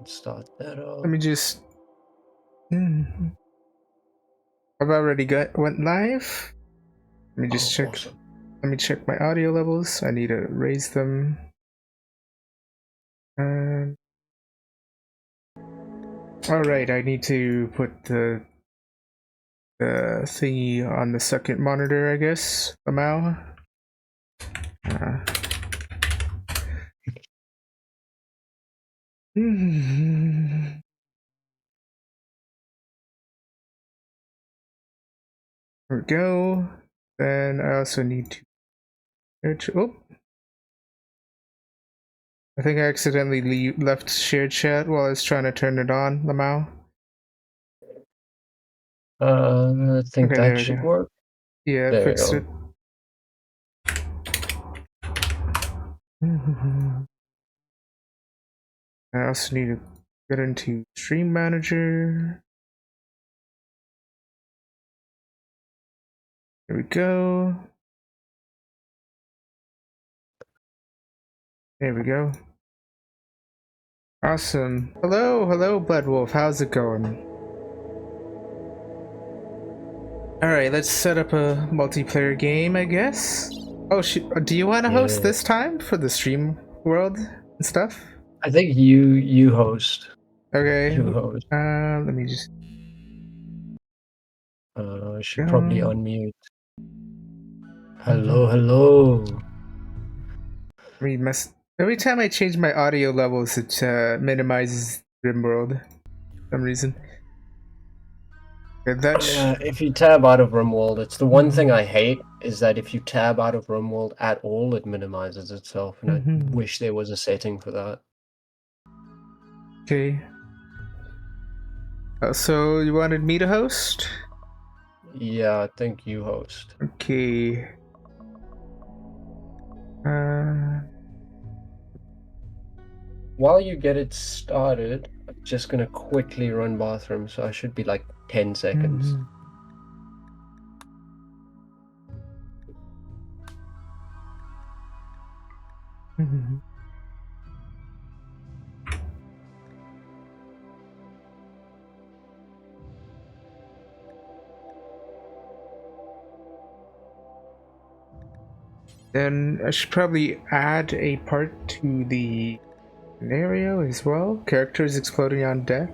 start that up. Let me just. I've already went live. Let me just check. Awesome. Let me check my audio levels. I need to raise them. All right, I need to put the thingy on the second monitor, I guess. Somehow. There we go. Then I also need to. Oh, I think I accidentally left shared chat while I was trying to turn it on, Lamau. I think Okay, there that we should go. work. Yeah, There we fixed go. it. I also need to get into Stream Manager. There we go. There we go. Awesome. Hello, Bloodwolf. How's it going? Alright, let's set up a multiplayer game, I guess. Oh, do you want to host this time for the stream world and stuff? I think you host. Okay. You host. Let me just. I should probably unmute. Hello, Mm-hmm. hello. Every time I change my audio levels, it minimizes rimworld for some reason. If you tab out of rimworld, it's the one thing I hate is that if you tab out of rimworld at all, it minimizes itself, and I wish there was a setting for that. Okay. So you wanted me to host? Yeah, I think you host. Okay. While you get it started, I'm just gonna quickly run bathroom, so I should be like 10 seconds. Then I should probably add a part to the scenario as well. Characters exploding on death.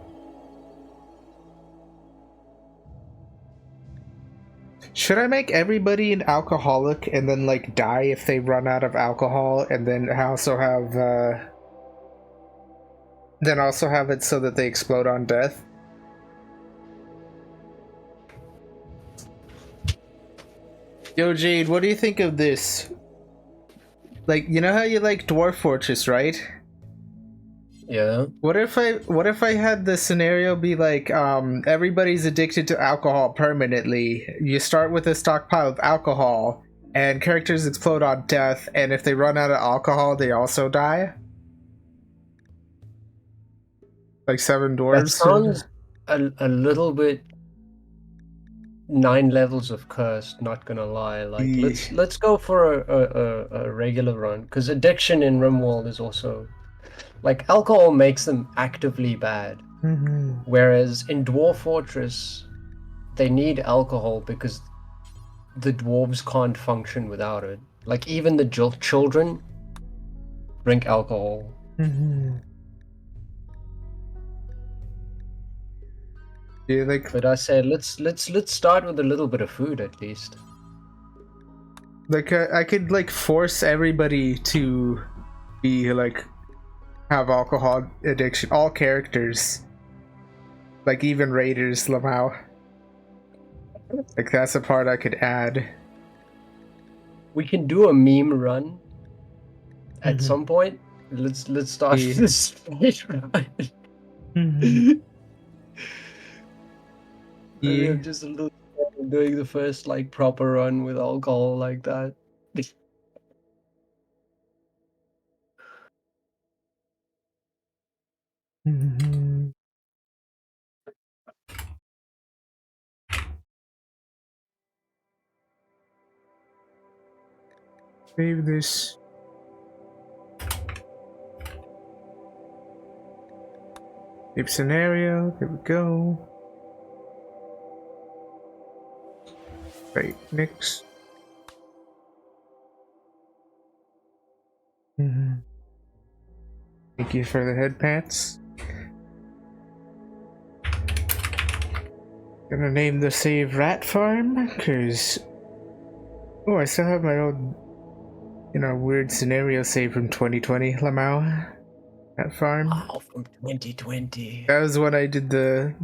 Should I make everybody an alcoholic and then like die if they run out of alcohol, and then also have it so that they explode on death? Yo, Jade, what do you think of this? Like, you know how you like Dwarf Fortress, right? Yeah. What if I had the scenario be like, everybody's addicted to alcohol permanently. You start with a stockpile of alcohol, and characters explode on death, and if they run out of alcohol, they also die? Like Seven Dwarves? That sounds a little bit 9 levels of cursed, not gonna lie. Like let's go for a regular run, because addiction in rimworld is also like alcohol makes them actively bad. Whereas in Dwarf Fortress they need alcohol because the dwarves can't function without it. Like even the children drink alcohol. Yeah, like. But I said let's start with a little bit of food at least. Like I could like force everybody to be like have alcohol addiction. All characters, like even raiders, Lamau. Like that's a part I could add. We can do a meme run at some point. Let's start this speed run. Yeah. I'm just a little doing the first like proper run with alcohol like that. Save this. Save scenario. There we go. Right, next. Thank you for the head pats. Gonna name the save Rat Farm, cause oh, I still have my old, weird scenario save from 2020. Lamau Rat Farm. Oh, from 2020. That was when I did the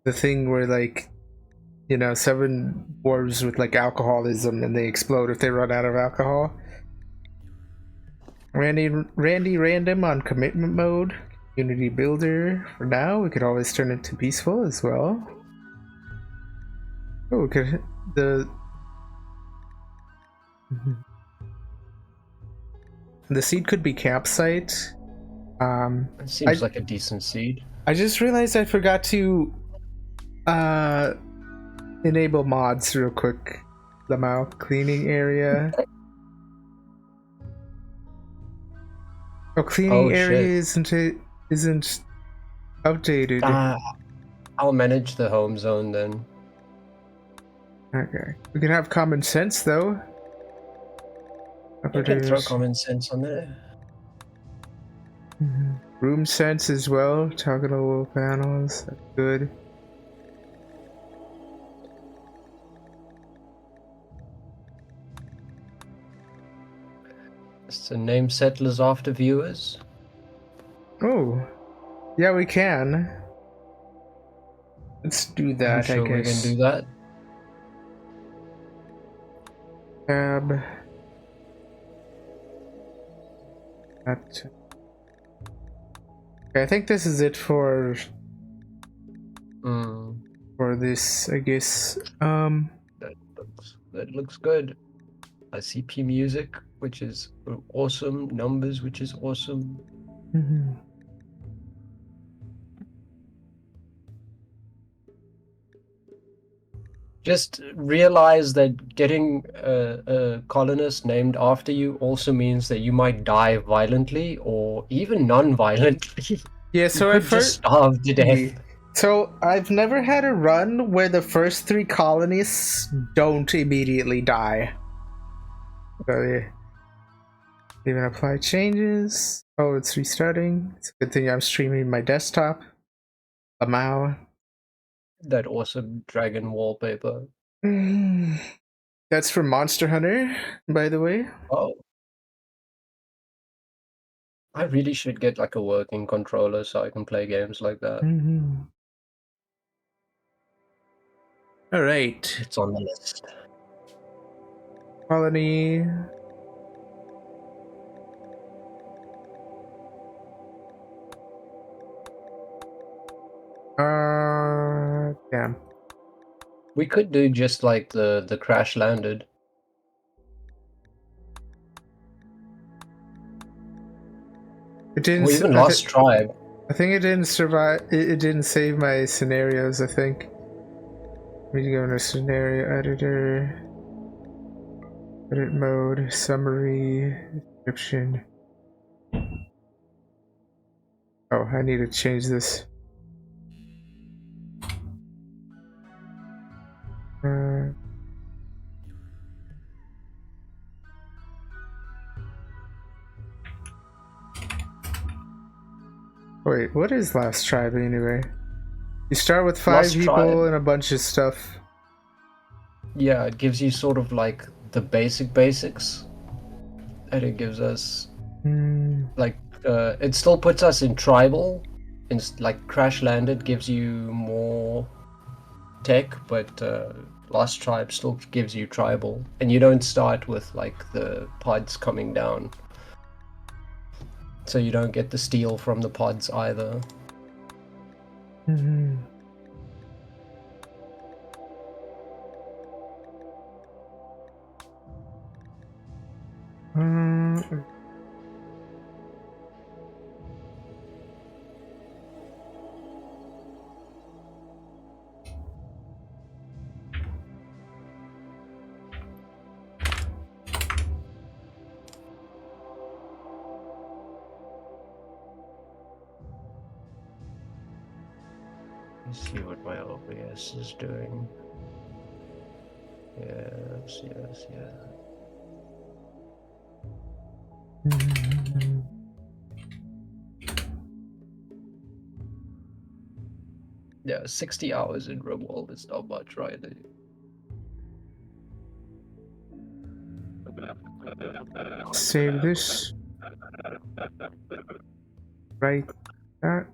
thing where like, 7 dwarves with like alcoholism and they explode if they run out of alcohol. Randy random on commitment mode. Community builder for now. We could always turn it to peaceful as well. Oh, we could the seed could be campsite. It seems like a decent seed. I just realized I forgot to enable mods real quick. Lamau cleaning area. Oh, cleaning area isn't updated. I'll manage the home zone then. Okay. We can have common sense though. You can throw common sense on there. Room sense as well. Toggle panels. That's good. So name settlers after viewers. Oh, yeah, we can. Let's do that. I'm sure I guess we can do that. Tab. That. Okay, I think this is it for this. I guess. That looks good. ICP music, which is awesome. Numbers, which is awesome. Just realize that getting a colonist named after you also means that you might die violently or even non-violently. Yeah, so you could just starve to death. So I've never had a run where the first 3 colonists don't immediately die. So yeah. Even apply changes. Oh, it's restarting. It's a good thing I'm streaming my desktop. Lamau. That awesome dragon wallpaper. That's from Monster Hunter, by the way. Oh. I really should get like a working controller so I can play games like that. Alright. It's on the list. Colony. Damn. We could do just like the crash landed. It didn't. Or even Lost Tribe. I think it didn't survive. It didn't save my scenarios. I think. Let me go into scenario editor. Edit mode. Summary. Description. Oh, I need to change this. Wait, what is Last Tribe anyway? You start with 5 people and a bunch of stuff. Yeah, it gives you sort of like the basics. And it gives us like it still puts us in tribal. And like Crash Landed gives you more tech, but Lost Tribe still gives you tribal. And you don't start with like the pods coming down. So you don't get the steal from the pods either. Let's see what my OBS is doing. Yes. Yeah, 60 hours in rimworld is not much, right? Save this. Right. That.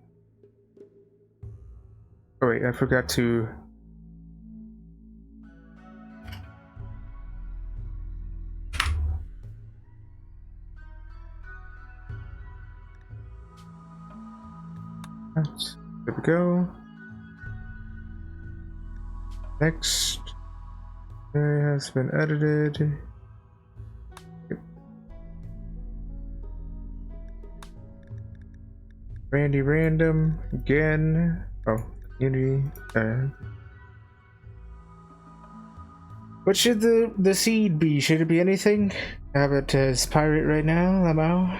Oh wait, I forgot to. There we go. Next. It has been edited. Randy Random again. Oh, community. What should the seed be? Should it be anything? I have it as pirate right now, Lamau.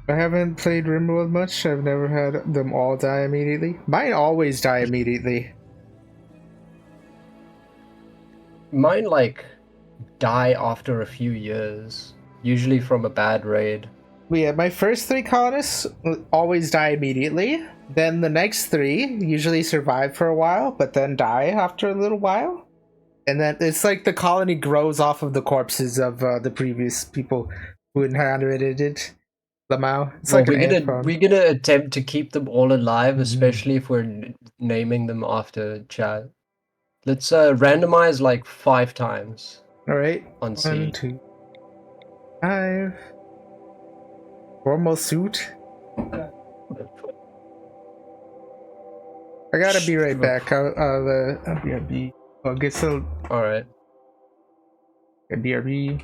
I haven't played Rimworld much. I've never had them all die immediately. Mine always die immediately. Mine like die after a few years, usually from a bad raid. Yeah, my first 3 colonists always die immediately. Then the next 3 usually survive for a while, but then die after a little while. And then it's like the colony grows off of the corpses of the previous people who inhabited it. Lamau. It's Well, like an ant farm. we're gonna attempt to keep them all alive, especially if we're naming them after Chad. Let's randomize like 5 times. All right. On 1, seed. 2, 5. Formal suit. I gotta be right back. I'll be. I'll get some. All right. BRB.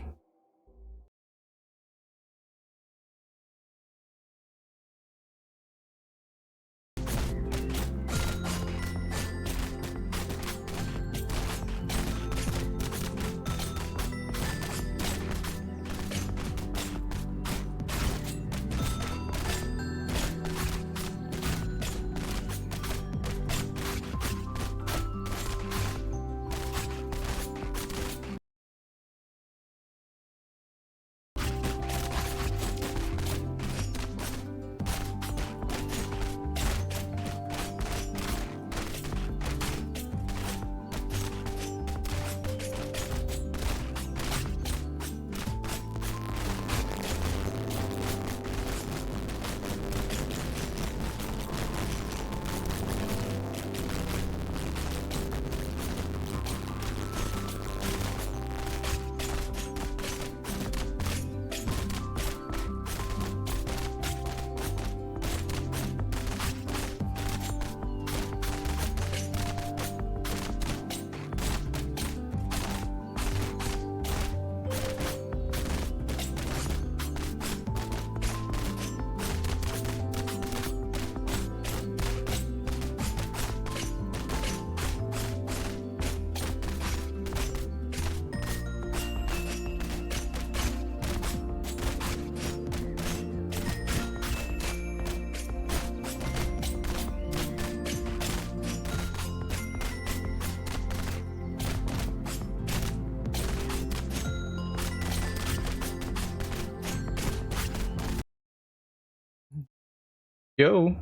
Yo.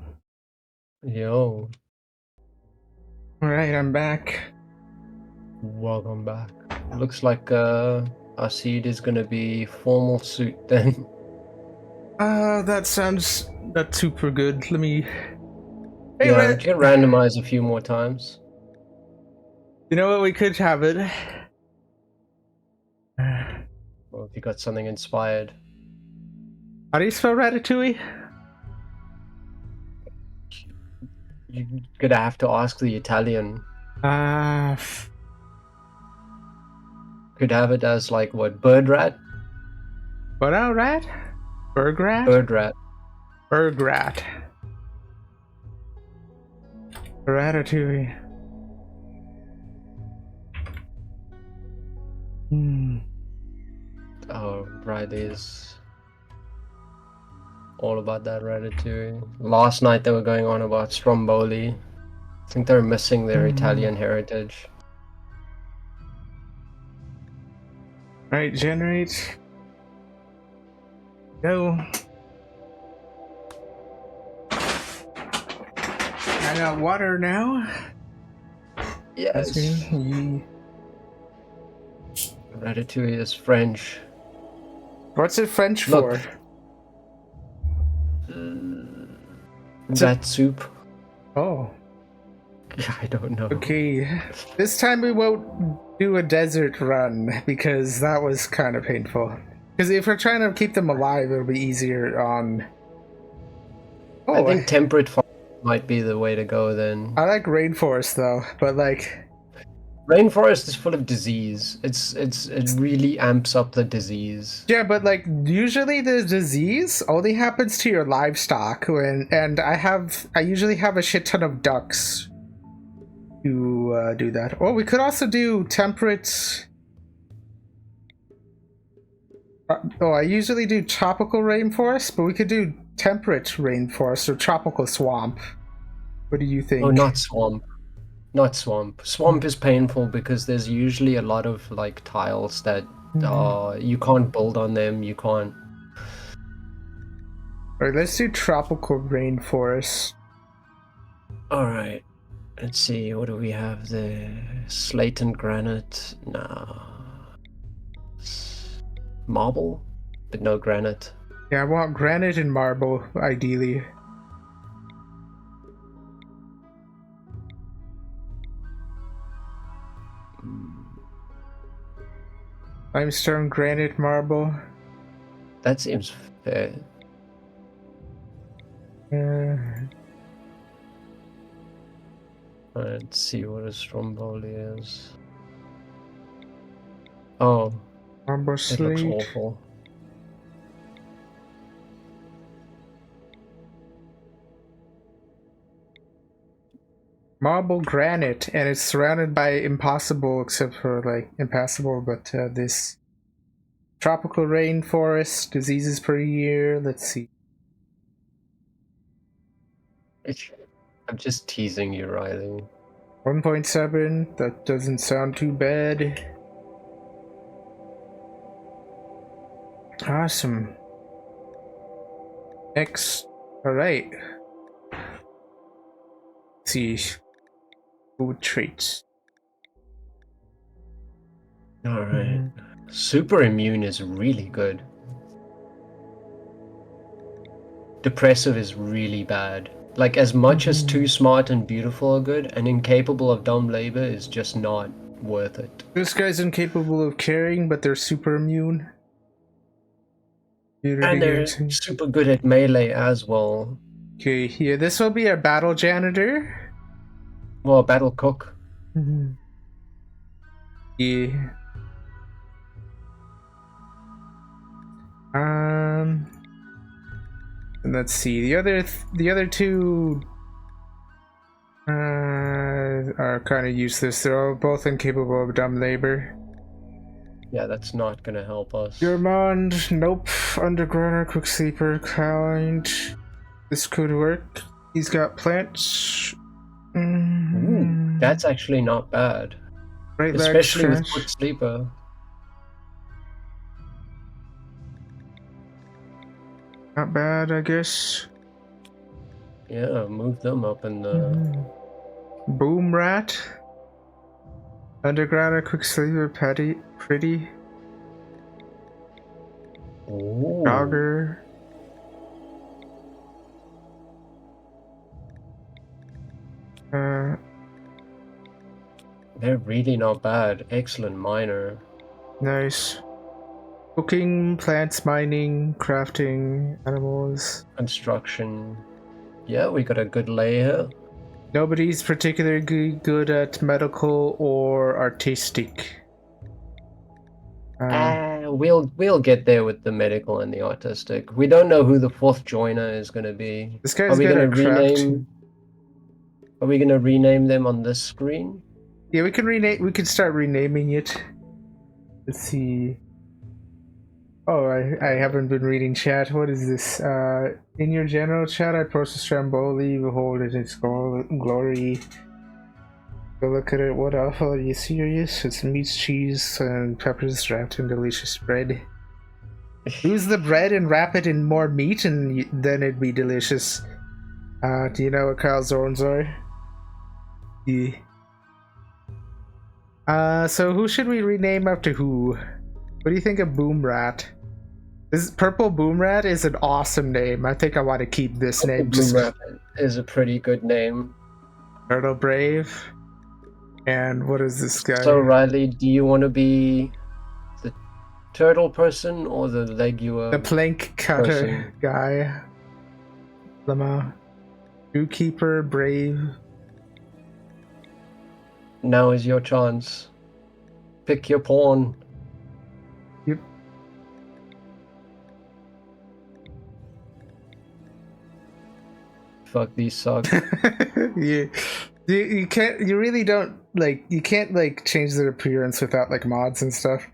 Yo. Alright, I'm back. Welcome back. Looks like our seed is gonna be formal suit then. That sounds not super good. Let me. Hey, Yeah, we can randomize a few more times. You know what? We could have it. Well, if you got something inspired. How do you spell ratatouille? You're gonna have to ask the Italian. Could have it as like what? Bird rat? What a rat? Berg rat? Bird rat. Berg rat. Ratatouille. Oh, right, there's all about that Ratatouille. Last night they were going on about Stromboli. I think they're missing their Italian heritage. Alright, generate. Go. I got water now. Yes. Ratatouille is French. What's it French Look. for? That soup. Oh. I don't know. Okay. This time we won't do a desert run because that was kind of painful. Because if we're trying to keep them alive, it'll be easier on... Oh, I think temperate forest might be the way to go then. I like rainforest though, but like... Rainforest is full of disease. It really amps up the disease. Yeah, but like usually the disease only happens to your livestock and I usually have a shit ton of ducks to do that. Or we could also do temperate. I usually do tropical rainforest, but we could do temperate rainforest or tropical swamp. What do you think? Oh, not swamp. Not swamp. Swamp is painful because there's usually a lot of like tiles that you can't build on them. You can't. Alright, let's do tropical rainforest. Alright. Let's see, what do we have there? Slate and granite? No. Marble? But no granite. Yeah, I want granite and marble, ideally. Limestone, granite, marble. That seems fair. Let's see what a Stromboli is. Oh, marble it slate. looks awful. Marble granite, and it's surrounded by impossible, except for like impassable, but this tropical rainforest, diseases per year. Let's see. I'm just teasing you, Riley. 1.7, that doesn't sound too bad. Awesome. Next, alright. Let's see. Food traits. Alright. Super immune is really good. Depressive is really bad. Like, as much as too smart and beautiful are good, and incapable of dumb labor is just not worth it. This guy's incapable of carrying, but they're super immune. And they're super good at melee as well. Okay, yeah, this will be a battle janitor. Well, battle cook. Yeah. And let's see. The other two are kind of useless. They're all both incapable of dumb labor. Yeah, that's not gonna help us. Gourmand, nope. Underground, quick sleeper, kind. This could work. He's got plants. Ooh, that's actually not bad. Right, especially with quick sleeper. Not bad, I guess. Yeah, move them up in the... Boom rat. Underground, quick sleeper, pretty. Ooh. Dogger. They're really not bad. Excellent miner. Nice. Cooking, plants, mining, crafting, animals. Construction. Yeah, we got a good layer. Nobody's particularly good at medical or artistic. We'll get there with the medical and the artistic. We don't know who the fourth joiner is going to be. This guy's good at crafting. Are we gonna rename them on this screen? Yeah, we can rename. We can start renaming it. Let's see. Oh, I haven't been reading chat. What is this? In your general chat, I posted Stromboli. Behold it, its glory. Go look at it. What awful? Are you serious? It's meat, cheese, and peppers wrapped in delicious bread. Use the bread and wrap it in more meat, and then it'd be delicious. Do you know what calzones are? Yeah. So who should we rename after who? What do you think of Boom Rat? This Purple Boom Rat is an awesome name. I think I want to keep this name. Boom Rat is a pretty good name. Turtle Brave. And what is this guy? So Riley, do you want to be the turtle person or the Legua? The plank cutter guy. Lama. Zookeeper, Brave. Now is your chance. Pick your pawn. Yep. Fuck, these suck. Yeah. You can't. You really don't like. You can't like change their appearance without like mods and stuff.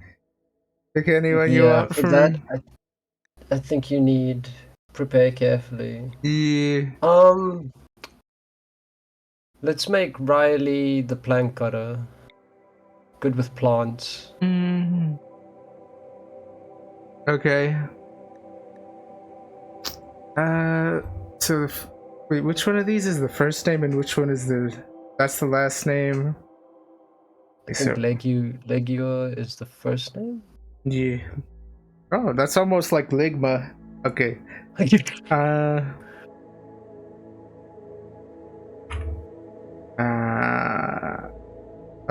Pick anyone you want for from that, me. I think you need prepare carefully. Yeah. Let's make Riley the plank cutter. Good with plants. Okay. So wait, which one of these is the first name and which one is the? That's the last name. I think Legua is the first name. Yeah. Oh, that's almost like Ligma. Okay. I'm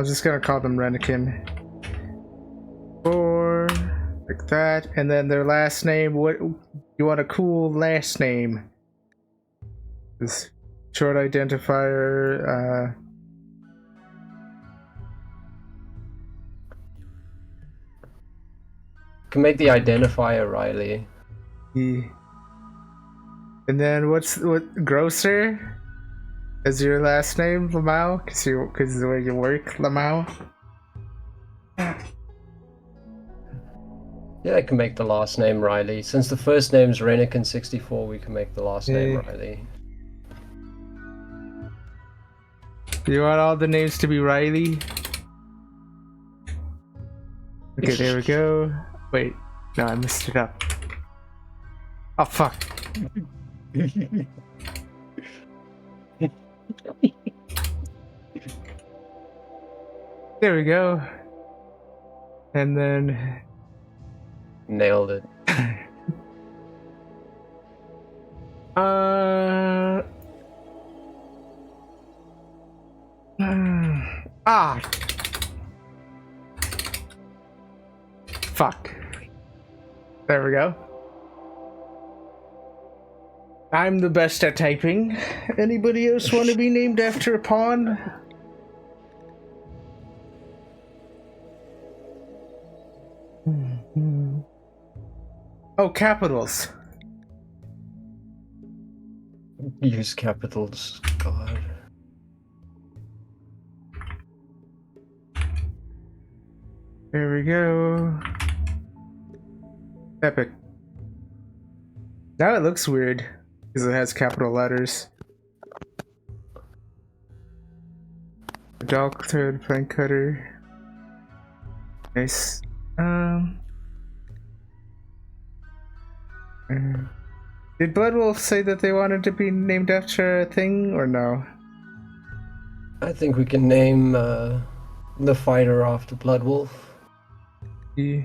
just gonna call them Renikin. Or like that, and then their last name. What you want? A cool last name? This short identifier. Can make the identifier Riley. Yeah. And then what Grocer? Is your last name Lamau? Because the way you work, Lamau. Yeah, I can make the last name Riley. Since the first name's Renikin64, we can make the last name Riley. You want all the names to be Riley? Okay, there we go. Wait, no, I messed it up. Oh, fuck. There we go. And then... Nailed it. Fuck. There we go. I'm the best at typing. Anybody else want to be named after a pawn? Oh, capitals. Use capitals. God. There we go. Epic. Now it looks weird because it has capital letters. Dog thread, plank cutter. Nice. Did Bloodwolf say that they wanted to be named after a thing or no? I think we can name the fighter after Bloodwolf. Yeah.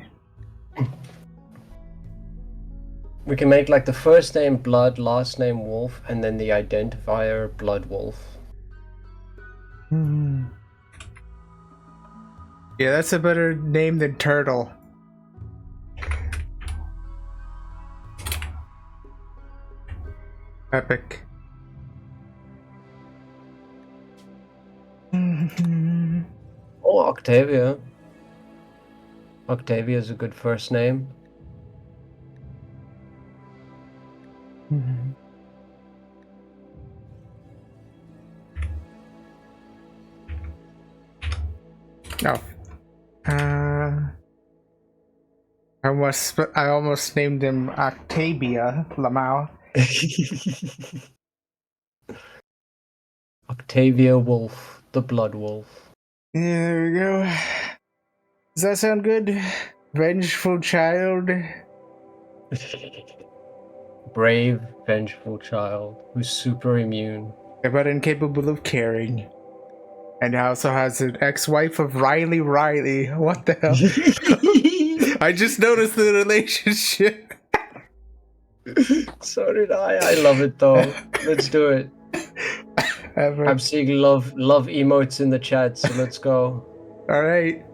We can make like the first name Blood, last name Wolf, and then the identifier Bloodwolf. Yeah, that's a better name than Turtle. Epic. Oh, Octavia. Octavia is a good first name. Oh. How I almost named him Octavia Lamau. Octavia Wolf, the Blood Wolf. Yeah, there we go. Does that sound good? Vengeful child. Brave, vengeful child who's super immune. But incapable of caring. And also has an ex-wife of Riley. What the hell? I just noticed the relationship. So did I. I love it though. Let's do it. I'm seeing love emotes in the chat, so let's go. Alright.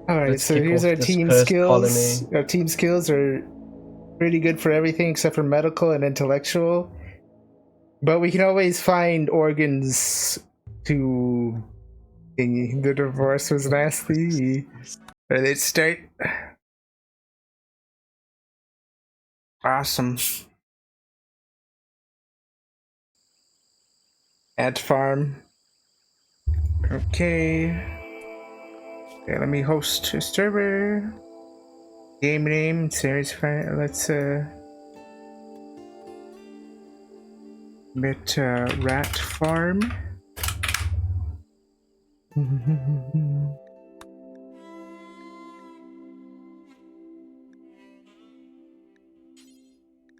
Alright, so here's our team skills. Colony. Our team skills are pretty good for everything except for medical and intellectual. But we can always find organs to thingy. The divorce was nasty. Alright, let's start. Awesome. Ant farm. Okay. Okay, let me host a server. Game name, series file. Let's bit rat farm.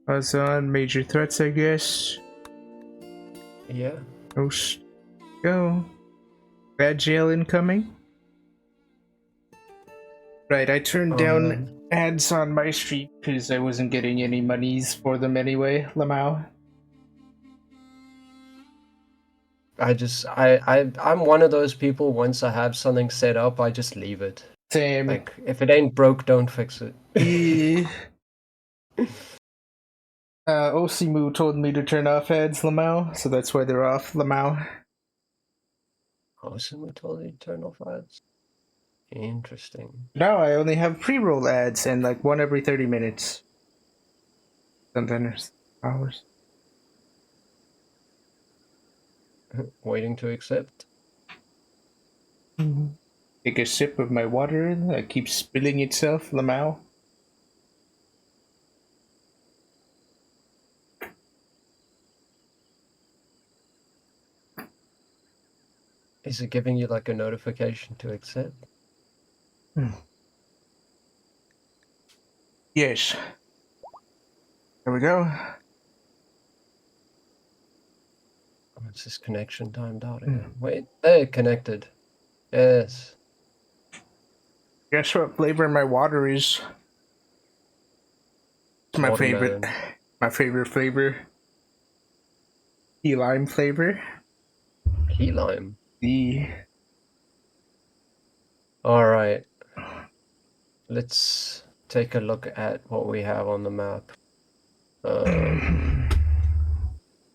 Buzz on major threats, I guess. Yeah. Host. Go. Bad jail incoming. Right, I turned down ads on my stream because I wasn't getting any monies for them anyway, Lamau. I'm one of those people, once I have something set up, I just leave it. Same. Like, if it ain't broke, don't fix it. Osimu told me to turn off ads, Lamau, so that's why they're off, Lamau. Osimu told you to turn off ads? Interesting. No, I only have pre-roll ads and like one every 30 minutes. Sometimes hours. Waiting to accept. Take a sip of my water that keeps spilling itself, Lamau. Is it giving you like a notification to accept? Yes. There we go. It's this connection timed out again. Wait, they're connected. Yes. Guess what flavor my water is? It's my favorite. My favorite flavor. Key lime flavor. Key lime? Yeah. Alright. Let's take a look at what we have on the map.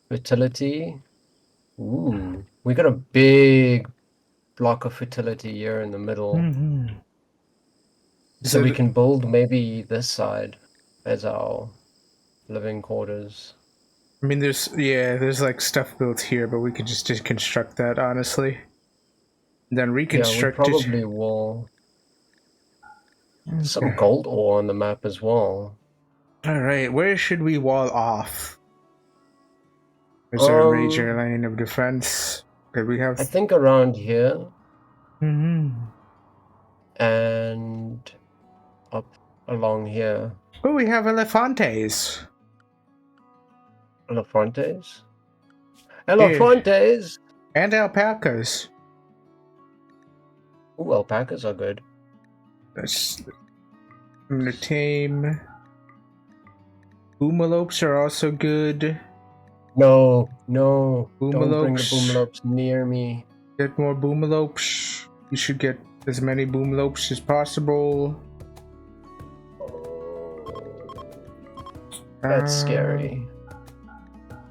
Fertility. Ooh, we got a big block of fertility here in the middle. So we can build maybe this side as our living quarters. I mean, there's like stuff built here, but we could just deconstruct that, honestly. And then reconstruct it. Yeah, we probably will. Some gold ore on the map as well. Alright, where should we wall off? Is there a major line of defense that we have? I think around here. And up along here. Oh, we have elefantes. Elefantes? Elefantes! Yeah. And alpacas. Ooh, alpacas are good. I'm gonna tame. Boomalopes are also good. No. Boomalopes. Don't bring the boomalopes near me. Get more boomalopes. You should get as many boomalopes as possible. That's scary.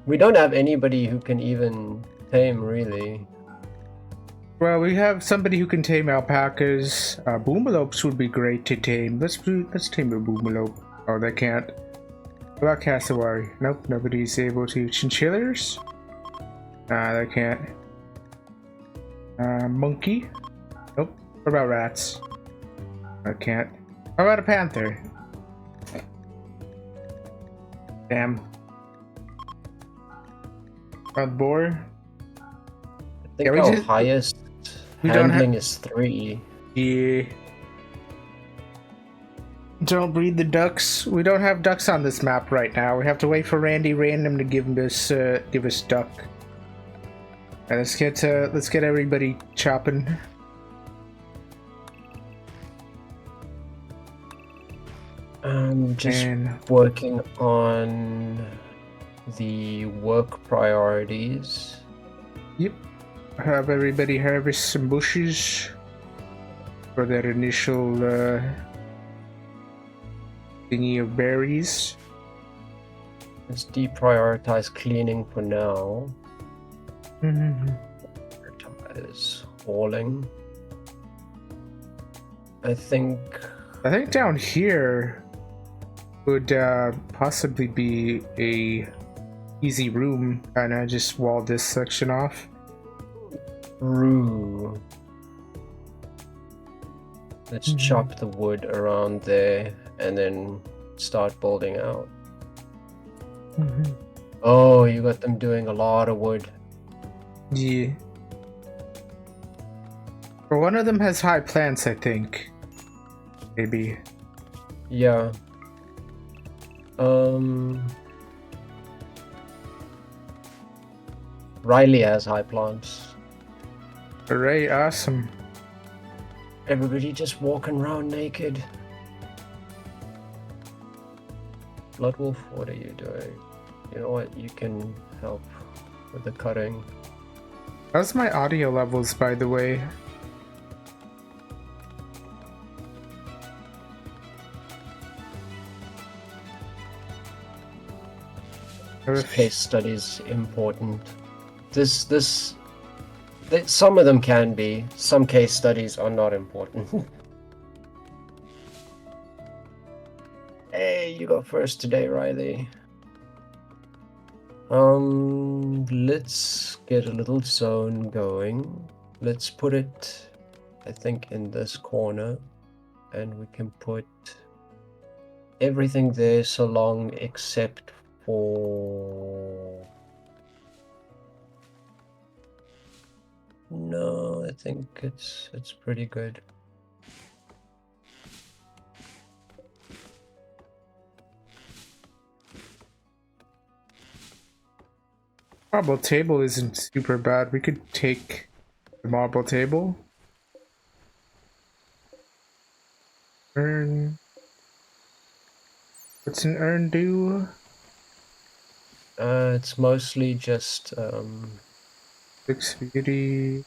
We don't have anybody who can even tame, really. Well, we have somebody who can tame alpacas. Boomalopes would be great to tame. Let's tame a boomalope. Oh, they can't. What about cassowary? Nope, nobody's able to. Chinchillas? Nah, they can't. Monkey? Nope. What about rats? I can't. How about a panther? Damn. Wild boar. I think our highest we don't handling is 3. Yeah. Don't breed the ducks. We don't have ducks on this map right now. We have to wait for Randy Random to give us duck. Right, let's get everybody chopping. I'm just working on the work priorities. Yep. Have everybody harvest some bushes for that initial thingy of berries. Let's deprioritize cleaning for now. Prioritize hauling. I think down here would possibly be a easy room. Kinda just wall this section off. Ooh. Let's chop the wood around there and then start building out. Oh, you got them doing a lot of wood. Yeah. But one of them has high plants, I think. Maybe. Yeah. Riley has high plants. Hooray, awesome. Everybody just walking around naked. Bloodwolf, what are you doing? You know what? You can help with the cutting. How's my audio levels, by the way? This case study is important. Some of them can be. Some case studies are not important. Hey, you go first today, Riley. Let's get a little zone going. Let's put it, I think, in this corner, and we can put everything there so long except for... No, I think it's pretty good. Marble table isn't super bad. We could take the marble table. Urn. What's an urn do? It's mostly just 6 beauty.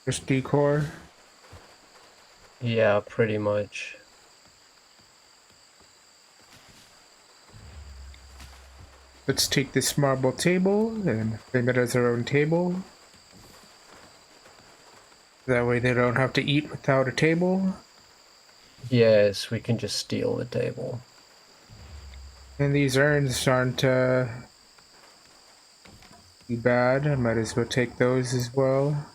Just decor. Yeah, pretty much. Let's take this marble table and frame it as our own table. That way they don't have to eat without a table. Yes, we can just steal the table. And these urns aren't too bad. I might as well take those as well.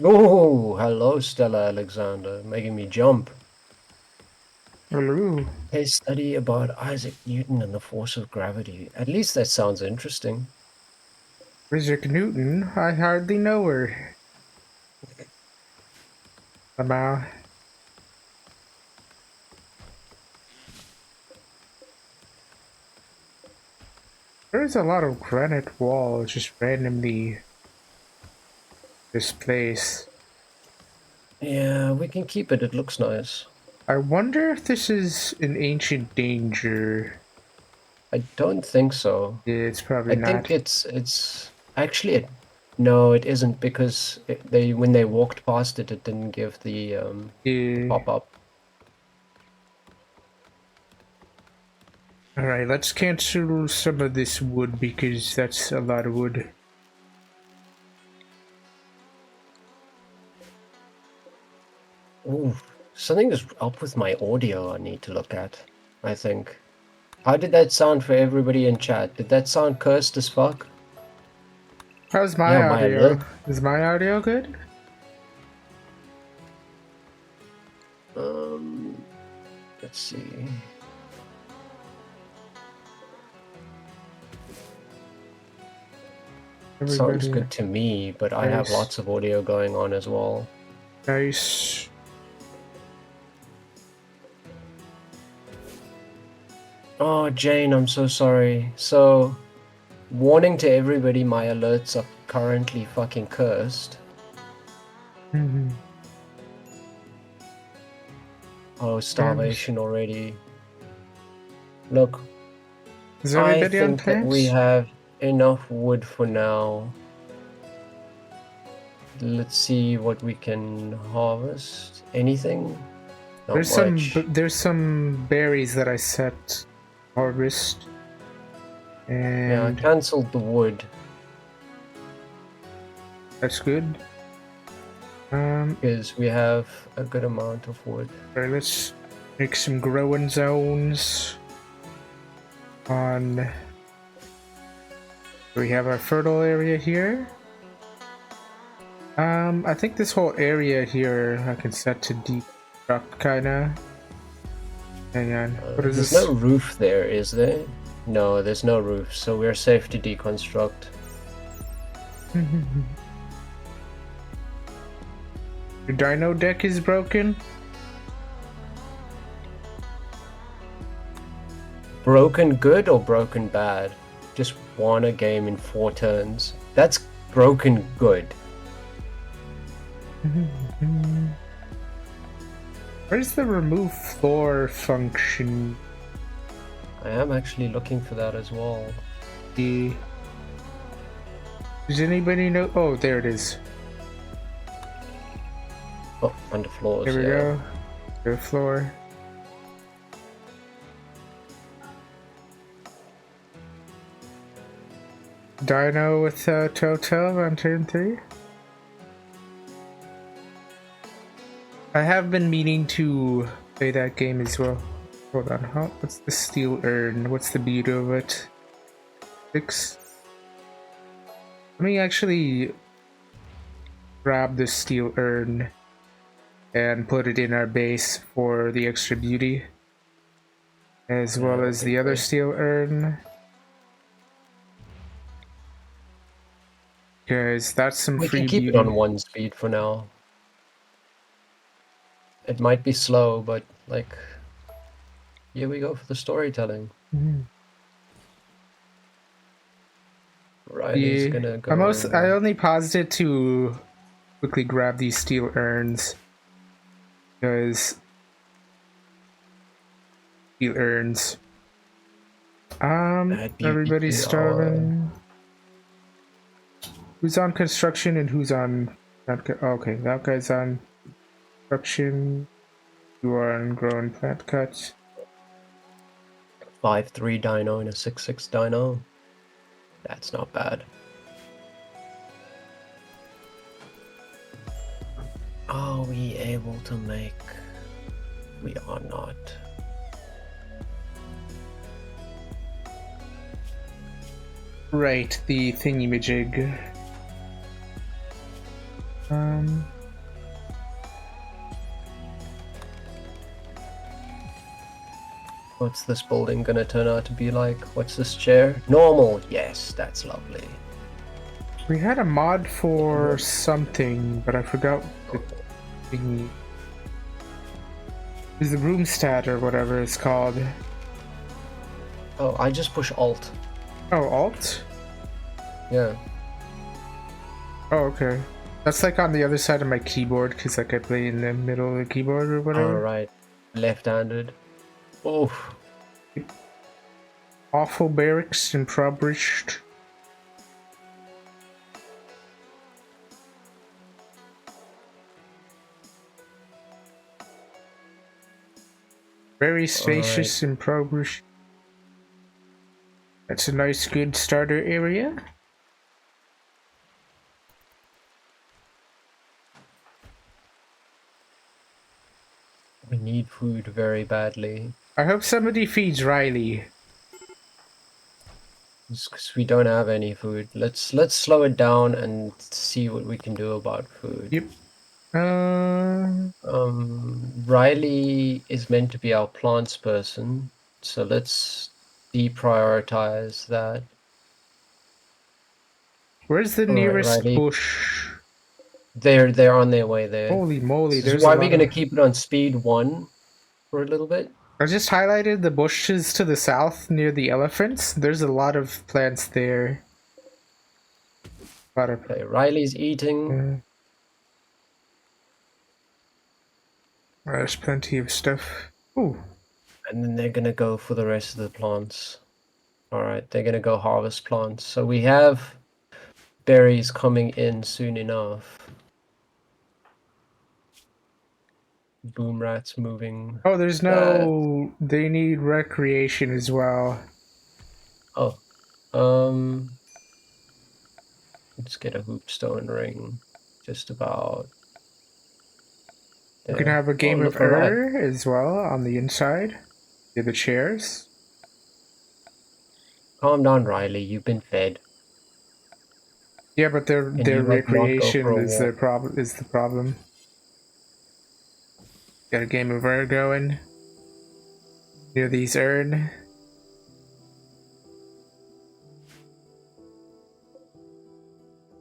Oh, hello, Stella Alexander, making me jump. Hello. Case study about Isaac Newton and the force of gravity. At least that sounds interesting. Isaac Newton? I hardly know her. Somehow. There's a lot of granite walls just randomly displaced. Yeah, we can keep it. It looks nice. I wonder if this is an ancient danger. I don't think so. Yeah, it's probably not. I think it's actually no, it isn't, because when they walked past it, it didn't give the pop-up. Alright, let's cancel some of this wood because that's a lot of wood. Ooh, something is up with my audio I need to look at, I think. How did that sound for everybody in chat? Did that sound cursed as fuck? How's my Yeah, my audio? alert. Is my audio good? Let's see. Sounds Everybody, good to me, but I have nice, lots of audio going on as well. nice. Oh, Jane, I'm so sorry. So, warning to everybody, my alerts are currently fucking cursed. Oh, starvation already. Look, Is I everybody on think that we plants? have enough wood for now. Let's see what we can harvest. Anything? Not much. There's some berries that I set harvest, Yeah, I and cancelled the wood. that's good. Because we have a good amount of wood. Alright, let's make some growing zones on. We have our fertile area here. I think this whole area here I can set to deconstruct, kinda. Hang on, what is There's this? no roof there, is there? No, there's no roof, so we're safe to deconstruct. Your dino deck is broken? Broken good or broken bad? Just won a game in 4 turns. That's broken good. Where's the remove floor function? I am actually looking for that as well. Does anybody know? Oh, there it is. Oh, under floors, There we go. Go floor. Dino with Totel on turn 3. I have been meaning to play that game as well. Hold on, what's the steel urn? What's the beauty of it? 6. Let me actually grab the steel urn and put it in our base for the extra beauty, as well as the other steel urn. Because that's some We free can keep beauty. it on 1 speed for now. It might be slow, but like, here we go for the storytelling. Riley's gonna go. I only paused it to quickly grab these steel urns, because steel urns. Everybody's starving. Who's on construction and who's on? Okay, that guy's on construction. You are on growing plant cuts. 5-3 dino and a 6-6 dino. That's not bad. Are we able to make? We are not. Right, the thingy-majig. What's this building gonna turn out to be like? What's this chair? Normal. Yes, that's lovely. We had a mod for something, but I forgot the thingy. Is the room stat or whatever it's called. Oh, I just push Alt. Oh, Alt? Yeah. Oh, okay. That's like on the other side of my keyboard, because like I play in the middle of the keyboard or whatever. Alright. Left-handed. Oof. Awful barracks, impoverished. Very spacious, impoverished. That's a nice, good starter area. We need food very badly. I hope somebody feeds Riley. because we don't have any food. Let's slow it down and see what we can do about food. Yep. Riley is meant to be our plants person, so let's deprioritize that. Where's the All right, nearest Riley. bush? They're on their way there. Holy moly, This is there's a why we're lot of... gonna keep it on speed 1 for a little bit. I just highlighted the bushes to the south near the elephants. There's a lot of plants there. A lot of... Okay, Riley's eating. There's plenty of stuff. Ooh. And then they're gonna go for the rest of the plants. Alright, they're gonna go harvest plants. So we have berries coming in soon enough. Boom rats moving. Oh, there's no... They need recreation as well. Oh. Let's get a hoopstone ring. Just about We there. can have a game of look, a rat. as well on the inside. Near the chairs. Calm down, Riley. You've been fed. Yeah, but their you, like, not go for recreation a is walk? the problem. Got a game of going near these urn.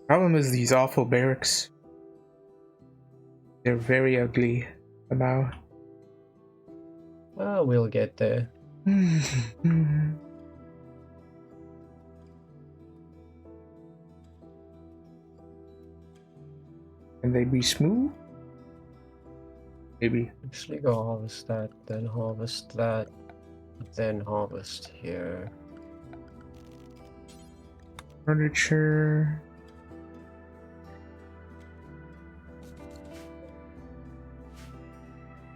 Problem is these awful barracks. They're very ugly somehow. Well, we'll get there. Can they be smooth? Maybe. Actually, go harvest that, then harvest that, then harvest here. Furniture.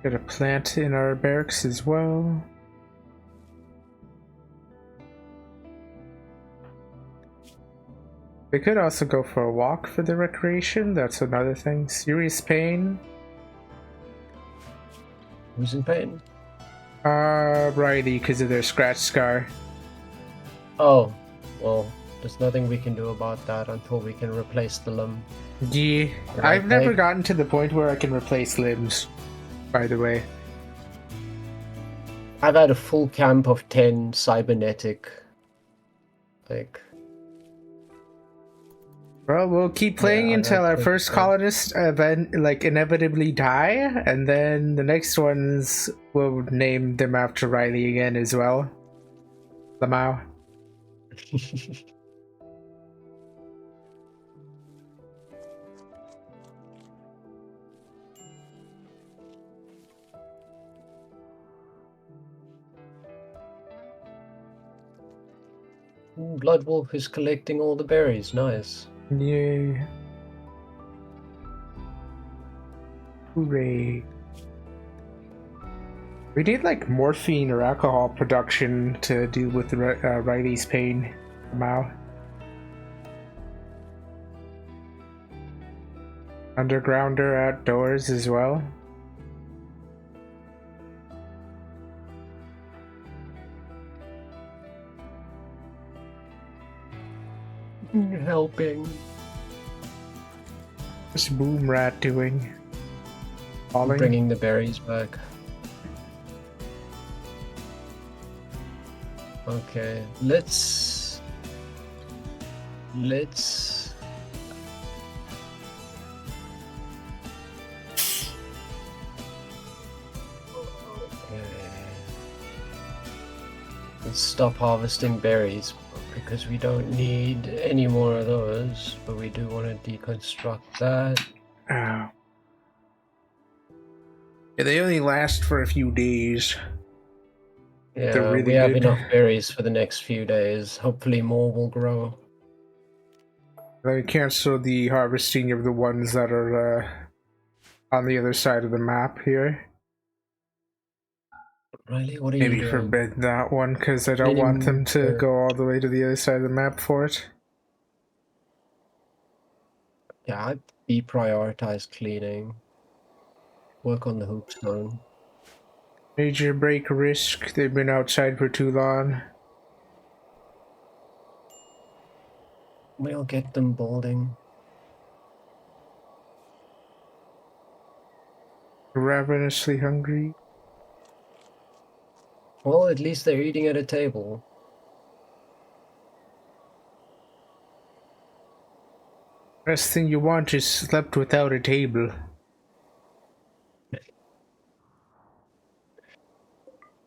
Got a plant in our barracks as well. We could also go for a walk for the recreation. That's another thing. Serious pain. Who's in pain? Riley, because of their scratch scar. Oh, well, there's nothing we can do about that until we can replace the limb. Yeah, I've never gotten to the point where I can replace limbs, by the way. I've had a full camp of 10 cybernetic, like... Well, we'll keep playing until our first colonist event, like, inevitably die, and then the next ones, we'll name them after Riley again as well. Lamau. Blood Wolf is collecting all the berries, nice. Yay. Hooray. We need like morphine or alcohol production to deal with Riley's pain somehow. Undergrounder outdoors as well. Helping. What's Boom Rat doing? Falling? Bringing the berries back. Okay, let's... Okay. Let's stop harvesting berries because we don't need any more of those, but we do want to deconstruct that. Oh. Yeah, they only last for a few days. Yeah, they're really we have good. enough berries for the next few days. Hopefully more will grow. I cancel the harvesting of the ones that are on the other side of the map here. Riley, what are Maybe you doing? forbid that one because I don't want them to go all the way to the other side of the map for it. Yeah, I'd deprioritize cleaning. Work on the hoopstone. Major break risk. They've been outside for too long. We'll get them building. Ravenously hungry. Well, at least they're eating at a table. Best thing you want is slept without a table.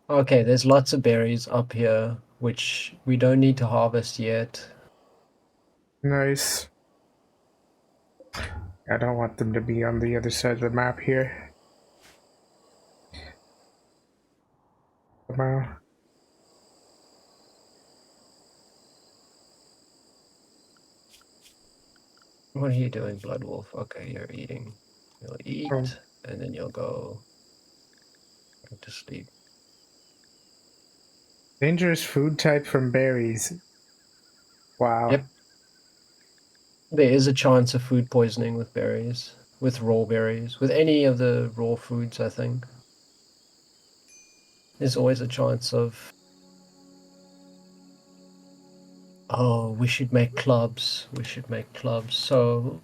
Okay, there's lots of berries up here, which we don't need to harvest yet. Nice. I don't want them to be on the other side of the map here. Somehow. What are you doing, Blood Wolf? Okay, you're eating. You'll eat, Oh. and then you'll go to sleep. Dangerous food type from berries. Wow. Yep. There is a chance of food poisoning with berries, with raw berries, with any of the raw foods, I think. There's always a chance of... Oh, we should make clubs. We should make clubs. So,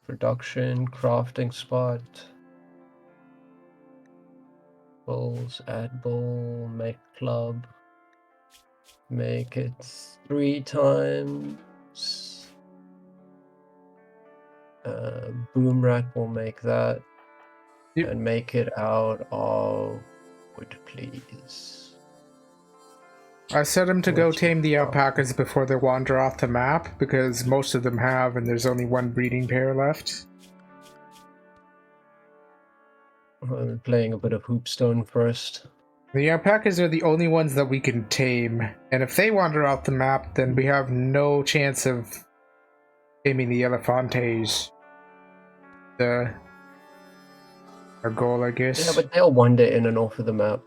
production, crafting spot. Bowls, add bowl, make club. Make it 3 times. Boom rat will make that. Yep. And make it out of wood, please. I set them to go tame the alpacas before they wander off the map, because most of them have, and there's only one breeding pair left. I'm playing a bit of hoopstone first. The alpacas are the only ones that we can tame, and if they wander off the map, then we have no chance of taming the elephantes. Our goal, I guess. Yeah, but they'll wander in and off of the map.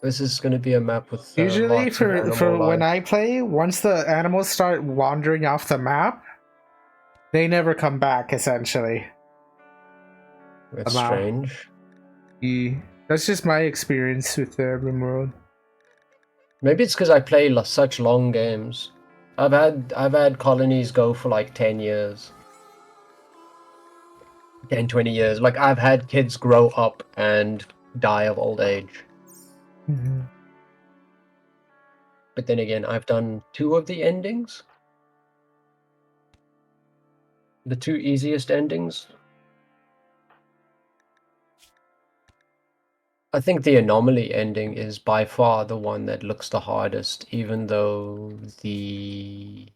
This is going to be a map with usually lots of animal for life. when I play, once the animals start wandering off the map, they never come back. Essentially, That's strange. That's just my experience with rimworld. Maybe it's because I play such long games. I've had colonies go for like 10 years. 10, 20 years. Like, I've had kids grow up and die of old age. Mm-hmm. But then again, I've done 2 of the endings. The 2 easiest endings. I think the anomaly ending is by far the one that looks the hardest, even though the...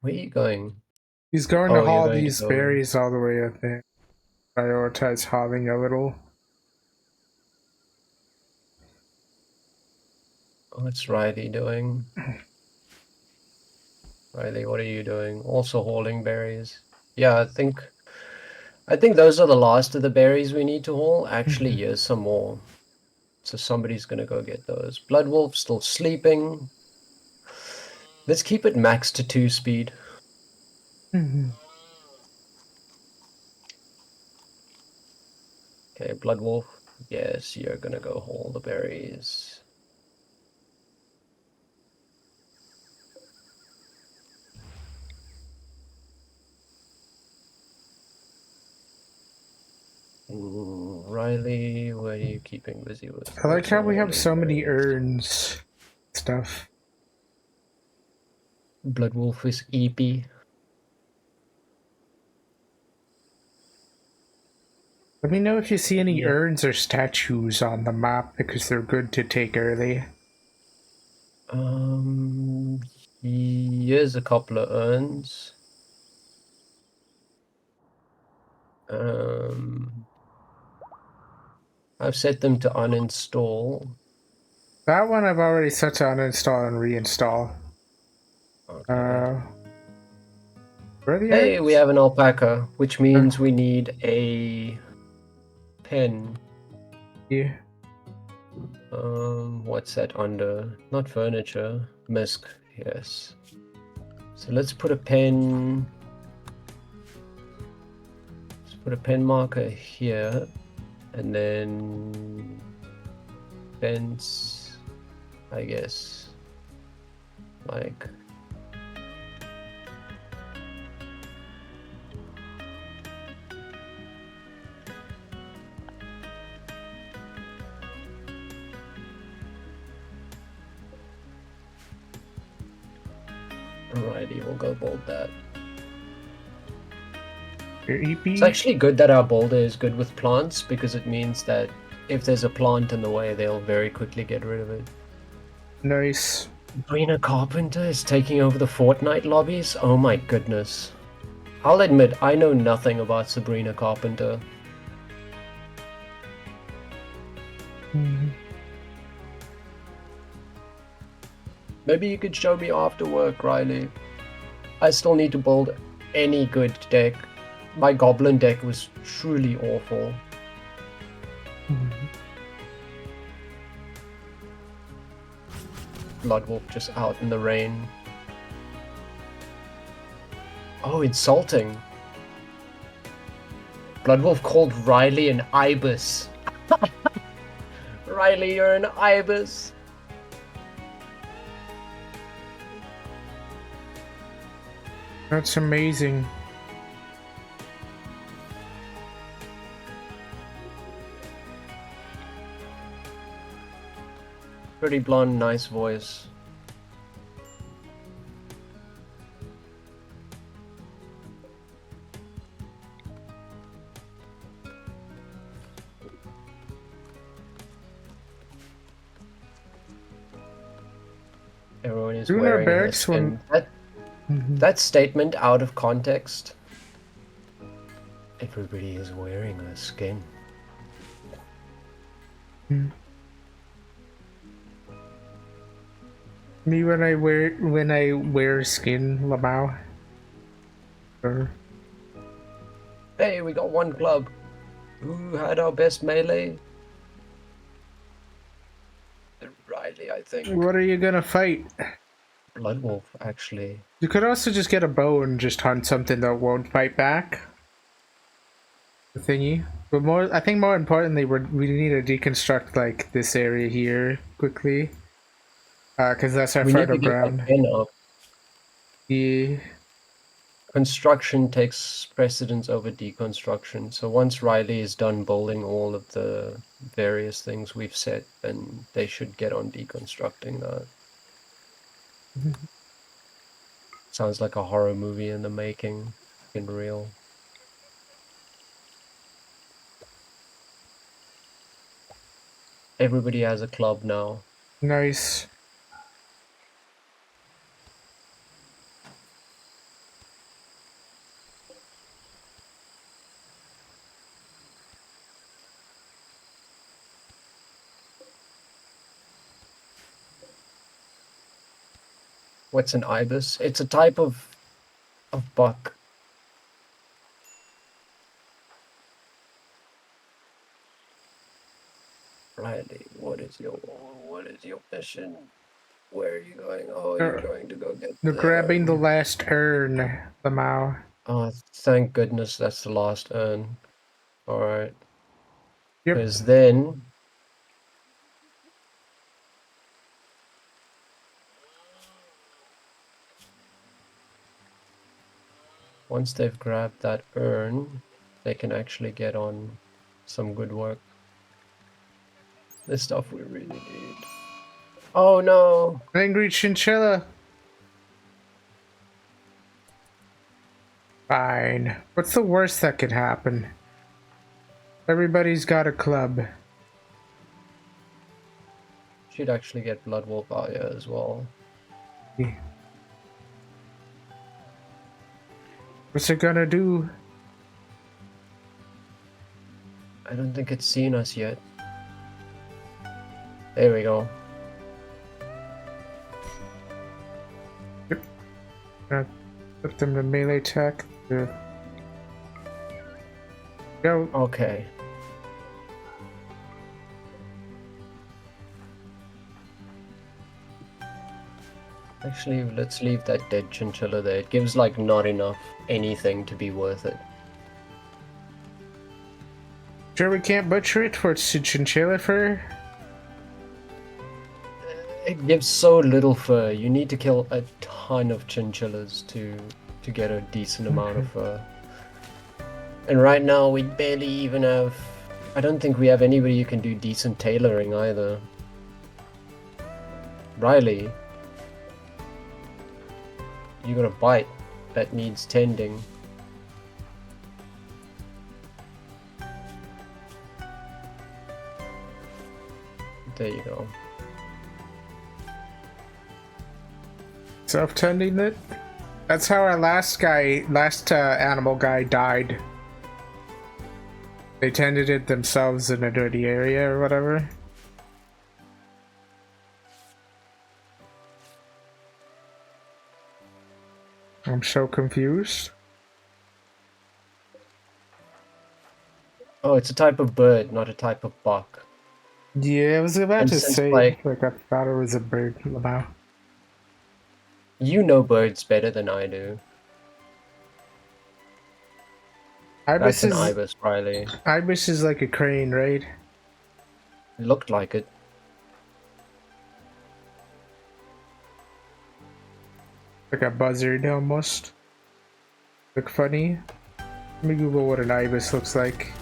Where are you going? He's going to haul these go... berries all the way, I think. Prioritize hauling a little. What's Riley doing? Riley, what are you doing? Also hauling berries. Yeah, I think those are the last of the berries we need to haul. Actually, here's some more. So somebody's gonna go get those. Blood Wolf still sleeping. Let's keep it max to 2 speed. Okay, Blood Wolf. Yes, you're gonna go haul the berries. Riley, what are you keeping busy with? I like how we have so many urns stuff. Blood Wolf is EP. Let me know if you see any urns or statues on the map, because they're good to take early. Here's a couple of urns. I've set them to uninstall. That one I've already set to uninstall and reinstall. Okay. Where are the Hey, urns? we have an alpaca, which means we need a pen. Yeah. What's that under? Not furniture. Misc, yes. So let's put a pen. Let's put a pen marker here, and then fence, I guess, like Alrighty, we'll go bold that. Your EP? It's actually good that our boulder is good with plants because it means that if there's a plant in the way, they'll very quickly get rid of it. Nice. Sabrina Carpenter is taking over the Fortnite lobbies? Oh my goodness. I'll admit, I know nothing about Sabrina Carpenter. Maybe you could show me after work, Riley. I still need to build any good deck. My goblin deck was truly awful. Bloodwolf just out in the rain. Oh, insulting. Bloodwolf called Riley an ibis. Riley, you're an ibis. That's amazing. Pretty blonde, nice voice. Everyone is wearing a skin. That statement out of context. Everybody is wearing a skin. Me when I wear skin, Lamau. Hey, we got one club. Who had our best melee? Riley, I think. What are you gonna fight? Bloodwolf, actually. You could also just get a bow and just hunt something that won't fight back. The thingy. But I think more importantly, we need to deconstruct like this area here quickly. Because that's our fertile ground. Yeah. Construction takes precedence over deconstruction. So once Riley is done building all of the various things we've set, then they should get on deconstructing that. Sounds like a horror movie in the making, in real. Everybody has a club now. Nice. What's an ibis? It's a type of buck. Riley, what is your mission? Where are you going? Oh, you're going to go get. You're grabbing the last urn, Lamau. Oh, thank goodness that's the last urn. All right. Yep. Because then. Once they've grabbed that urn, they can actually get on some good work. This stuff we really need. Oh no! Angry chinchilla! Fine. What's the worst that could happen? Everybody's got a club. Should actually get Bloodwolf out here as well. Yeah. What's it gonna do? I don't think it's seen us yet. There we go. Yep. Put them to melee attack. Go. Okay. Actually, let's leave that dead chinchilla there. It gives like not enough anything to be worth it. Sure we can't butcher it for its chinchilla fur? It gives so little fur. You need to kill a ton of chinchillas to get a decent amount of fur. And right now we barely even have... I don't think we have anybody who can do decent tailoring either. Riley. You got a bite that needs tending. There you go. Self-tending it? That's how our last animal guy died. They tended it themselves in a dirty area or whatever. I'm so confused. Oh, it's a type of bird, not a type of buck. Yeah, I was about And to since, say, like, I thought it was a bird. Lamau. you know birds better than I do. That's an ibis, Riley. Ibis is like a crane, right? It looked like it. Like a buzzard almost. Look funny. Let me Google what an ibis looks like.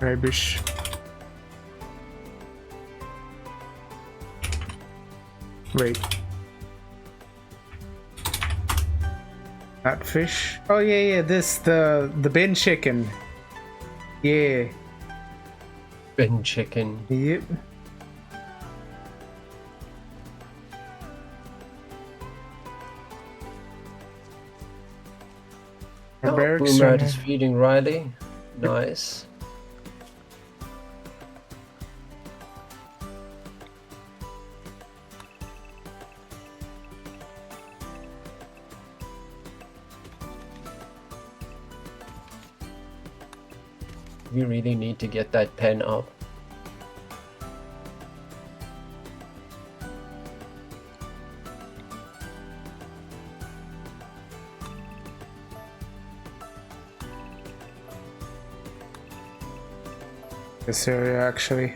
Ibis. Wait. That fish? Oh yeah, this the bin chicken. Yeah. Bin chicken. Yep. Oh, Boomrat is feeding Riley. Nice. We really need to get that pen up. This area actually.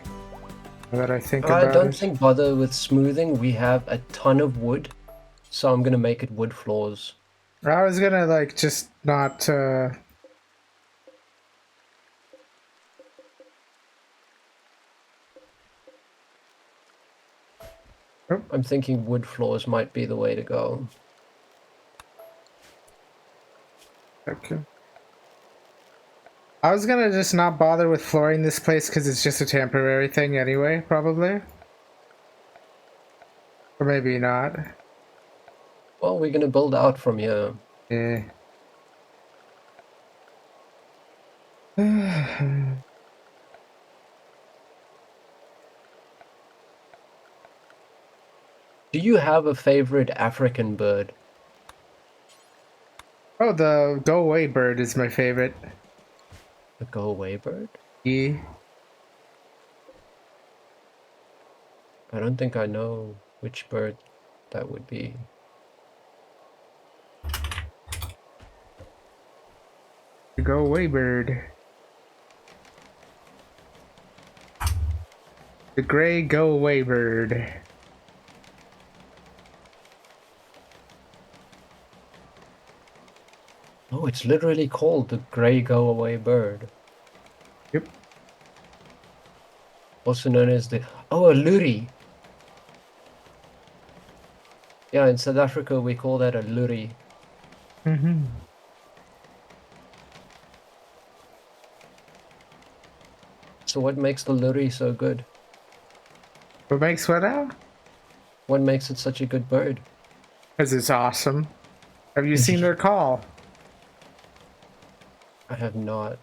Now that I think about it. I don't think bother with smoothing. We have a ton of wood, so I'm gonna make it wood floors. I was gonna like just not I'm thinking wood floors might be the way to go. Okay. I was gonna just not bother with flooring this place because it's just a temporary thing anyway, probably. Or maybe not. Well, we're gonna build out from here. Yeah. Do you have a favorite African bird? Oh, the go-away bird is my favorite. The go-away bird? Yeah. I don't think I know which bird that would be. The go-away bird. The gray go-away bird. Oh, it's literally called the gray go-away bird. Yep. Also known as the... Oh, a luri! Yeah, in South Africa we call that a luri. Mm-hmm. So what makes the luri so good? What makes what out? What makes it such a good bird? Because it's awesome. Have you seen their call? I have not.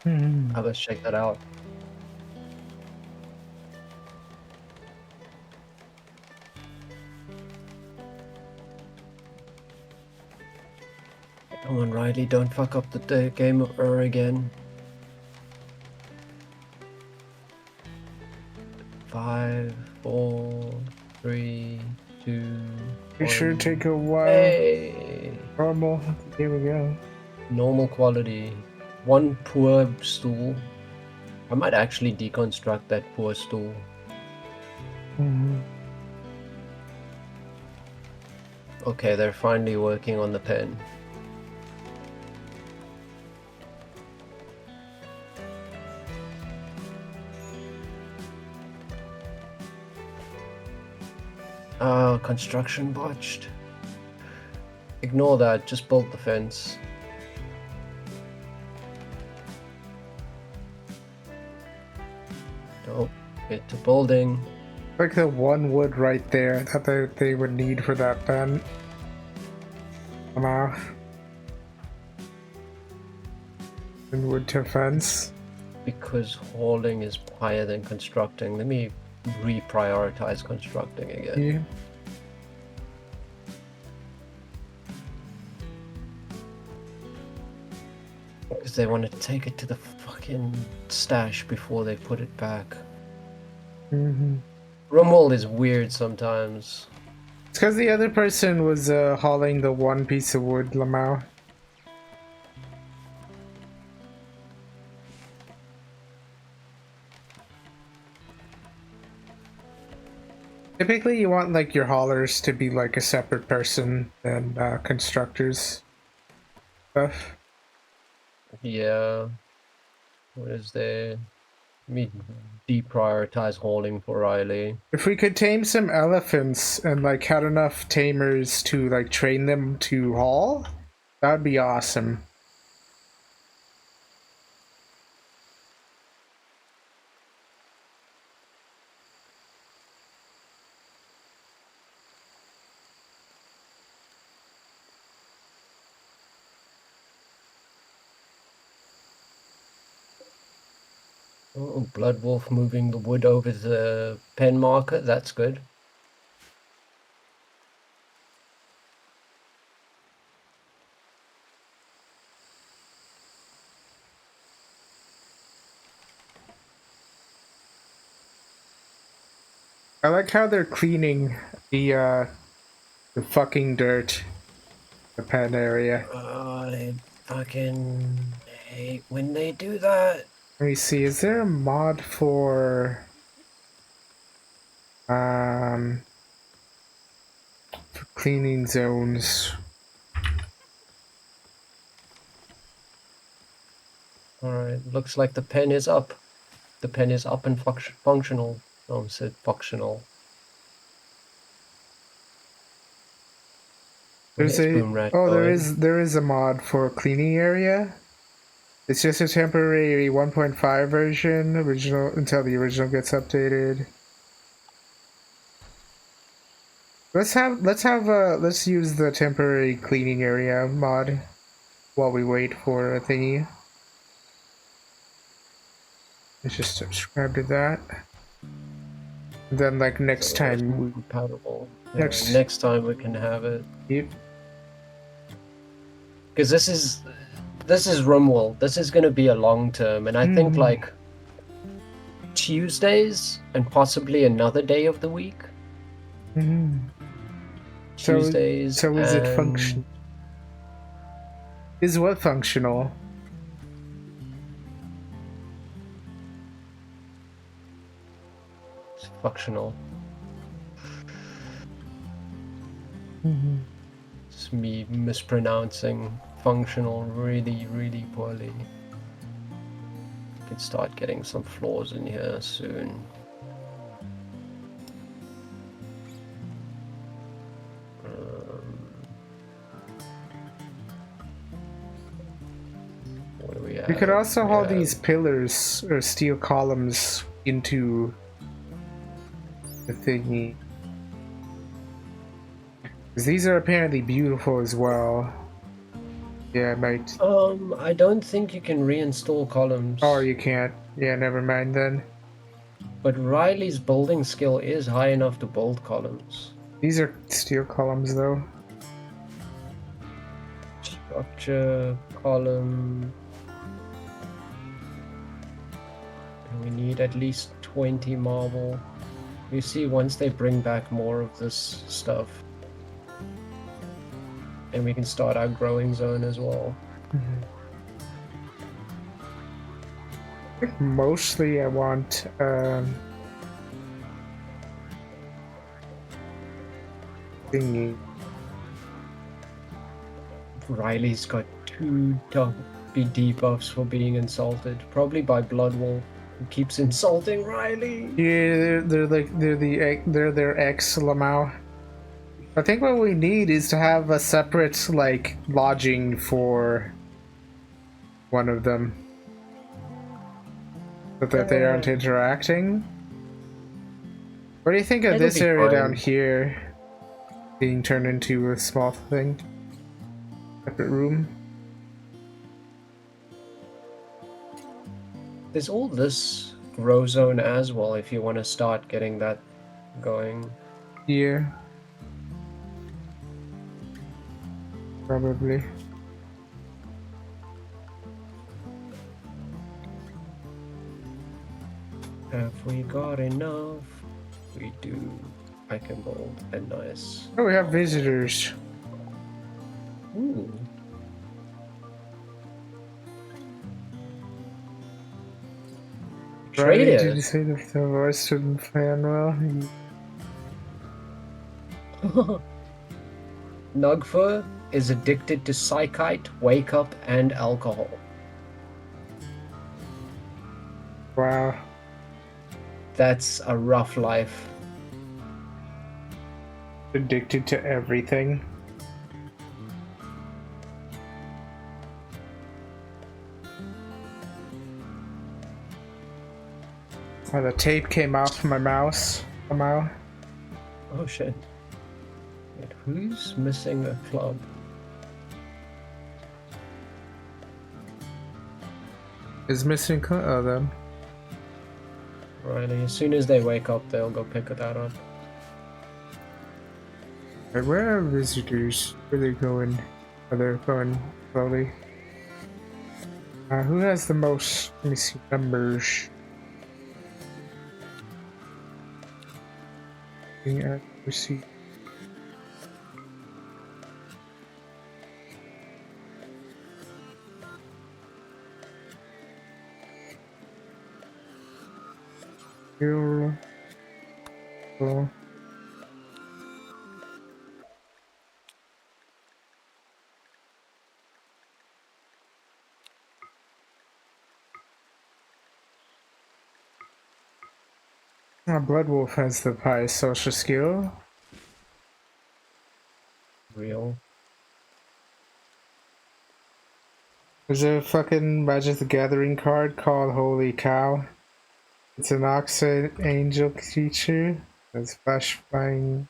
Mm-hmm. Let's check that out. Come on, Riley, don't fuck up the game of again. 5, 4, 3, 2, Be sure to take a while. Hey! Normal. Here we go. Normal quality. One poor stool. I might actually deconstruct that poor stool. Mm-hmm. Okay, they're finally working on the pen. Construction botched. Ignore that, just build the fence. Don't get to building. Like the one wood right there that they would need for that pen. And wood to fence. Because hauling is higher than constructing. Let me reprioritize constructing again. Yeah. Because they want to take it to the fucking stash before they put it back. Rimworld is weird sometimes. It's because the other person was hauling the one piece of wood, Lamau. Typically, you want like your haulers to be like a separate person than constructors stuff. Yeah. What is there? Let me deprioritize hauling for Riley. If we could tame some elephants and like had enough tamers to like train them to haul, that would be awesome. Oh, Blood Wolf moving the wood over the pen marker. That's good. I like how they're cleaning the fucking dirt, the pen area. I fucking hate when they do that. Let me see, is there a mod for cleaning zones? Alright, looks like the pen is up. The pen is up and functional. Oh, I said functional. There's there is a mod for cleaning area. It's just a temporary 1.5 version, original until the original gets updated. Let's use the temporary cleaning area mod while we wait for a thingy. Let's just subscribe to that. And then like next time compatible. Next time we can have it. Yep. Because this is Rimworld. This is gonna be a long term, and I think like Tuesdays and possibly another day of the week. Tuesdays. So is it function? Is what functional? It's functional. It's me mispronouncing functional really, really poorly. Can start getting some flaws in here soon. What do we have? You could also haul these pillars or steel columns into the thingy. These are apparently beautiful as well. Yeah, I might. I don't think you can reinstall columns. Oh, you can't. Yeah, never mind then. But Riley's building skill is high enough to build columns. These are steel columns, though. Structure, column. And we need at least 20 marble. You see, once they bring back more of this stuff, and we can start our growing zone as well. I think mostly I want thingy. Riley's got 2 debuffs for being insulted, probably by Bloodwolf, who keeps insulting Riley. Yeah, they're their ex Lamau. I think what we need is to have a separate, like, lodging for one of them. So that they aren't interacting. What do you think of It'll this be area down fine. here being turned into a small thing? Separate room? There's all this grow zone as well if you want to start getting that going. Yeah. Probably. Have we got enough? We do. I can build a nice. Oh, we have visitors. Ooh. Riley, did you Traded. say that the voice didn't plan well? Nugfur is addicted to psychite, wake up, and alcohol. Wow. That's a rough life. Addicted to everything. Oh, the tape came off my mouse somehow. Oh shit. Wait, who's missing a club? Is missing oh them. Riley, as soon as they wake up, they'll go pick that up. Right, where are visitors? Where are they going? Oh, they're going slowly. Who has the most? Let me see numbers. Accuracy. Skill. Oh. Blood Wolf has the highest social skill. Real. There's a fucking Magic the Gathering card called Holy Cow. It's an Oxide Angel creature that's flash flying.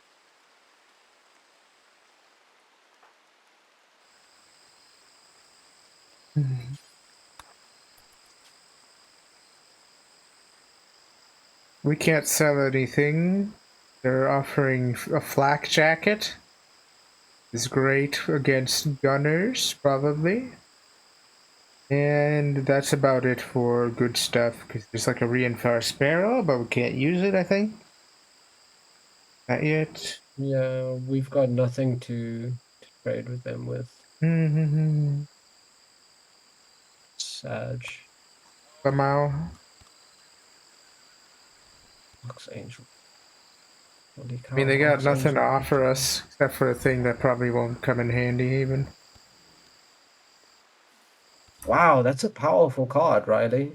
We can't sell anything. They're offering a flak jacket. It's great against gunners, probably. And that's about it for good stuff, because there's like a reinforced barrel, but we can't use it, I think. Not yet. Yeah, we've got nothing to trade with them with. Sag. Somehow. Ox Angel. Holy I mean, cow, they got Ox nothing to Angel. offer us, except for a thing that probably won't come in handy even. Wow, that's a powerful card, Riley.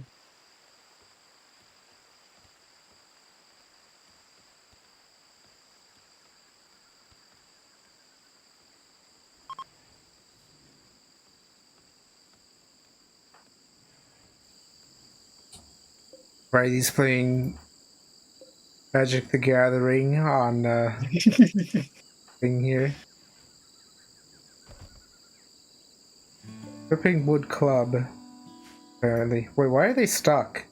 Right, he's playing Magic the Gathering on thing here. Ripping Wood Club, apparently. Wait, why are they stuck?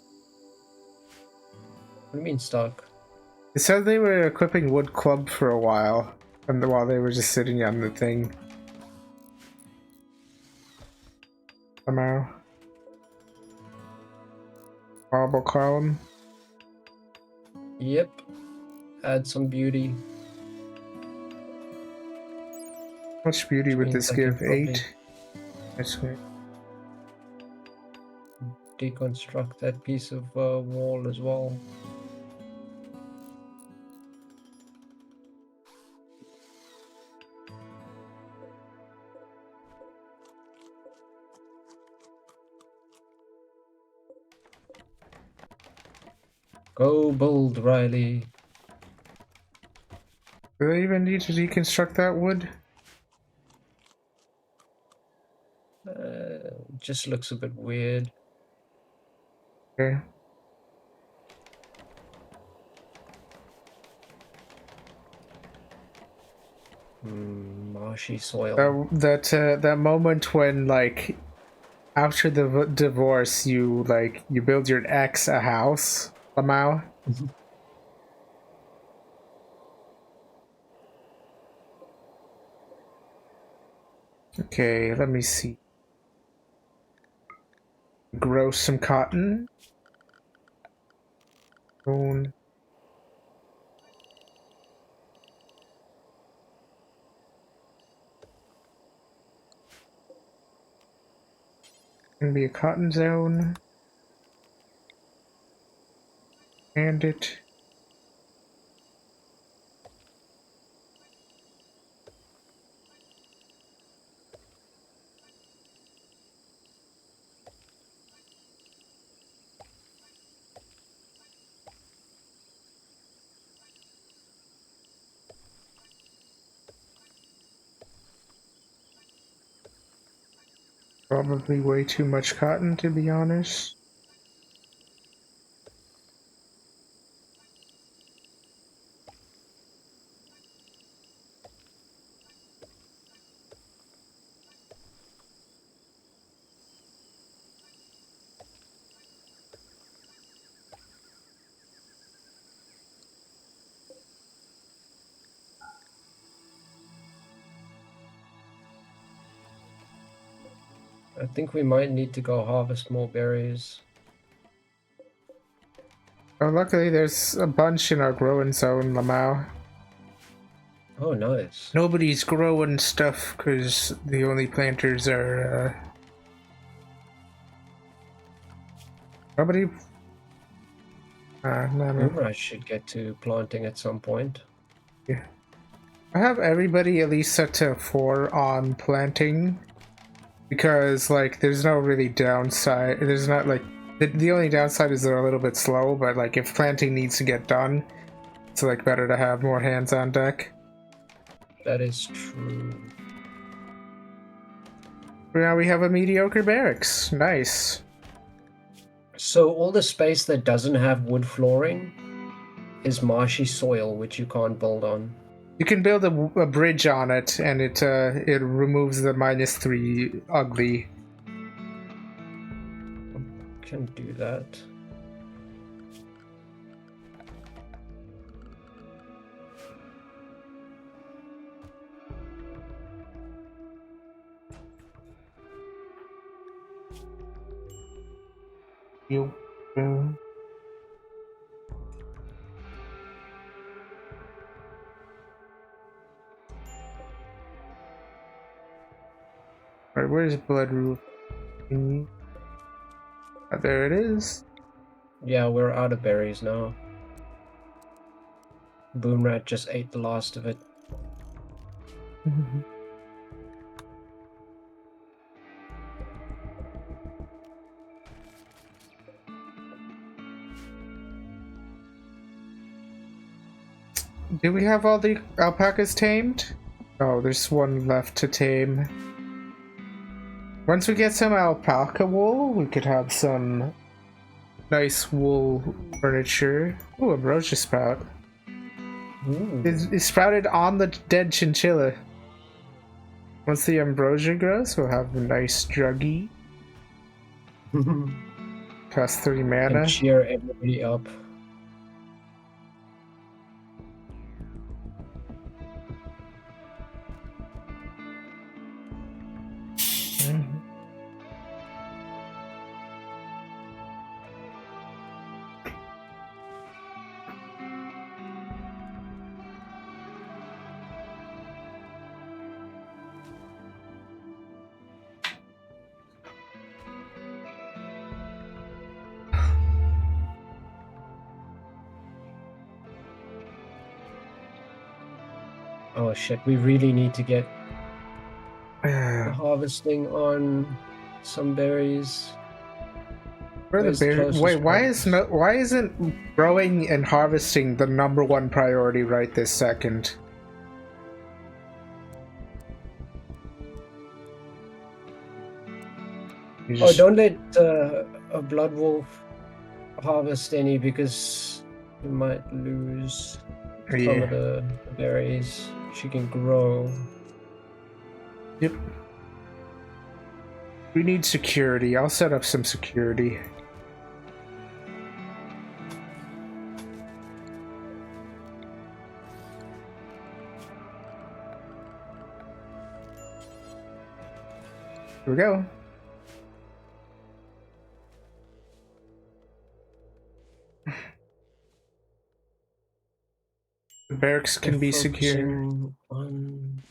What do you mean stuck? They said they were equipping Wood Club for a while, and while they were just sitting on the thing. Somehow. Marble column. Yep. Add some beauty. How much beauty would Means this I can give? probably 8? That's good. deconstruct that piece of wall as well. Go bold, Riley. Do I even need to deconstruct that wood? Just looks a bit weird. Okay. Marshy soil. That moment when, like, after the divorce, you build your ex a house somehow. Okay, let me see. Grow some cotton. Bone. Gonna be a cotton zone. And it. Probably way too much cotton, to be honest. I think we might need to go harvest more berries. Oh, luckily there's a bunch in our growing zone, Lamau. Oh, nice. Nobody's growing stuff because the only planters are. Nobody. No. I should get to planting at some point. Yeah. I have everybody at least set to 4 on planting because, like, there's no really downside. There's not, like, the only downside is they're a little bit slow, but, like, if planting needs to get done, it's, like, better to have more hands on deck. That is true. Now we have a mediocre barracks. Nice. So all the space that doesn't have wood flooring is marshy soil, which you can't build on. You can build a bridge on it, and it removes the -3 ugly. Can do that. You. Alright, where's Bloodroot? There it is. Yeah, we're out of berries now. Boomrat just ate the last of it. Do we have all the alpacas tamed? Oh, there's one left to tame. Once we get some alpaca wool, we could have some nice wool furniture. Ooh, ambrosia sprout. It sprouted on the dead chinchilla. Once the ambrosia grows, we'll have a nice druggy. Cost 3 mana. And cheer everybody up. Oh shit, we really need to get harvesting on some berries. Where the berries? Wait, why isn't growing and harvesting the #1 priority right this second? Oh, don't let a blood wolf harvest any because you might lose some of the berries she can grow. Yep. We need security. I'll set up some security. Here we go. The barracks can be secure. On...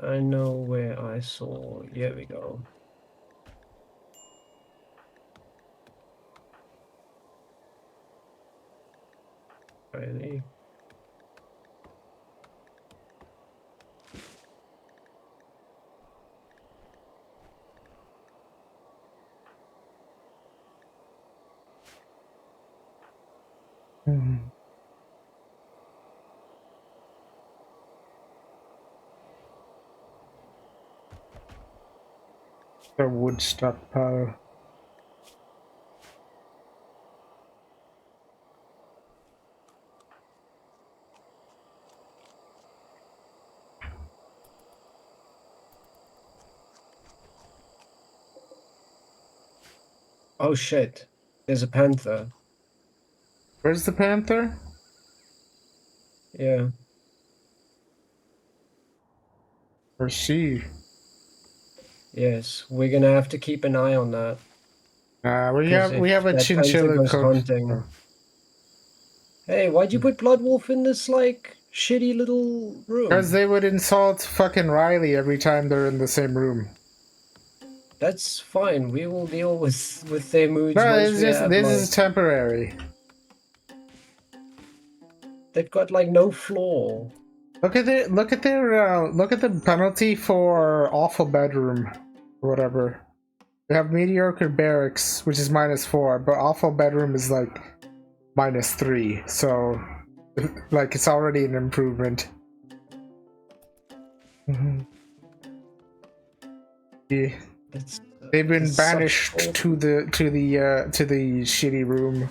I know where I saw. Here we go. Really? The wood stockpile. Oh shit! There's a panther. Where's the panther? Yeah. Or she? Yes, we're gonna have to keep an eye on that. We have a that panther chinchilla goes coat. hunting. Hey, why'd you put Blood Wolf in this like shitty little room? Because they would insult fucking Riley every time they're in the same room. That's fine. We will deal with their moods. No, once this is temporary. They've got like no flaw. Look at the penalty for awful bedroom, or whatever. They have mediocre barracks, which is -4, but awful bedroom is like -3. So, like, it's already an improvement. Yeah. They've been banished to the shitty room.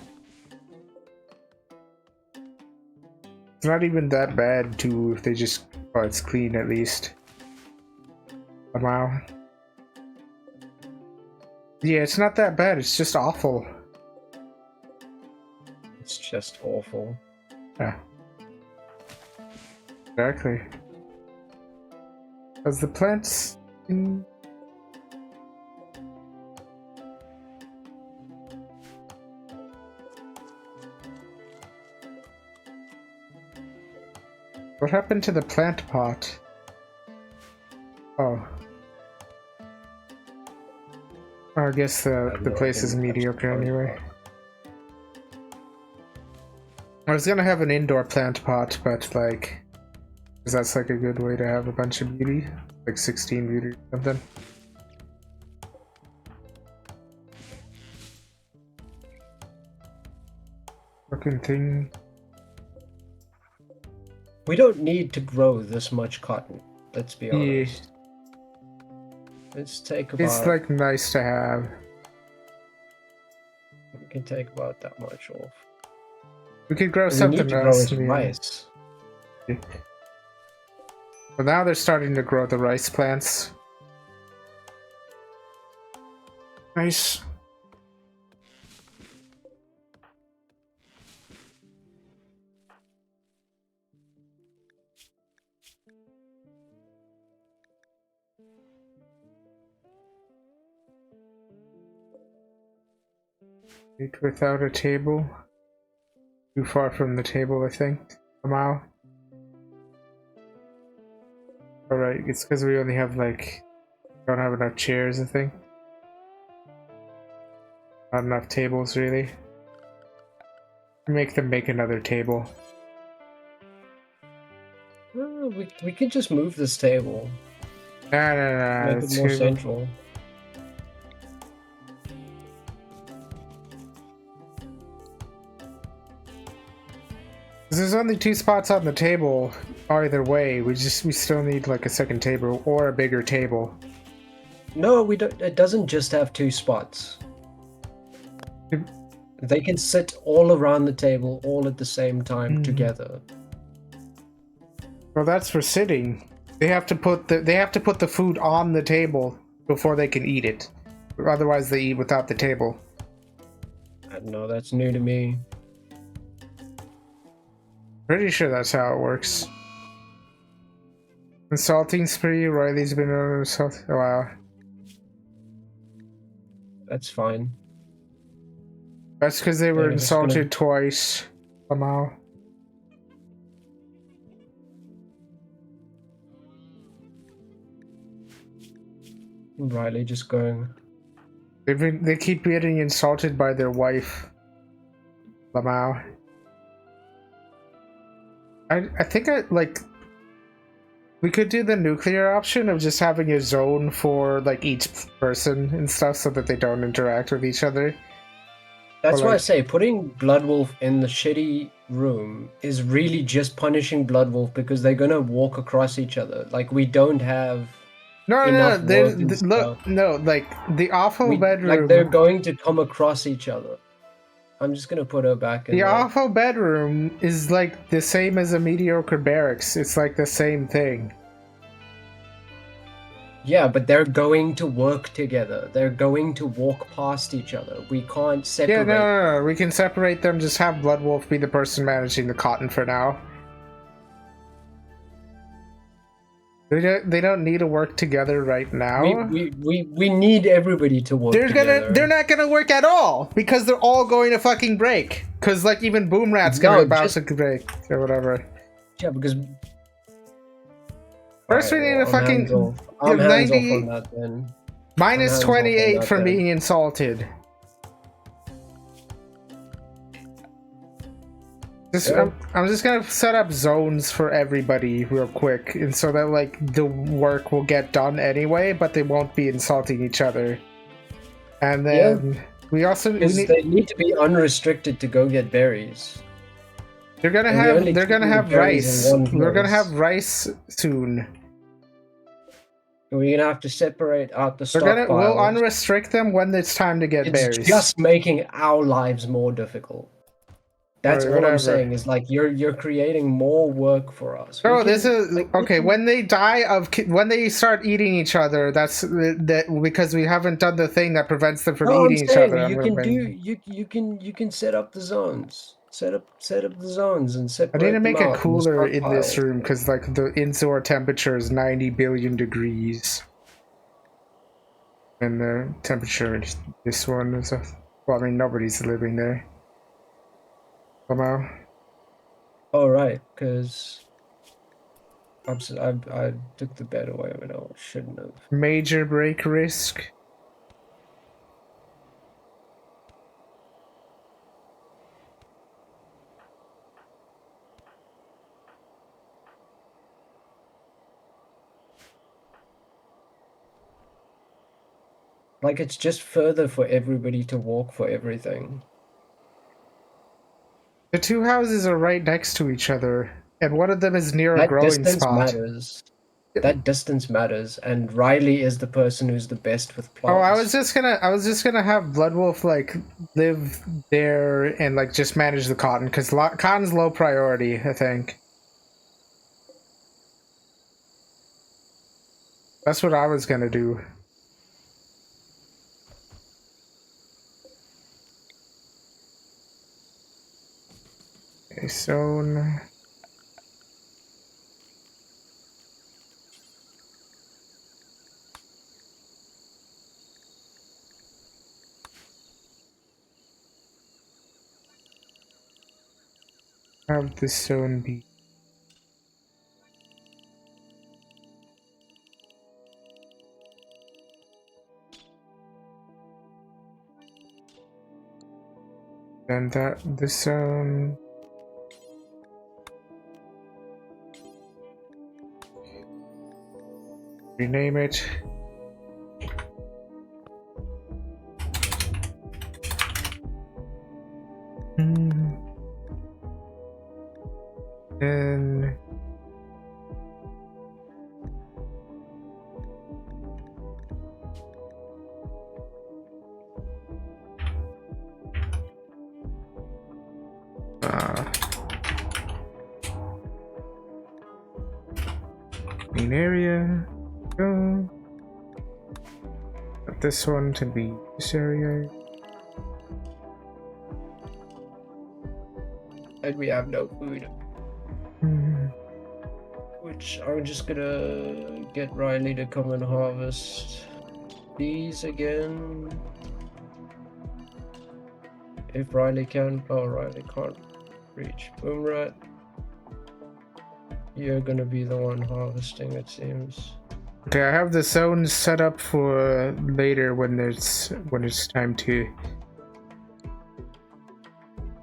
It's not even that bad too if they just it's clean at least. Wow. Yeah, it's not that bad, it's just awful. It's just awful. Yeah. Exactly. As the plants in... What happened to the plant pot? Oh. I guess the place is mediocre anyway. I was gonna have an indoor plant pot, but like, because that's like a good way to have a bunch of beauty, like 16 beauty or something. Fucking thing. We don't need to grow this much cotton. Let's be honest. Let's take about... It's like nice to have. We can take about that much off. We could grow something else. We need to grow rice. Yeah. Well, now they're starting to grow the rice plants. Nice. Eat without a table. Too far from the table, I think. Somehow. Alright, it's because we only have like... don't have enough chairs, I think. Not enough tables, really. Make them make another table. We could just move this table. Nah. Make it more central. There's only 2 spots on the table either way. We still need like a second table or a bigger table. No, we don't. It doesn't just have 2 spots. They can sit all around the table, all at the same time together. Well, that's for sitting. They have to put the food on the table before they can eat it. Otherwise, they eat without the table. I don't know. That's new to me. Pretty sure that's how it works. Insulting spree. Riley's been on assault. Oh, wow. That's fine. That's because they were insulted twice. Somehow. Riley just going. They keep getting insulted by their wife. Lamau. I think we could do the nuclear option of just having a zone for like each person and stuff so that they don't interact with each other. That's why I say putting Bloodwolf in the shitty room is really just punishing Bloodwolf because they're gonna walk across each other. Like we don't have no, like the awful bedroom. Like they're going to come across each other. I'm just gonna put her back in the there. awful bedroom is like the same as a mediocre barracks. It's like the same thing. Yeah, but they're going to work together. They're going to walk past each other. We can't separate. Yeah, no. We can separate them. Just have Bloodwolf be the person managing the cotton for now. They don't need to work together right now. We need everybody to work together. They're not gonna work at all because they're all going to fucking break. Because like even Boom Rat's gonna about to break or whatever. Yeah, because first we need to fucking I'm hands off on that then. Minus 28 from being insulted. I'm just gonna set up zones for everybody real quick, and so that like the work will get done anyway, but they won't be insulting each other. And then we they need to be unrestricted to go get berries. They're gonna have rice. We're gonna have rice soon. We're gonna have to separate out the stockpiles. We'll unrestrict them when it's time to get berries. It's just making our lives more difficult. That's all I'm saying is like you're creating more work for us. Oh, this is like, okay. When they when they start eating each other, that's because we haven't done the thing that prevents them from eating each other. You can set up the zones. Set up the zones and separate. I need to make it cooler in this room because like the indoor temperature is 90 billion degrees, and the temperature in this one is well, I mean nobody's living there. Somehow. Oh right, because I took the bed away when I shouldn't have. Major break risk. Like it's just further for everybody to walk for everything. The 2 houses are right next to each other, and one of them is near a growing spot. Matters. That distance matters, and Riley is the person who's the best with plants. Oh, I was just gonna have Bloodwolf like live there and like just manage the cotton because cotton's low priority, I think. That's what I was gonna do. Okay, zone. Have this zone be. And this zone. Rename it. And main area. Go. But this one to be this area. And we have no food. Which I'm just gonna get Riley to come and harvest these again. If Riley can. Oh, Riley can't reach. Boomrat. You're gonna be the one harvesting, it seems. Okay, I have the zones set up for later when it's time to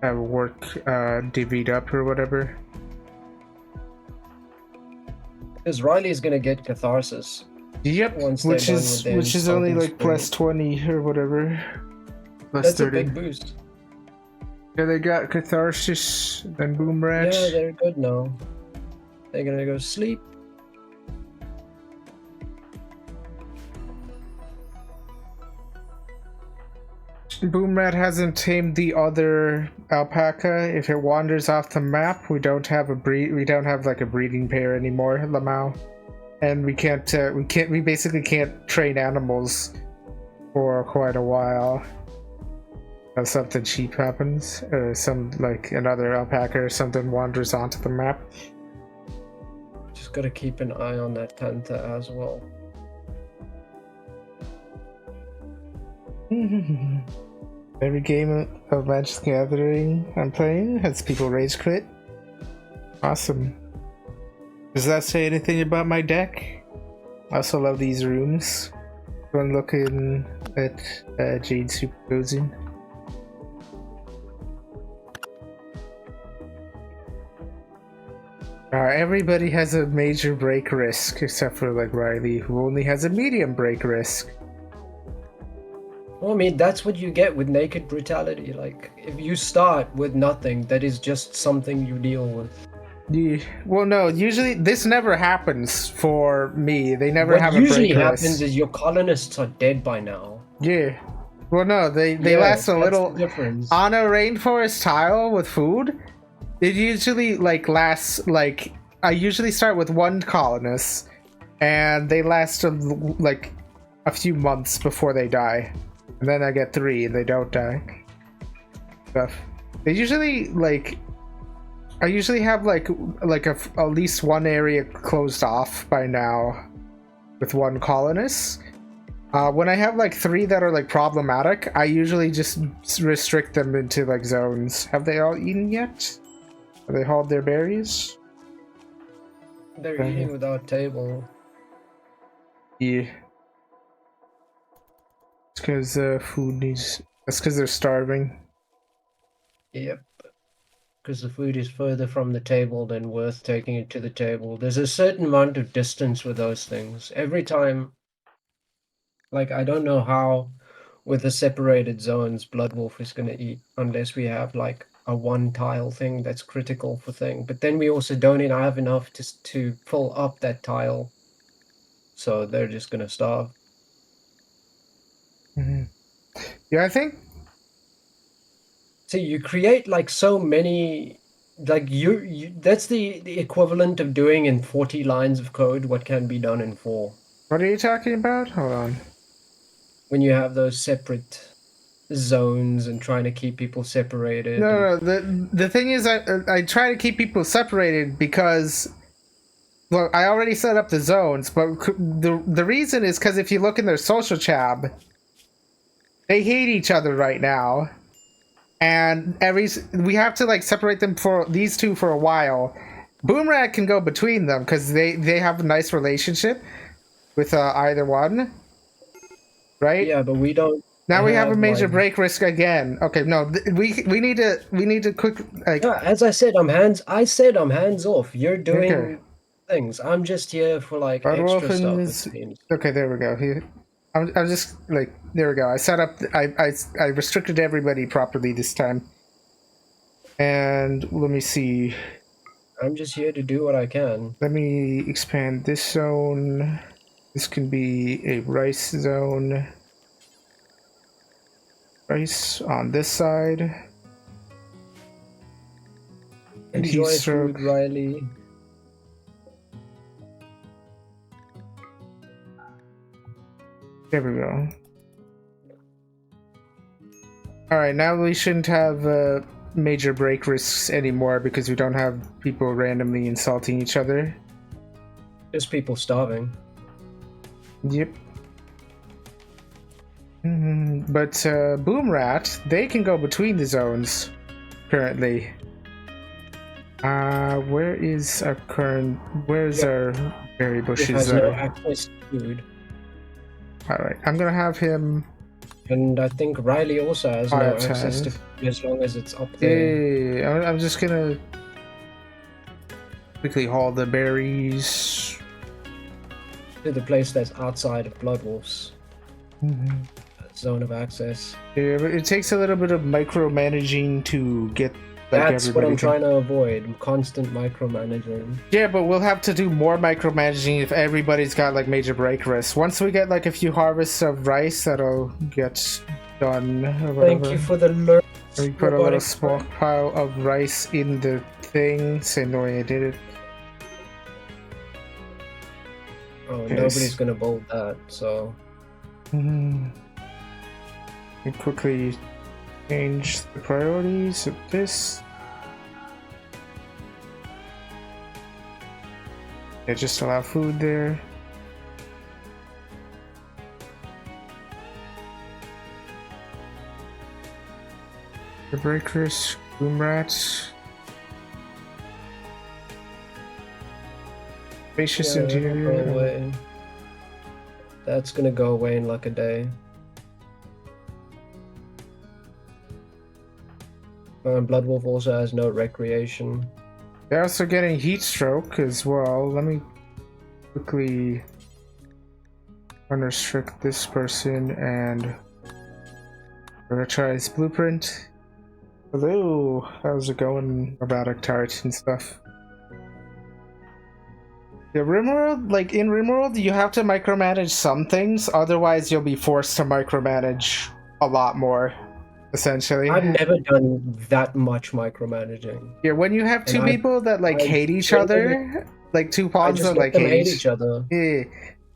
have work divvied up or whatever. Because Riley's gonna get catharsis. Yep, which is only like plus 20 or whatever. Plus That's 30. a big boost. Yeah, they got catharsis and boomrat. Yeah, they're good now. They're gonna go sleep. Boomrat hasn't tamed the other alpaca. If it wanders off the map, we don't have like a breeding pair anymore, Lamau. And we basically can't train animals for quite a while. If something cheap happens, or another alpaca or something wanders onto the map. Just gotta keep an eye on that panther as well. Every game of Magic the Gathering I'm playing has people rage quit. Awesome. Does that say anything about my deck? I also love these rooms. One looking at Jade Superposing. Everybody has a major break risk except for like Riley, who only has a medium break risk. Well, I mean, that's what you get with naked brutality. Like, if you start with nothing, that is just something you deal with. Yeah. Well, no, usually this never happens for me. They never have a break risk. What usually happens is your colonists are dead by now. Yeah. Well, no, they last a little. On a rainforest tile with food, it usually lasts I usually start with one colonist, and they last a few months before they die. And then I get 3 and they don't die. Stuff. They usually I usually have at least one area closed off by now with one colonist. When I have 3 that are problematic, I usually just restrict them into zones. Have they all eaten yet? Have they hauled their berries? They're eating without table. Yeah. It's because food needs. That's because they're starving. Yep. Because the food is further from the table than worth taking it to the table. There's a certain amount of distance with those things. Every time, I don't know how with the separated zones Blood Wolf is going to eat unless we have a one tile thing that's critical for thing. But then we also don't have enough to fill up that tile. So they're just going to starve. Mm-hmm. Yeah, I think. So you create so many, you that's the equivalent of doing in 40 lines of code what can be done in 4. What are you talking about? Hold on. When you have those separate zones and trying to keep people separated. No. The thing is, I try to keep people separated because. Well, I already set up the zones, but the reason is because if you look in their social tab, they hate each other right now, and we have to separate them for these two for a while. Boomrat can go between them because they have a nice relationship with either one, right? Yeah, but we don't. Now we have a major break risk again. Okay, no, we need to quick. Yeah, as I said, I'm hands off. You're doing things. I'm just here for extra stuff. It seems. Okay, there we go. I'm just there we go. I set up. I restricted everybody properly this time. And let me see. I'm just here to do what I can. Let me expand this zone. This can be a rice zone. Rice on this side. And heat Enjoy stroke. food, Riley. There we go. Alright, now we shouldn't have major break risks anymore because we don't have people randomly insulting each other. Just people starving. Yep. But Boom Rat, they can go between the zones currently. Where is our current? Where's our berry bushes? It has no access to food. Alright, I'm gonna have him. And I think Riley also has no access to food as long as it's up there. Yeah, I'm just gonna quickly haul the berries To the place that's outside of Blood Wolf's zone of access. Yeah, but it takes a little bit of micromanaging to get. That's what I'm trying to avoid, constant micromanaging. Yeah, but we'll have to do more micromanaging if everybody's got like major break risks. Once we get like a few harvests of rice, that'll get done. Or whatever. Thank you for the lure. We put a little small pile of rice in the thing, same way I did it. Oh, okay. Nobody's gonna bolt that, so. We quickly change the priorities of this. Yeah, just allow food there. The breakers, boom rats. Spacious interior. That's gonna go away in like a day. Blood Wolf also has no recreation. They're also getting heat stroke as well. Let me quickly unrestrict this person and we're gonna try his blueprint. Hello, how's it going, robotic tart and stuff? Yeah, rimworld, like in rimworld, you have to micromanage some things, otherwise you'll be forced to micromanage a lot more. Essentially, I've never done that much micromanaging. Yeah, when you have two people that like hate each other, like two pawns that like hate each other. Yeah,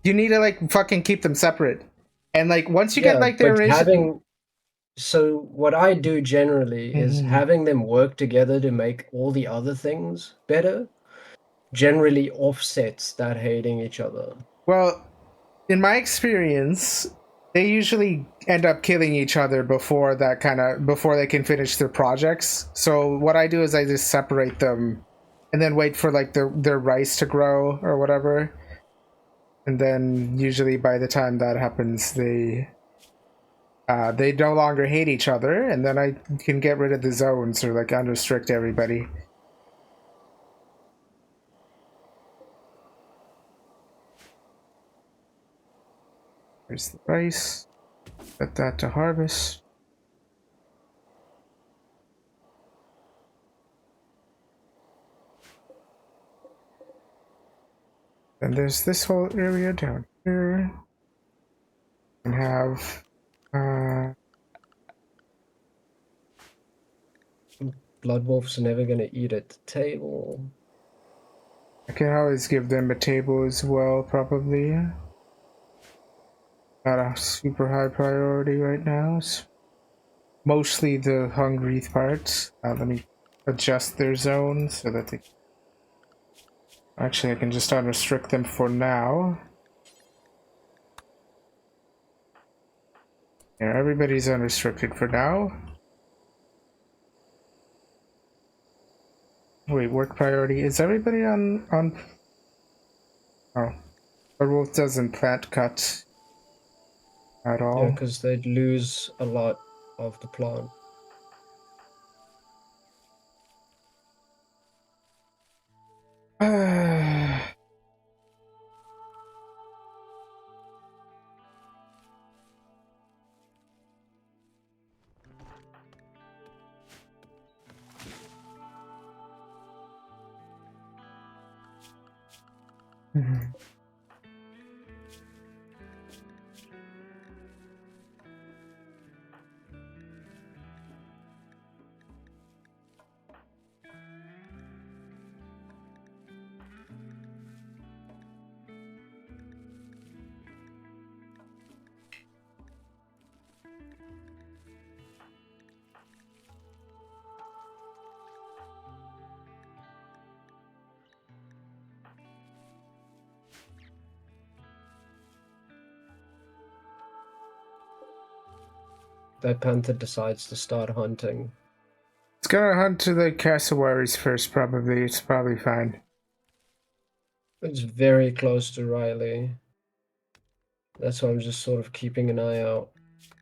you need to like fucking keep them separate. And like once you get like their so what I do generally is having them work together to make all the other things better. Generally offsets that hating each other. Well, in my experience, they usually end up killing each other before they can finish their projects. So what I do is I just separate them and then wait for like their rice to grow or whatever. And then usually by the time that happens, they no longer hate each other, and then I can get rid of the zones or like unrestrict everybody. There's the rice. Set that to harvest. And there's this whole area down here. And have Blood Wolves are never gonna eat at the table. I can always give them a table as well, probably. Not a super high priority right now. It's mostly the hungry parts. Let me adjust their zone so that they... Actually, I can just unrestrict them for now. Yeah, everybody's unrestricted for now. Wait, work priority. Is everybody on... Oh. The wolf doesn't plant cut at all. Yeah, because they'd lose a lot of the plant. Mhm. That panther decides to start hunting. It's gonna hunt to the cassowaries first, probably. It's probably fine. It's very close to Riley. That's why I'm just sort of keeping an eye out.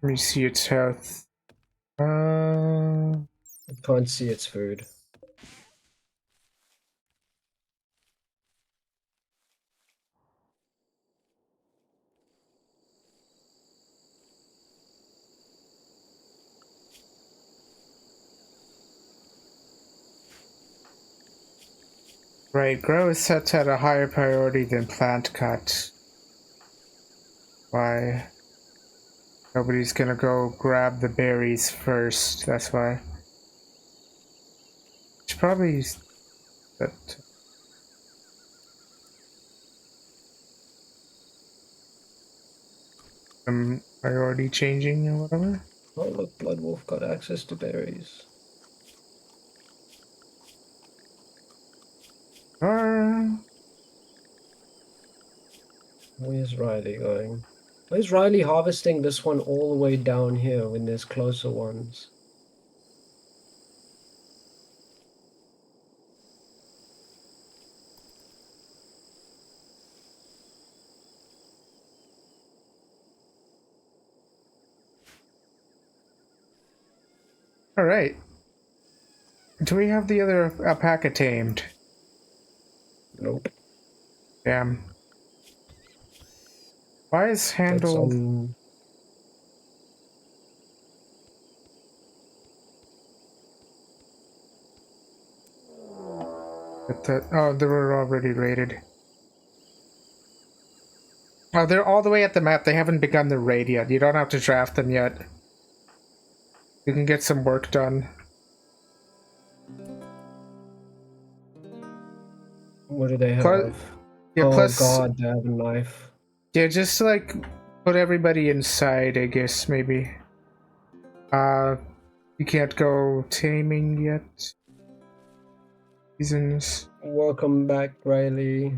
Let me see its health. I can't see its food. Right, grow is set at a higher priority than plant cut. Why? Nobody's gonna go grab the berries first, that's why. It's probably that. Priority changing or whatever. Oh look, Blood Wolf got access to berries. Where's Riley going? Where's Riley harvesting this one all the way down here when there's closer ones? Alright. Do we have the other alpaca tamed? Nope. Damn. Why is handle... Oh, they were already raided. Oh, they're all the way at the map. They haven't begun the raid yet. You don't have to draft them yet. You can get some work done. What do they have? Yeah, oh plus, god, they have a knife. Yeah, just like put everybody inside, I guess, maybe. You can't go taming yet. Seasons. Welcome back, Riley.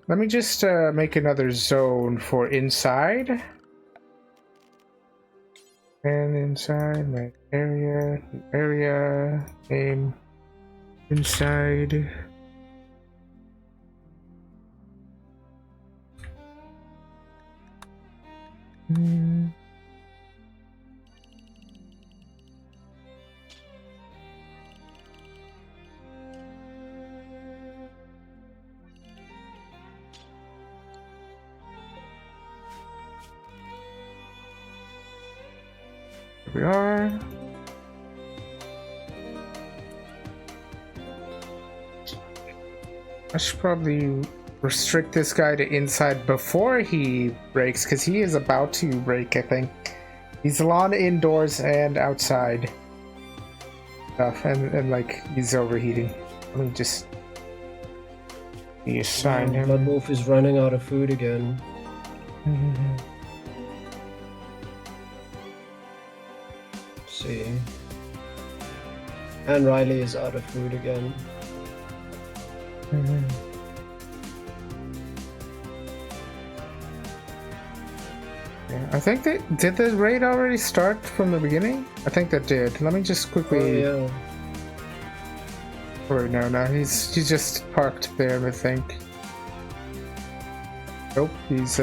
Let me just make another zone for inside. And inside my area, name, inside. Here we are. I should probably restrict this guy to inside before he breaks, because he is about to break, I think. He's on indoors and outside stuff, and like he's overheating. Let me just assign him. Blood Wolf is running out of food again. See. And Riley is out of food again. Yeah, I think they did the raid already start from the beginning? I think that did. Let me just quickly. Oh, yeah. Or no, he's just parked there, I think. Nope, he's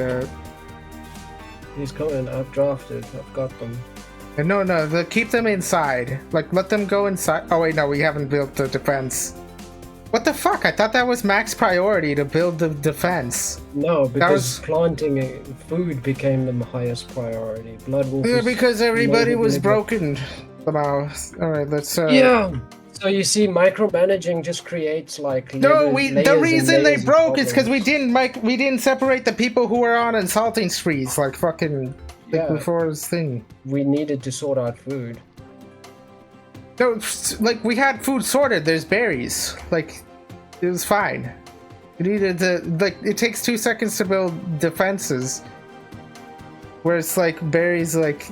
coming. I've drafted. I've got them. No, keep them inside. Like, let them go inside. Oh wait, no, we haven't built the defense. What the fuck? I thought that was max priority to build the defense. No, because planting food became the highest priority. Blood Wolf. Yeah, because everybody was broken somehow. All right, let's. Yeah. So you see, micromanaging just creates like No, layers the and reason they layers of broke is because problems. we didn't separate the people who were on insulting sprees like fucking like Yeah, before this thing. we needed to sort out food. No, like we had food sorted. There's berries. Like it was fine. You needed to like it takes 2 seconds to build defenses. Where it's like berries, like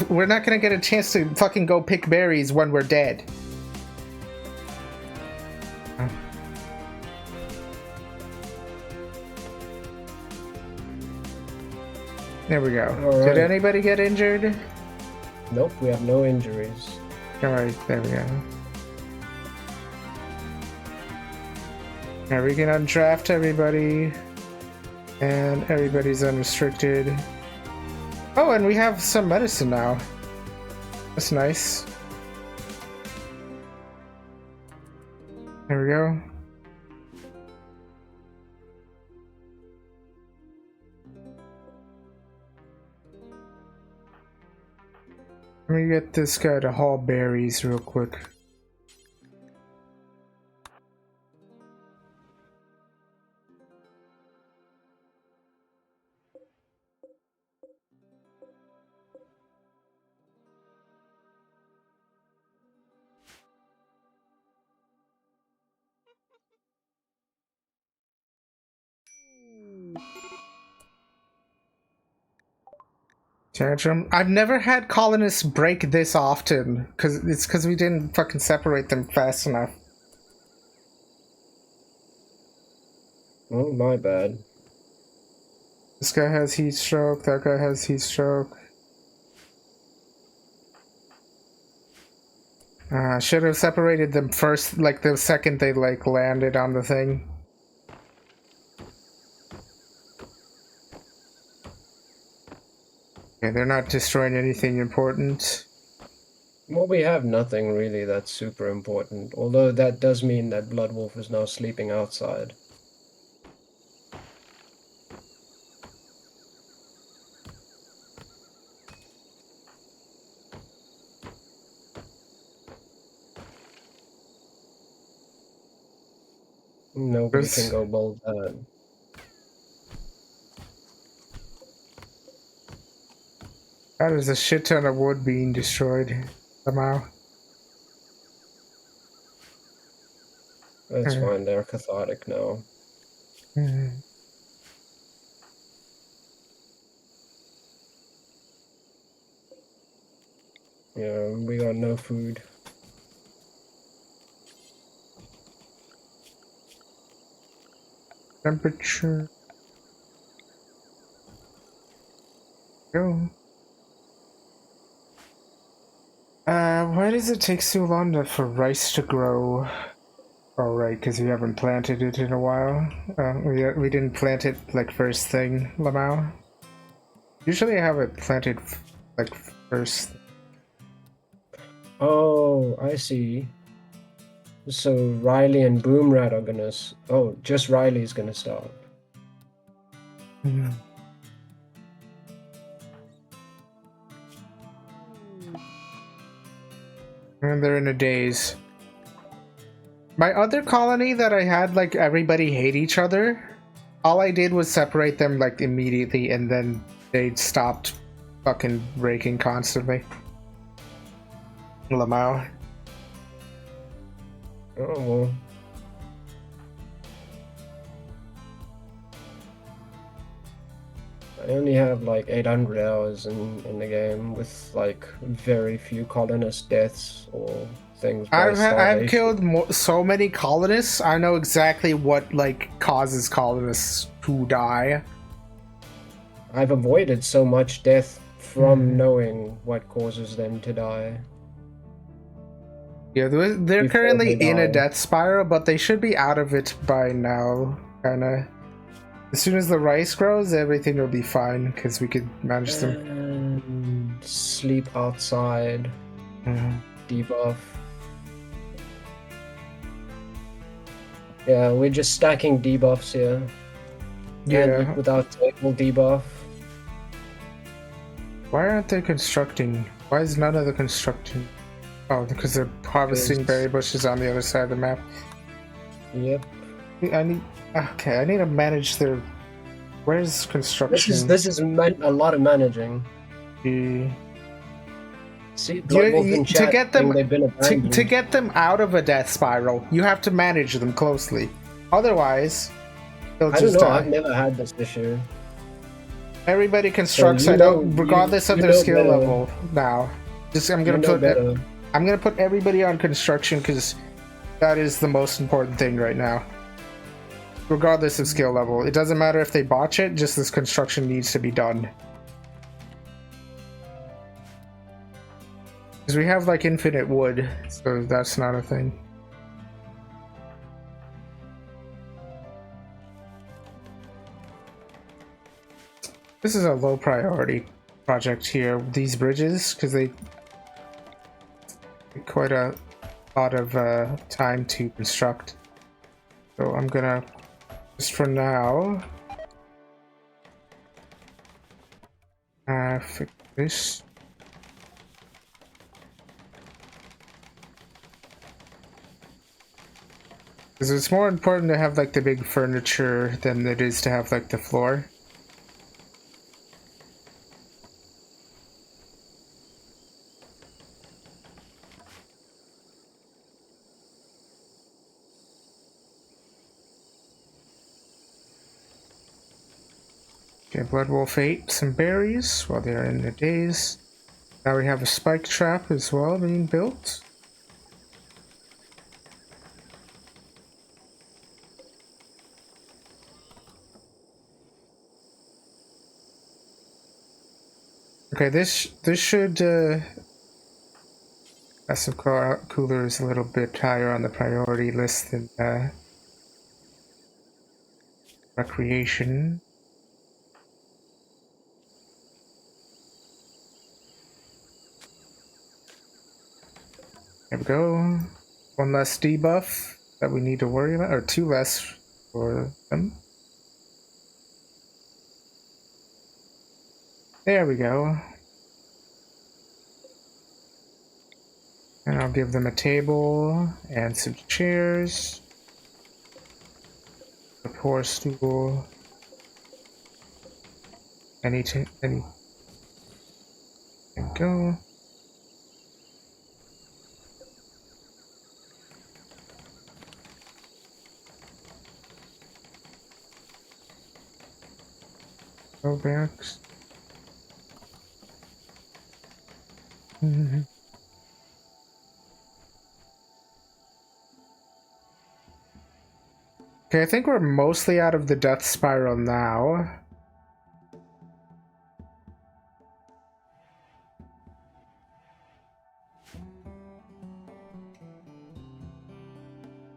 we're not gonna get a chance to fucking go pick berries when we're dead. There we go. All right. Did anybody get injured? Nope, we have no injuries. Alright, there we go. Now we can undraft everybody. And everybody's unrestricted. Oh, and we have some medicine now. That's nice. There we go. Let me get this guy to haul berries real quick. Tantrum. I've never had colonists break this often, because we didn't fucking separate them fast enough. Oh, my bad. This guy has heat stroke, that guy has heat stroke. Should have separated them first, like the second they like landed on the thing. Okay, they're not destroying anything important. Well, we have nothing really that's super important, although that does mean that Bloodwolf is now sleeping outside. Nobody can go bold that. That is a shit ton of wood being destroyed somehow. That's fine, they're cathartic now. Yeah, we got no food. Temperature. Go. Why does it take so long for rice to grow? Oh, right, because we haven't planted it in a while. We didn't plant it like first thing, Lamau. Usually I have it planted like first. Oh, I see. So Riley and Boomrat are gonna... Oh, just Riley's gonna start. And they're in a daze. My other colony that I had, like, everybody hate each other, all I did was separate them, like, immediately, and then they stopped fucking raking constantly. Lamau. Oh, well. I only have like 800 hours in the game with like very few colonist deaths or things by I've killed so many colonists. I know exactly what like causes colonists to die. I've avoided so much death from knowing what causes them to die. Yeah, they're currently in a death spiral, but they should be out of it by now. Kinda. As soon as the rice grows, everything will be fine because we could manage them. Sleep outside. Debuff. Yeah, we're just stacking debuffs here. Yeah. And without table debuff. Why aren't they constructing? Why is none of the constructing? Oh, because they're harvesting berry bushes on the other side of the map. Yep. I need. Okay, I need to manage their. Where's construction? This is a lot of managing. See, Blood Wolf in chat to get them they've been abandoned. to get them out of a death spiral, you have to manage them closely. Otherwise, they'll just die. I've never had this issue. Everybody constructs. So regardless of their skill level. Now, I'm gonna put everybody on construction because that is the most important thing right now. Regardless of skill level, it doesn't matter if they botch it. Just this construction needs to be done. Because we have like infinite wood, so that's not a thing. This is a low priority project here, these bridges, because they take quite a lot of time to construct. So I'm gonna, just for now, fix this. Because it's more important to have like the big furniture than it is to have like the floor. Okay, Blood Wolf ate some berries while they are in the daze. Now we have a spike trap as well being built. Okay, this should Passive Cooler is a little bit higher on the priority list than Recreation. There we go. One less debuff that we need to worry about, or two less for them. There we go. And I'll give them a table and some chairs. A pour stool. There we go. Go barracks. Okay, I think we're mostly out of the death spiral now.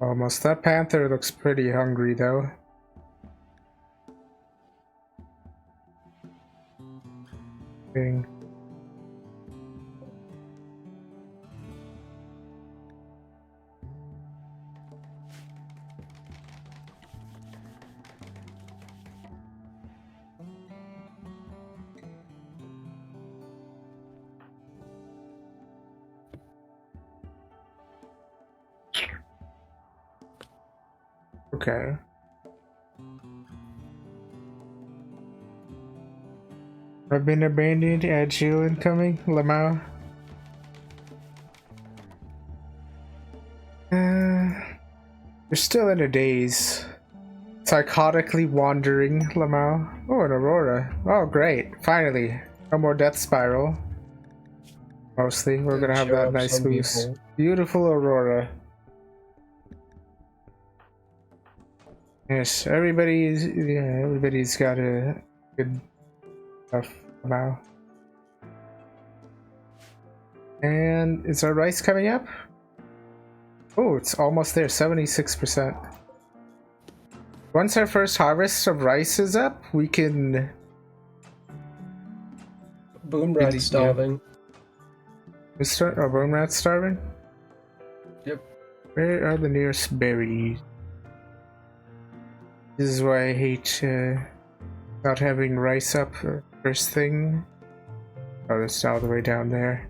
Almost. That panther looks pretty hungry though. Thing. Okay. I've been abandoned. Add shield incoming. Lamau. You're still in a daze. Psychotically wandering, Lamau. Oh, an Aurora. Oh, great. Finally. No more death spiral. Mostly. We're gonna have that nice boost. Beautiful Aurora. Yes, everybody's got a good stuff now. And is our rice coming up? Oh, it's almost there, 76%. Once our first harvest of rice is up, we can... Boom rat's starving. Boom rat's starving? Yep. Where are the nearest berries? This is why I hate not having rice up first thing. Oh, it's all the way down there.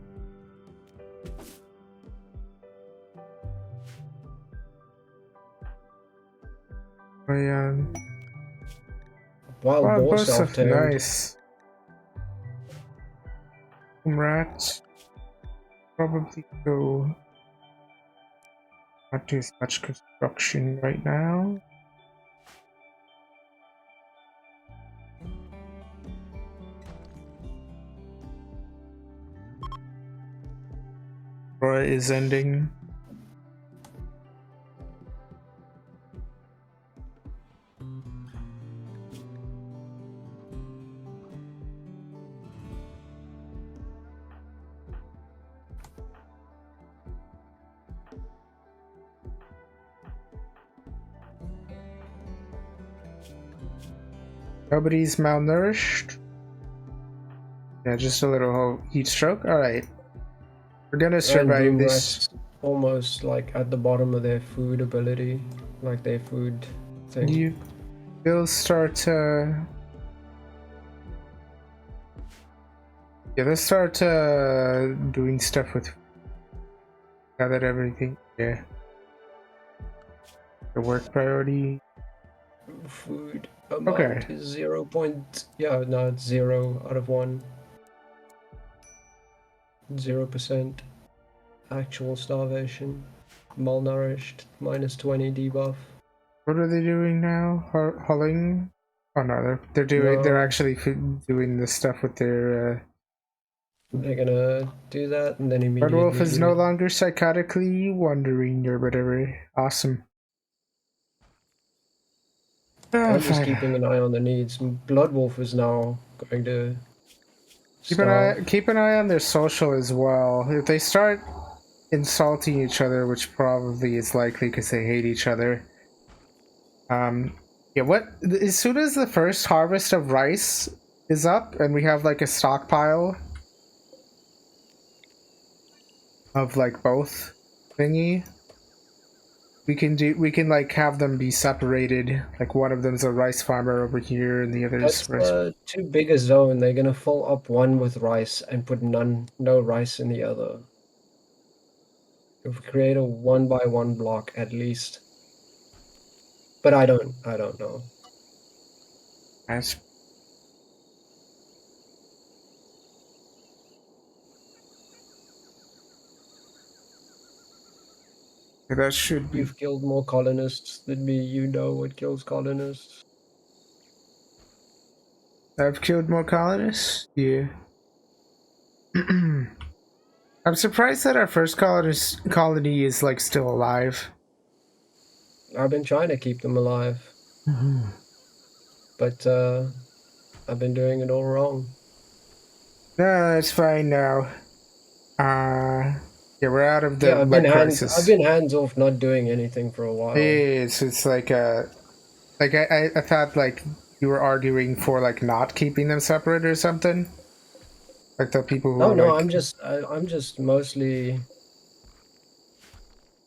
Wild boar both are self-tamed. nice. Rats probably go not do as much construction right now. Aura is ending. Nobody's malnourished. Yeah, just a little heat stroke. Alright. We're gonna survive And this. almost like at the bottom of their food ability, like their food thing. You will start yeah, let's start doing stuff with now that everything yeah. The work priority. Food amount Okay. is 0. Yeah, no, it's 0 out of 1. 0% actual starvation. Malnourished, -20 debuff. What are they doing now? Hulling? Oh no, they're No, actually doing the stuff with their they're gonna do that and then Red Wolf is no immediately. longer psychotically wandering or whatever. Awesome. Oh, I'm just fine. keeping an eye on the needs. Blood Wolf is now going to starve. Keep an eye on their social as well. If they start insulting each other, which probably is likely because they hate each other. Yeah, what as soon as the first harvest of rice is up and we have like a stockpile of like both thingy, we can like have them be separated. Like one of them's a rice farmer over here and the other's That's rice. too big a zone. They're gonna fill up one with rice and put no rice in the other. If we create a 1x1 block at least. But I don't know. That's that should be. You've killed more colonists than me. You know what kills colonists. I've killed more colonists. Yeah. I'm surprised that our first colony is like still alive. I've been trying to keep them alive, but I've been doing it all wrong. No, it's fine now. Yeah, we're out of the Yeah, like I've crisis. been hands off, not doing anything for a while. It's like I thought like you were arguing for like not keeping them separate or something. Like the people who No, are no, like I'm just mostly.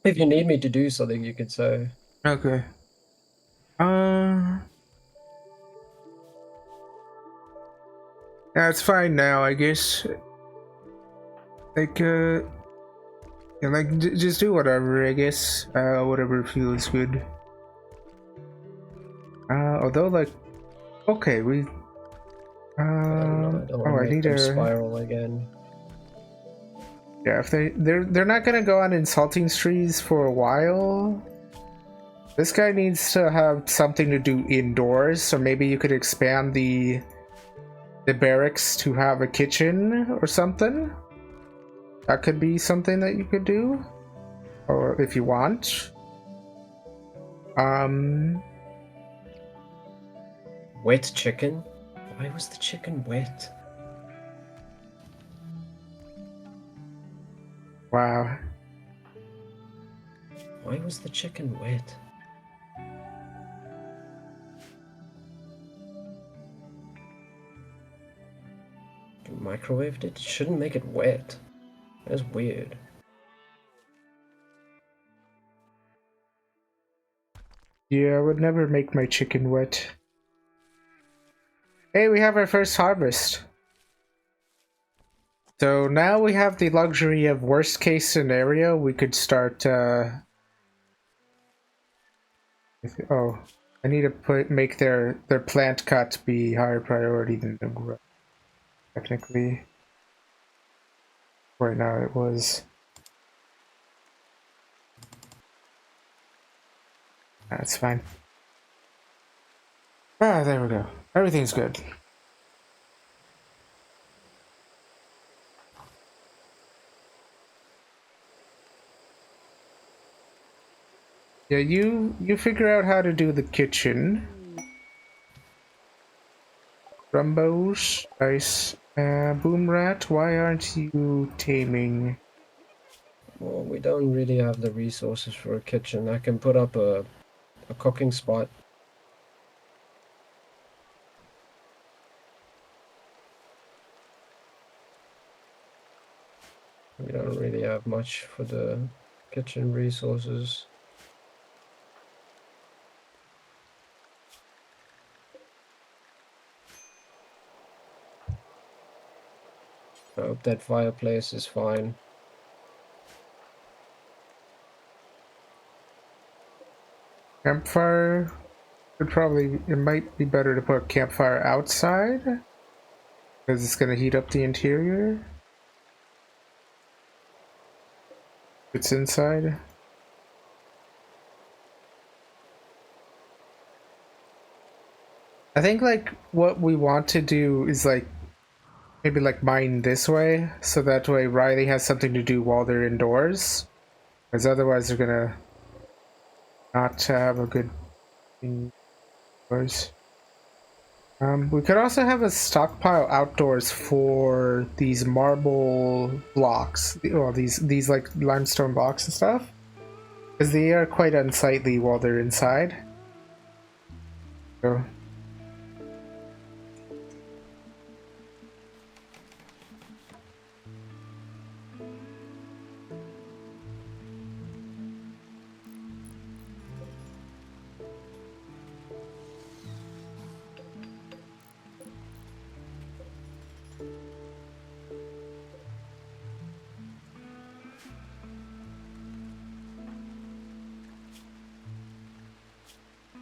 If you need me to do something, you could say. okay. Uh, yeah, it's fine now, I guess. Like yeah, like just do whatever, I guess. Whatever feels good. Although like, okay, we. I don't know. I don't want Oh, to I make need them a. spiral again. Yeah, if they're not gonna go on insulting strees for a while. This guy needs to have something to do indoors, so maybe you could expand the barracks to have a kitchen or something. That could be something that you could do, or if you want. Wet chicken? Why was the chicken wet? Wow. Why was the chicken wet? You microwaved it? Shouldn't make it wet. That's weird. Yeah, I would never make my chicken wet. Hey, we have our first harvest. So now we have the luxury of worst case scenario. We could start, oh. I need to make their plant cut be higher priority than the growth. Technically, right now it was. That's fine. Ah, there we go. Everything's good. Yeah, you figure out how to do the kitchen. Rumbos, ice, boom rat. Why aren't you taming? Well, we don't really have the resources for a kitchen. I can put up a cooking spot. We don't really have much for the kitchen resources. I hope that fireplace is fine. Campfire. It might be better to put campfire outside because it's gonna heat up the interior. It's inside. I think like what we want to do is like maybe like mine this way so that way Riley has something to do while they're indoors, because otherwise they're gonna not have a good indoors. We could also have a stockpile outdoors for these marble blocks, well, these like limestone blocks and stuff, because they are quite unsightly while they're inside. So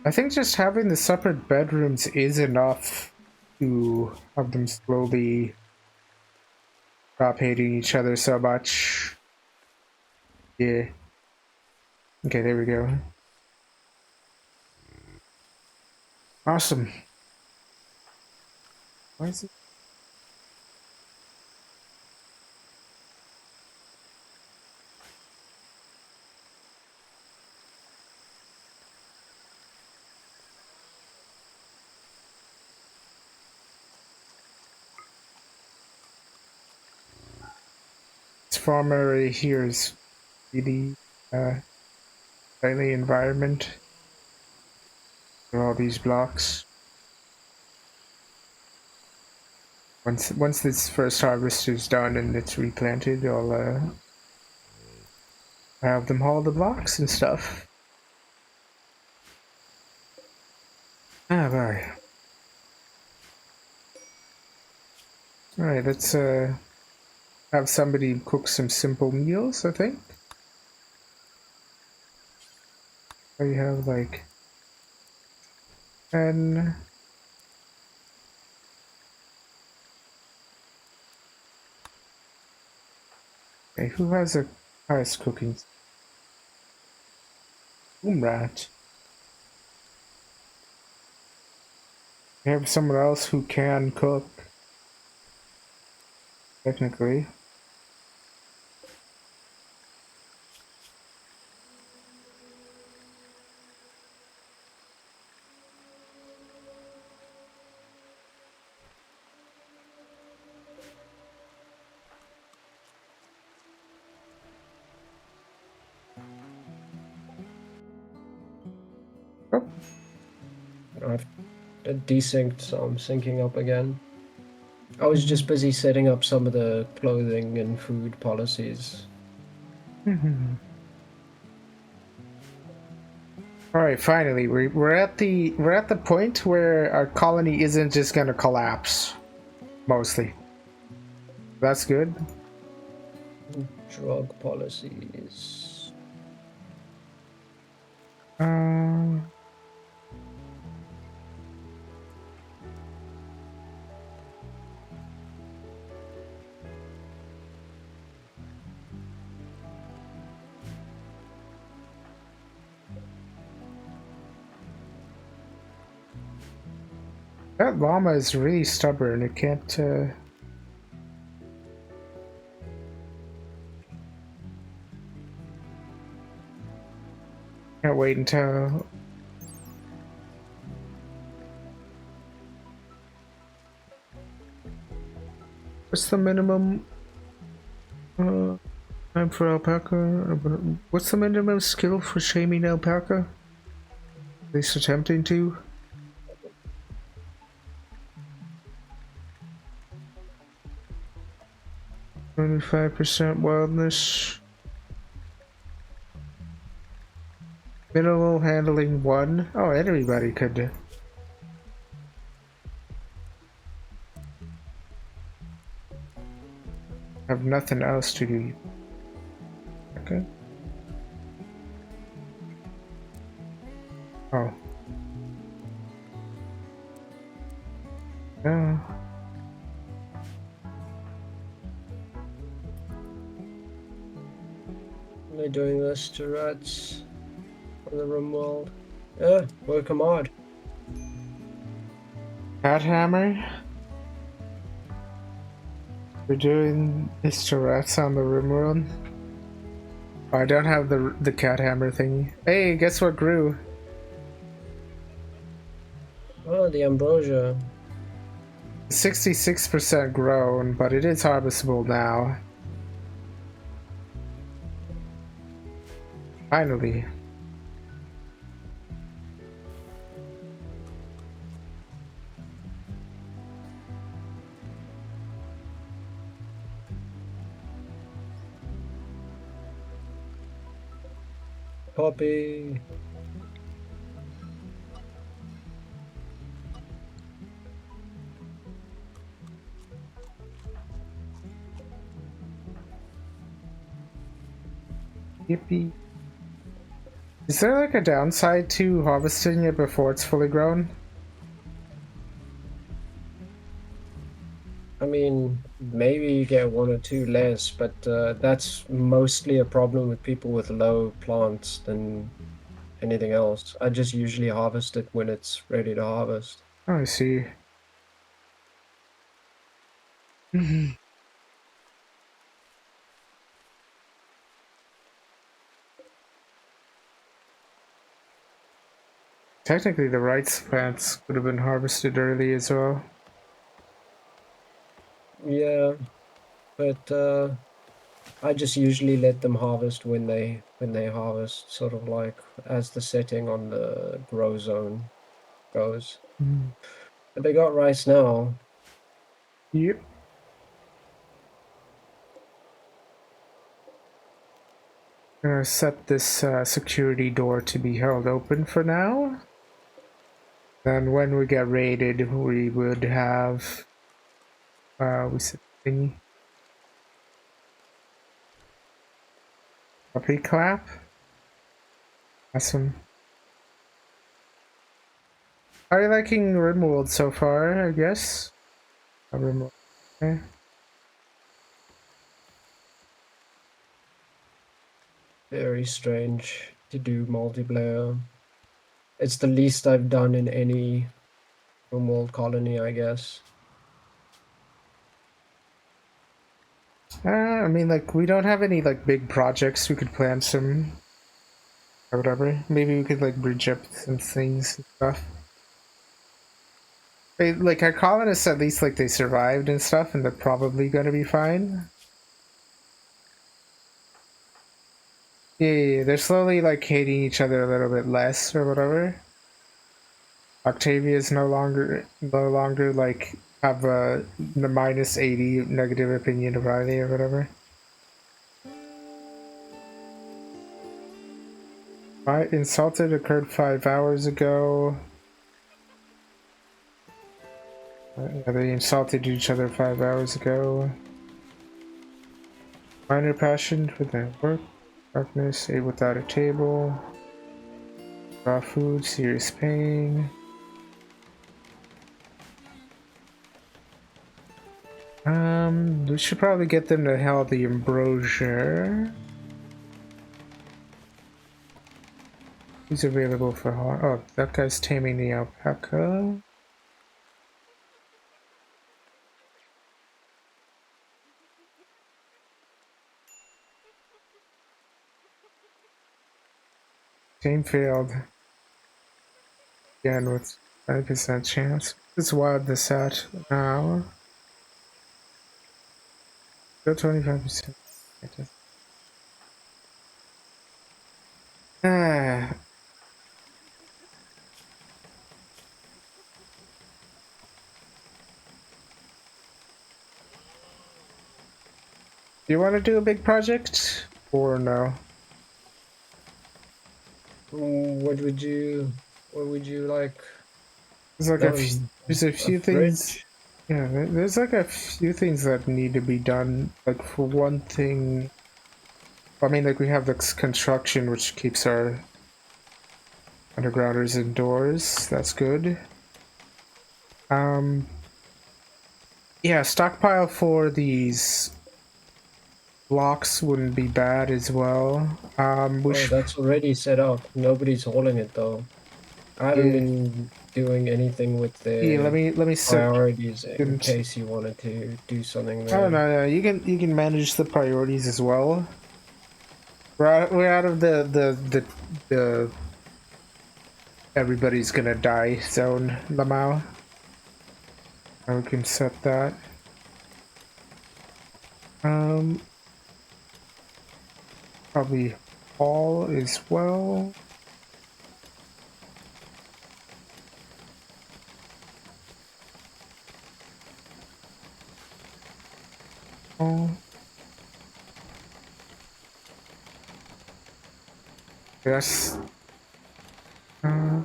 I think just having the separate bedrooms is enough to have them slowly stop hating each other so much. Yeah. Okay, there we go. Awesome. Why is it? This farm area here is really friendly environment for all these blocks. Once this first harvest is done and it's replanted, I'll have them haul the blocks and stuff. Ah, bye. Alright, let's have somebody cook some simple meals, I think. I have like 10. Okay, who has a highest cooking? Boom rat. We have someone else who can cook, technically. Oh, I've desynced, so I'm syncing up again. I was just busy setting up some of the clothing and food policies. all right, finally, we're at the point where our colony isn't just gonna collapse, mostly. That's good. Drug policies. Um, That llama is really stubborn. It can't. Can't wait until. What's the minimum time for alpaca? What's the minimum skill for shaming alpaca? At least attempting to. 25% wildness. Minimal handling 1. Oh, everybody could. Have nothing else to do. Okay. Oh. Yeah. Am I doing this to rats on the rimworld? Yeah, work a mod. Cat hammer. We're doing this to rats on the rimworld. Oh, I don't have the cat hammer thingy. Hey, guess what grew? Oh, the ambrosia. 66% grown, but it is harvestable now. Finally. Poppy. Yippee. Is there like a downside to harvesting it before it's fully grown? I mean, maybe you get 1 or 2 less, but that's mostly a problem with people with low plants than anything else. I just usually harvest it when it's ready to harvest. Oh, I see. Technically, the rice plants could have been harvested early as well. Yeah, but I just usually let them harvest when they harvest, sort of like as the setting on the grow zone goes. But they got rice now. Yep. I'm gonna set this security door to be held open for now. Then when we get raided, we would have we set thingy. Puppy clap. Awesome. How are you liking Rimworld so far, I guess? Rimworld. Okay. Very strange to do multiplayer. It's the least I've done in any World colony, I guess. I mean, like, we don't have any, like, big projects. We could plan some or whatever. Maybe we could, like, bridge up some things and stuff. Like, our colonists, at least, like, they survived and stuff, and they're probably gonna be fine. Yeah, they're slowly, like, hating each other a little bit less or whatever. Octavia is no longer, like, have the minus 80 negative opinion of Riley or whatever. My insulted occurred 5 hours ago. Yeah, they insulted each other 5 hours ago. Minor passion for their work. Darkness, ate without a table. Raw food, serious pain. We should probably get them to hell the ambrosia. He's available for oh, that guy's taming the alpaca. Game failed. Again with 90% chance. This is wild this at now. Go 25%. Ah. Do you want to do a big project or no? What would you like done? There's a A few things. fridge? Yeah, there's like a few things that need to be done. Like for one thing, I mean, like we have this construction which keeps our undergrounders indoors. That's good. Um, yeah, stockpile for these blocks wouldn't be bad as well. We Oh, should, that's already set up. Nobody's hauling it though. I haven't yeah, been doing anything with yeah. the Let me set. priorities in Didn't. case you wanted to do something Oh there. no, no, you can manage the priorities as well. We're out of the everybody's gonna die zone, Lamau. And we can set that. Um, probably all as well. Oh, yes. Uh,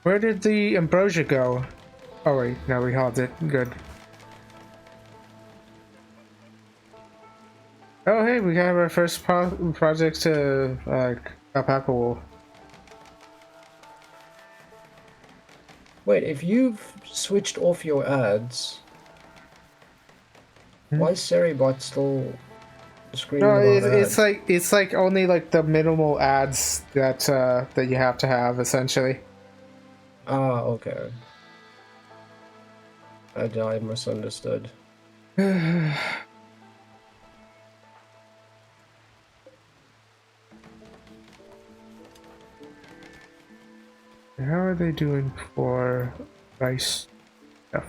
where did the ambrosia go? Oh wait, no, we held it. Good. Oh hey, we have our first project to alpaca wool. Wait, if you've switched off your ads, Hmm? why is Seribot still screaming No, about ads? it's like only like the minimal ads that that you have to have essentially. Ah, okay. I misunderstood. How are they doing for rice stuff?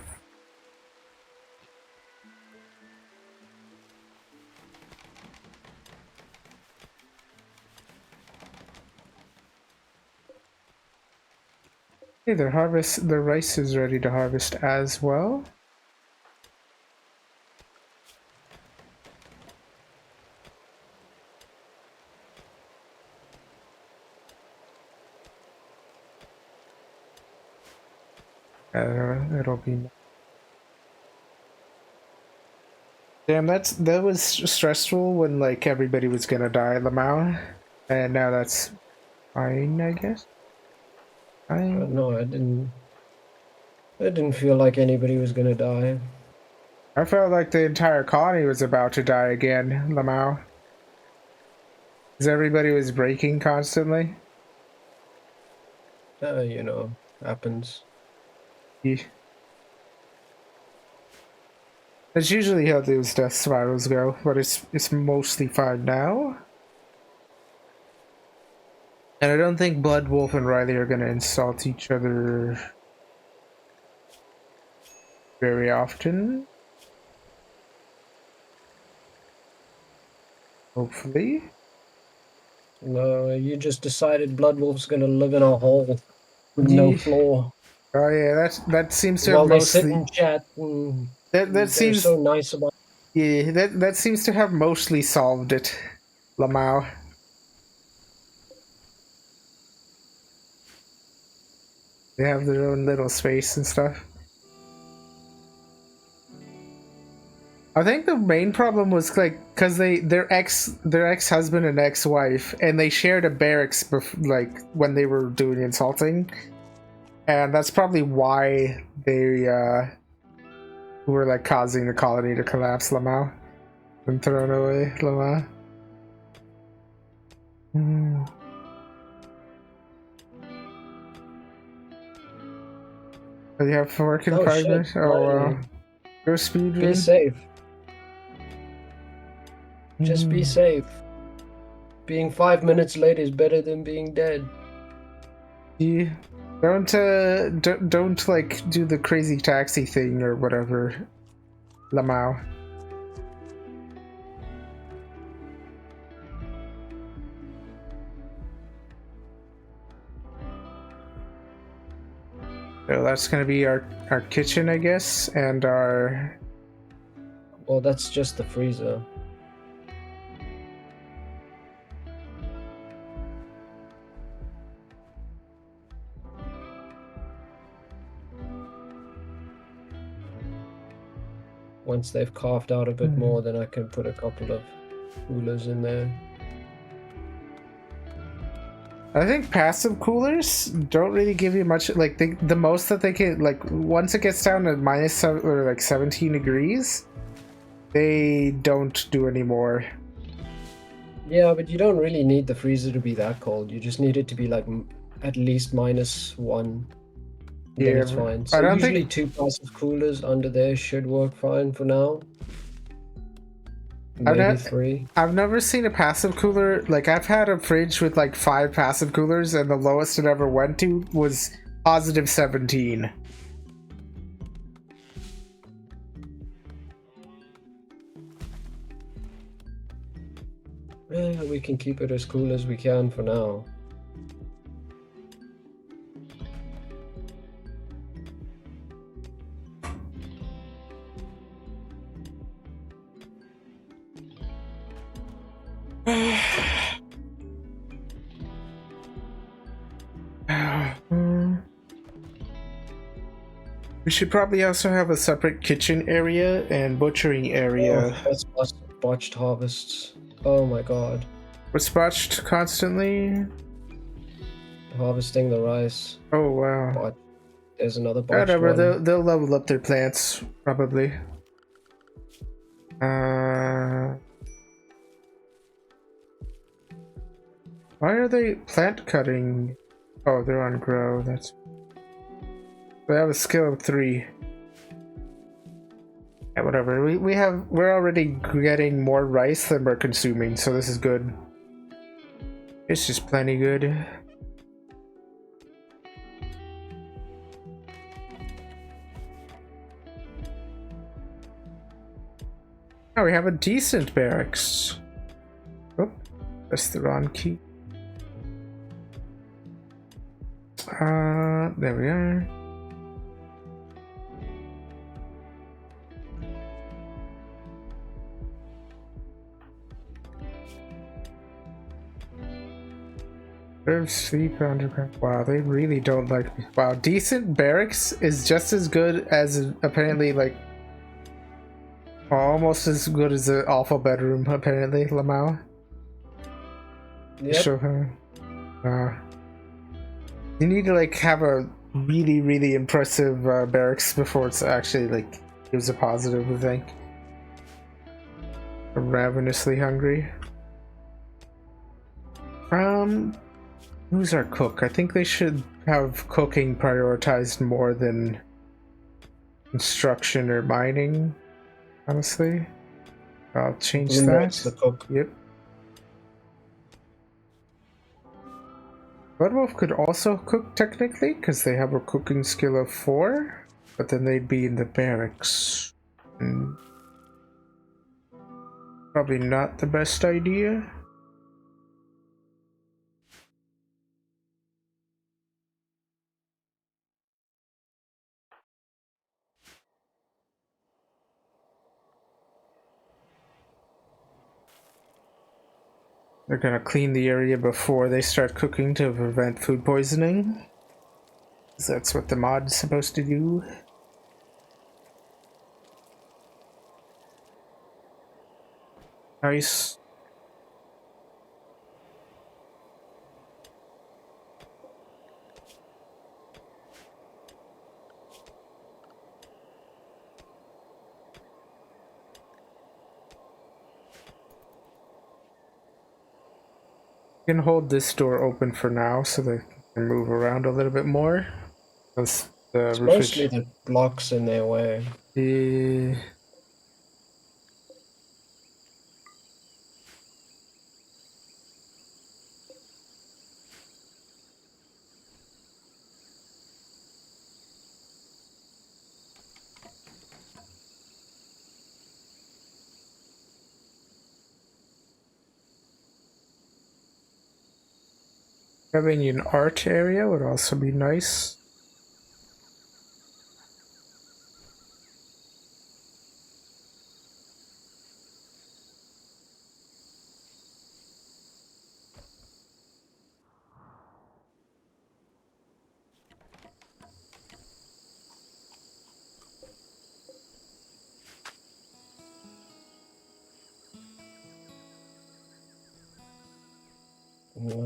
Hey, the rice is ready to harvest as well. It'll be. Damn, that was stressful when like everybody was gonna die, Lamau, and now that's fine, I guess. I No, I didn't. I didn't feel like anybody was gonna die. I felt like the entire colony was about to die again, Lamau, because everybody was breaking constantly. Happens. Yeah. That's usually how those death spirals go, but it's mostly fine now. And I don't think Blood Wolf and Riley are gonna insult each other very often. Hopefully. No, you just decided Blood Wolf's gonna live in a hole with no Yeah. floor Oh yeah, that seems to have while they sit mostly and chat and that they're seems so nice about. yeah that seems to have mostly solved it, Lamau. They have their own little space and stuff. I think the main problem was like because their ex husband and ex wife and they shared a barracks like when they were doing insulting, and that's probably why they were like causing the colony to collapse. Lamau and thrown away. Lamau. Do you have work in Oh shit, progress? Oh wow. finally. Go speed Be run. safe. Just be safe. Being 5 minutes late is better than being dead. Yeah. Don't like do the crazy taxi thing or whatever, Lamau. So that's gonna be our kitchen, I guess, and our. Well, that's just the freezer. Once they've carved out a bit more, then I can put a couple of coolers in there. I think passive coolers don't really give you much. Like the most that they can, like once it gets down to -7 or like 17 degrees, they don't do anymore. Yeah, but you don't really need the freezer to be that cold. You just need it to be like at least -1. Then Yeah, it's fine. I So don't usually think 2 passive coolers under there should work fine for now. I've Maybe not, 3. I've never seen a passive cooler. Like I've had a fridge with like 5 passive coolers, and the lowest it ever went to was +17. Yeah, we can keep it as cool as we can for now. We should probably also have a separate kitchen area and butchering area. Oh, that's us botched harvests. Oh my god. We're botched constantly. Harvesting the rice. Oh wow. Botch. There's another botched Whatever, one. they'll level up their plants probably. Why are they plant cutting? Oh, they're on grow. That's. They have a skill of 3. Yeah, whatever. We're already getting more rice than we're consuming, so this is good. It's just plenty good. Oh, we have a decent barracks. Oh, that's the wrong key. There we are. Serve sleep underground. Wow, they really don't like me. Wow, decent barracks is just as good as apparently like almost as good as the awful bedroom. Apparently, Lamau. Yep. Show her. You need to like have a really impressive barracks before it's actually like gives a positive. I think. I'm ravenously hungry. Who's our cook? I think they should have cooking prioritized more than construction or mining. Honestly, I'll change Rimworld's that. the cook. Yep. Bloodwolf could also cook technically because they have a cooking skill of 4, but then they'd be in the barracks. Probably not the best idea. They're gonna clean the area before they start cooking to prevent food poisoning. 'Cause that's what the mod's supposed to do. Nice. Can hold this door open for now so they can move around a little bit more. Because the It's mostly the blocks in their way. Yeah. Having an art area would also be nice.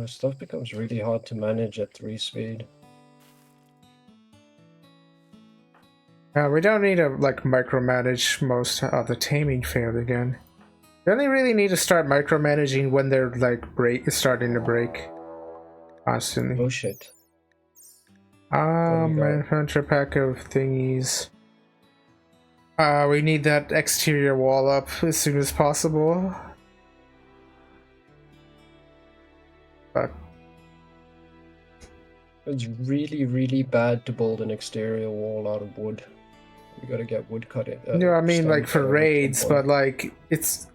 Stuff becomes really hard to manage at 3 speed. We don't need to like micromanage most of the taming failed again. We only really need to start micromanaging when they're like starting to break constantly. Oh shit. Manhunter pack of thingies. We need that exterior wall up as soon as possible. But It's really, really bad to build an exterior wall out of wood. We gotta get wood cut it. no, I mean like for raids, but like it's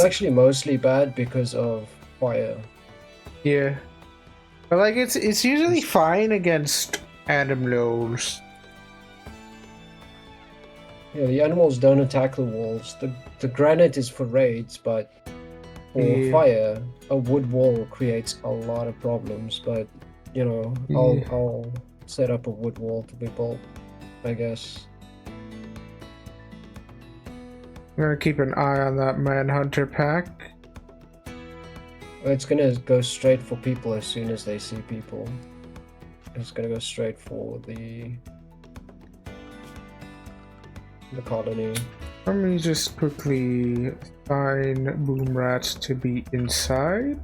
actually mostly bad because of fire. Yeah. But like it's usually fine against animals. Yeah, the animals don't attack the walls. The granite is for raids, but for fire, a wood wall creates a lot of problems. But you know, I'll set up a wood wall to be built, I guess. I'm gonna keep an eye on that Manhunter pack. It's gonna go straight for people as soon as they see people. It's gonna go straight for the colony. Let me just quickly assign Boom Rat to be inside.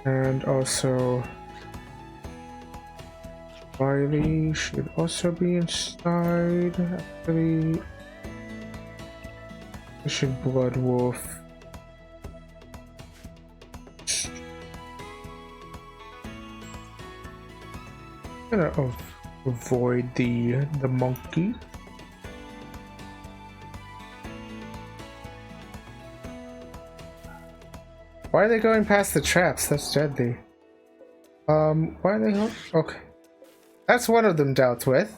And also Wiley should also be inside. Actually, I should Blood Wolf. I'm gonna avoid the monkey. Why are they going past the traps? That's deadly. Why are they? Okay, that's one of them dealt with.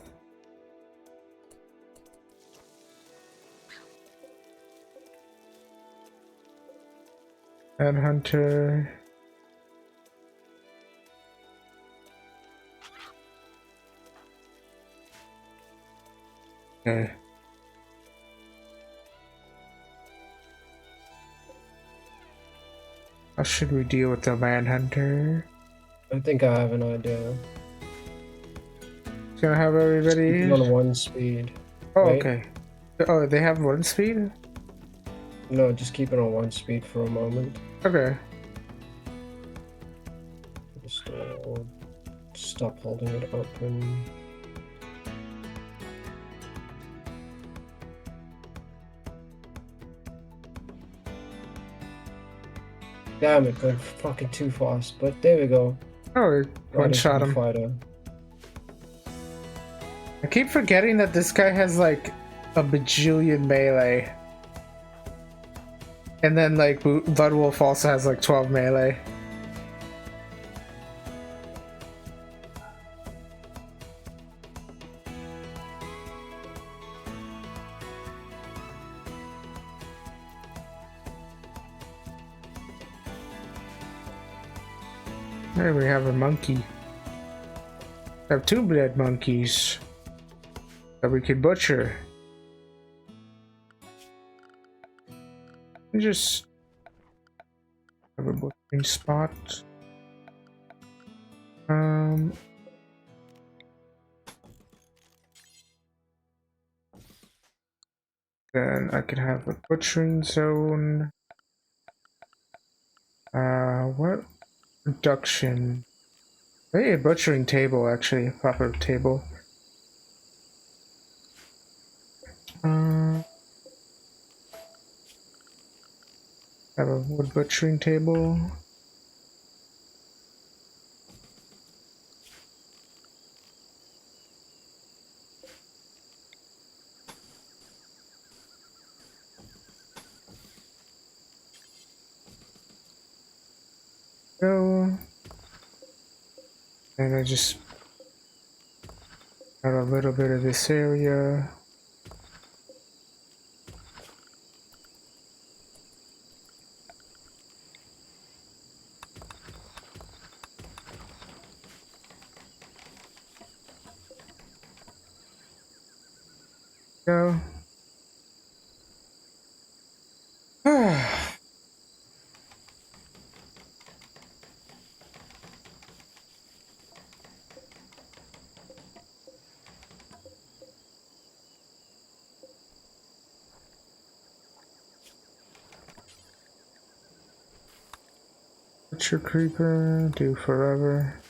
And Hunter. Okay. How should we deal with the Manhunter? I think I have an idea. It's gonna have everybody on 1 speed. Oh, right? Okay. Oh, they have 1 speed? No, just keep it on 1 speed for a moment. Okay. Just stop holding it open. Damn it, going fucking too fast, but there we go. Oh, one shot him. Fighter. I keep forgetting that this guy has like a bajillion melee. And then like Blood Wolf also has like 12 melee. There we have a monkey. We have 2 dead monkeys that we could butcher. Just have a butchering spot. Then I could have a butchering zone. What? Production. Maybe a butchering table, actually, a proper table. Have a wood butchering table. Go. And I just have a little bit of this area. Go. Butcher creeper, do forever.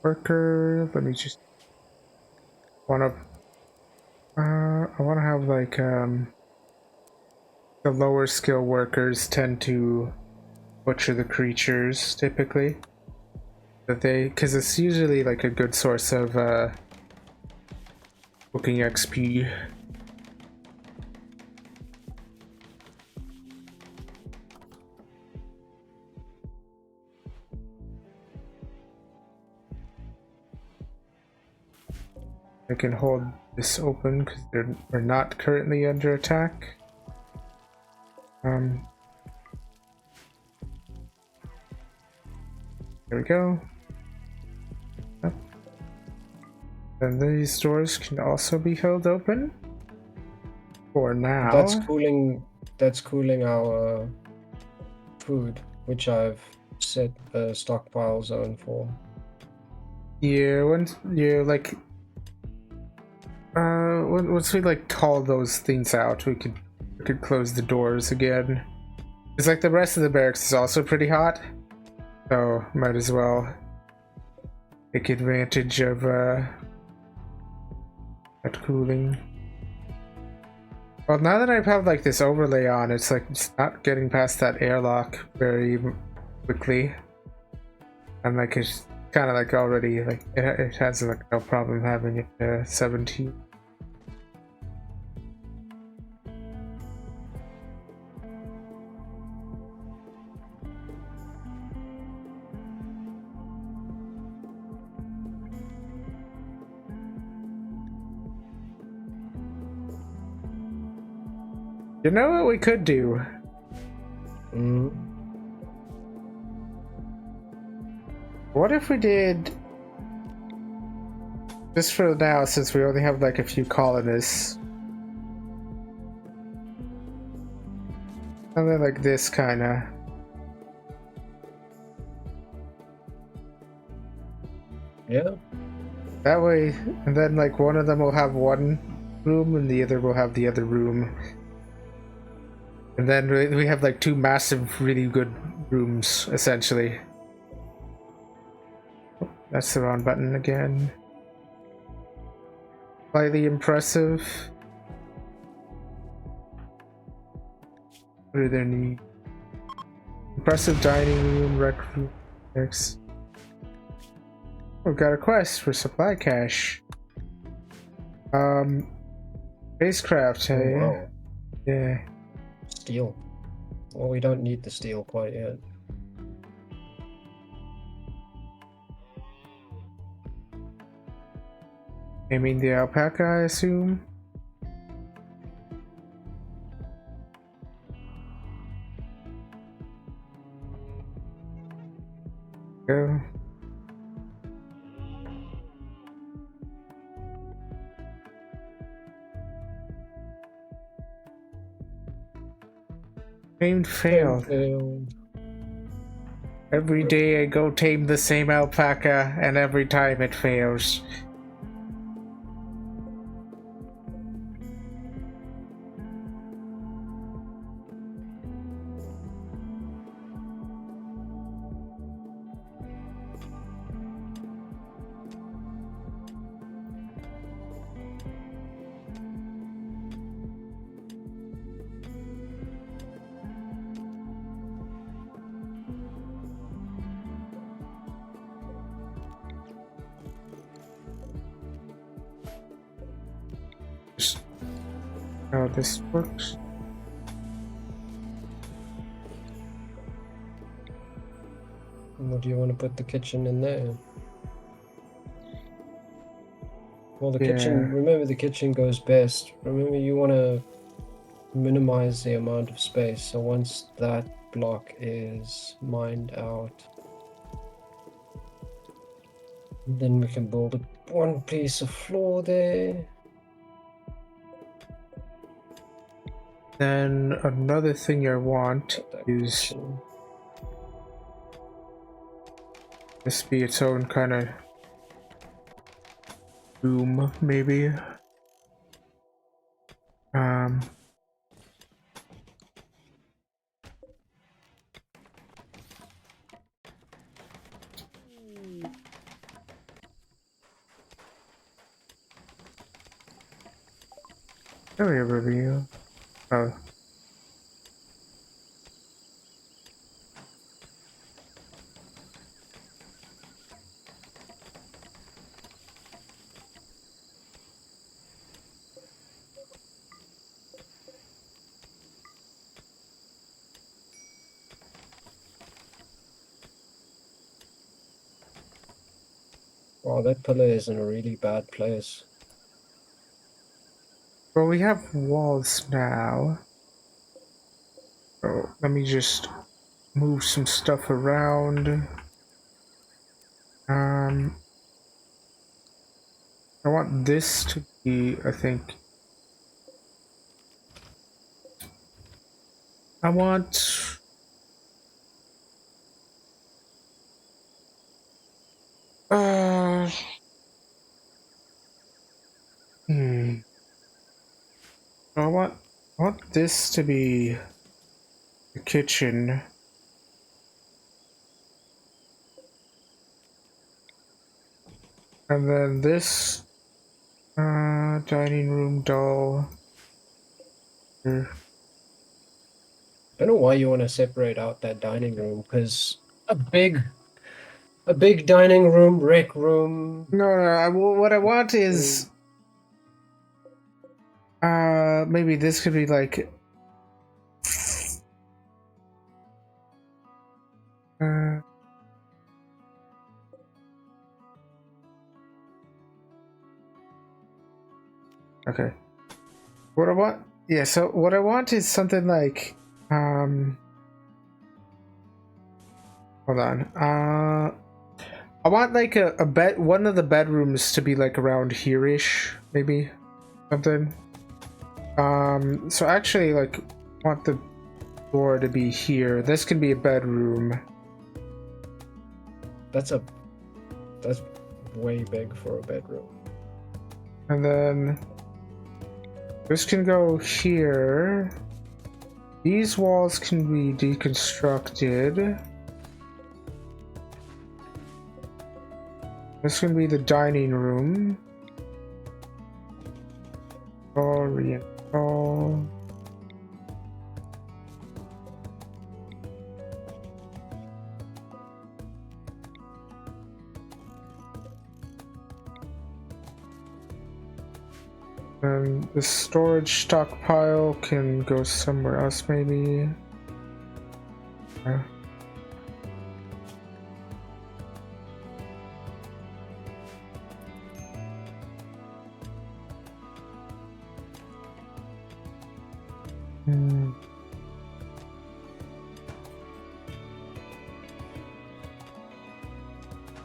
Worker, let me just I wanna have like the lower skill workers tend to butcher the creatures typically. Because it's usually like a good source of booking XP. I can hold this open because we're not currently under attack. There we go. Yep. And these doors can also be held open. For now. That's cooling our food, which I've set the stockpile zone for. Yeah, once we like call those things out, we could close the doors again. It's like the rest of the barracks is also pretty hot, so might as well take advantage of that cooling. Well, now that I've had like this overlay on, it's like it's not getting past that airlock very quickly, and like it's kind of like already like it has like no problem having it 17. You know what we could do? What if we did, just for now, since we only have like a few colonists, something like this kind of. Yeah. That way, and then like one of them will have one room and the other will have the other room. And then we have like two massive, really good rooms, essentially. Oh, that's the wrong button again. Slightly impressive. What do they need? Impressive dining room, rec room, next. We've got a quest for supply cache. Spacecraft, hey? Oh, wow. Yeah. Steel. Well, we don't need the steel quite yet. I mean the alpaca, I assume? Go. Tamed failed. Every day I go tame the same alpaca, and every time it fails. just how this works. What do you want to put the kitchen in there? Well, the kitchen, remember the kitchen goes best. Remember you want to minimize the amount of space. So once that block is mined out, then we can build one piece of floor there. Then another thing I want is kitchen. this be its own kind of room, maybe. Area review. Oh. Wow, that pillar is in a really bad place. Well, we have walls now. So let me just move some stuff around. I want this to be, I think. I want. Uh. Hmm. I want this to be the kitchen. And then this dining room doll. I don't know why you want to separate out that dining room, because a big dining room, rec room. No, what I want is maybe this could be like okay. What I want, yeah, so what I want is something like hold on. I want like a bed, one of the bedrooms to be like around here-ish, maybe. Something. So actually like want the door to be here. This can be a bedroom. That's way big for a bedroom. And then this can go here. These walls can be deconstructed. This can be the dining room. Reinstall. And the storage stockpile can go somewhere else, maybe.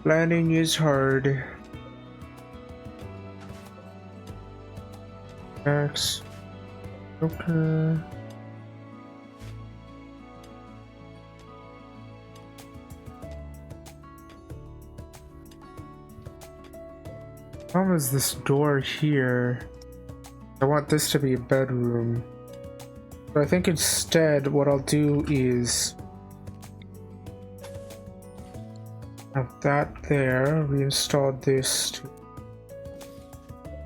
Planning is hard. X. Okay. How is this door here? I want this to be a bedroom. So I think instead what I'll do is have that there, reinstall this to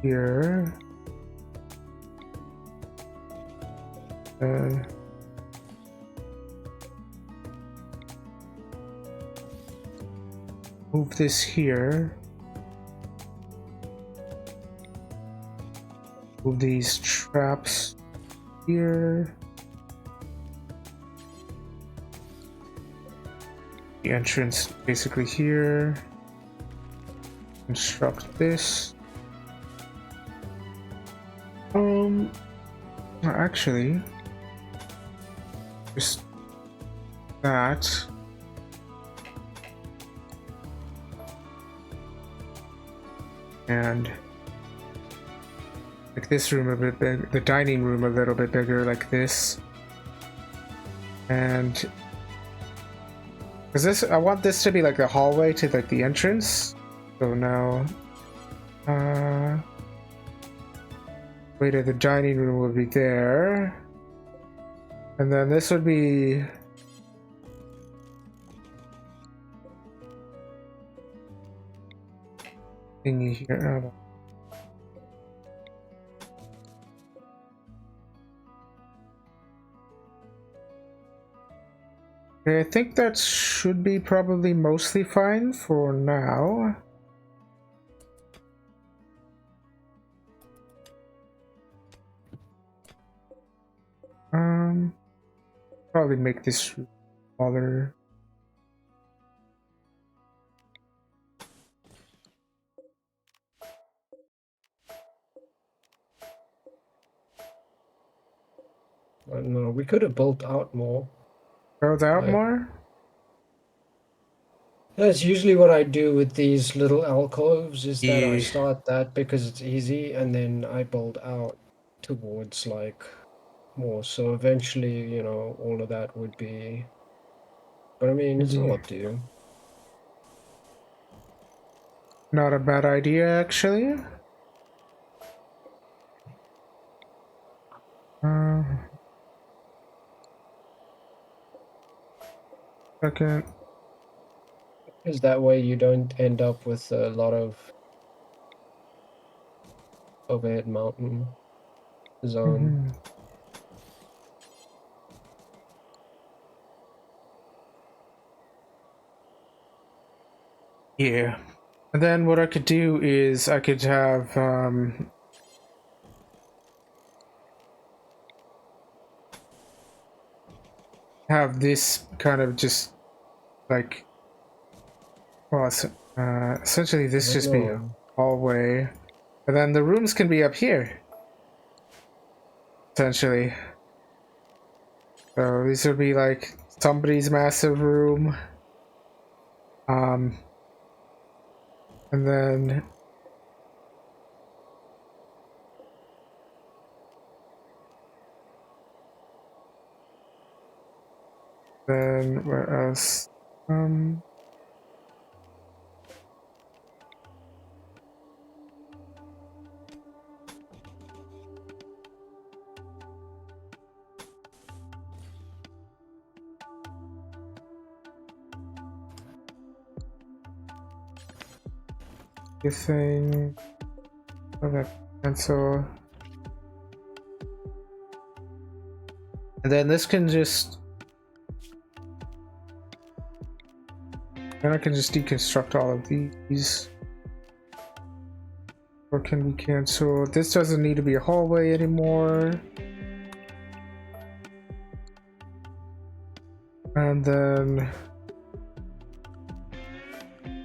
here. Move this here. move these traps here. The entrance basically here. Construct this. Actually, just that. And like this room a bit big, the dining room a little bit bigger, like this. And because this, I want this to be like the hallway to like the entrance. So now, later the dining room will be there, and then this would be thingy here. Okay, I think that should be probably mostly fine for now. Probably make this smaller. I don't know, we could have built out more. Build out more? That's usually what I do with these little alcoves, is that I Yeah. start that because it's easy, and then I build out towards like more. So eventually, you know, all of that would be. But I mean, it's all up to you. Not a bad idea, actually. Second. Because that way you don't end up with a lot of overhead mountain zone. Yeah. And then what I could do is I could have this kind of just like, well, essentially this just be a hallway, and then the rooms can be up here, essentially. So these would be like somebody's massive room, and then where else? This thing. Okay, cancel. And then this can just. Then I can just deconstruct all of these. Or can we cancel? This doesn't need to be a hallway anymore. And then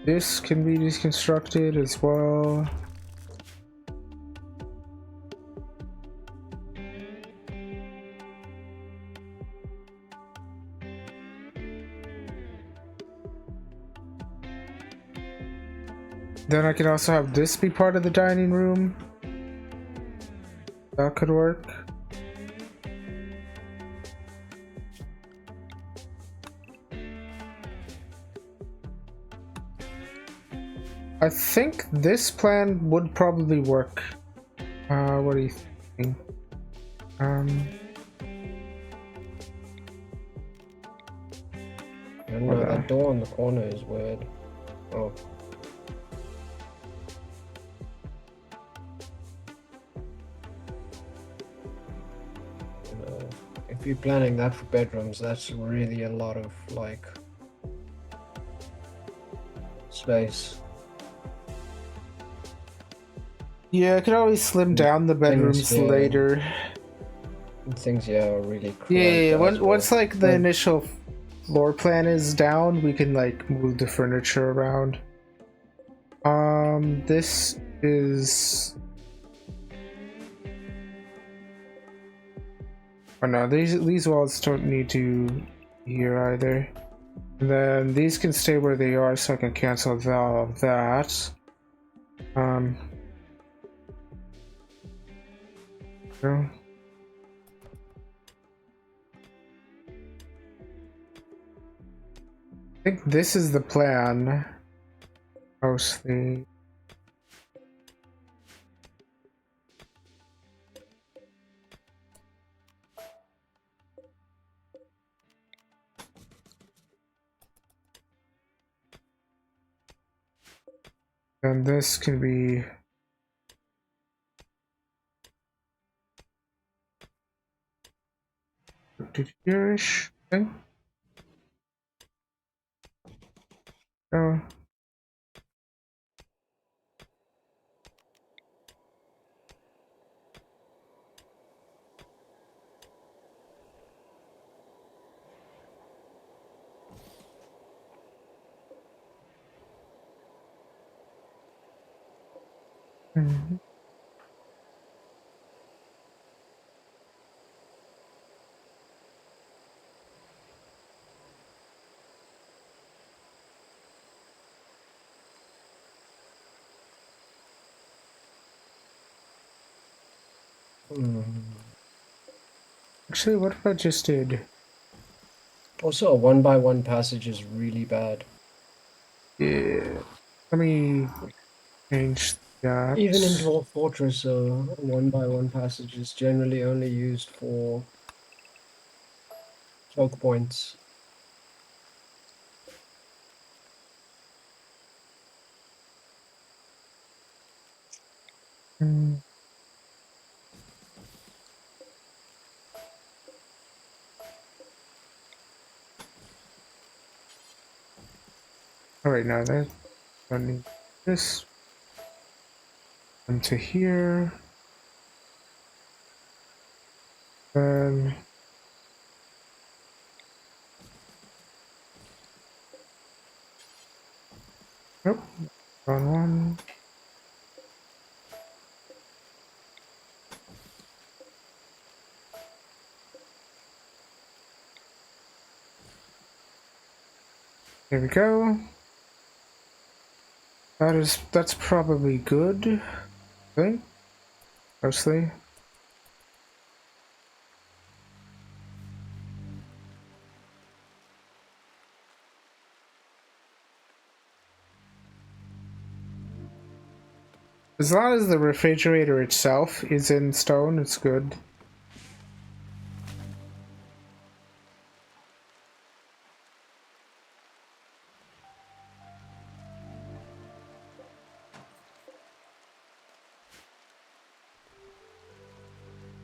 this can be deconstructed as well. Then I can also have this be part of the dining room. That could work. I think this plan would probably work. What do you think? I don't know, that door in the corner is weird. Oh. If you're planning that for bedrooms, that's really a lot of like space. Yeah, I could always slim down the Things bedrooms here, later. things here are really cramped Yeah, as well. once like the But initial floor plan is down, we can like move the furniture around. This is. Oh no, these walls don't need to be here either. And then these can stay where they are, so I can cancel all of that. No. I think this is the plan, mostly. And this can be here-ish thing. Oh. Mhm. Actually, what if I just did? also, a 1x1 passage is really bad. Yeah. Let me change that. Even in Dwarf Fortress, a 1x1 passage is generally only used for choke points. Mm. All right, now that running this into here, then nope, wrong one. There we go. That's probably good. I think mostly. As long as the refrigerator itself is in stone, it's good.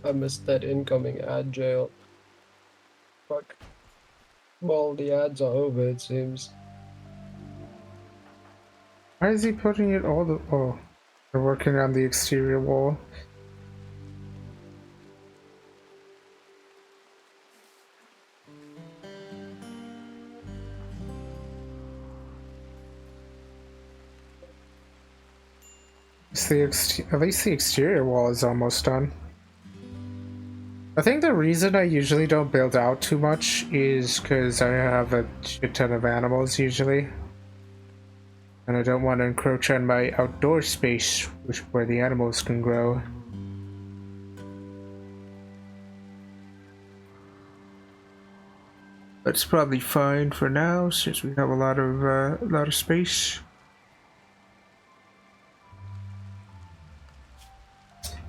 I missed that incoming ad jail. Fuck. Well, the ads are over, it seems. Why is he putting it all the... Oh, they're working on the exterior wall. At least the exterior wall is almost done. I think the reason I usually don't build out too much is because I have a shit ton of animals usually. And I don't want to encroach on my outdoor space, where the animals can grow. That's probably fine for now, since we have a lot of space.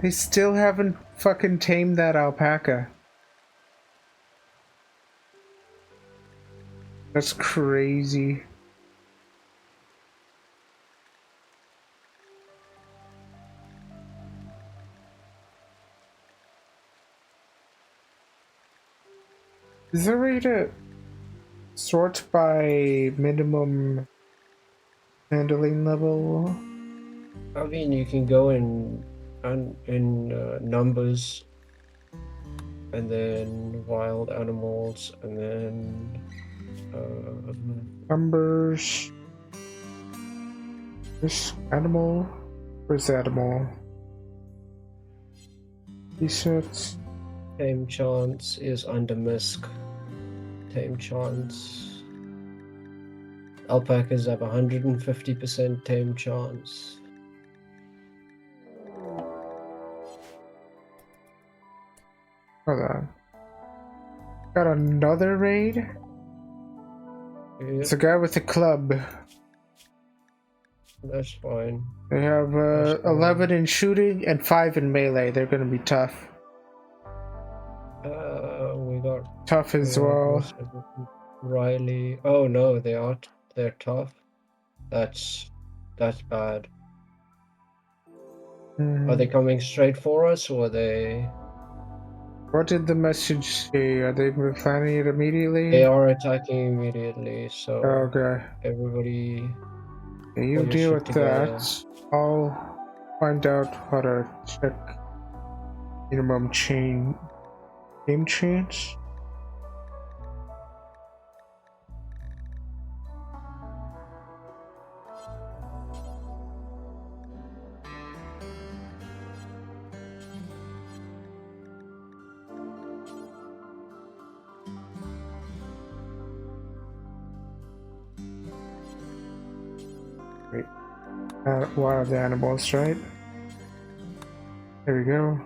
They still haven't fucking tamed that alpaca. That's crazy. Is there a way to sort by minimum handling level? I mean, you can go in numbers, and then wild animals, and then numbers. This animal. Where's the animal? Resets. tame chance is under misc. Tame chance. Alpacas have 150% tame chance. Hold on. Got another raid? Yep. It's a guy with a club. That's fine. They have 11 in shooting and 5 in melee. They're gonna be tough. We got tough as well. Riley. Oh no, they're tough. That's bad. Are they coming straight for us, or are they? What did the message say? Are they planning it immediately? They are attacking immediately, so okay. Everybody, You deal with together. that. I'll find out how to check minimum game chance. Wait. Wild animals, right? There we go.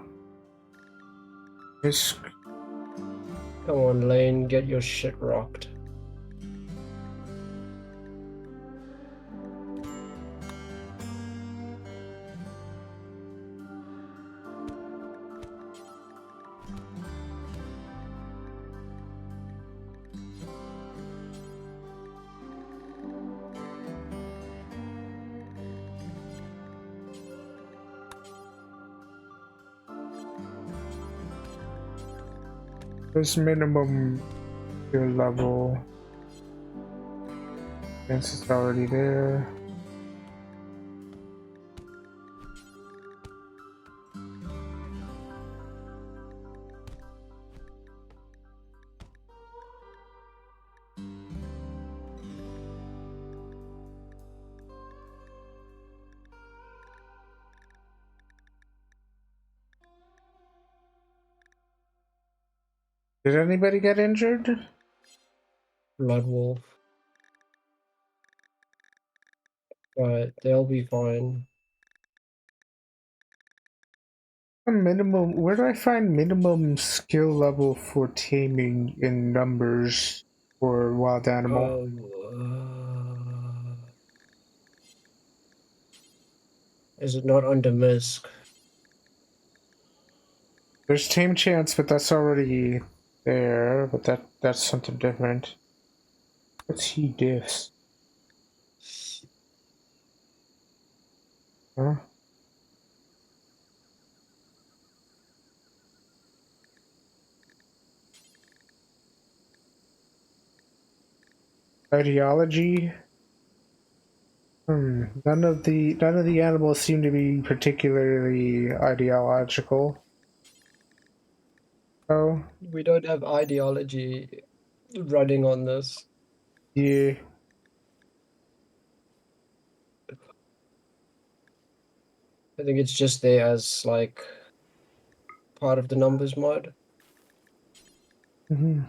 This. Come on, Lane, get your shit rocked. There's minimum skill level. Since it's already there. Did anybody get injured? Blood Wolf. But they'll be fine. Minimum. Where do I find minimum skill level for taming in numbers for wild animal? Is it not under misc? There's tame chance, but that's already there. But that's something different. What's he diffs? Huh? Ideology. None of the animals seem to be particularly ideological. Oh. We don't have ideology running on this. Yeah. I think it's just there as like part of the numbers mod. Mm-hmm.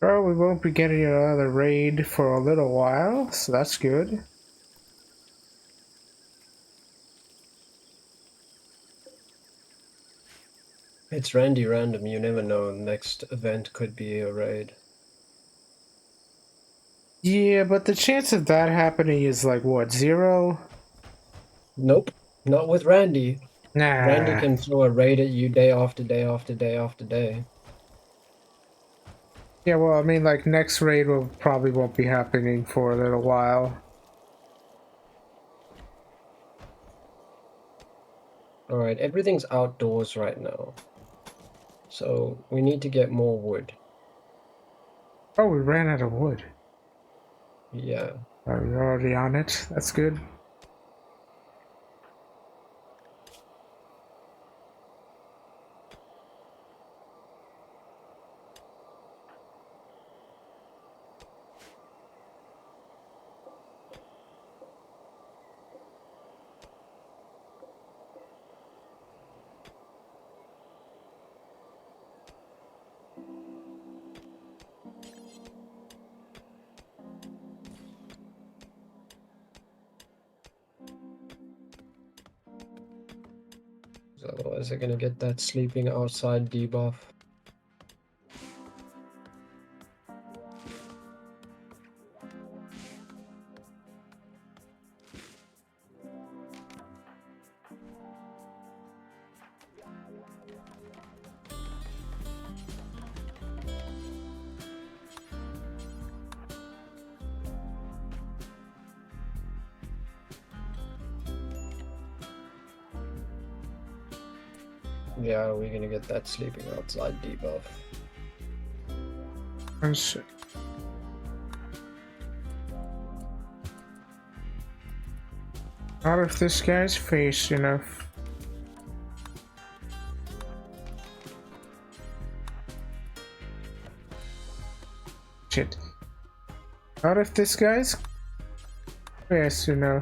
Well, we won't be getting another raid for a little while, so that's good. It's Randy Random. You never know. Next event could be a raid. Yeah, but the chance of that happening is like, what, 0? Nope, not with Randy. Randy Nah. can throw a raid at you day after day after day after day. Yeah, well, I mean, like, next raid will probably won't be happening for a little while. Alright, everything's outdoors right now. So we need to get more wood. Oh, we ran out of wood. Yeah. Are we already on it? That's good. Otherwise they're gonna get that sleeping outside debuff. Yeah, we're gonna get that sleeping outside debuff. Oh, shit. Out of this guy's face, you know. Shit. Out of this guy's face, you know.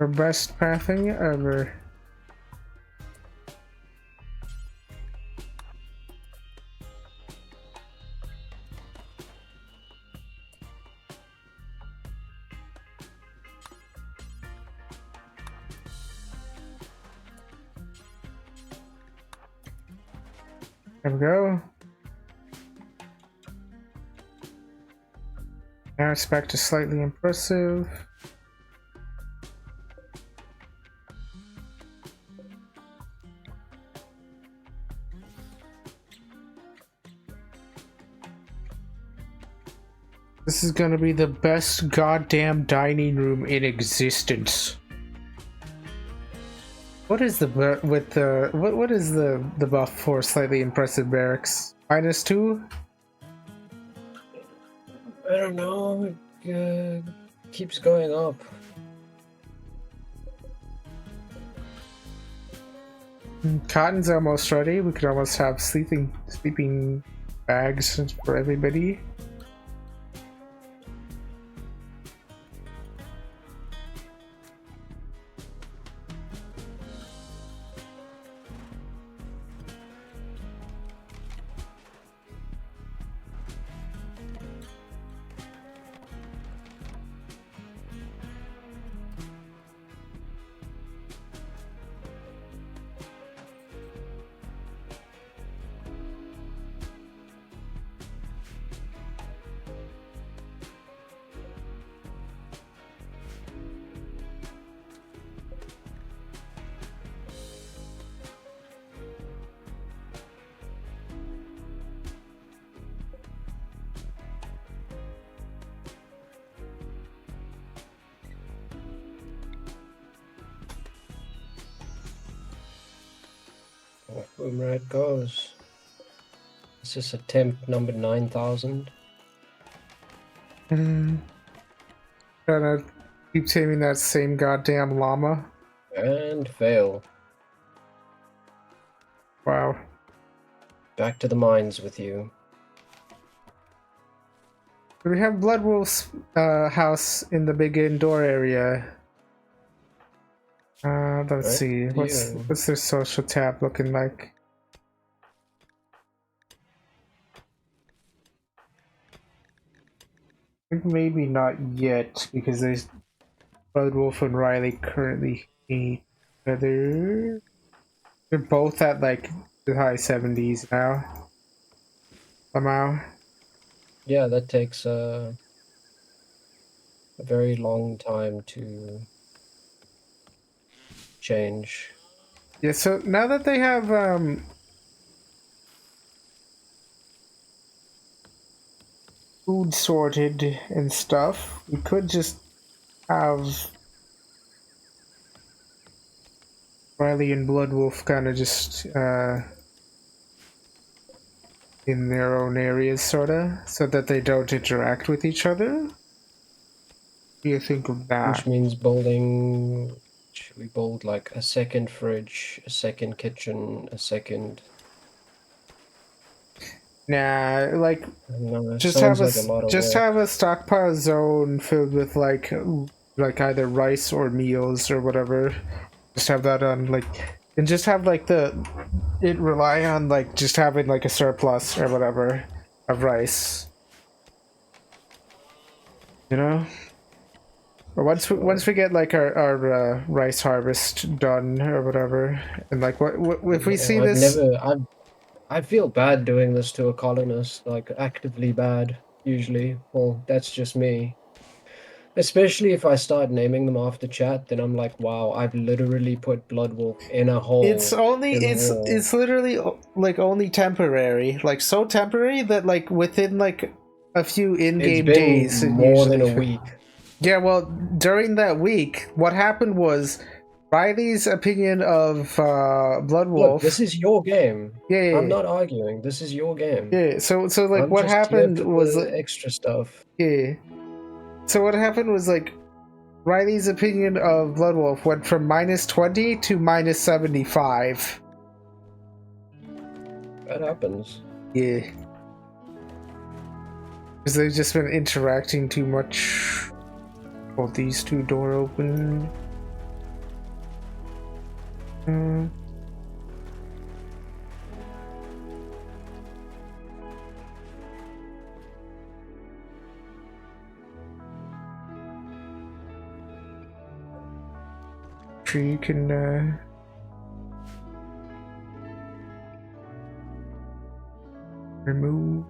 The best pathing ever. There we go. Now it's back to slightly impressive. This is gonna be the best goddamn dining room in existence. What is the with the what is the buff for slightly impressive barracks? -2? I don't know, it keeps going up. Cotton's almost ready. We could almost have sleeping bags for everybody. Boom, right it goes. This is attempt number 9,000. Trying to keep taming that same goddamn llama. And fail. Wow. Back to the mines with you. We have Bloodwolf's house in the big indoor area. Let's Right? see. To you. What's their social tab looking like? I think maybe not yet because there's Bloodwolf and Riley currently hate each other. They're both at like the high 70s now. Somehow. Yeah, that takes a very long time to change. Yeah, so now that they have food sorted and stuff, we could just have Riley and Bloodwolf kind of just in their own areas, sorta, so that they don't interact with each other. What do you think of Which that? means building, should we build like a second fridge, a second kitchen, a second? Nah, like No, it sounds like a lot of just work. have a stockpile zone filled with like either rice or meals or whatever. Just have that on like, and just have like it rely on like just having like a surplus or whatever of rice. You know, or once Sure. we get like our rice harvest done or whatever, and like what if we see I've this? never, I feel bad doing this to a colonist, like actively bad, usually. Well, that's just me. Especially if I start naming them after chat, then I'm like, wow, I've literally put Bloodwolf in a hole in a wall. It's literally like only temporary, like so temporary that like within like a few It's in-game been days it more than usually. a week. Yeah, well, during that week, what happened was Riley's opinion of Blood Look, Wolf. this is your game. I'm Yeah, not arguing. This is your game. yeah. So like I'm what just here happened for was the extra stuff. yeah. So what happened was like Riley's opinion of Blood Wolf went from -20 to -75. That happens. Yeah. Because they've just been interacting too much. Hold these two door open. Hmm. Sure you can remove.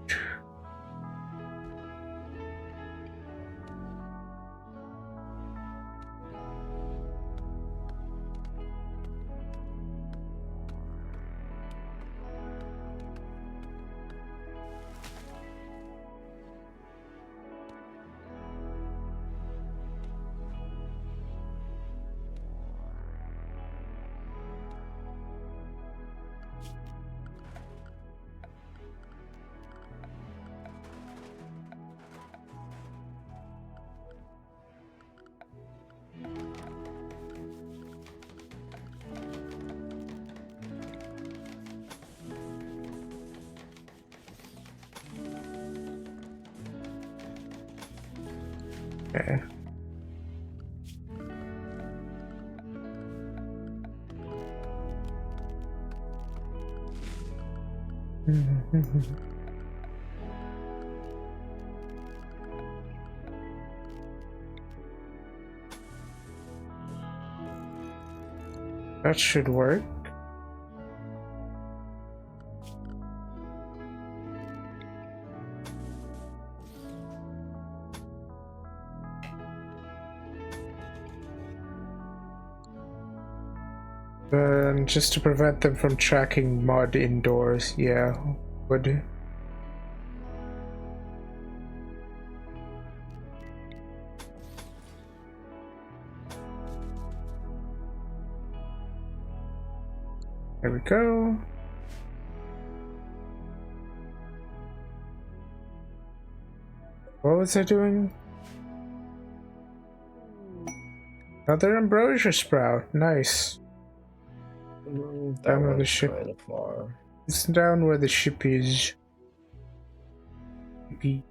Okay. That should work. Just to prevent them from tracking mud indoors, yeah, would. There we go. What was I doing? Another ambrosia sprout. Nice. That Down where the went ship. kind of far. It's down where the ship is. Maybe.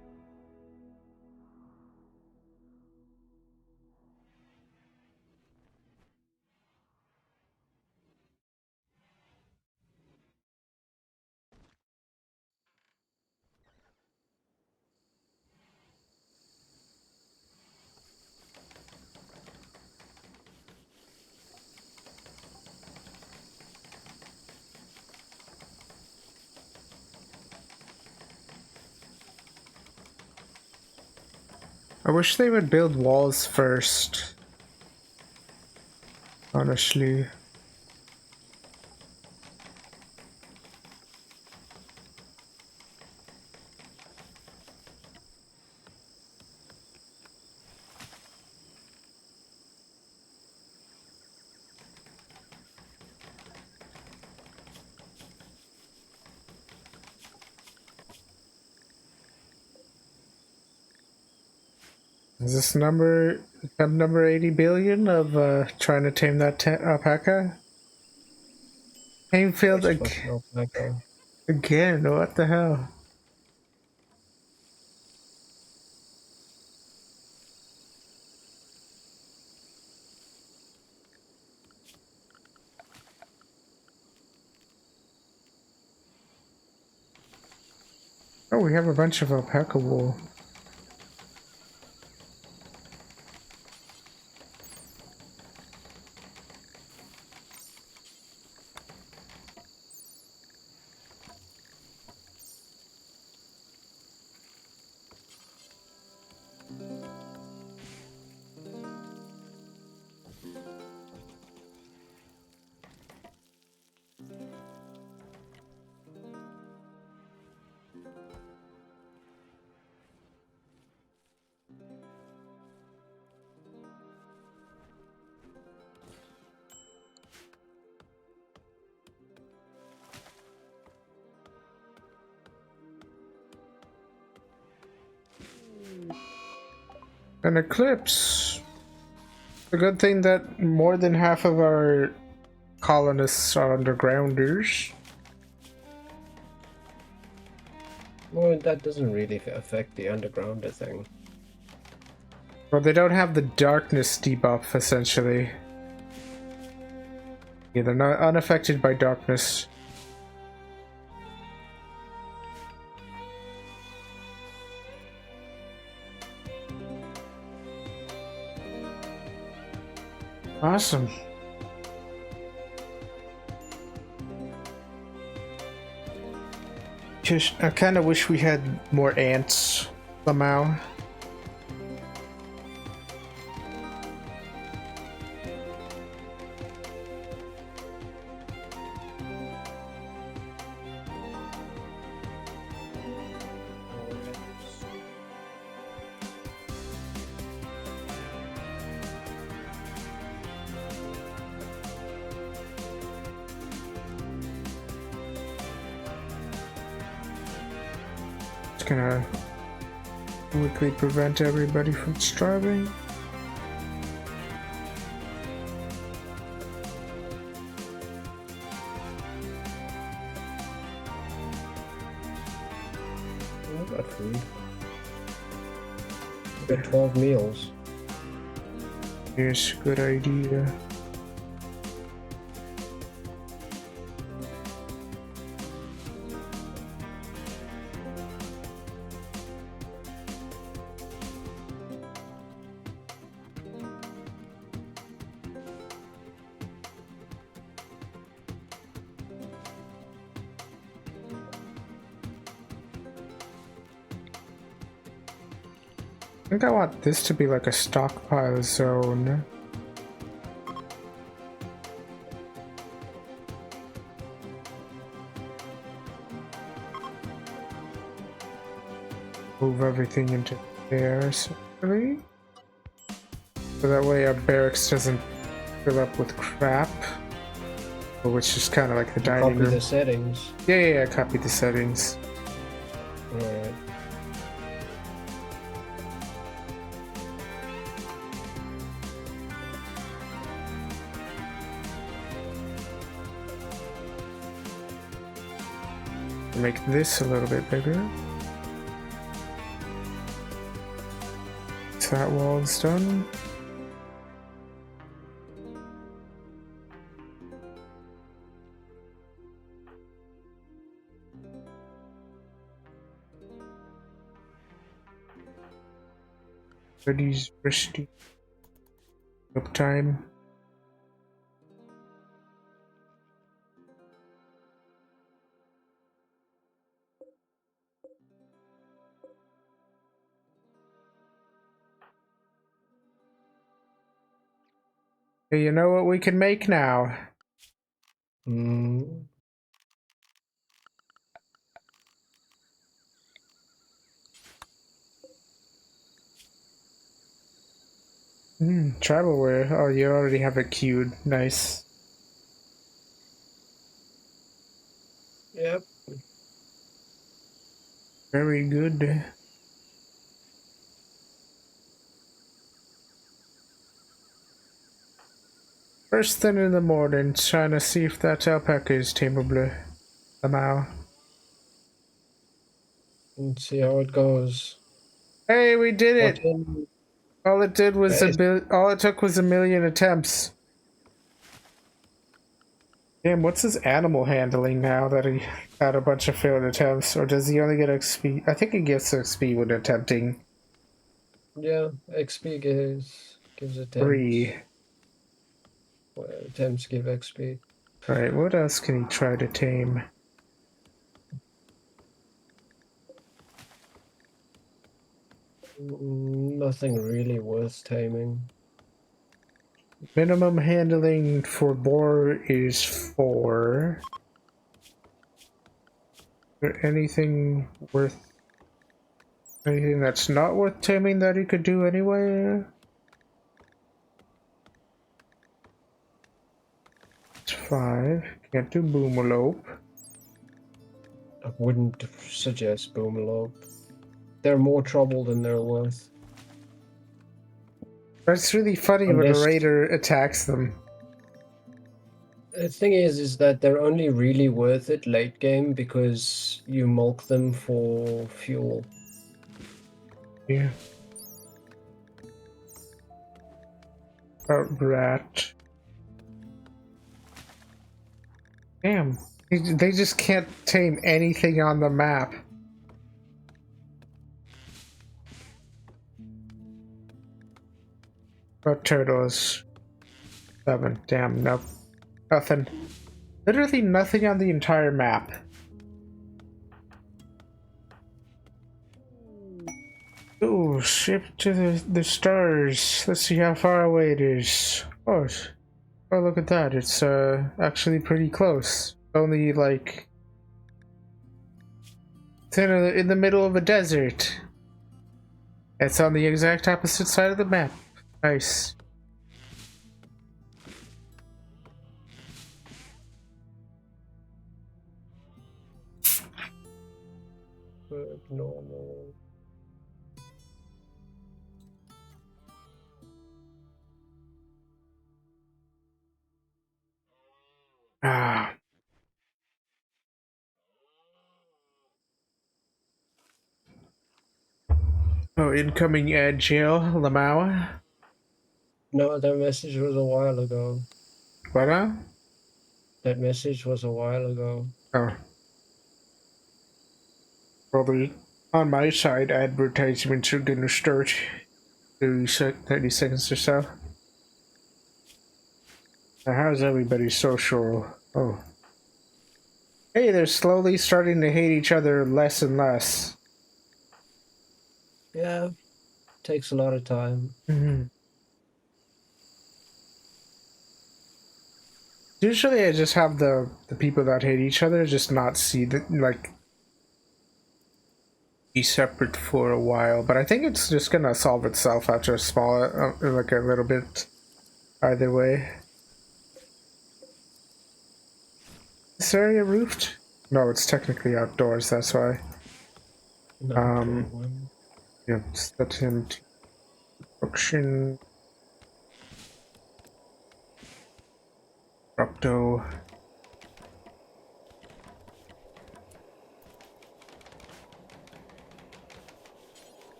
I wish they would build walls first. Honestly. Is this number 80 billion of trying to tame that alpaca? Tame failed Which fucking alpaca? again. What the hell? Oh, we have a bunch of alpaca wool. An eclipse. The good thing that more than half of our colonists are undergrounders. Well, that doesn't really affect the undergrounder thing. Well, they don't have the darkness debuff, essentially. Yeah, they're not unaffected by darkness. Awesome. I kind of wish we had more ants somehow. It's gonna quickly prevent everybody from starving. I got food. I got 12 meals. Yes, good idea. I think I want this to be like a stockpile zone. Move everything into there, essentially. So that way our barracks doesn't fill up with crap. Which is kind of like the dining room. Copy the settings. Yeah, copy the settings. Alright. Make this a little bit bigger. So that wall's done. Ready's risky. Up time. You know what we can make now? Mm. Travelware. Oh, you already have it queued. Nice. Yep. Very good. First thing in the morning, trying to see if that alpaca is tameable. Somehow. Let's see how it goes. Hey, we did it! 14. All it did was Nice. all it took was 1,000,000 attempts. Damn, what's his animal handling now that he had a bunch of failed attempts? Or does he only get XP? I think he gets XP when attempting. Yeah, XP gives attempts. 3. Well, attempts give XP. Alright, what else can he try to tame? Nothing really worth taming. Minimum handling for boar is 4. Is there anything that's not worth taming that he could do anyway? It's 5. Can't do boomalope. I wouldn't suggest Boomalop. They're more trouble than they're worth. That's really funny when a Unless raider attacks them. the thing is that they're only really worth it late game because you milk them for fuel. Yeah. Rat. Damn. They just can't tame anything on the map. About turtles. 7. Damn, nope. Nothing. Literally nothing on the entire map. Ooh, ship to the stars. Let's see how far away it is. Oh, look at that. It's actually pretty close. Only like it's in the middle of a desert. It's on the exact opposite side of the map. Nice. Normal. Ah. Oh, incoming jail, Lamau. No, that message was a while ago. What? That message was a while ago. Oh, probably on my side. Advertisements are gonna start 30 seconds or so. Now, how's everybody social? Oh. Hey, they're slowly starting to hate each other less and less. Yeah, takes a lot of time. Usually I just have the people that hate each other just not see that, like, be separate for a while, but I think it's just gonna solve itself after a small, like a little bit either way. This area roofed? No, it's technically outdoors, that's why. No Um, problem. yeah, set him to auction. Rapto.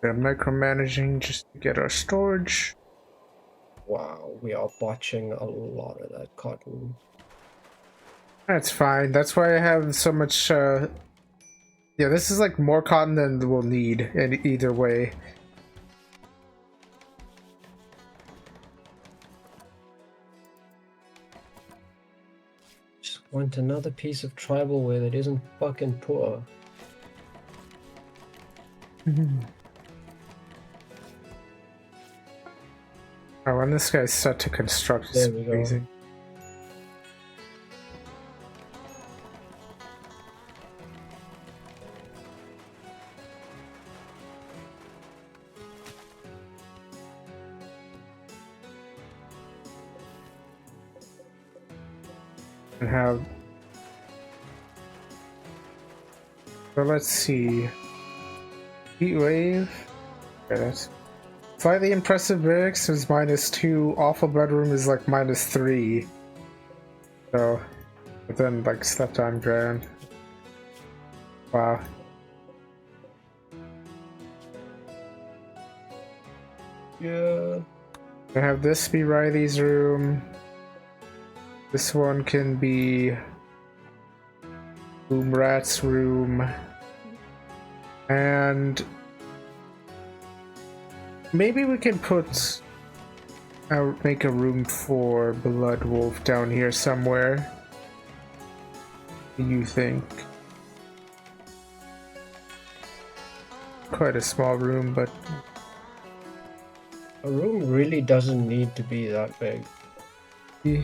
We're micromanaging just to get our storage. Wow, we are botching a lot of that cotton. That's fine. That's why I have so much, yeah, this is like more cotton than we'll need in either way. Just Want another piece of tribal ware that isn't fucking poor. Oh, when this guy's set to construct, it's There we go. amazing. And have. So let's see. Heat wave. Okay, that's slightly impressive barracks is -2. Awful bedroom is like -3. So, but then like slept on ground. Wow. Yeah. I have this be Riley's room. This one can be Boom Rat's room. And maybe we can put make a room for Blood Wolf down here somewhere. What do you think? Quite a small room, but A room really doesn't need to be that big. yeah.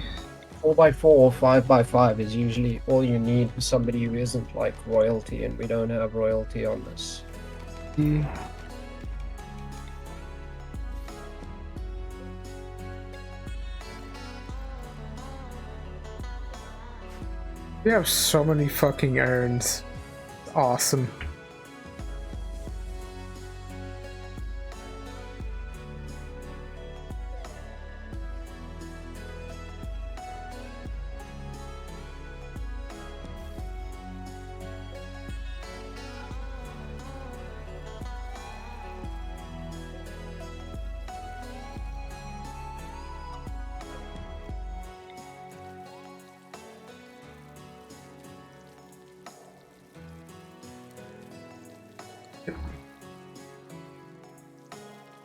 4x4 or 5x5 is usually all you need for somebody who isn't like royalty, and we don't have royalty on this. Yeah. We have so many fucking urns. Awesome.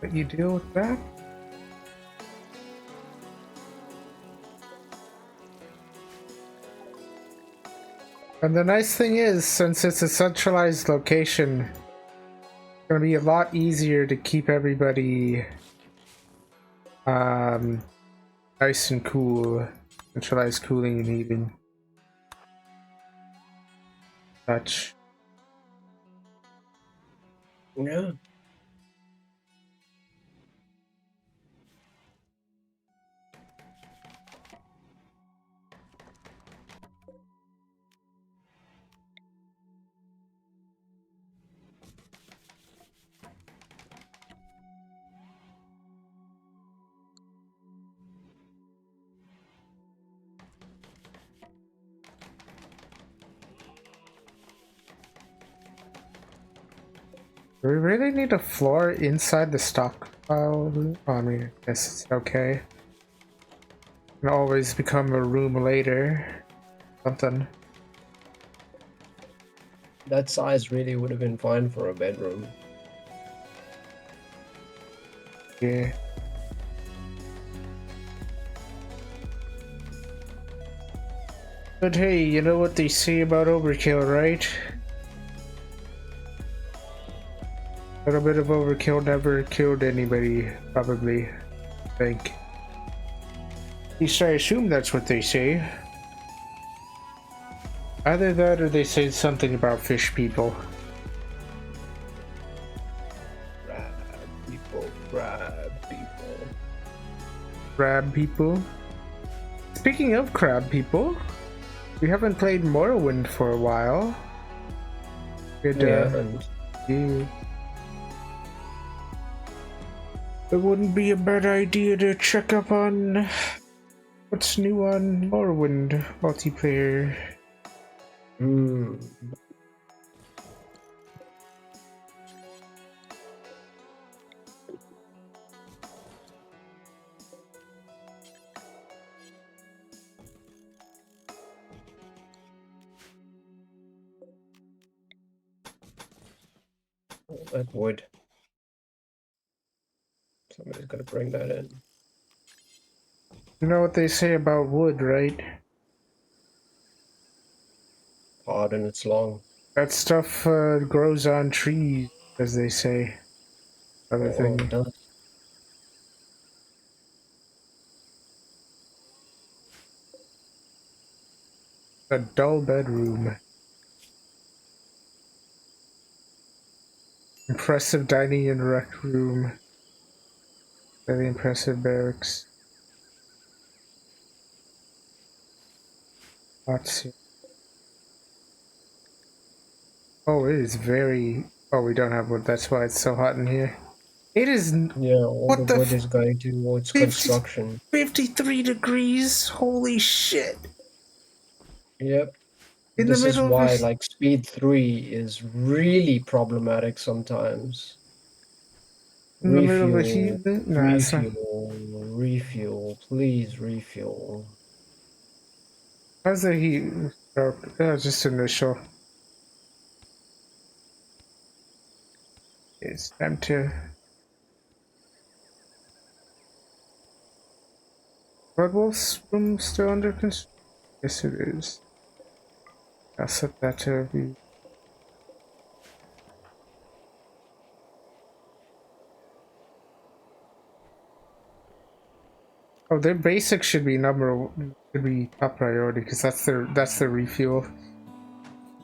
But you deal with that? And the nice thing is, since it's a centralized location, it's gonna be a lot easier to keep everybody nice and cool. Centralized cooling and heating. Such. Yeah. Do we really need a floor inside the stockpile? Oh, I mean, I guess it's okay. Can always become a room later. Something. That size really would have been fine for a bedroom. Yeah. But hey, you know what they say about overkill, right? A little bit of overkill never killed anybody, probably. I think. At least I assume that's what they say. Either that or they say something about fish people. Crab people, crab people. Crab people? Speaking of crab people, we haven't played Morrowind for a while. It, yeah. It wouldn't be a bad idea to check up on what's new on Morrowind multiplayer. Oh, that wood. Somebody's got to bring that in. You know what they say about wood, right? out and it's long. That stuff grows on trees, as they say. Other Oh, thing. it does. A dull bedroom. Impressive dining and rec room. Very impressive barracks. Let's see. Oh, it is very... Oh, we don't have wood. That's why it's so hot in here. It is... Yeah, all the What the... wood is going towards 50, construction. 53 degrees? Holy shit. Yep. In the This is middle of why, a... like, speed 3 is really problematic sometimes. In the middle of a heat... Refuel, Nah, it's not... refuel, refuel, please refuel. How's the heat? Oh, just initial. It's time to... Red Wolf's room still under construction? Yes, it is. I'll set that to be... Oh, their basic should be should be top priority because that's their refuel.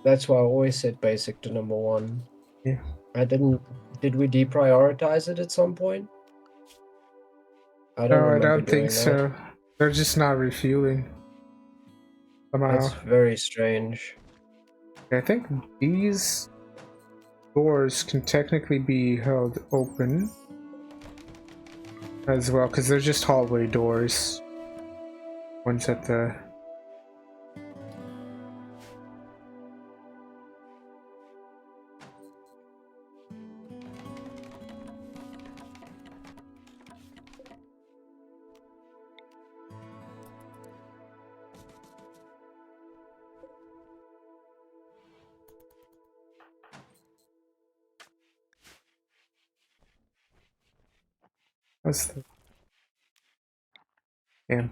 That's why I always set basic to number 1. Yeah. I didn't. Did we deprioritize it at some point? I don't No, I remember don't think doing that. so. They're just not refueling somehow. That's very strange. I think these doors can technically be held open as well because they're just hallway doors. One's at the... What's the... Yeah.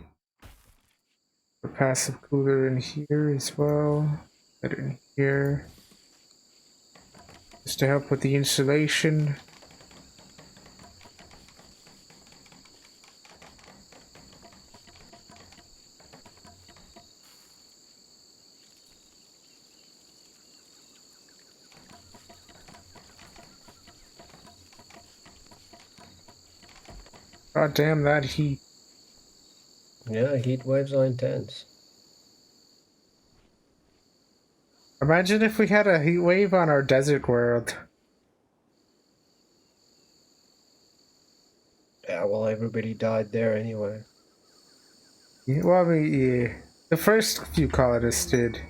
The passive cooler in here as well. Put it in here. Just to help with the insulation. God damn that heat. Yeah, heat waves are intense. Imagine if we had a heat wave on our desert world. Yeah, well, everybody died there anyway. Yeah, well, I mean, yeah. The first few colonists did.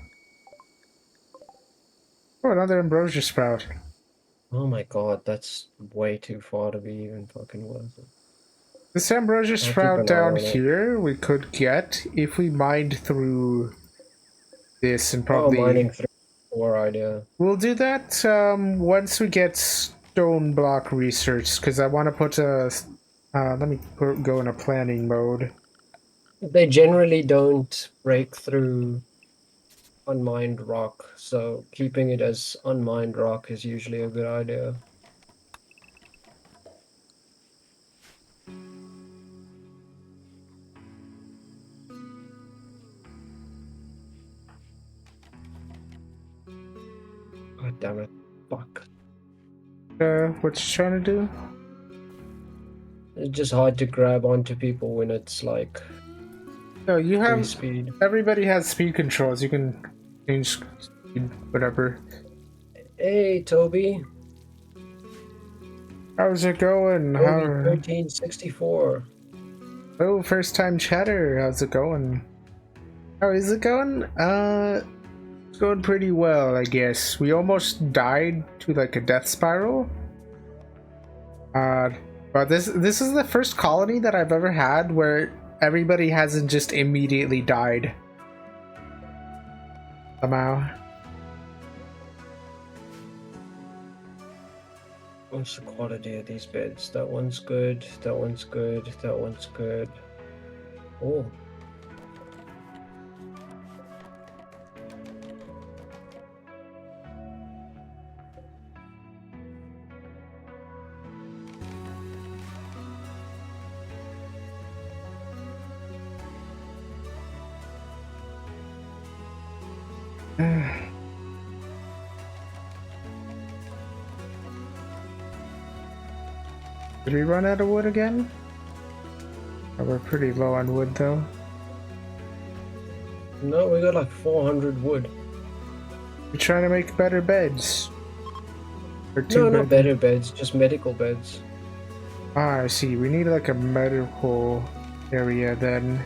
Oh, another ambrosia sprout. Oh my god, that's way too far to be even fucking worth it. This ambrosia I'll keep sprout an eye down on it. here we could get if we mined through this and Oh, probably... mining 3 4 idea. We'll do that once we get stone block research because I want to put a... let me go in a planning mode. They generally don't break through unmined rock, so keeping it as unmined rock is usually a good idea. God damn it. Fuck. What you trying to do? It's just hard to grab onto people when it's like No, you 3 have... speed. Everybody has speed controls. You can change speed, whatever. Hey, Toby. How's it going? Toby How... 1364. Oh, first time chatter. How's it going? How is it going? It's going pretty well, I guess. We almost died to like a death spiral. But this is the first colony that I've ever had where everybody hasn't just immediately died. Somehow. What's the quality of these beds? That one's good, that one's good, that one's good. Oh. Did we run out of wood again? Oh, we're pretty low on wood though. No, we got like 400 wood. We're trying to make better beds. Or No, not bed better beds, just medical beds. Ah, I see. We need like a medical area then.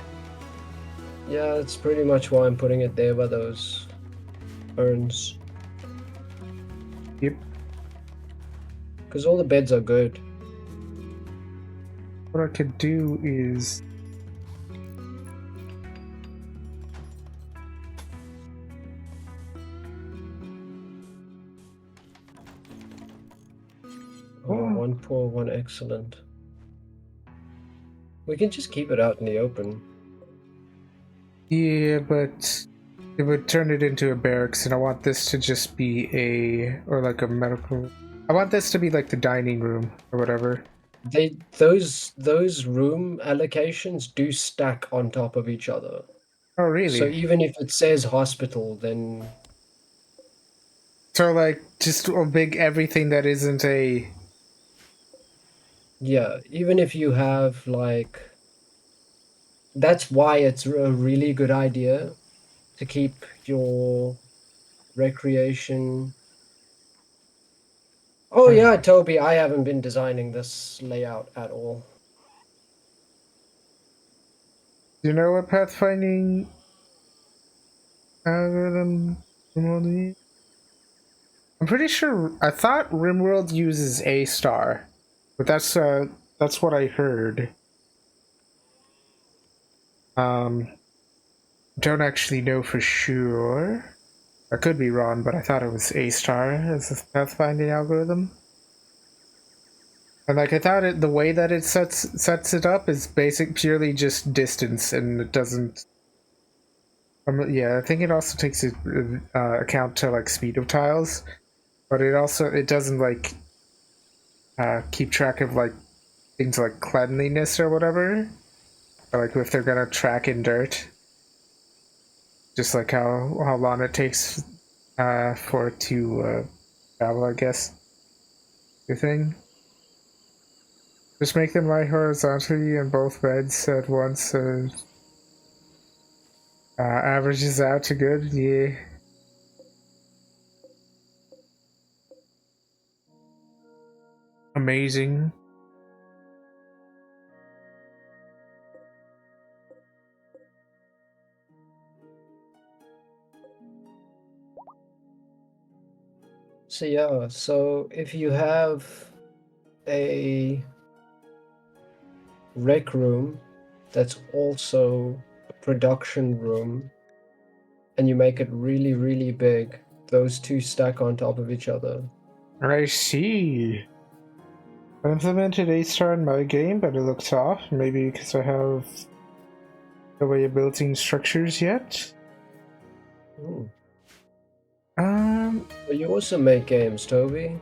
Yeah, that's pretty much why I'm putting it there by those urns. Yep. Because all the beds are good. What I could do is... Oh, one poor, one excellent. We can just keep it out in the open. Yeah, but it would turn it into a barracks, and I want this to just be or like a medical... I want this to be like the dining room or whatever. Those room allocations do stack on top of each other. Oh, really? So even if it says hospital, then... So like, just a big everything that isn't a... Yeah, even if you have like... That's why it's a really good idea to keep your recreation... Oh yeah, Toby, I haven't been designing this layout at all. Do you know what pathfinding algorithm? I'm pretty sure. I thought RimWorld uses A star, but that's what I heard. Don't actually know for sure. I could be wrong, but I thought it was A star as the pathfinding algorithm. And like I thought the way that it sets it up is purely just distance, and it doesn't. Yeah, I think it also takes account to like speed of tiles, but it doesn't like keep track of like things like cleanliness or whatever, or like if they're gonna track in dirt, just like how long it takes for it to travel, I guess. Your thing. Just make them lie horizontally in both beds at once. Averages out to good. Yeah. Amazing. So yeah, so if you have a rec room that's also a production room and you make it really, really big, those two stack on top of each other. I see. I implemented A star in my game, but it looks off. Maybe because I have the way of building structures yet. Ooh. But you also make games, Toby.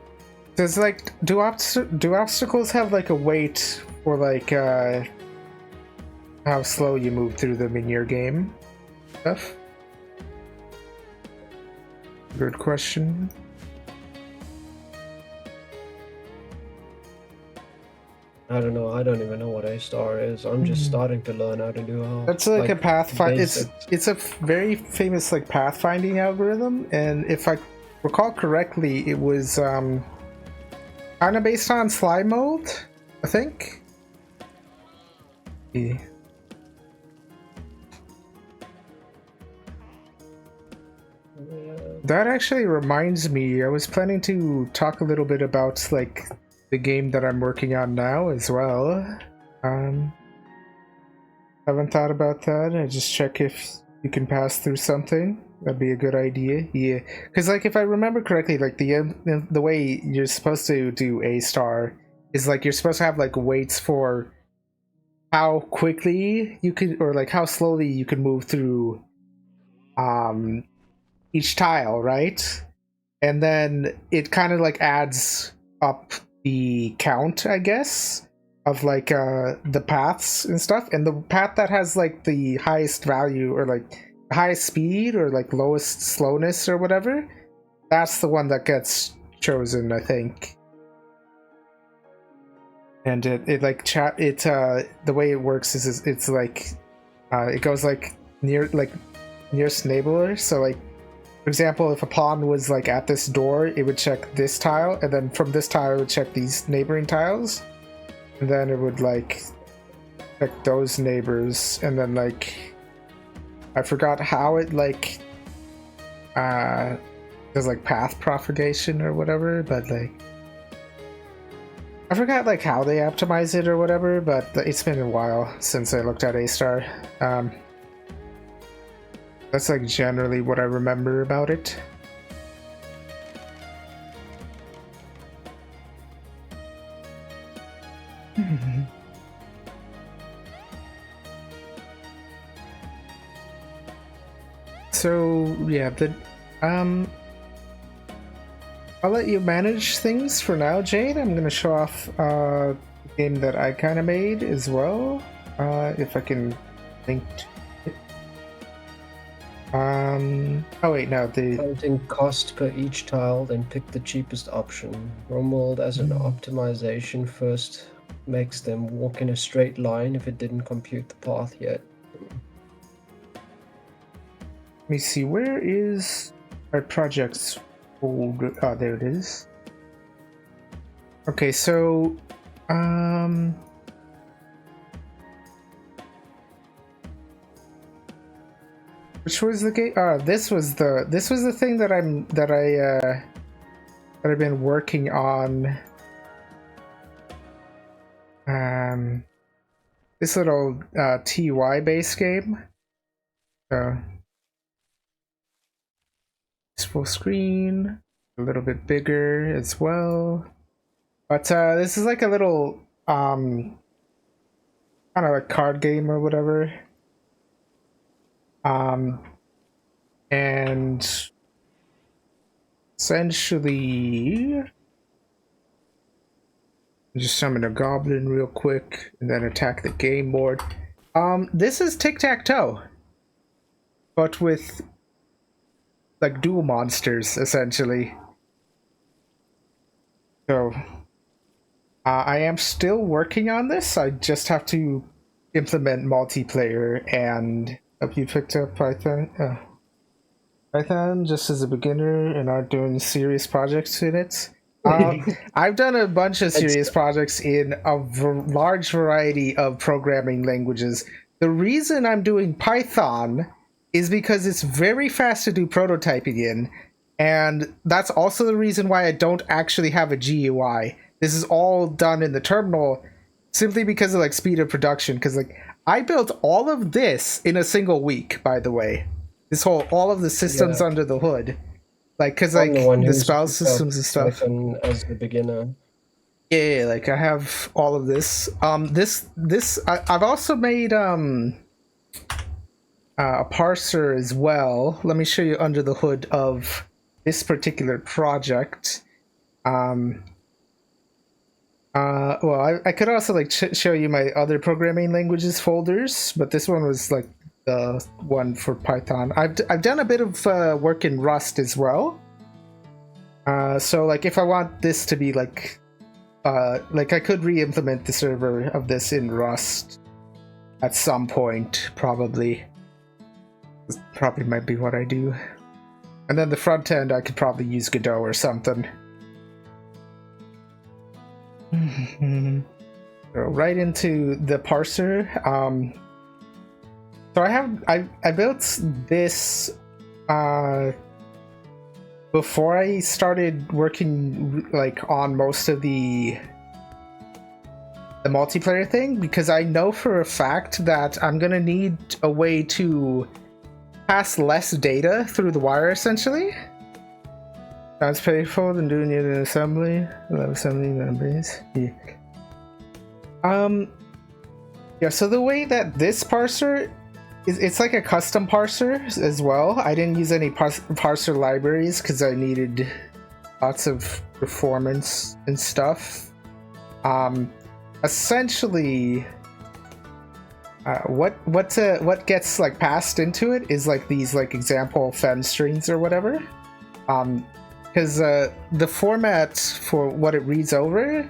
Does like do obstacles have like a weight for like how slow you move through them in your game? Stuff. Good question. I don't know. I don't even know what A star is. I'm just starting to learn how to do all. That's like a pathfind. It's a very famous like pathfinding algorithm, and if I recall correctly, it was kind of based on slime mold, I think. Yeah. That actually reminds me, I was planning to talk a little bit about like the game that I'm working on now as well. Haven't thought about that. I just check if you can pass through something. That'd be a good idea. Yeah, because like if I remember correctly, like the way you're supposed to do A star is like you're supposed to have like weights for how quickly you could, or like how slowly you can move through each tile, right? And then it kind of like adds up the count, I guess, of like the paths and stuff. And the path that has like the highest value, or like the highest speed or like lowest slowness or whatever, that's the one that gets chosen, I think. And it like chat it the way it works is it's like it goes like nearest neighbor. So like, for example, if a pawn was like at this door, it would check this tile, and then from this tile it would check these neighboring tiles, and then it would like check those neighbors, and then like I forgot how it like does like path propagation or whatever, but like I forgot like how they optimize it or whatever, but it's been a while since I looked at A-Star. That's like generally what I remember about it. So yeah, I'll let you manage things for now, Jade. I'm gonna show off a game that I kind of made as well, if I can think to it. Oh wait, no, Counting cost per each tile, then pick the cheapest option. rimworld as an optimization first makes them walk in a straight line if it didn't compute the path yet. Let me see, where is our projects folder? Oh, there it is. Okay, so which was the game? This was the thing that I've been working on. This little TY base game. Full screen, a little bit bigger as well. But this is like a little kind of like card game or whatever. And essentially just summon a goblin real quick and then attack the game board. This is tic-tac-toe, but with like dual monsters essentially. So I am still working on this. I just have to implement multiplayer. And hope you picked up Python. Python just as a beginner and aren't doing serious projects in it. I've done a bunch of serious projects in a large variety of programming languages. The reason I'm doing Python is because it's very fast to do prototyping in, and that's also the reason why I don't actually have a GUI. This is all done in the terminal simply because of like speed of production, because like I built all of this in a single week, by the way. All of the systems under the hood. Like, because like the spell systems and stuff. As a beginner. Yeah, like I have all of this. I've also made a parser as well. Let me show you under the hood of this particular project. Well, I could also like show you my other programming languages folders, but this one was like the one for Python. I've done a bit of work in Rust as well. So like if I want this to be like I could re-implement the server of this in Rust at some point, probably. This probably might be what I do. And then the front end, I could probably use Godot or something. So right into the parser. So I built this before I started working like on most of the multiplayer thing, because I know for a fact that I'm gonna need a way to pass less data through the wire essentially. Sounds painful than doing it in assembly. I love assembly members. Yeah. Yeah, so the way that this parser it's like a custom parser as well. I didn't use any parser libraries because I needed lots of performance and stuff. Essentially, What gets like passed into it is like these like example fen strings or whatever. Because the format for what it reads over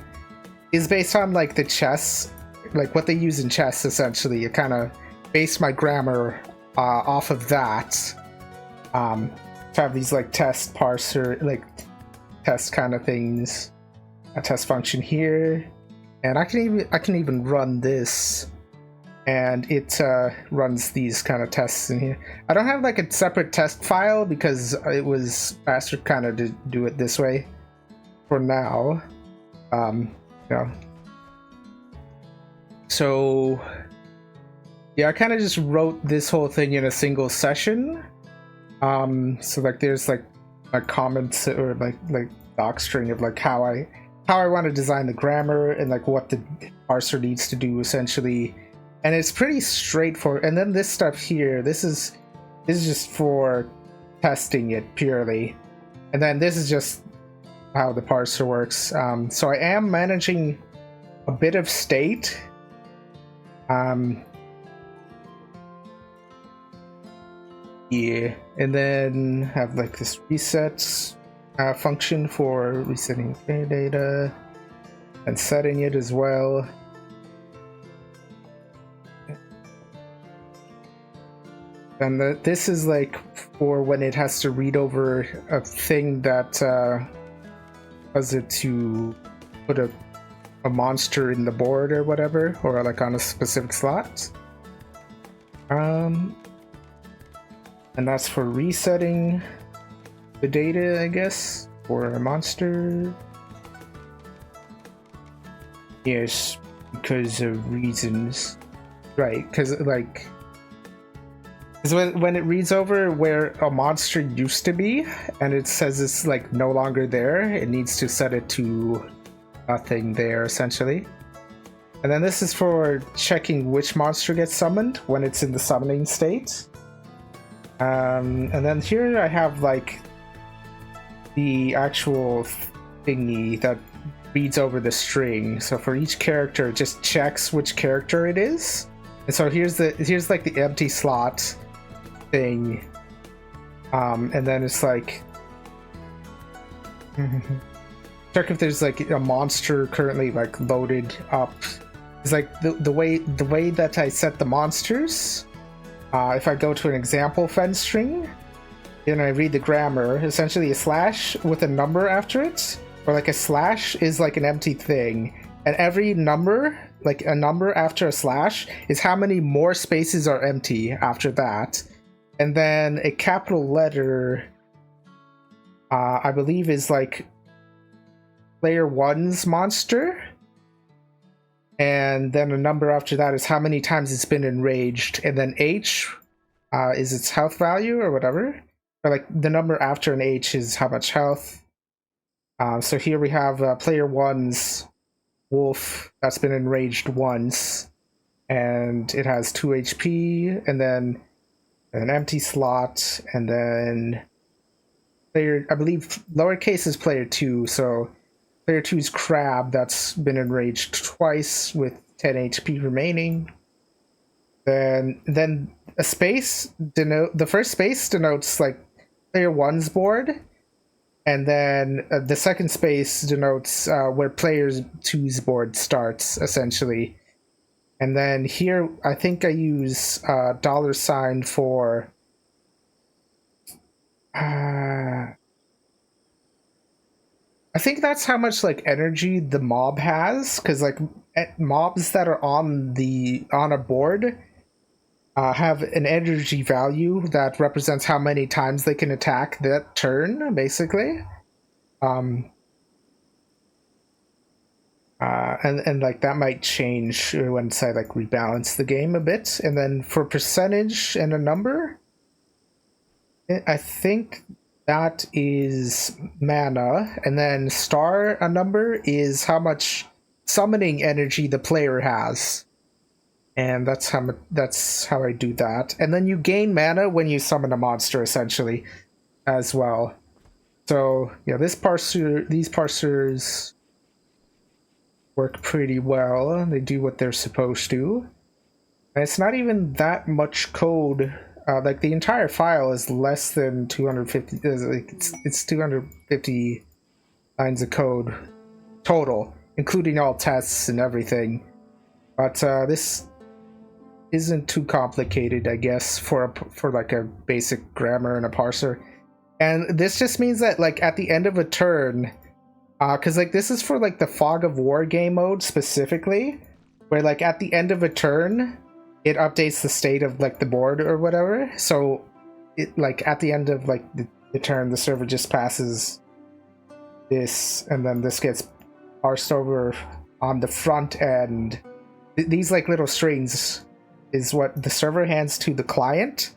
is based on like the chess, like what they use in chess essentially. It kind of based my grammar off of that. To have these like test parser, like test kind of things, a test function here, and I can even run this, and it runs these kind of tests in here. I don't have like a separate test file because it was faster kind of to do it this way for now. You know. So yeah, I kind of just wrote this whole thing in a single session. So like there's like a comments or like doc string of like how I want to design the grammar and like what the parser needs to do essentially. And it's pretty straightforward. And then this stuff here, this is just for testing it purely. And then this is just how the parser works. So I am managing a bit of state. Yeah, and then have like this reset function for resetting data and setting it as well. And this is like for when it has to read over a thing that allows it to put a monster in the board or whatever, or like on a specific slot. And that's for resetting the data, I guess, for a monster. Yes, because of reasons. Right, because like... when it reads over where a monster used to be, and it says it's like no longer there, it needs to set it to nothing there, essentially. And then this is for checking which monster gets summoned when it's in the summoning state. And then here I have like the actual thingy that reads over the string. So for each character, it just checks which character it is. And so here's like the empty slot thing. And then it's like check if there's like a monster currently like loaded up. It's like the way that I set the monsters. If I go to an example fen string, then I read the grammar, essentially a slash with a number after it, or like a slash is like an empty thing, and every number, like a number after a slash, is how many more spaces are empty after that. And then a capital letter, I believe, is like player one's monster. And then a number after that is how many times it's been enraged. And then H is its health value or whatever. Or like the number after an H is how much health. So here we have player one's wolf that's been enraged once. And it has 2 HP. And then an empty slot. And then player, I believe lowercase is player 2. So player 2's crab that's been enraged twice with 10 HP remaining. Then a space the first space denotes like player 1's board, and then the second space denotes where player 2's board starts essentially. And then here I think I use $sign for I think that's how much like energy the mob has, because like mobs that are on a board have an energy value that represents how many times they can attack that turn, basically. And like that might change once I like rebalance the game a bit. And then for percentage and a number, I think that is mana, and then star, a number, is how much summoning energy the player has, and that's how I do that. And then you gain mana when you summon a monster, essentially, as well. So yeah, these parsers work pretty well. They do what they're supposed to. And it's not even that much code. Like the entire file is less than 250. It's 250 lines of code total, including all tests and everything. But this isn't too complicated, I guess, for like a basic grammar and a parser. And this just means that like at the end of a turn, because like this is for like the Fog of War game mode specifically, where like at the end of a turn, it updates the state of like the board or whatever. So it like at the end of like the turn, the server just passes this, and then this gets parsed over on the front end. These like little strings is what the server hands to the client,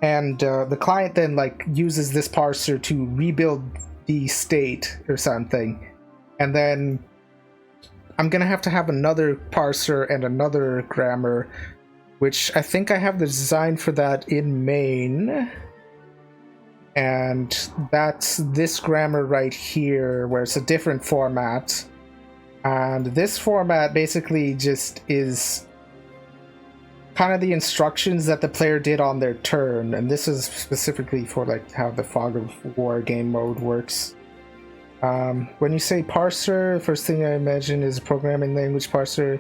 and the client then like uses this parser to rebuild the state or something. And then I'm gonna have to have another parser and another grammar, which I think I have the design for that in main. And that's this grammar right here, where it's a different format. And this format basically just is kind of the instructions that the player did on their turn, and this is specifically for like how the Fog of War game mode works. When you say parser, first thing I imagine is a programming language parser.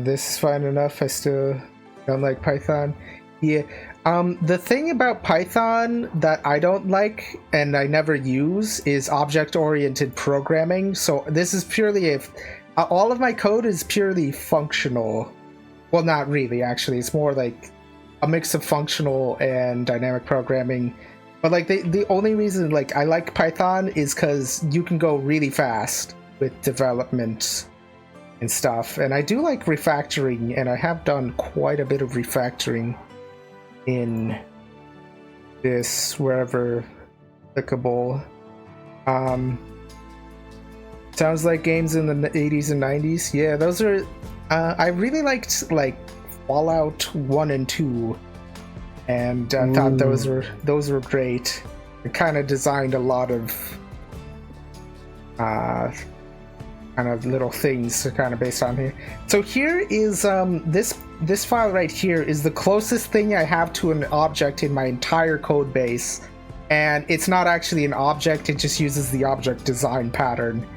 This is fine enough. I still don't like Python. Yeah. The thing about Python that I don't like and I never use is object-oriented programming. So this is purely all of my code is purely functional. Well, not really, actually. It's more like a mix of functional and dynamic programming. But like the only reason like I like Python is because you can go really fast with development and stuff. And I do like refactoring, and I have done quite a bit of refactoring in this wherever applicable. Sounds like games in the 80s and 90s. Yeah, those are I really liked like Fallout 1 and 2, and I thought those were great. I kind of designed a lot of kind of little things kind of based on here. So here is this file right here is the closest thing I have to an object in my entire code base, and it's not actually an object, it just uses the object design pattern.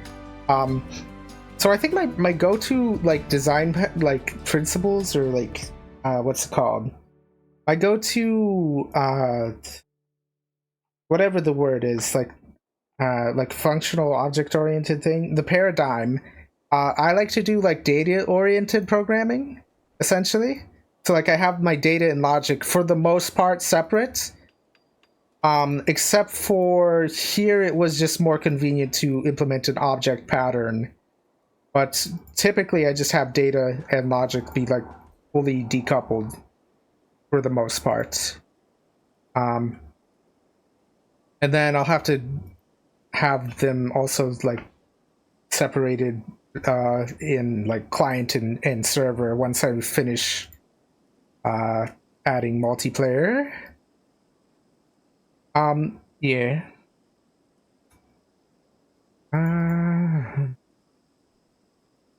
So I think my go-to like design like principles, or like what's it called? My go-to whatever the word is, like functional object-oriented thing, the paradigm. I like to do like data-oriented programming, essentially. So like I have my data and logic for the most part separate. Except for here, it was just more convenient to implement an object pattern. But typically, I just have data and logic be like fully decoupled for the most part. And then I'll have to have them also like separated in like client and server once I finish adding multiplayer. Yeah.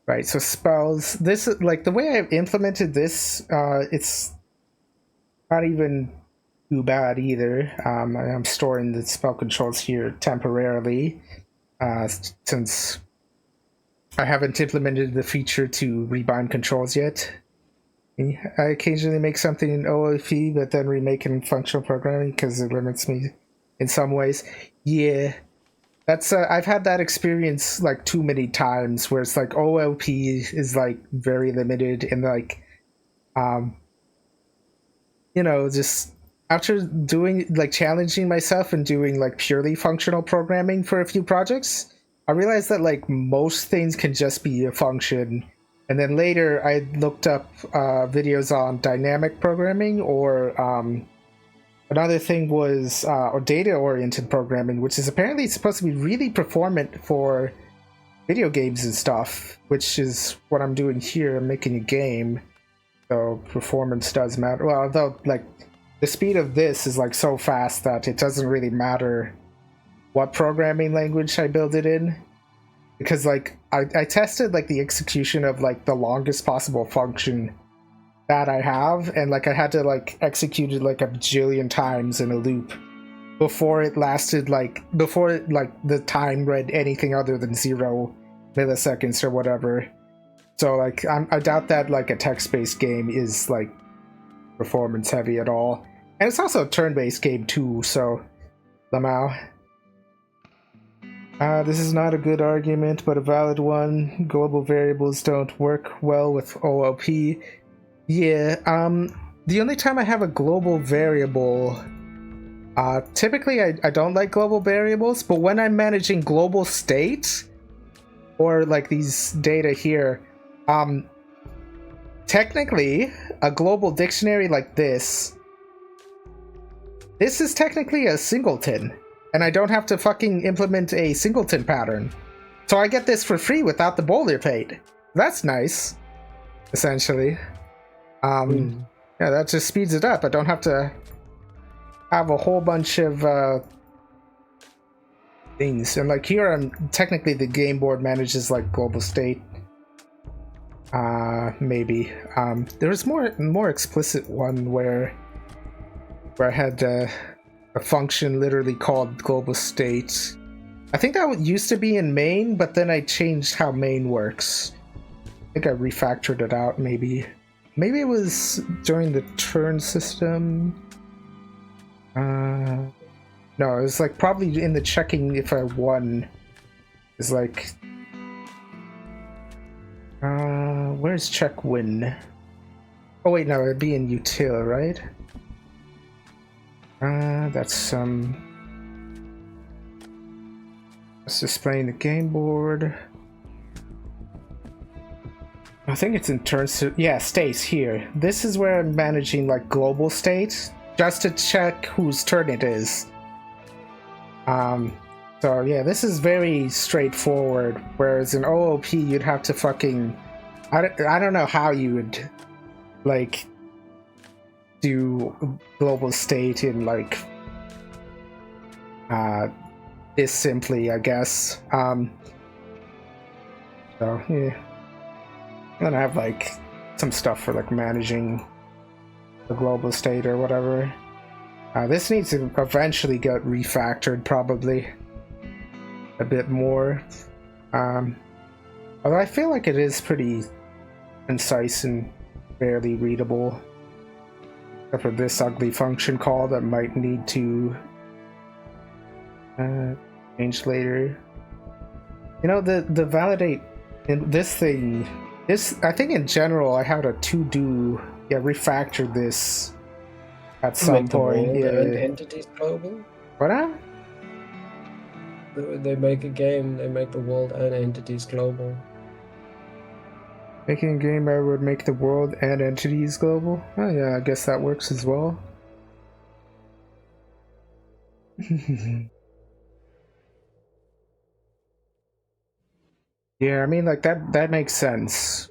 Right, so spells. This is like the way I've implemented this, it's not even too bad either. I'm storing the spell controls here temporarily, since I haven't implemented the feature to rebind controls yet. I occasionally make something in OOP, but then remake it in functional programming because it limits me in some ways. Yeah, that's I've had that experience like too many times where it's like OOP is like very limited, and like, you know, just after doing like challenging myself and doing like purely functional programming for a few projects, I realized that like most things can just be a function. And then later I looked up videos on dynamic programming, or another thing was or data-oriented programming, which is apparently supposed to be really performant for video games and stuff, which is what I'm doing here. I'm making a game, so performance does matter. Well, although like the speed of this is like so fast that it doesn't really matter what programming language I build it in. Because like I tested like the execution of like the longest possible function that I have, and like I had to like execute it like a bajillion times in a loop before it lasted before it, like the time read anything other than 0 milliseconds or whatever. So like I doubt that like a text-based game is like performance heavy at all, and it's also a turn-based game too. So somehow, this is not a good argument, but a valid one. Global variables don't work well with OOP. Yeah. The only time I have a global variable. Typically, I don't like global variables, but when I'm managing global states or like these data here, technically a global dictionary like this is technically a singleton, and I don't have to fucking implement a singleton pattern. So I get this for free without the boilerplate. That's nice, essentially. Yeah, that just speeds it up. I don't have to have a whole bunch of things, and like here I'm technically the game board manages like global state. Maybe there was more explicit one where I had a function literally called global state. I think that used to be in main, but then I changed how main works. I think I refactored it out. Maybe it was during the turn system. No, it was like probably in the checking if I won. It's like, where's check win? Oh wait, no, it'd be in util, right? That's let's displaying the game board. I think it's in turns. Yeah, states here. This is where I'm managing like global states, just to check whose turn it is. So yeah, this is very straightforward, whereas in OOP you'd have to fucking I don't know how you would like do global state in like this simply, I guess. So yeah. And I have like some stuff for like managing the global state or whatever. This needs to eventually get refactored, probably a bit more. Although I feel like it is pretty concise and barely readable, except for this ugly function call that might need to change later. You know, the validate in this thing. This, I think in general, I had a to-do, refactor this at some point. Yeah. And entities global? What now? They make a game, they make the world and entities global. Making a game I would make the world and entities global? Oh yeah, I guess that works as well. Yeah, I mean, like that makes sense.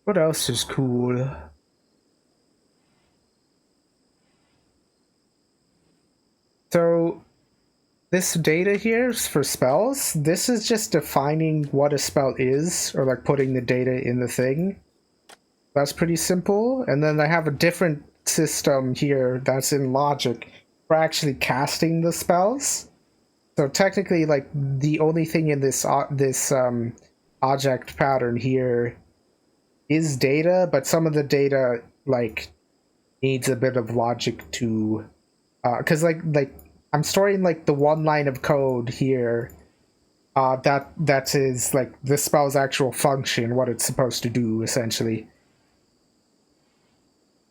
What else is cool? So this data here is for spells. This is just defining what a spell is, or like putting the data in the thing. That's pretty simple. And then I have a different system here that's in logic for actually casting the spells. So technically, like the only thing in this object pattern here is data, but some of the data like needs a bit of logic to, because like I'm storing like the one line of code here. That is like the spell's actual function, what it's supposed to do, essentially.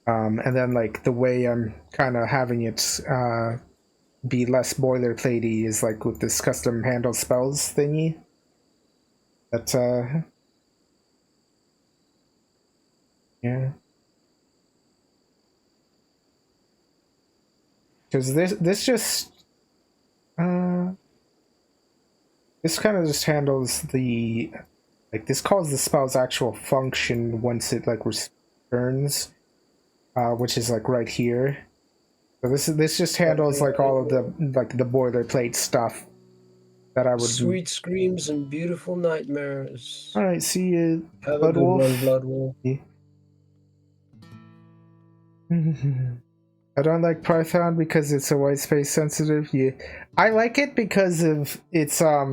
And then like the way I'm kind of having it be less boilerplatey is like with this custom handle spells thingy. That yeah. Because this just this kind of just handles the, like, this calls the spell's actual function once it like returns, which is like right here. So this just handles like all of the the boilerplate stuff that I would do. Sweet screams and beautiful nightmares. All right, see you, Have a Blood good one, Wolf. Blood Wolf. Yeah. I don't like Python because it's a white space sensitive. Yeah, I like it because of its for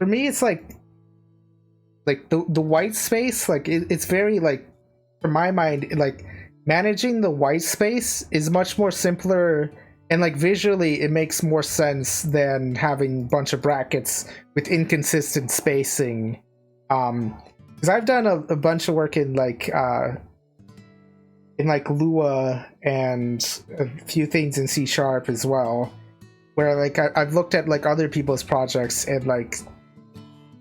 me it's like the white space, like it's very like, for my mind, like managing the white space is much more simpler, and like visually it makes more sense than having a bunch of brackets with inconsistent spacing. Because I've done a bunch of work in like Lua and a few things in C# as well, where like I've looked at like other people's projects, and like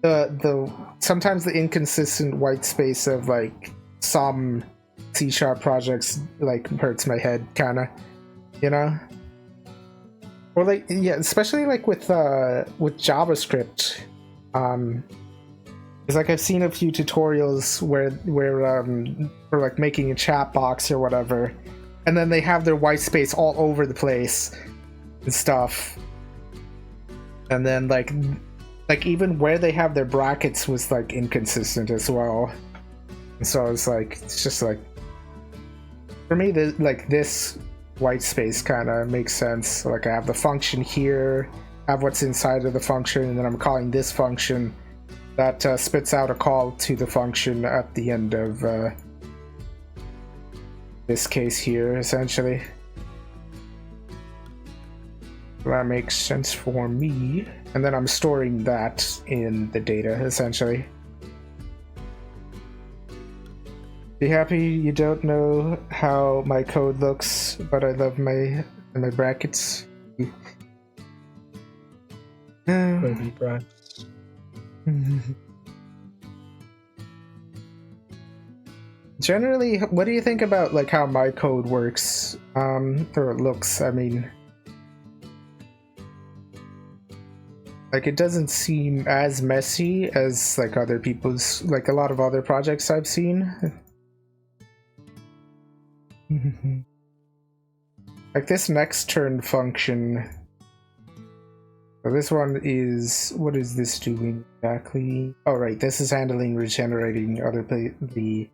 the sometimes the inconsistent white space of like some C# projects like hurts my head, kind of, you know. Or like, yeah, especially like with JavaScript, because like I've seen a few tutorials where for like making a chat box or whatever, and then they have their white space all over the place and stuff, and then like even where they have their brackets was like inconsistent as well. And so it's like, it's just like, for me, this white space kind of makes sense. So like I have the function here, have what's inside of the function, and then I'm calling this function that spits out a call to the function at the end of this case here, essentially. That makes sense for me. And then I'm storing that in the data, essentially. Be happy you don't know how my code looks, but I love my brackets. Baby brackets. Generally, what do you think about like how my code works, or looks? I mean, like it doesn't seem as messy as like other people's, like a lot of other projects I've seen. Like this next turn function. So this one is, what is this doing exactly? Oh right, this is handling regenerating the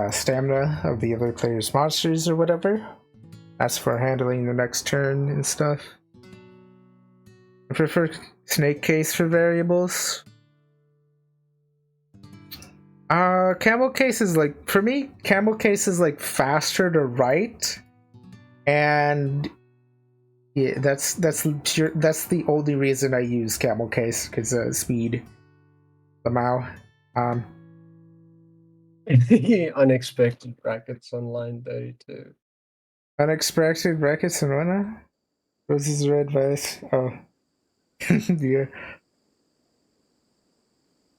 stamina of the other player's monsters or whatever. That's for handling the next turn and stuff. I prefer snake case for variables. Camel case is like, for me, camel case is like faster to write, and yeah, that's pure. That's the only reason I use camel case, because speed. Somehow, Unexpected brackets on line 32. unexpected brackets and whatnot. Roses red vice. Oh, yeah.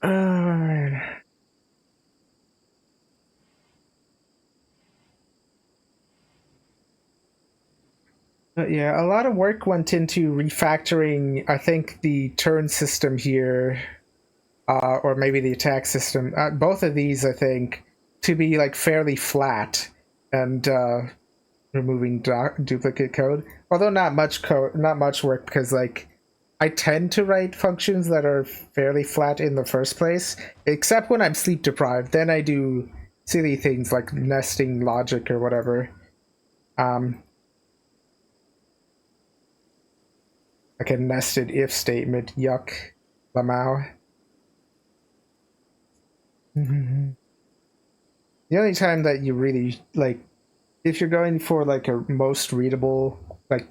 Alright. Yeah, a lot of work went into refactoring, I think, the turn system here, or maybe the attack system. Both of these, I think, to be like fairly flat, and removing duplicate code. Although not much work, because like I tend to write functions that are fairly flat in the first place, except when I'm sleep deprived. Then I do silly things like nesting logic or whatever. Like a nested if statement. Yuck. Lamau. The only time that you really, like, if you're going for like a most readable, like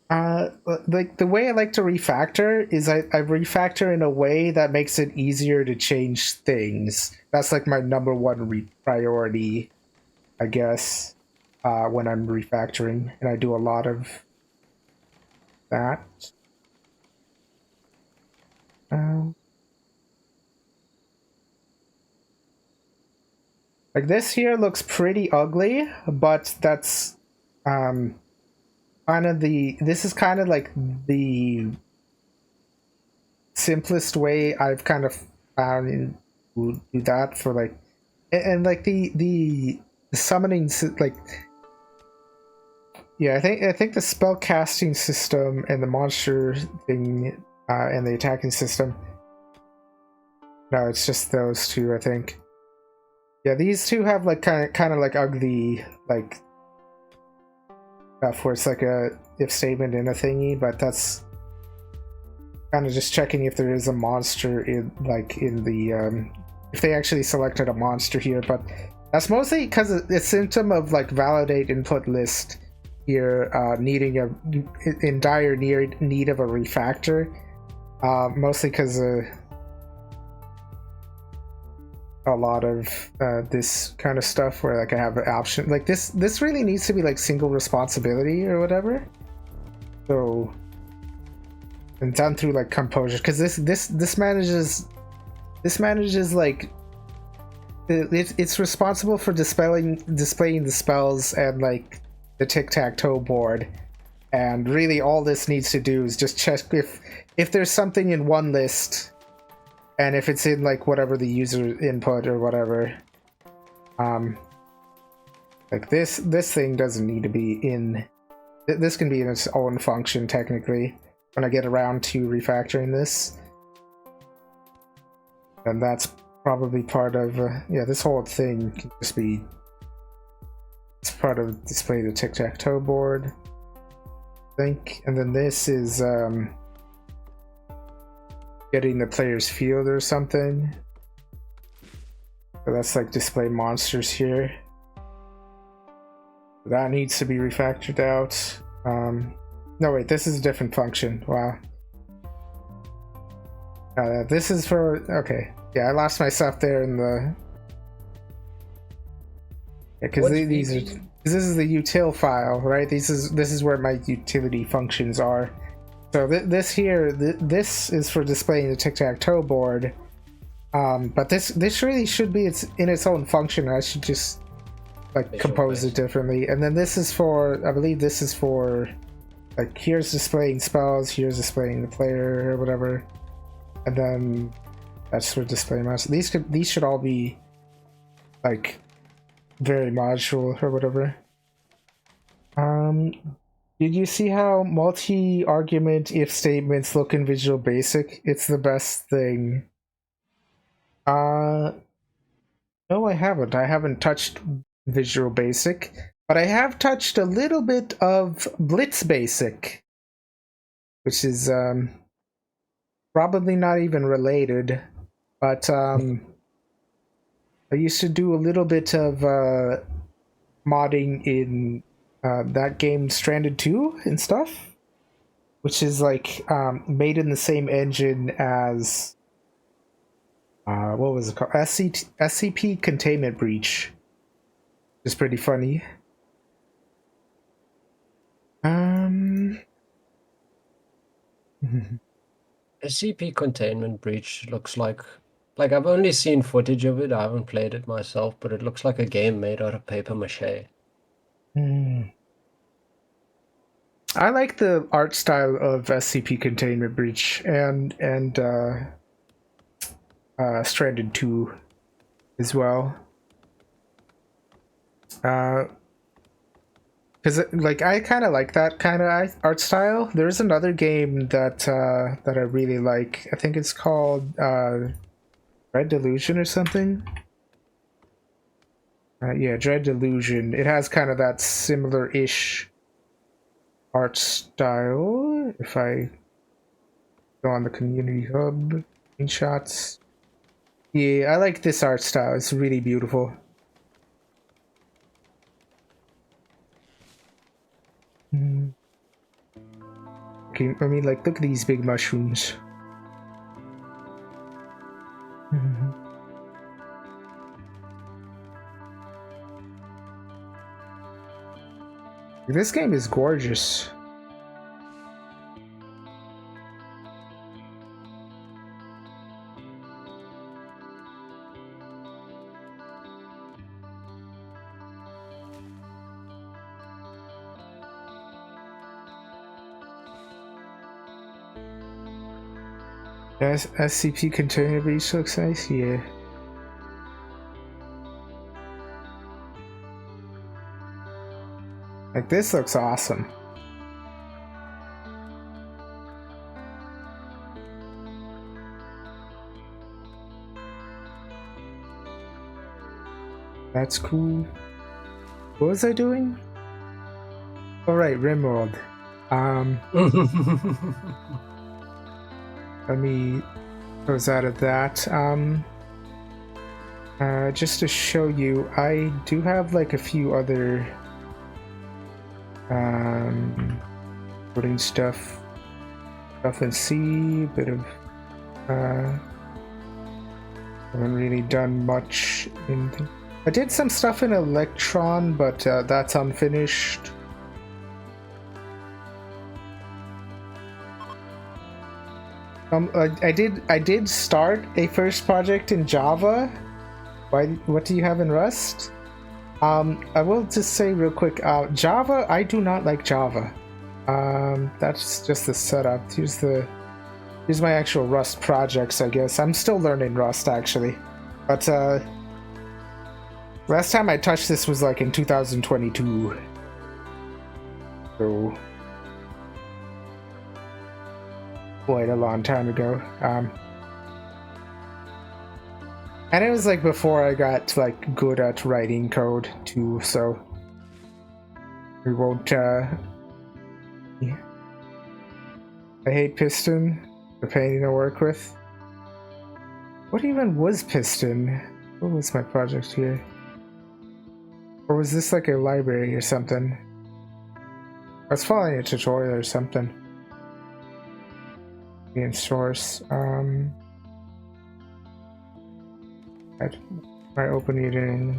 the way I like to refactor is I refactor in a way that makes it easier to change things. That's like my number one priority, I guess, when I'm refactoring, and I do a lot of that. Like this here looks pretty ugly, but that's kind of this is kind of like the simplest way I've kind of found to do that for like and like the summoning like, yeah, I think the spell casting system and the monster thing and the attacking system. No, it's just those two, I think. Yeah, these two have like kind of like ugly like stuff where it's like a if statement in a thingy, but that's kind of just checking if there is a monster in like in the if they actually selected a monster here, but that's mostly because it's a symptom of like validate input list here needing in dire need of a refactor, mostly because a lot of this kind of stuff where like I have an option like this really needs to be like single responsibility or whatever, so and done through like composure, because this manages like it's responsible for displaying the spells and like the tic-tac-toe board, and really all this needs to do is just check if there's something in one list, and if it's in like whatever the user input or whatever, like this thing doesn't need to be in, this can be in its own function technically when I get around to refactoring this, and that's probably part of yeah, this whole thing can just be, it's part of display the tic-tac-toe board, I think, and then this is getting the player's field or something, so that's like display monsters here, that needs to be refactored out. No wait, this is a different function, wow. This is for, okay, yeah, I lost myself there in the, because these are, this is the util file, right? This is where my utility functions are. So this here, this is for displaying the tic-tac-toe board, but this really should be in its own function. I should just like compose it differently. And then this is for, I believe this is for like, here's displaying spells, here's displaying the player or whatever, and then that's for display master. These should all be like very modular or whatever. Did you see how multi-argument if statements look in Visual Basic? It's the best thing. No, I haven't. I haven't touched Visual Basic, but I have touched a little bit of Blitz Basic, which is probably not even related, but I used to do a little bit of modding in that game Stranded 2 and stuff, which is like made in the same engine as what was it called? SCP Containment Breach. It's pretty funny. SCP Containment Breach looks like I've only seen footage of it, I haven't played it myself, but it looks like a game made out of paper mache. I like the art style of SCP Containment Breach and Stranded 2 as well. Because like I kind of like that kind of art style. There's another game that that I really like. I think it's called Dread Delusion or something. Yeah, Dread Delusion. It has kind of that similar-ish art style. If I go on the community hub, screenshots. Yeah, I like this art style. It's really beautiful. Okay, I mean, like, look at these big mushrooms. This game is gorgeous. Yes, SCP Container Breach looks nice, yeah. Like, this looks awesome. That's cool. What was I doing? Oh, right, rimworld. Let me close out of that. Just to show you, I do have like a few other putting stuff in C, bit of haven't really done much in I did some stuff in Electron, but that's unfinished. I did start a first project in Java. What do you have in Rust? I will just say real quick, Java, I do not like Java. That's just the setup. Here's my actual Rust projects, I guess. I'm still learning Rust, actually. But last time I touched this was like in 2022. So quite a long time ago. And it was like before I got like good at writing code too, so we won't yeah. I hate Piston. The pain to work with. What even was Piston? What was my project here? Or was this like a library or something? I was following a tutorial or something. In source. I open it in.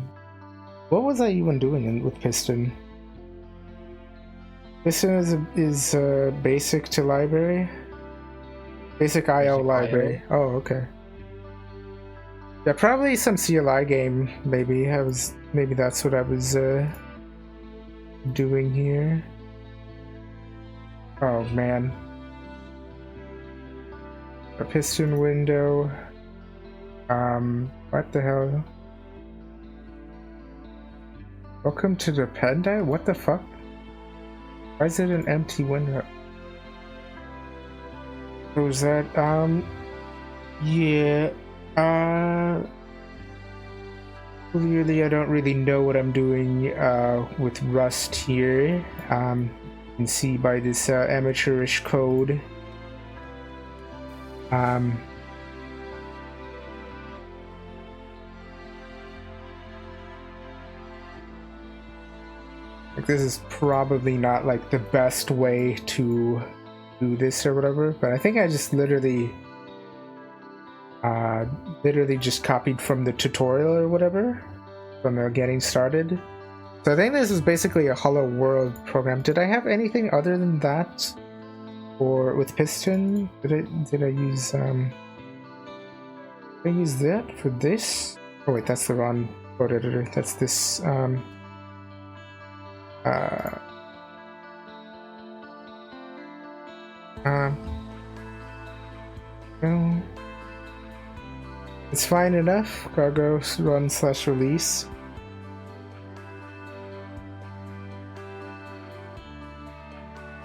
What was I even doing with Piston? Piston is basic to library. Basic IO library. Oh, okay. Yeah, probably some CLI game. Maybe that's what I was doing here. Oh man. A Piston window. What the hell? Welcome to the Panda? What the fuck? Why is it an empty window? What was that? Yeah. Clearly I don't really know what I'm doing with Rust here. You can see by this amateurish code. Like, this is probably not like the best way to do this or whatever, but I think I just literally just copied from the tutorial or whatever from the getting started. So I think this is basically a Hello World program. Did I have anything other than that, or with Piston? Did I use that for this? Oh wait, that's the wrong code editor. That's this no. It's fine enough. Cargo run / release.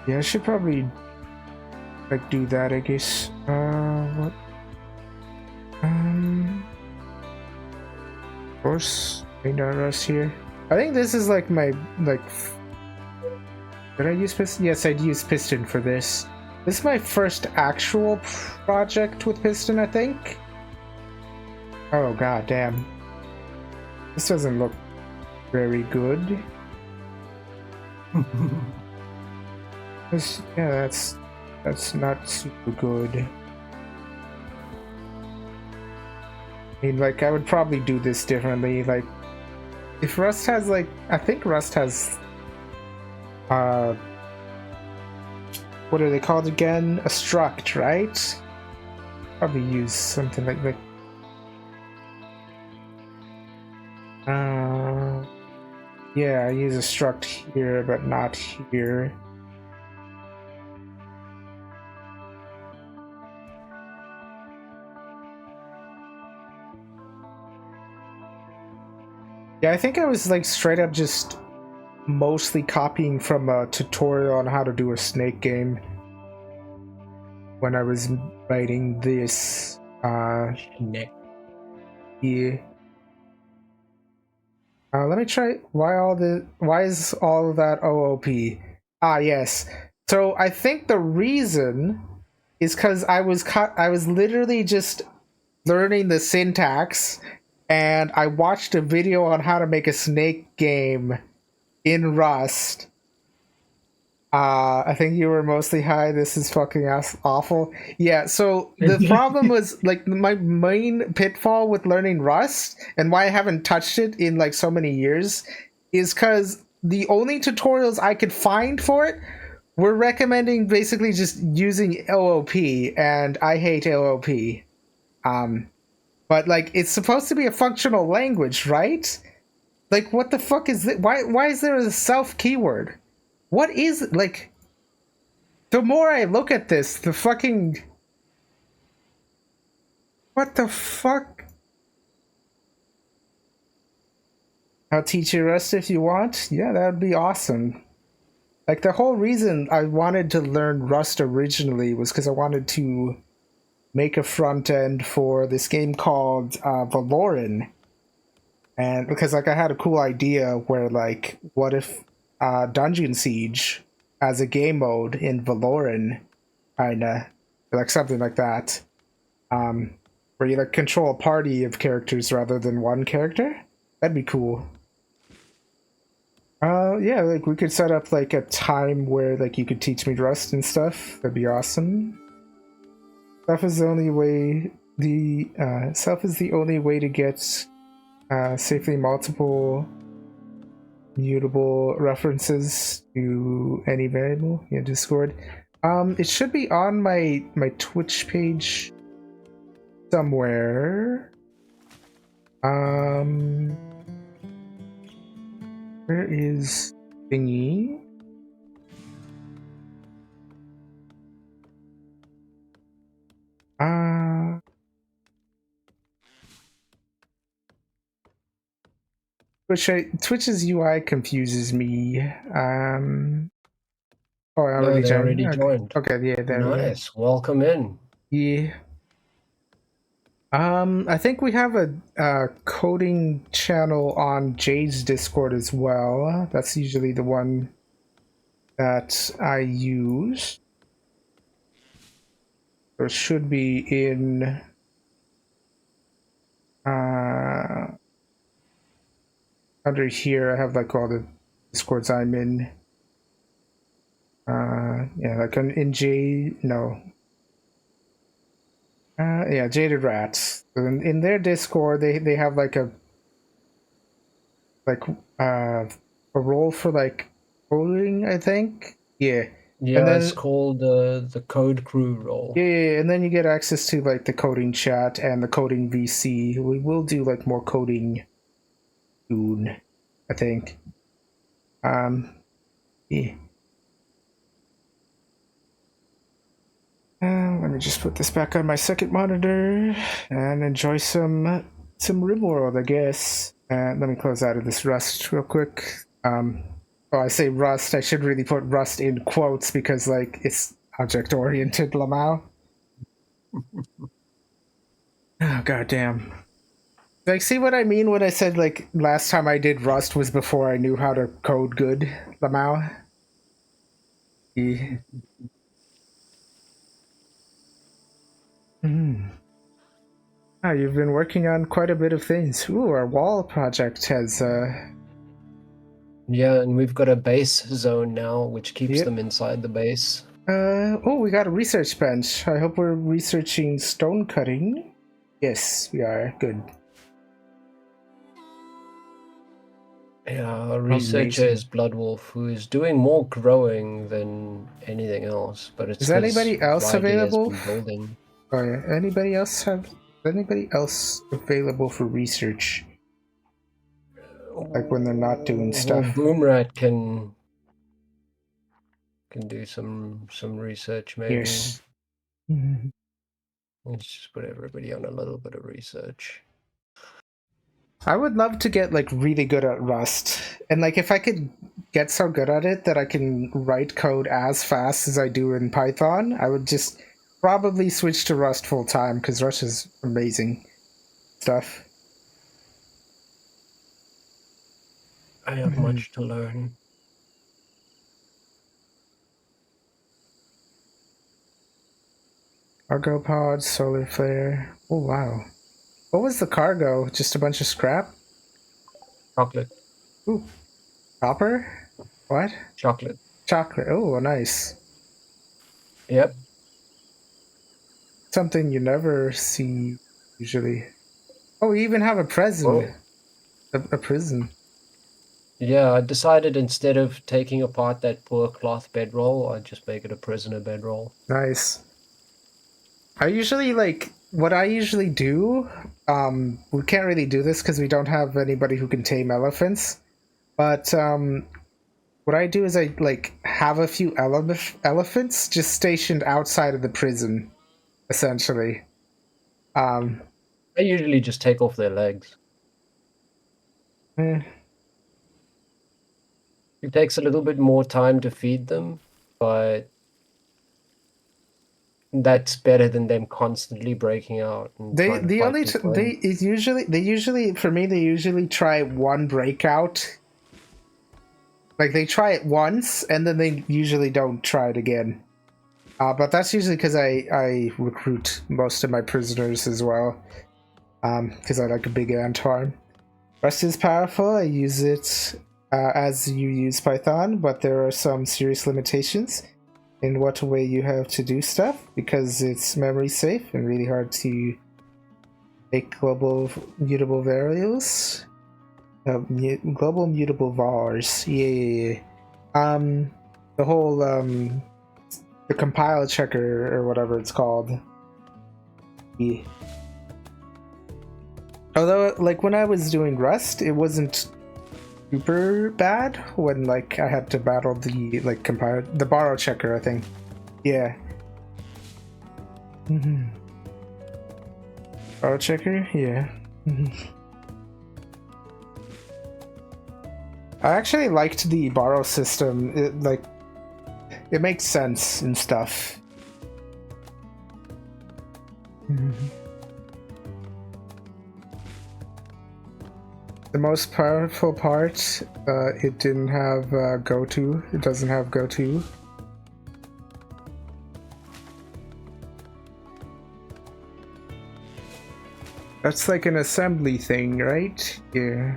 Yeah, I should probably like do that, I guess. What? Of course, main.rust here. I think this is like my Did I use Piston? Yes, I'd use Piston for this. This is my first actual project with Piston, I think. Oh god damn. This doesn't look very good. Yeah, that's not super good. I mean, like, I would probably do this differently. Like, if Rust has like, I think Rust has what are they called again? A struct, right? Probably use something like yeah, I use a struct here, but not here. Yeah, I think I was like straight up just mostly copying from a tutorial on how to do a snake game when I was writing this. Snake. Yeah. Let me try. Why is all of that OOP? Ah, yes. So I think the reason is because I was literally just learning the syntax, and I watched a video on how to make a snake game in Rust. I think you were mostly high. This is fucking awful. Yeah, so the problem was like my main pitfall with learning Rust and why I haven't touched it in like so many years is because the only tutorials I could find for it were recommending basically just using OOP, and I hate OOP. But like it's supposed to be a functional language, right? Like what the fuck is it? Why is there a self keyword? What is like? The more I look at this, the fucking... What the fuck? I'll teach you Rust if you want. Yeah, that would be awesome. Like, the whole reason I wanted to learn Rust originally was because I wanted to make a front end for this game called Valoran. And because, like, I had a cool idea where, like, what if Dungeon Siege as a game mode in Valoran, kinda, like something like that. Where you like control a party of characters rather than one character. That'd be cool. Yeah, like we could set up like a time where like you could teach me Rust and stuff. That'd be awesome. Self is the only way. Self is the only way to get safely multiple mutable references to any variable in Discord. It should be on my Twitch page somewhere. Where is thingy? Twitch's UI confuses me. Oh, I No, already they joined. already Okay. joined. Okay, yeah, there we go. Nice. Welcome in. Yeah. I think we have a coding channel on Jade's Discord as well. That's usually the one that I use. So it should be in under here. I have like all the Discords I'm in. Yeah, like in Jade, no. Yeah, Jaded Rats. In their Discord, they have like a role for like coding, I think. Yeah. Yeah, And it's then called the Code Crew role. yeah, and then you get access to like the coding chat and the coding VC. We will do like more coding soon, I think. Yeah. Let me just put this back on my second monitor and enjoy some rimworld, I guess. Let me close out of this Rust real quick. Oh, I say Rust. I should really put Rust in quotes because like it's object-oriented, Lamau. Oh, goddamn. Like, see what I mean when I said like last time I did Rust was before I knew how to code good, Lamau? Yeah. Oh, you've been working on quite a bit of things. Ooh, our wall project has Yeah, and we've got a base zone now, which keeps yep. them inside the base. Oh, we got a research bench. I hope we're researching stone cutting. Yes, we are. Good. Yeah, our researcher Amazing. is Bloodwolf, who is doing more growing than anything else, but it's Is because anybody else Riley has available? been building. Oh yeah. Anybody else available for research? Like when they're not doing Well, stuff. Boomrat can do some research maybe. Yes. Mhm. Let's just put everybody on a little bit of research. I would love to get like really good at Rust, and like if I could get so good at it that I can write code as fast as I do in Python, I would just probably switch to Rust full time because Rust is amazing stuff. I have much to learn. Cargo pod, solar flare. Oh wow. What was the cargo? Just a bunch of scrap? Chocolate. Ooh. Copper? What? Chocolate. Chocolate. Oh, nice. Yep. Something you never see usually. Oh, we even have a prison. A prison. Yeah, I decided instead of taking apart that poor cloth bedroll, I'd just make it a prisoner bedroll. Nice. I usually like what I usually do. We can't really do this because we don't have anybody who can tame elephants. But what I do is I like have a few elephants just stationed outside of the prison, essentially. I usually just take off their legs. Eh. It takes a little bit more time to feed them, but that's better than them constantly breaking out and They trying to the fight only people. they is usually they usually for me they usually try one breakout. Like they try it once and then they usually don't try it again. But that's usually because I recruit most of my prisoners as well. Because I like a big ant farm. Rust is powerful. I use it as you use Python, but there are some serious limitations in what way you have to do stuff because it's memory safe and really hard to make global mutable variables. Global mutable vars. Yeah. The whole the compile checker or whatever it's called. Yeah. Although, like when I was doing Rust, it wasn't super bad when like I had to battle the like compile the borrow checker. I think. Yeah. Borrow checker. Yeah. I actually liked the borrow system. It makes sense and stuff. The most powerful part, it didn't have go-to. It doesn't have go-to. That's like an assembly thing, right? Yeah.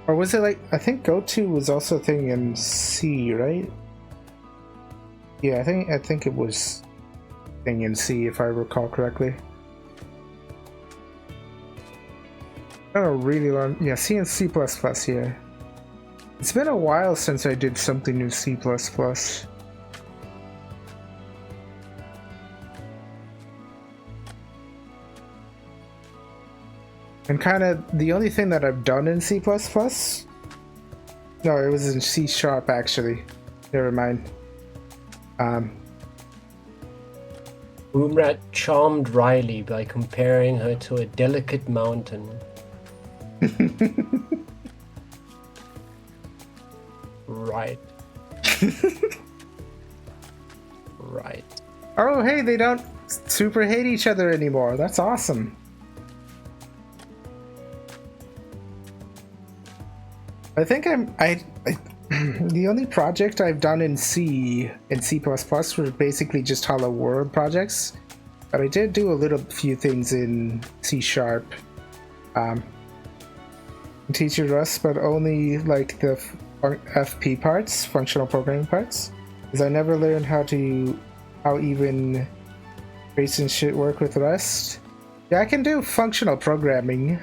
Or was it like, I think go-to was also a thing in C, right? Yeah, I think it was a thing in C if I recall correctly. I don't really learn. Yeah, C and C++, yeah. It's been a while since I did something in C++. And kind of the only thing that I've done in C++. No, it was in C# actually. Never mind. Boomrat charmed Riley by comparing her to a delicate mountain. Right. Right. Oh, hey, they don't super hate each other anymore. That's awesome. I think the only project I've done in C and C++ were basically just Hollow World projects, but I did do a few things in C#. Teach you Rust, but only like the FP parts, functional programming parts, because I never learned how even trace and shit work with Rust. Yeah, I can do functional programming.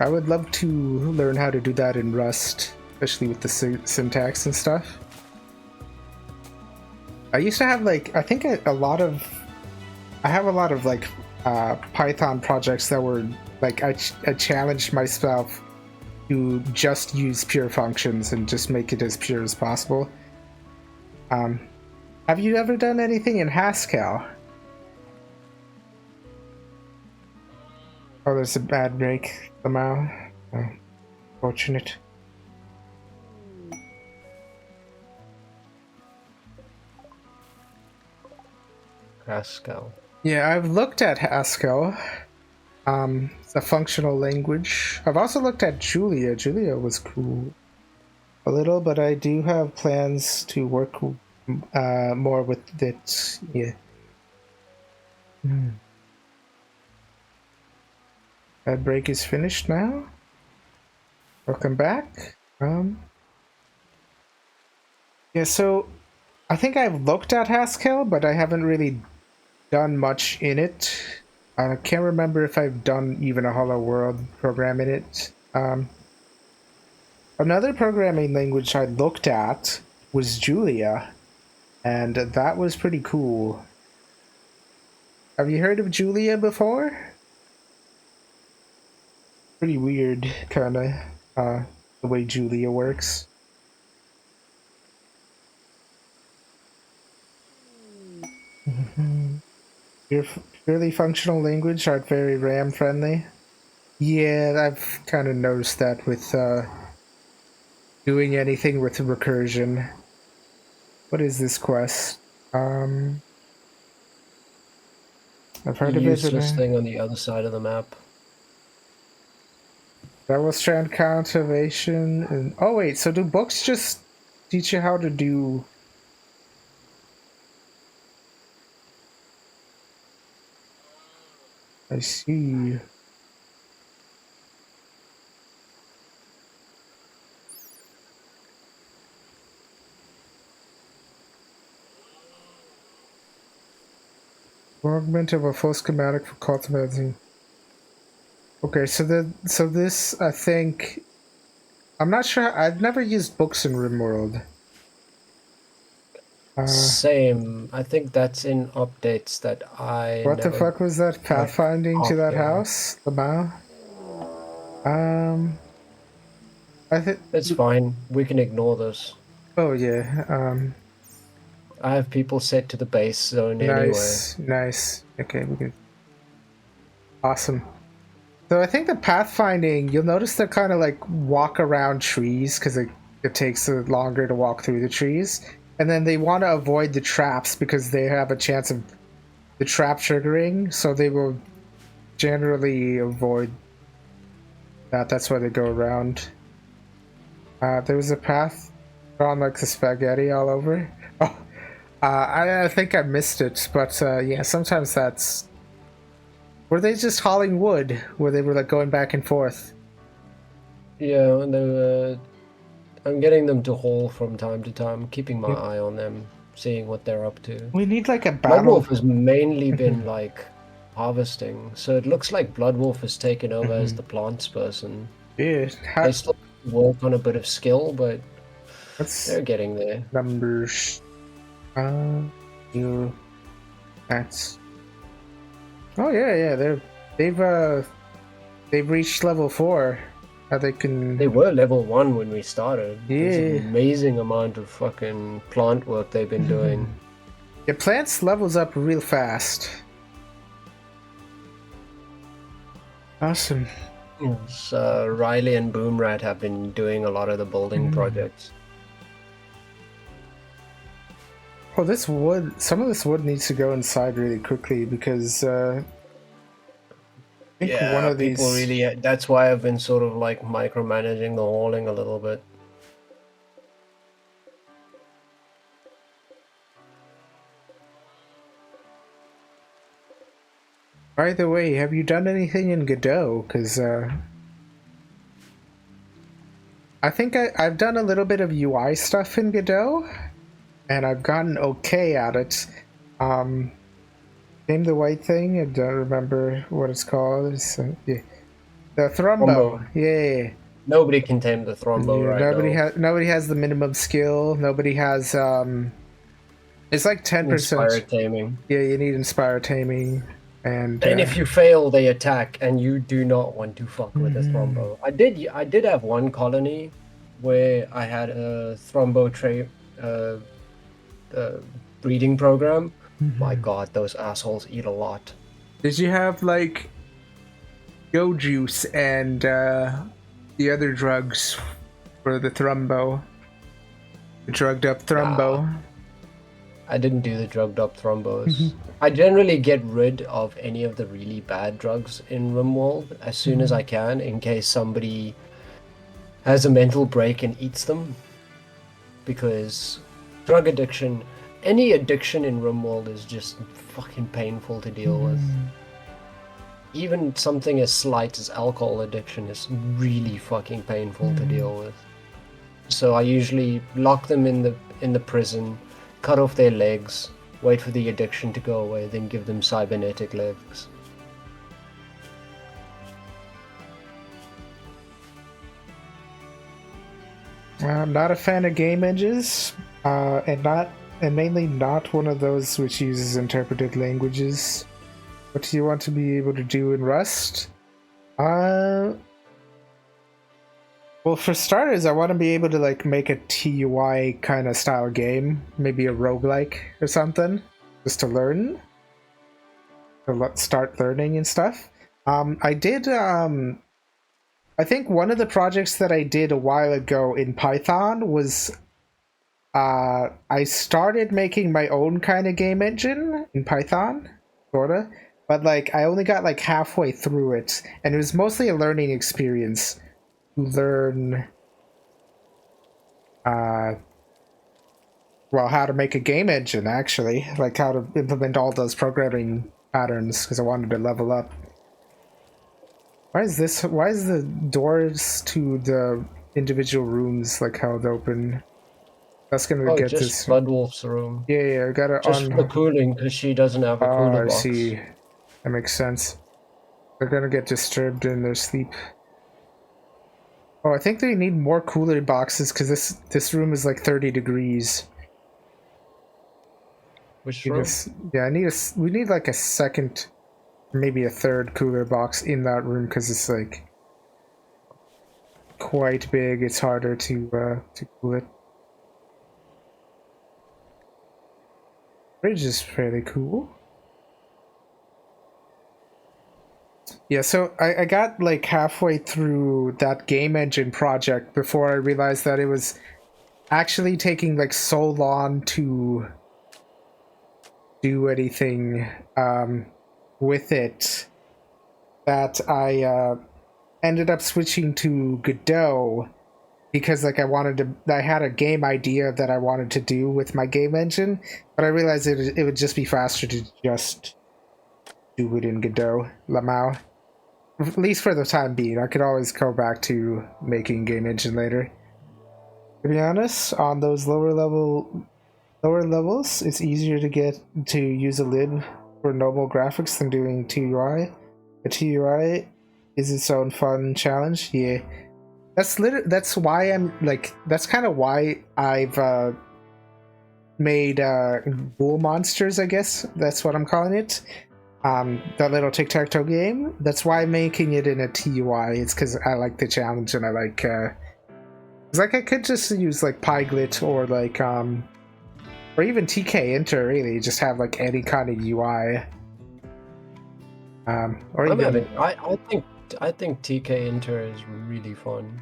I would love to learn how to do that in Rust, especially with the syntax and stuff. I used to have like, I think I have a lot of like Python projects that were like, I challenged myself to just use pure functions and just make it as pure as possible. Have you ever done anything in Haskell? Oh, there's a bad break somehow. Oh, fortunate. Haskell. Yeah, I've looked at Haskell. It's a functional language. I've also looked at Julia. Julia was cool. A little, but I do have plans to work more with it. Yeah. That break is finished now. Welcome back. Yeah, so I think I've looked at Haskell, but I haven't really done much in it. I can't remember if I've done even a Hello World program in it. Another programming language I looked at was Julia, and that was pretty cool. Have you heard of Julia before? Pretty weird, kinda, the way Julia works. Your purely functional language aren't very RAM friendly. Yeah, I've kind of noticed that with doing anything with recursion. What is this quest? I've The heard of it. useless thing on the other side of the map. Double strand cultivation and oh wait, so do books just teach you how to do? I see. Augment of a full schematic for cultivating. Okay, so this I think I'm not sure. I've never used books in rimworld. Same. I think that's in updates that I What the never fuck was that? like Pathfinding to that after. house, Lamau. I think It's fine. We can ignore this. oh yeah. I have people set to the base zone anyway. Nice. Okay, we can. Awesome. So I think the pathfinding, you'll notice they're kind of like walk around trees because it takes longer to walk through the trees, and then they want to avoid the traps because they have a chance of the trap triggering, so they will generally avoid that. That's why they go around. There was a path drawn like the spaghetti all over. Oh, I think I missed it, but yeah, sometimes that's. Were they just hauling wood? Where they were like going back and forth? Yeah, I'm getting them to haul from time to time, keeping my Yep. eye on them, seeing what they're up to. We need like a battle. Bloodwolf has mainly been like harvesting, so it looks like Bloodwolf has taken over as the plants person. Yeah, They still work on a bit of skill, but that's they're getting there. numbers. You. That's. Oh yeah. They've reached level 4. They can. They were level 1 when we started. Yeah. There's an amazing amount of fucking plant work they've been doing. Yeah, plants levels up real fast. Awesome. Yes, Riley and Boomrat have been doing a lot of the building projects. Oh, this wood. Some of this wood needs to go inside really quickly because I think one of these. People really. That's why I've been sort of like micromanaging the hauling a little bit. By the way, have you done anything in Godot? Because I think I've done a little bit of UI stuff in Godot, and I've gotten okay at it. Name the white thing. I don't remember what it's called. It's, yeah. The Thrombo. Yeah. Nobody can tame the Thrombo right now. Nobody has the minimum skill. Nobody has. It's like 10%. Inspire taming. Yeah, you need inspire taming. And if you fail, they attack, and you do not want to fuck with a Thrombo. I did have one colony where I had a Thrombo breeding program. My god, those assholes eat a lot. Did you have like go juice and the other drugs for the thrombo. The drugged up thrombo. I didn't do the drugged up thrombos. I generally get rid of any of the really bad drugs in rimworld as soon as I can, in case somebody has a mental break and eats them. Because drug addiction, any addiction in rimworld is just fucking painful to deal with. Even something as slight as alcohol addiction is really fucking painful to deal with. So I usually lock them in the prison, cut off their legs, wait for the addiction to go away, then give them cybernetic legs. I'm not a fan of game engines, and mainly not one of those which uses interpreted languages. What do you want to be able to do in Rust? Well, for starters, I want to be able to like make a TUI kind of style game, maybe a roguelike or something, just to learn, to start learning and stuff. I did. I think one of the projects that I did a while ago in Python was I started making my own kind of game engine in Python, sorta, but like I only got like halfway through it, and it was mostly a learning experience. Learn well, how to make a game engine, actually, like how to implement all those programming patterns, because I wanted to level up. Why is the doors to the individual rooms like held open? That's gonna get just this. Bloodwolf's room. Yeah, I gotta Just for the cooling, because she doesn't have a cooler I box. see. That makes sense. They're gonna get disturbed in their sleep. Oh, I think they need more cooler boxes because this room is like 30 degrees. Which room? Yeah, we need like a second, maybe a third cooler box in that room because it's like quite big. It's harder to cool it. Fridge is fairly cool. Yeah, so I got like halfway through that game engine project before I realized that it was actually taking like so long to do anything with it that I ended up switching to Godot because like I had a game idea that I wanted to do with my game engine, but I realized it would just be faster to just do it in Godot, Lamau. At least for the time being. I could always go back to making game engine later. To be honest, on those lower levels, it's easier to get to use a lid for normal graphics than doing TUI. A TUI is its own fun challenge. Yeah, that's why I'm like that's kind of why I've made Ghoul Monsters. I guess that's what I'm calling it. That little tic-tac-toe game. That's why I'm making it in a TUI. It's because I like the challenge and I like. It's like I could just use like Pyglit or like or even TK Enter. Really, just have like any kind of UI. Or even. I think TK Enter is really fun.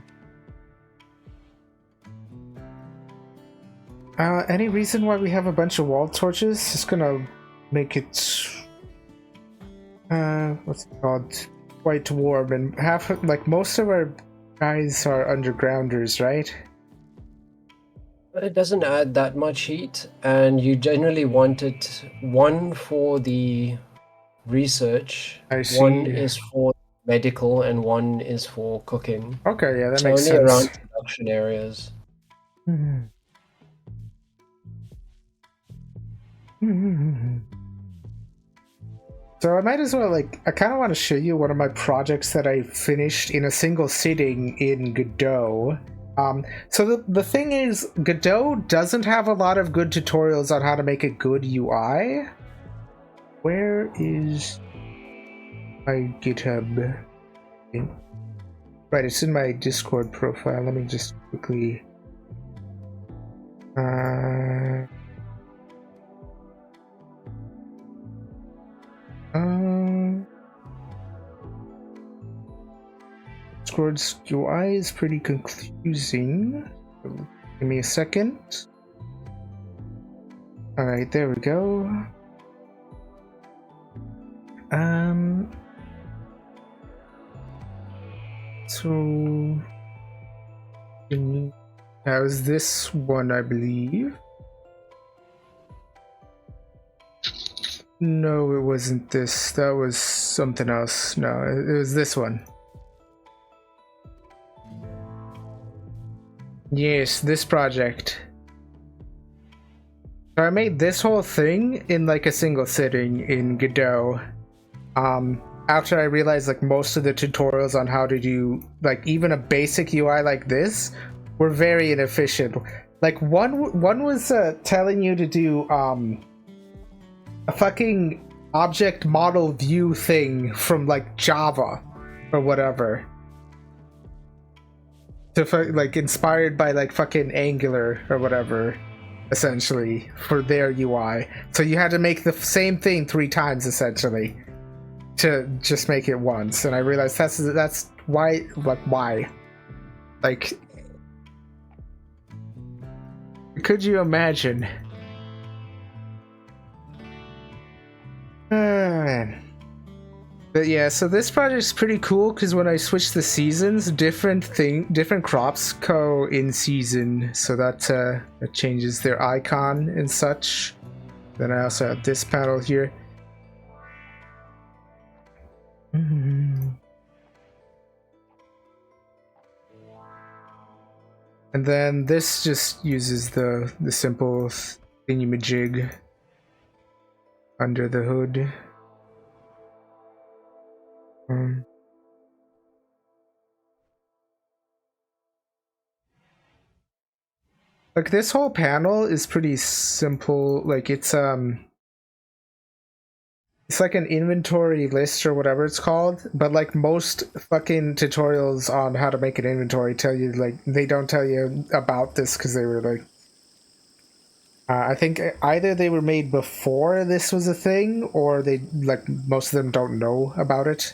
Any reason why we have a bunch of wall torches? It's gonna make it. What's it called? Quite warm, and like most of our guys are undergrounders, right? But it doesn't add that much heat, and you generally want it one for the research, I see. one is for medical, and one is for cooking. Okay, yeah, that so makes only sense. Around production areas. So I might as well, like, I kind of want to show you one of my projects that I finished in a single sitting in Godot. So the thing is, Godot doesn't have a lot of good tutorials on how to make a good UI. Where is my GitHub? Right, it's in my Discord profile. Let me just quickly... Discord's UI is pretty confusing. So give me a second. Alright, there we go. So that was this one, I believe. No, it wasn't this. That was something else. No, it was this one. Yes, this project. So I made this whole thing in like a single sitting in Godot. After I realized like most of the tutorials on how to do like even a basic UI like this were very inefficient. Like one was telling you to do a fucking object model view thing from like Java or whatever. To like inspired by like fucking Angular or whatever, essentially, for their UI. So you had to make the same thing 3 times essentially to just make it once. And I realized that's why, like, why? Like, could you imagine? Man. But yeah, so this project's pretty cool because when I switch the seasons, different crops go in season, so that changes their icon and such. Then I also have this panel here. And then this just uses the simple thingamajig under the hood. Like this whole panel is pretty simple. Like it's like an inventory list or whatever it's called, but like most fucking tutorials on how to make an inventory tell you, like, they don't tell you about this because they were like I think either they were made before this was a thing, or they, like, most of them don't know about it.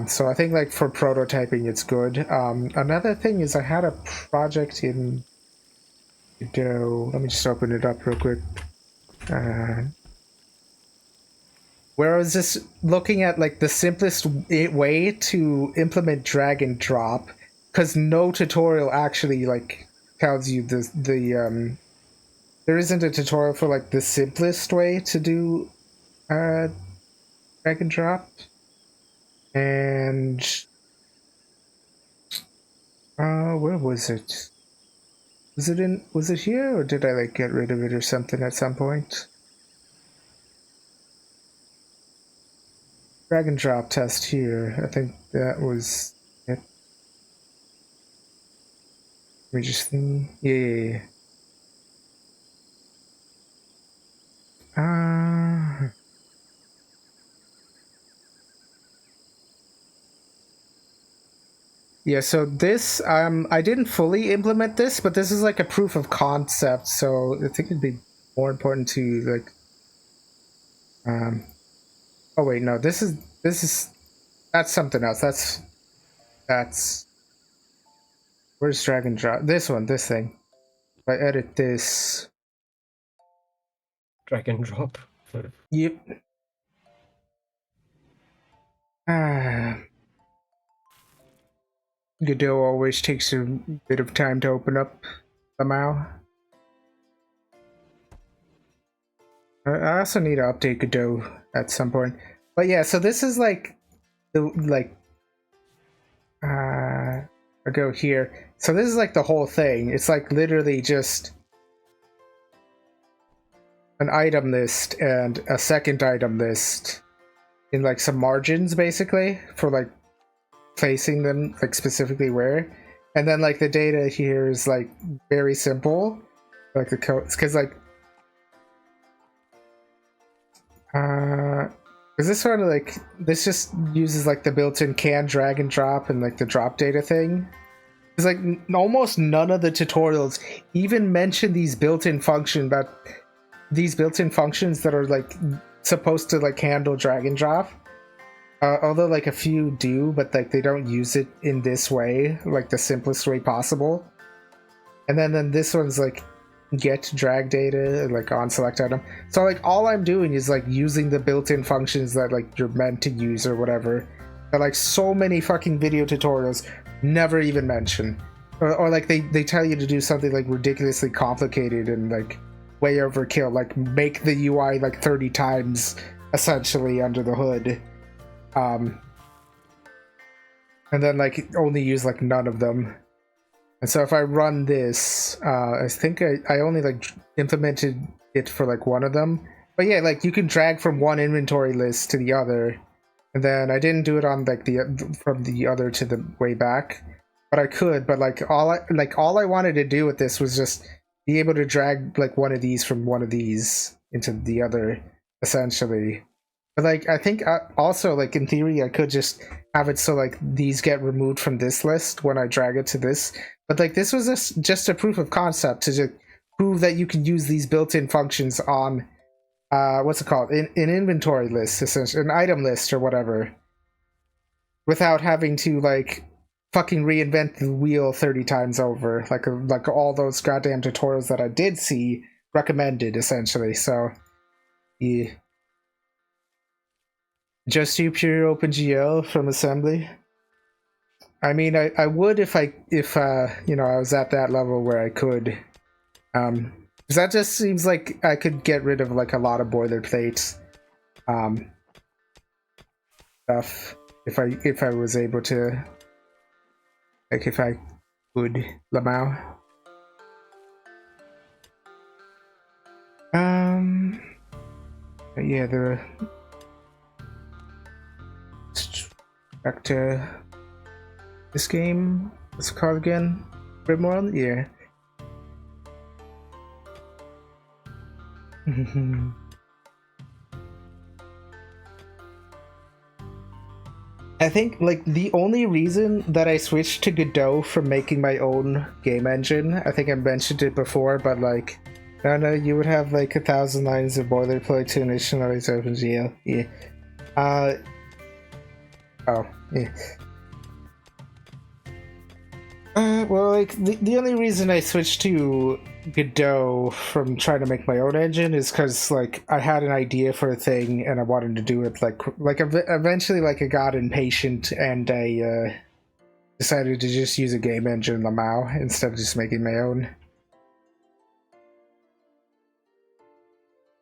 So I think, like, for prototyping it's good. Another thing is I had a project in Godot. Let me just open it up real quick. Where I was just looking at, like, the simplest way to implement drag and drop, because no tutorial actually, like, tells you the there isn't a tutorial for, like, the simplest way to do drag and drop. And where was it? Was it here, or did I, like, get rid of it or something at some point? Drag and drop test here. I think that was it. Let me just think. Yeah. Yeah, so this, I didn't fully implement this, but this is like a proof of concept, so I think it'd be more important to, like, oh wait, no, that's something else. That's, where's drag and drop? This thing. If I edit this. Drag and drop. Yep. Godot always takes a bit of time to open up somehow. I also need to update Godot at some point. But yeah, so this is like I go here. So this is like the whole thing. It's like literally just an item list and a second item list in like some margins, basically, for like placing them, like, specifically where. And then, like, the data here is, like, very simple, like the code, because, like, is this sort of like, this just uses, like, the built-in can drag and drop and, like, the drop data thing. It's like almost none of the tutorials even mention these built-in functions that are, like, supposed to, like, handle drag and drop. Although like a few do, but like they don't use it in this way, like the simplest way possible. And then this one's like get drag data like on select item. So like all I'm doing is like using the built-in functions that like you're meant to use or whatever. That like so many fucking video tutorials never even mention. Or like they tell you to do something like ridiculously complicated and like way overkill, like make the UI like 30 times essentially under the hood. And then like only use like none of them. And so if I run this, I think I only like implemented it for like one of them. But yeah, like you can drag from one inventory list to the other. And then I didn't do it on like from the other to the way back, but I could. But like all I wanted to do with this was just be able to drag like one of these from one of these into the other, essentially. But like I think also like in theory I could just have it so like these get removed from this list when I drag it to this. But like this was just a proof of concept to just prove that you can use these built-in functions on what's it called, an inventory list, essentially an item list or whatever, without having to like fucking reinvent the wheel 30 times over, like all those goddamn tutorials that I did see recommended, essentially. So yeah. Just do pure OpenGL from assembly. I mean, I would if you know I was at that level where I could, because that just seems like I could get rid of like a lot of boilerplate, stuff if I was able to, like if I could Lamau. Yeah, back to this game. What's it called again? Rimworld? Yeah. I think like the only reason that I switched to Godot from making my own game engine, I think I mentioned it before, but like, I don't know, you would have like 1,000 lines of boilerplate to initialize OpenGL. Yeah. Oh, yeah. Well, like the only reason I switched to Godot from trying to make my own engine is because like I had an idea for a thing and I wanted to do it eventually like I got impatient and I decided to just use a game engine Lamau instead of just making my own,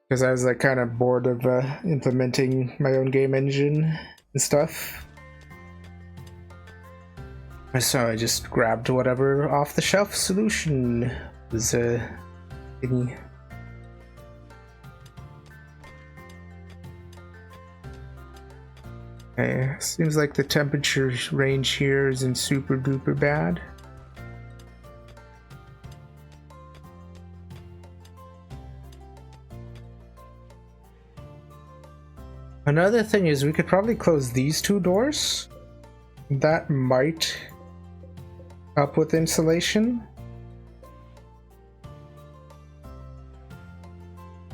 because I was like kind of bored of implementing my own game engine and stuff. So I just grabbed whatever off-the-shelf solution was thingy. Okay, seems like the temperature range here isn't super duper bad. Another thing is we could probably close these two doors. That might help with insulation.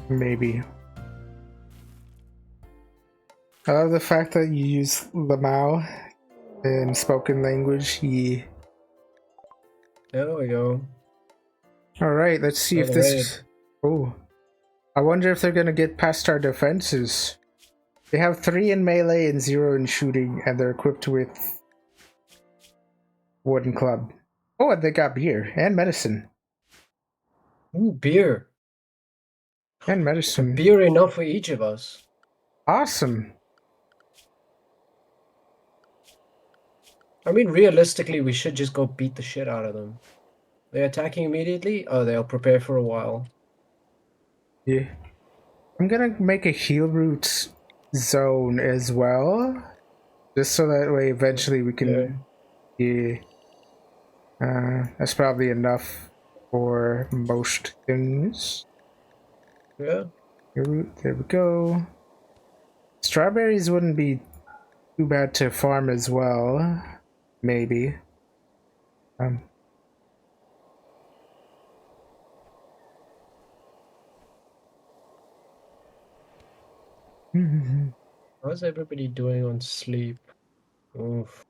Maybe. I love the fact that you use Lamau in spoken language. Yeah. There we go. Alright, let's see if this... Oh. I wonder if they're gonna get past our defenses. They have 3 in melee and 0 in shooting, and they're equipped with wooden club. Oh, and they got beer and medicine. Ooh, beer. And medicine. Beer enough for each of us. Awesome. I mean, realistically, we should just go beat the shit out of them. They're attacking immediately? Oh, they'll prepare for a while. Yeah. I'm gonna make a heal root zone as well. Just so that way eventually we can... Yeah. That's probably enough for most things. Yeah. There we go. Strawberries wouldn't be too bad to farm as well. Maybe. How's everybody doing on sleep? Oof,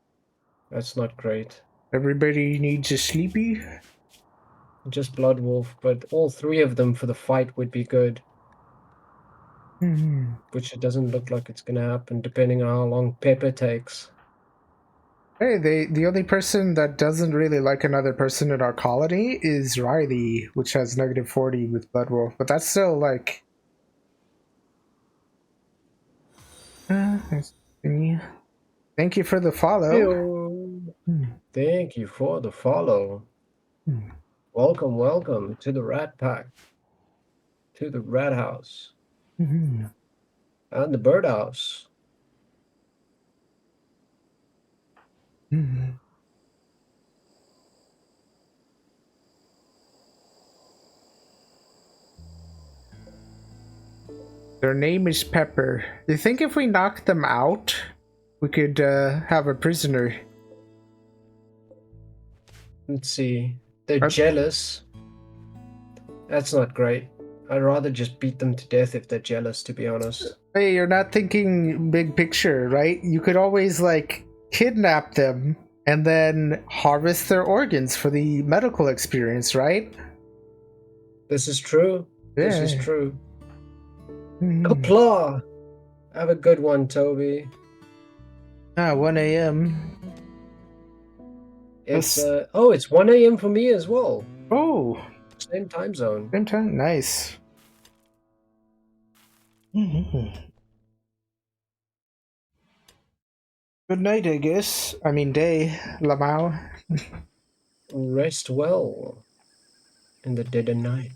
that's not great. Everybody needs a sleepy. Just Blood Wolf, but all three of them for the fight would be good. Which it doesn't look like it's gonna happen, depending on how long Pepper takes. Hey, the only person that doesn't really like another person in our colony is Riley, which has -40 with Blood Wolf, but that's still like. Thank you for the follow. Thank you for the follow. Welcome, welcome to the Rat Pack, to the Rat House, and the Bird House. Their name is Pepper. Do you think if we knock them out, we could have a prisoner? Let's see. They're jealous. That's not great. I'd rather just beat them to death if they're jealous, to be honest. Hey, you're not thinking big picture, right? You could always, like, kidnap them and then harvest their organs for the medical experience, right? This is true. Yeah. This is true. Kapla! Have a good one, Toby. 1 a.m. It's it's 1 a.m. for me as well. Oh. Same time zone. Same time? Nice. Good night, I guess. I mean day, Lamau. Rest well in the dead of night.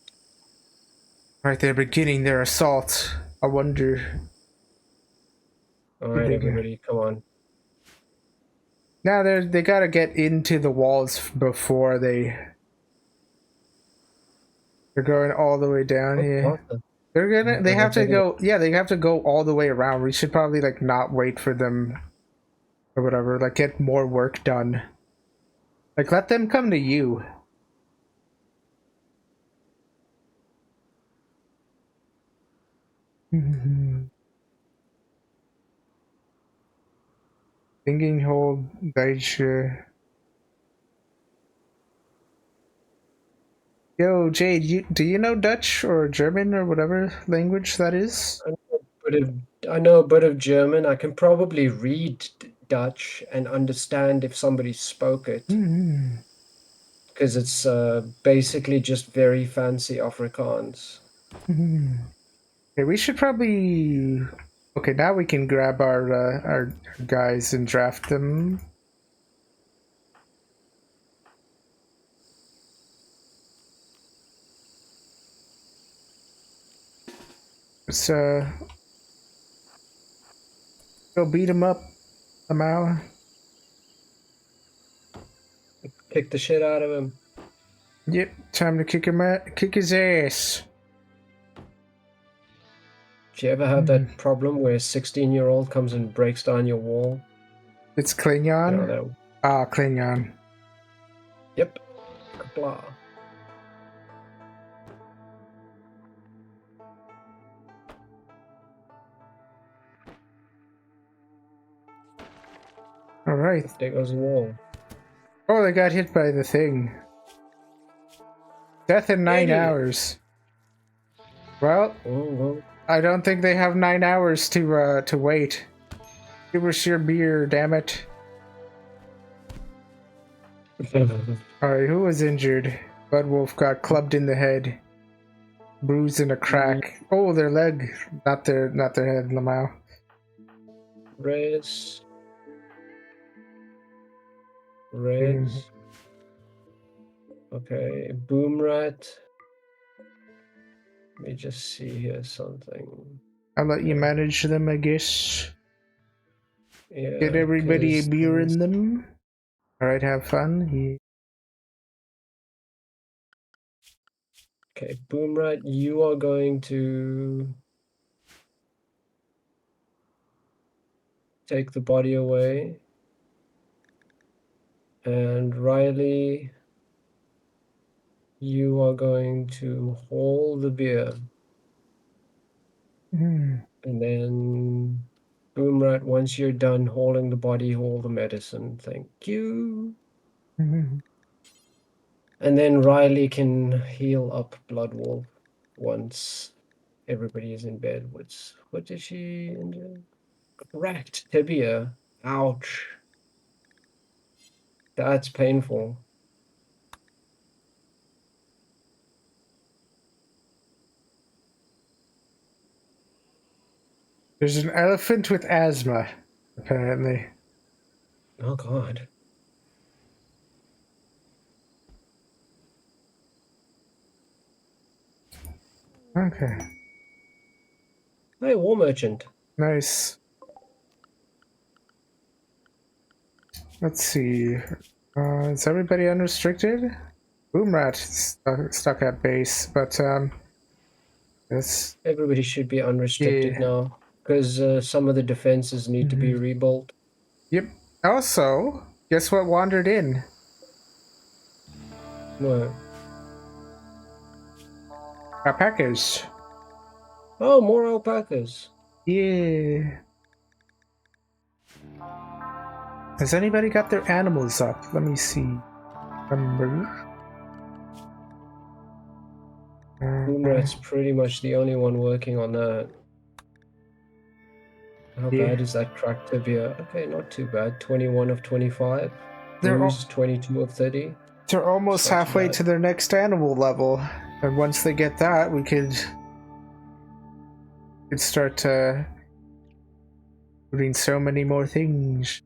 Right, they're beginning their assault. I wonder. Alright, everybody, come on. Now they gotta get into the walls before they're going all the way down here. They have to go, yeah, they have to go all the way around. We should probably like not wait for them or whatever, like get more work done. Like let them come to you. Thinking hold Dutch. Yo, Jade, do you know Dutch or German or whatever language that is? I know a bit of German. I can probably read Dutch and understand if somebody spoke it. Because it's basically just very fancy Afrikaans. Okay, we should probably. Okay, now we can grab our guys and draft them. Let's go beat him up somehow. Kick the shit out of him. Yep, time to kick his ass. Do you ever have that problem where a 16-year-old comes and breaks down your wall? It's Klingon? You know, Klingon. Yep. Blah. Alright. There goes the wall. Oh, they got hit by the thing. Death in 9 hours. Well, I don't think they have 9 hours to wait. Give us your beer, damn it. Alright, who was injured? Blood Wolf got clubbed in the head. Bruised in a crack. Oh, their leg. Not their head, Lamau. Res. Okay, Boom Rat. Let me just see here something. I'll let you manage them, I guess. Yeah. Get everybody a beer in them. Alright, have fun. Okay, Boom Rat, you are going to take the body away. And Riley, you are going to hold the beer. And then Boomrat, once you're done hauling the body, haul the medicine. Thank you. Mhm. And then Riley can heal up Bloodwolf once everybody is in bed. What did she injure? Cracked tibia. Ouch. That's painful. There's an elephant with asthma, apparently. Oh god. Okay. Hey, War Merchant. Nice. Let's see. Is everybody unrestricted? Boomrat stuck at base, but this. Everybody should be unrestricted Yeah. now. Because some of the defenses need to be rebuilt. Yep. Also, guess what wandered in? What? Alpacas. Oh, more alpacas. Yeah. Has anybody got their animals up? Let me see. Number. Boomrat's pretty much the only one working on that. How Yeah. bad is that cracked tibia? Okay, not too bad. 21 of 25. They're Bruise, 22 of 30. they're almost It's not too halfway bad. to their next animal level, and once they get that, we could start doing so many more things.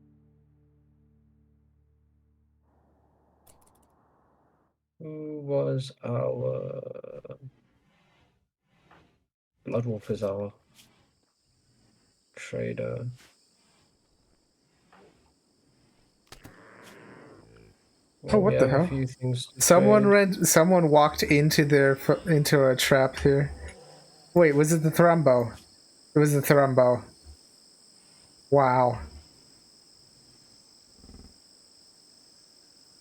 Who was our... Bloodwolf is our trader. Oh, Well, we what the have a hell? few things to Someone trade. someone walked into into a trap here. Wait, was it the Thrumbo? It was the Thrumbo. Wow.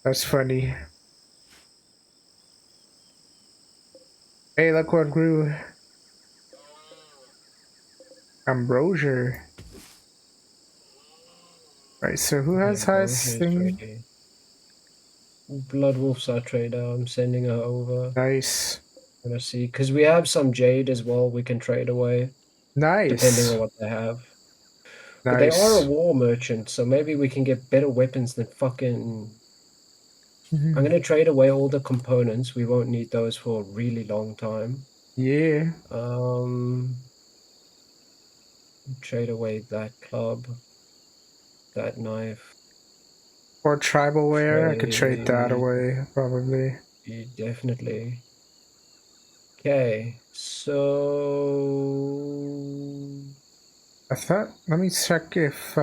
That's funny. Hey, look what grew. Ambrosia. Right, so who Okay, has highest Ambrosia is thing? ready. Bloodwolf's our trader. I'm sending her over. Nice. Gonna see, because we have some jade as well we can trade away, depending Nice. on what they have. But they are a Nice. war merchant, so maybe we can get better weapons than fucking... I'm Mhm. gonna trade away all the components. We won't need those for a really long time. Yeah. Trade away that club, that knife. Or tribal wear. I could trade that Trade... away, probably. Definitely. Okay, so... I thought, let me check if,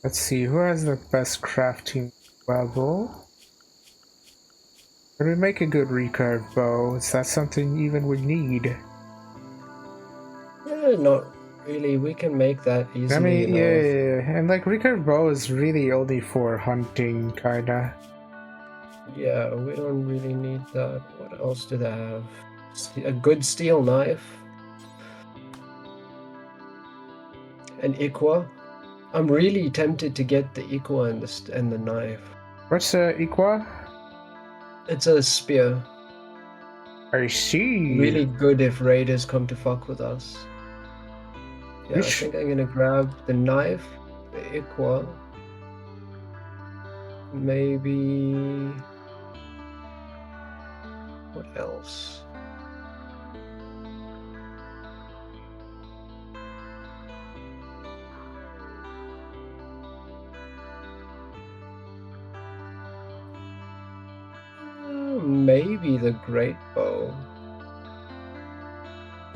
let's see, who has the best crafting level? Can we make a good recurve bow? Is that something even we need? Not really. We can make that I easily mean, yeah, enough. yeah, yeah. And like recurve bow is really only for hunting, kinda. Yeah, we don't really need that. What else do they have? A good steel knife. An Iqua. I'm really tempted to get the Iqua and the knife. What's Equa? It's a spear. I see. Really good if raiders come to fuck with us. Yeah, I Which think I'm gonna grab the knife, the Iqua. Maybe... What else? Maybe the great bow.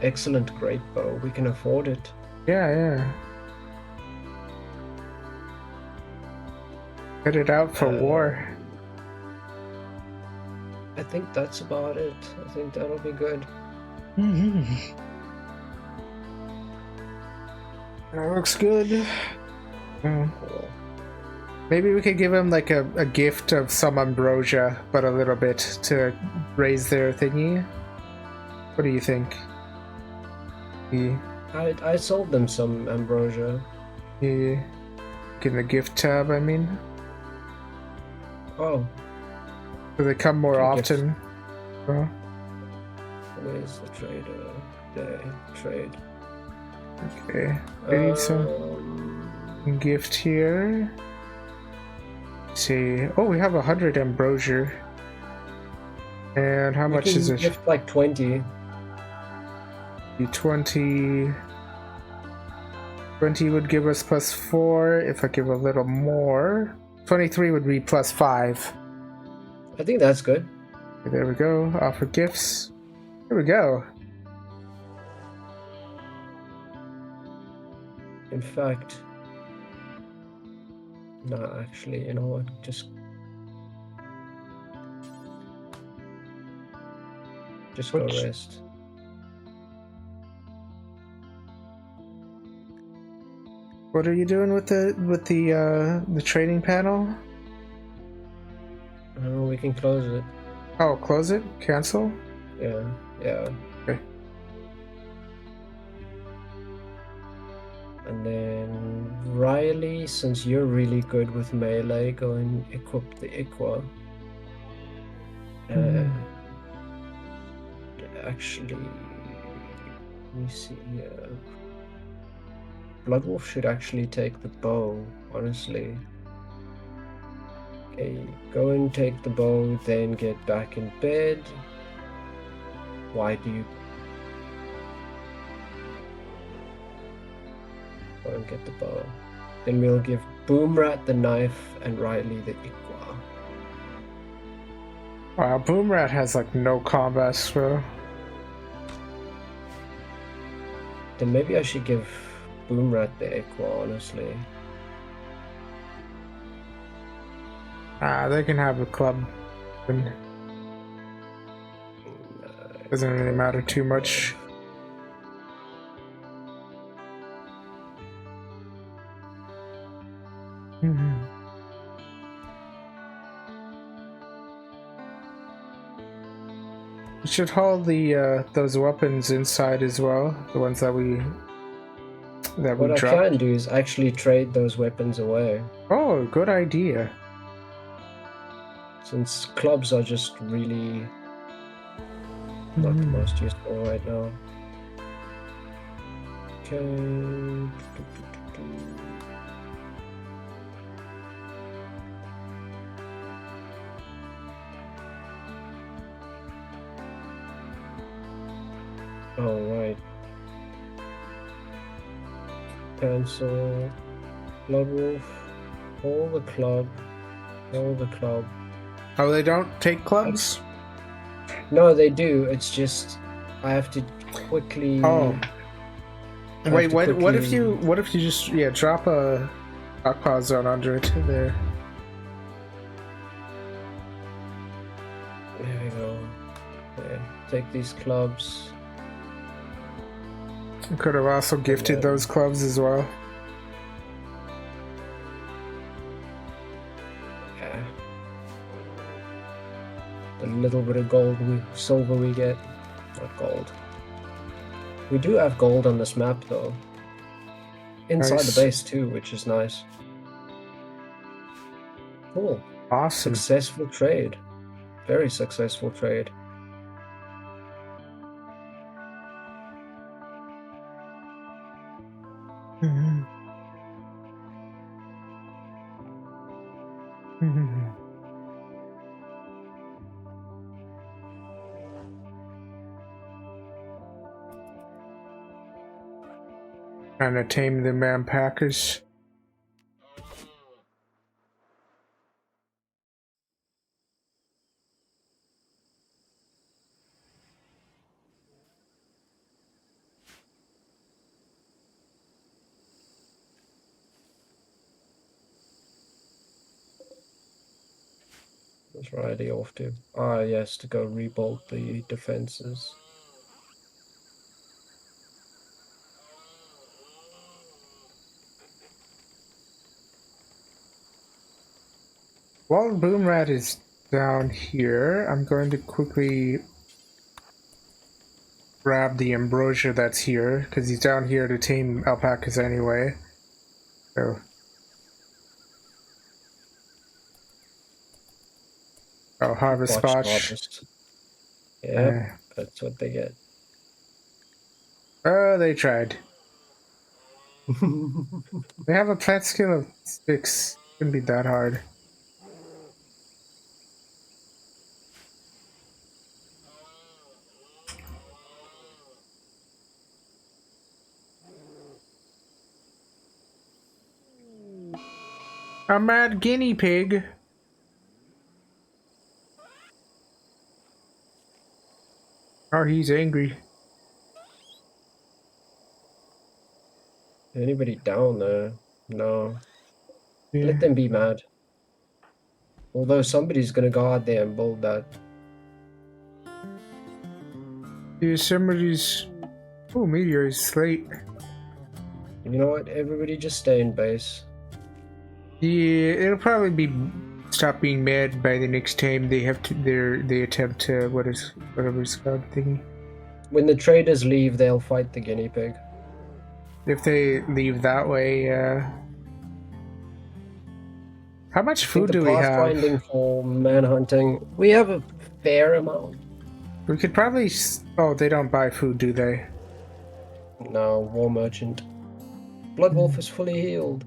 Excellent great bow. We can afford it. yeah, yeah. Get it out for war. I think that's about it. I think that'll be good. That looks good. Cool. Maybe we could give him like a gift of some ambrosia, but a little bit to raise their thingy. What do you think? I sold them some ambrosia. Yeah. In the gift tab, I mean. Oh, So they come more can gift. often. Well, Where's the trader? There, trade. okay. I need some gift here. Let's see. Oh, we have 100 ambrosia. And how much is it? Gift like 20. 20. 20 would give us +4. If I give a little more, 23 would be +5. I think that's good. Okay, there we go. Offer gifts. There we go. In fact, no, actually, you know what? Just go rest. What are you doing with the trading panel? We can close it. Oh, close it? Cancel? Yeah, yeah. Okay. And then Riley, since you're really good with melee, go and equip the Iqua. Actually, let me see here. Bloodwolf should actually take the bow, honestly. Okay, go and take the bow, then get back in bed. Why do you go and get the bow? Then we'll give Boomrat the knife and Riley the Iqua. Wow, Boomrat has like no combat skill. Then maybe I should give Boomrat the Iqua, honestly. They can have a club. Doesn't really matter too much. We should haul the those weapons inside as well. The ones that we What I dropped. can do is actually trade those weapons away. Oh, good idea. Since clubs are just really not the most useful right now. Okay. Oh, right. Cancel. Bloodwolf. Hold the club. Hold the club. Oh, they don't take clubs? No, they do. It's just I have to quickly. Oh. Wait, what if you just drop a stockpile zone under it there? There we go. Yeah, take these clubs. You could have also gifted those clubs as well. Yeah. The little bit of silver we get. Not gold. We do have gold on this map though. Inside the base too, which is nice. Cool. Awesome. Successful trade. Very successful trade. Trying to tame the man packers. That's Riley off to. Ah, yes, to go rebuild the defenses. While Boomrat is down here, I'm going to quickly grab the ambrosia that's here, because he's down here to tame alpacas anyway. So. Oh, harvest Botched botch. harvest. Yep, that's what they get. Oh, they tried. They have a plant skill of 6. Couldn't be that hard. A mad guinea pig. Oh, he's angry. Anybody down there? No. Yeah. Let them be mad. Although somebody's gonna go out there and build that. Yeah, somebody's. Oh, meteor is late. You know what? Everybody just stay in base. Yeah, it'll probably be stop being mad by the next time they have to. They attempt to whatever it's called thingy. When the traders leave, they'll fight the guinea pig. If they leave that way, how much food do we have? Pathfinding for manhunting, we have a fair amount. We could probably. Oh, they don't buy food, do they? No, war merchant. Blood Wolf is fully healed.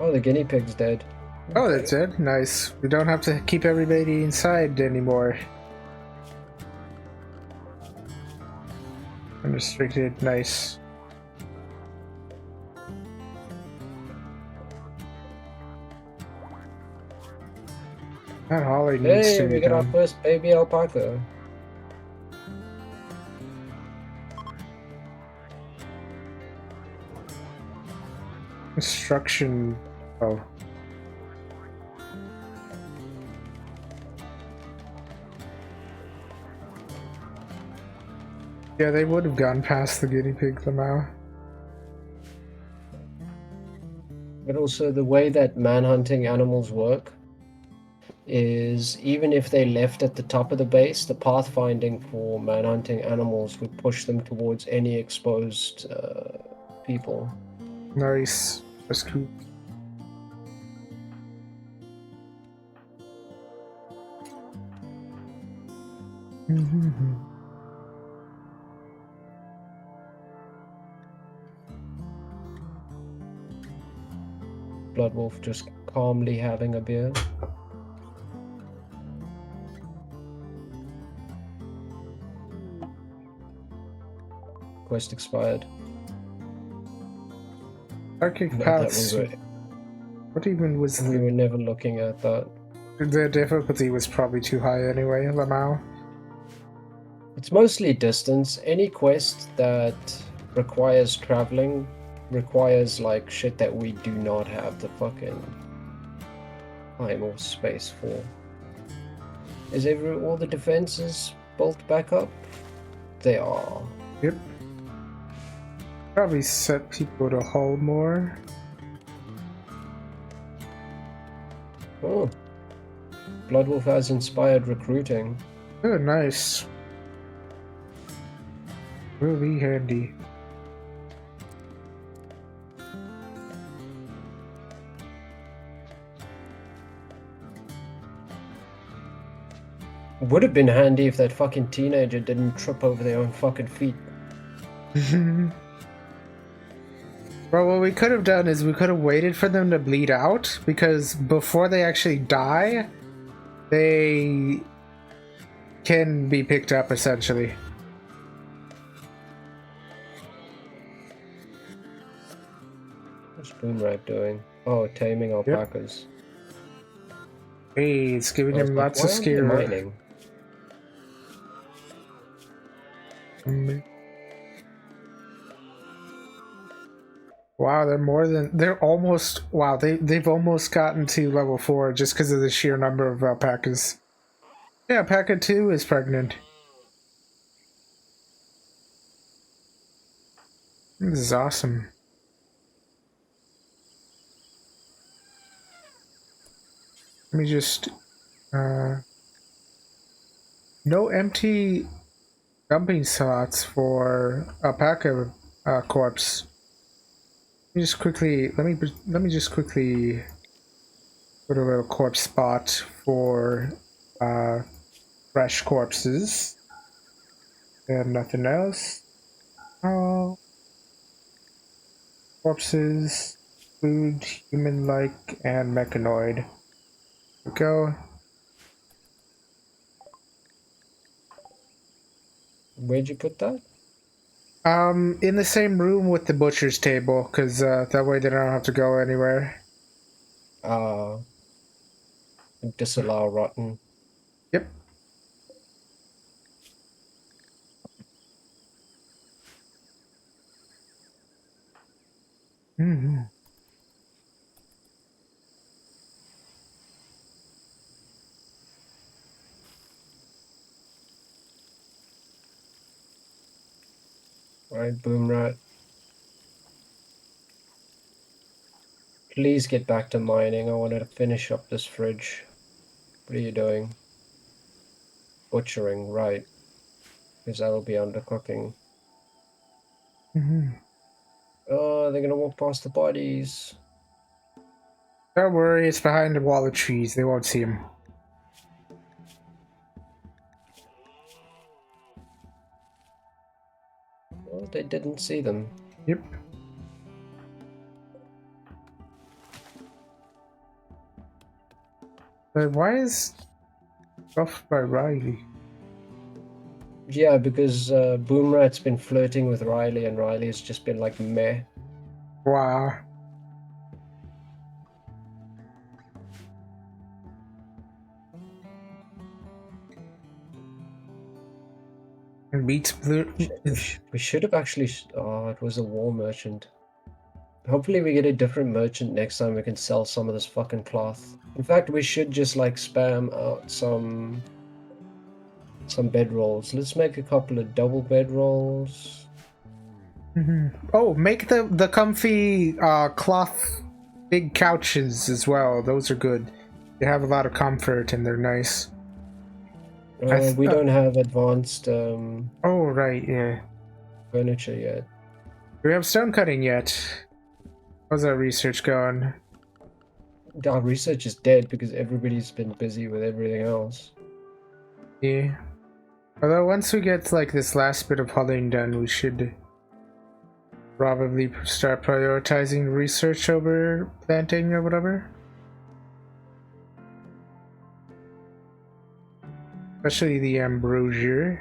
Oh, the guinea pig's dead. Oh, that's it. Nice. We don't have to keep everybody inside anymore. Unrestricted. Nice. That Holly needs to Hey, be we got our done. first baby alpaca. Construction. Oh. Yeah, they would have gone past the guinea pig somehow. But also the way that manhunting animals work is even if they left at the top of the base, the pathfinding for manhunting animals would push them towards any exposed people. Nice. That's cool. Blood Wolf just calmly having a beer. Quest expired. Arctic Not that paths. we were, What even was we the were never looking at that. difficulty was probably too high anyway, Lamau. It's mostly distance. Any quest that requires traveling requires like shit that we do not have the fucking time or space for. Is all the defenses built back up? They are. Yep. Probably set people to hold more. Oh. Blood Wolf has inspired recruiting. Oh, nice. Will be handy. Would have been handy if that fucking teenager didn't trip over their own fucking feet. Well, what we could have done is we could have waited for them to bleed out, because before they actually die, they can be picked up, essentially. That's Boomrat doing? Oh, taming Yep. alpacas. Hey, it's giving I was him like, lots why of aren't they scare. mining? Wow, they're almost wow, they've almost gotten to level 4 just because of the sheer number of alpacas. Yeah, alpaca 2 is pregnant. This is awesome. Let me just no empty dumping slots for alpaca corpse. Let me just quickly put a little corpse spot for uh, fresh corpses and nothing else. Oh, corpses, food, human-like, and mechanoid. There we go. Where'd you put that? In the same room with the butcher's table, because that way they don't have to go anywhere. Uh, disallow rotten. Yep. Mm-hmm. Right, Boomrat. Please get back to mining. I wanted to finish up this fridge. What are you doing? Butchering, right. Because that'll be undercooking. Mm-hmm. Oh, they're gonna walk past the bodies. Don't worry, it's behind a wall of trees. They won't see him. Well, they didn't see them. Yep. But why is buffed by Riley? Yeah, because Boomrat's been flirting with Riley, and Riley's just been like meh. Wow. And beats blue. We should have actually. Oh, it was a war merchant. Hopefully, we get a different merchant next time. We can sell some of this fucking cloth. In fact, we should just like spam out some bedrolls. Let's make a couple of double bedrolls. Mm-hmm. Oh, make the comfy cloth big couches as well. Those are good. They have a lot of comfort and they're nice. We don't have advanced oh right, yeah. furniture yet. Do we have stone cutting yet? How's our research going? Our research is dead because everybody's been busy with everything else. Yeah. Although once we get like this last bit of hulling done, we should probably start prioritizing research over planting or whatever. Especially the ambrosia.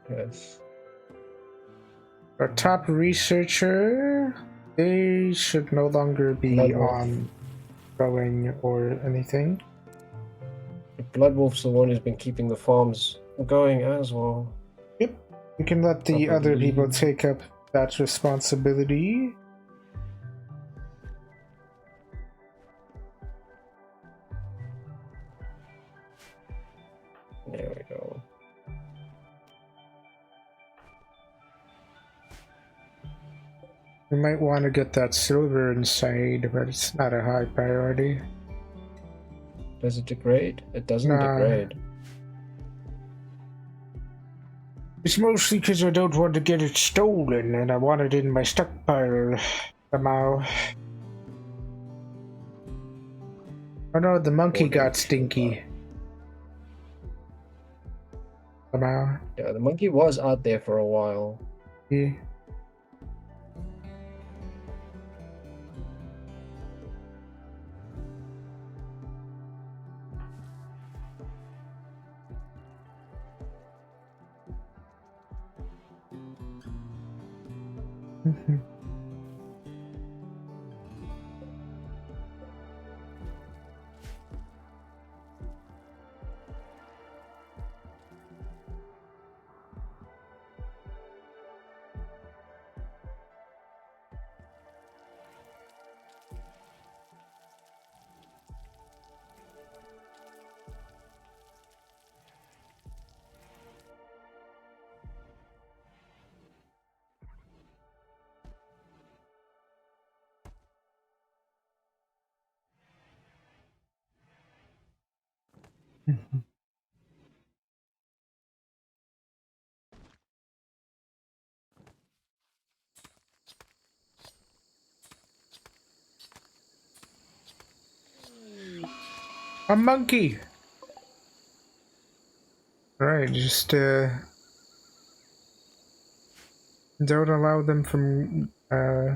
Yes. Our top researcher, they should no longer be on growing or anything. Bloodwolf's the one who's been keeping the farms going as well. Yep. We can let the other people take up that responsibility. There we go. We might want to get that silver inside, but it's not a high priority. Does it degrade? It doesn't degrade. It's mostly because I don't want to get it stolen and I want it in my stockpile somehow. Oh no, the monkey got stinky. Somehow. Yeah, the monkey was out there for a while. Yeah. A monkey. Right, just don't allow them from oh,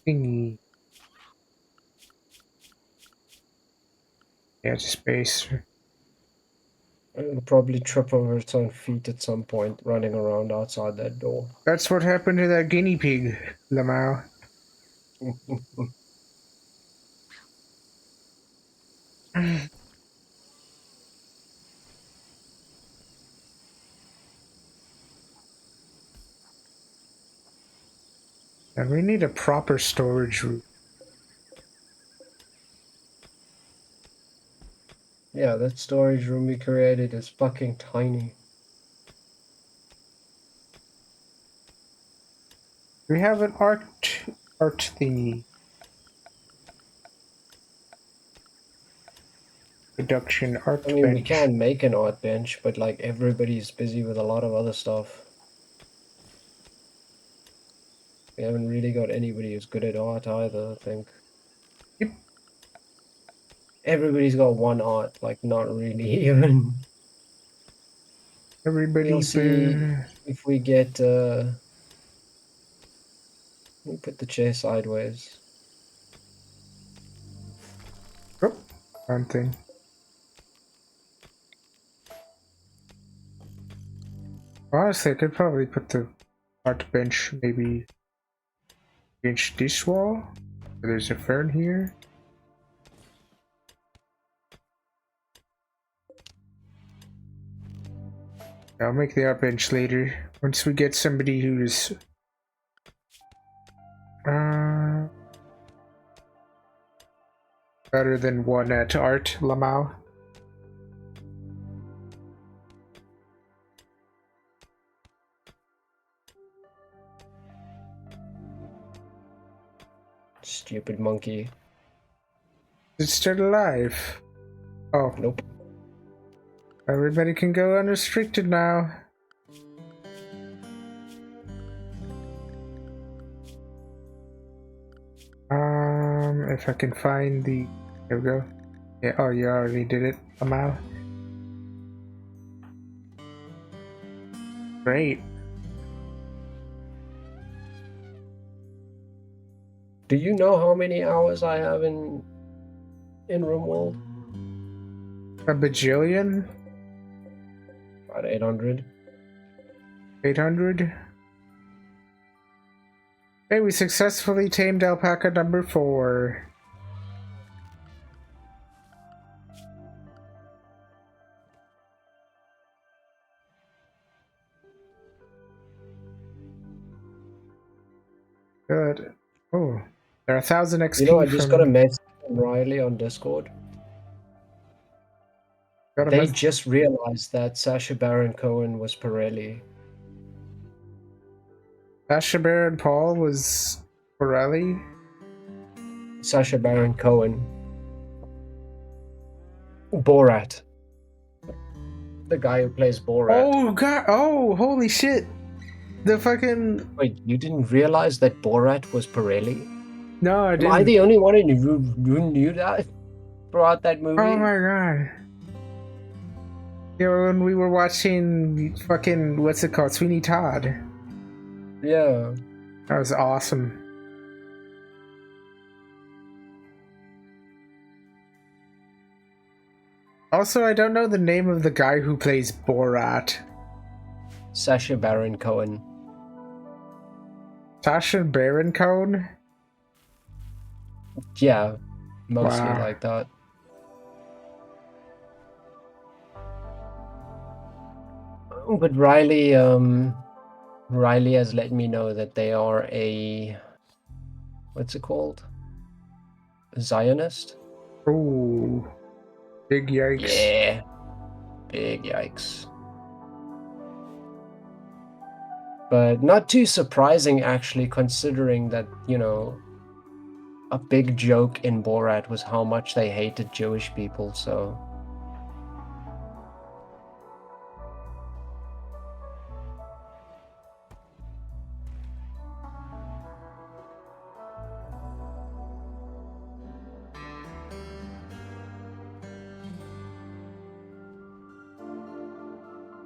thingy. Yeah, space. It'll probably trip over its own feet at some point, running around outside that door. That's what happened to that guinea pig, Lamau. And we need a proper storage room. Yeah, that storage room we created is fucking tiny. We have an art thingy. Production art I mean, we bench. can make an art bench, but like everybody's busy with a lot of other stuff. We haven't really got anybody who's good at art either, I think. Yep. Everybody's got one art, like not really even. We'll Everybody. see if we get let me put the chair sideways. Oh, one thing. Honestly, I could probably put the art bench maybe against this wall. There's a fern here. I'll make the art bench later once we get somebody who's better than one at art, Lamau. Stupid monkey. It's still alive. Oh. Nope. Everybody can go unrestricted now. If I can find the... There we go. Yeah, oh, you already did it, Lamau. Great. Do you know how many hours I have in RimWorld? A bajillion? About 800. 800? Hey, we successfully tamed alpaca number 4. Good. Oh, there are 1,000 XP You know, I just from... got a message from Riley on Discord. They just realized that Sacha Baron Cohen was Pirelli. Sacha Baron Paul was Pirelli? Sacha Baron Cohen. Borat. The guy who plays Borat. Oh, God. Oh, holy shit. The fucking... Wait, you didn't realize that Borat was Pirelli? No, I didn't. Am I the only one who knew that throughout that movie? Oh my god. Yeah, when we were watching fucking, what's it called? Sweeney Todd. Yeah. That was awesome. Also, I don't know the name of the guy who plays Borat. Sacha Baron Cohen. Sacha Baron Cohen? Yeah, mostly Wow. like that. But Riley has let me know that they are a, what's it called? A Zionist? Ooh. Big yikes. Yeah. Big yikes. But not too surprising, actually, considering that, you know, a big joke in Borat was how much they hated Jewish people, so...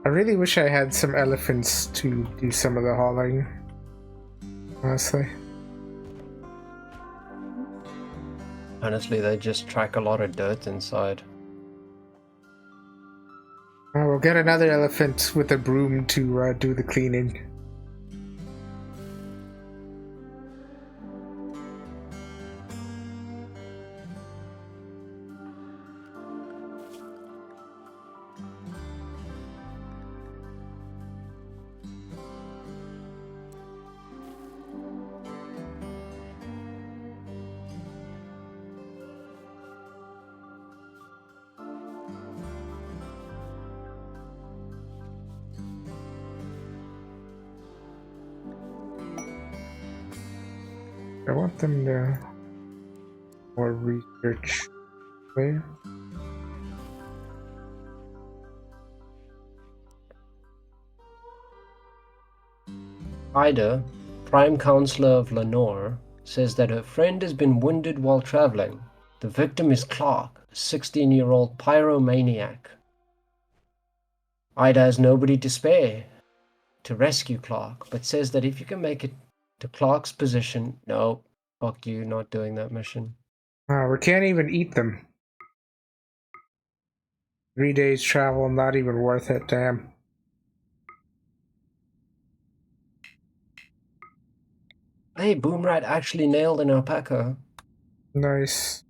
I really wish I had some elephants to do some of the hauling. Honestly. Honestly, they just track a lot of dirt inside. We'll get another elephant with a broom to do the cleaning. I want them to more research. Wait. Ida, Prime Counselor of Lenore, says that her friend has been wounded while traveling. The victim is Clark, a 16-year-old pyromaniac. Ida has nobody to spare to rescue Clark, but says that if you can make it to Clark's position, no, fuck you, not doing that mission. We can't even eat them. 3 days travel, not even worth it, damn. Hey, Boomrat actually nailed an alpaca. Nice.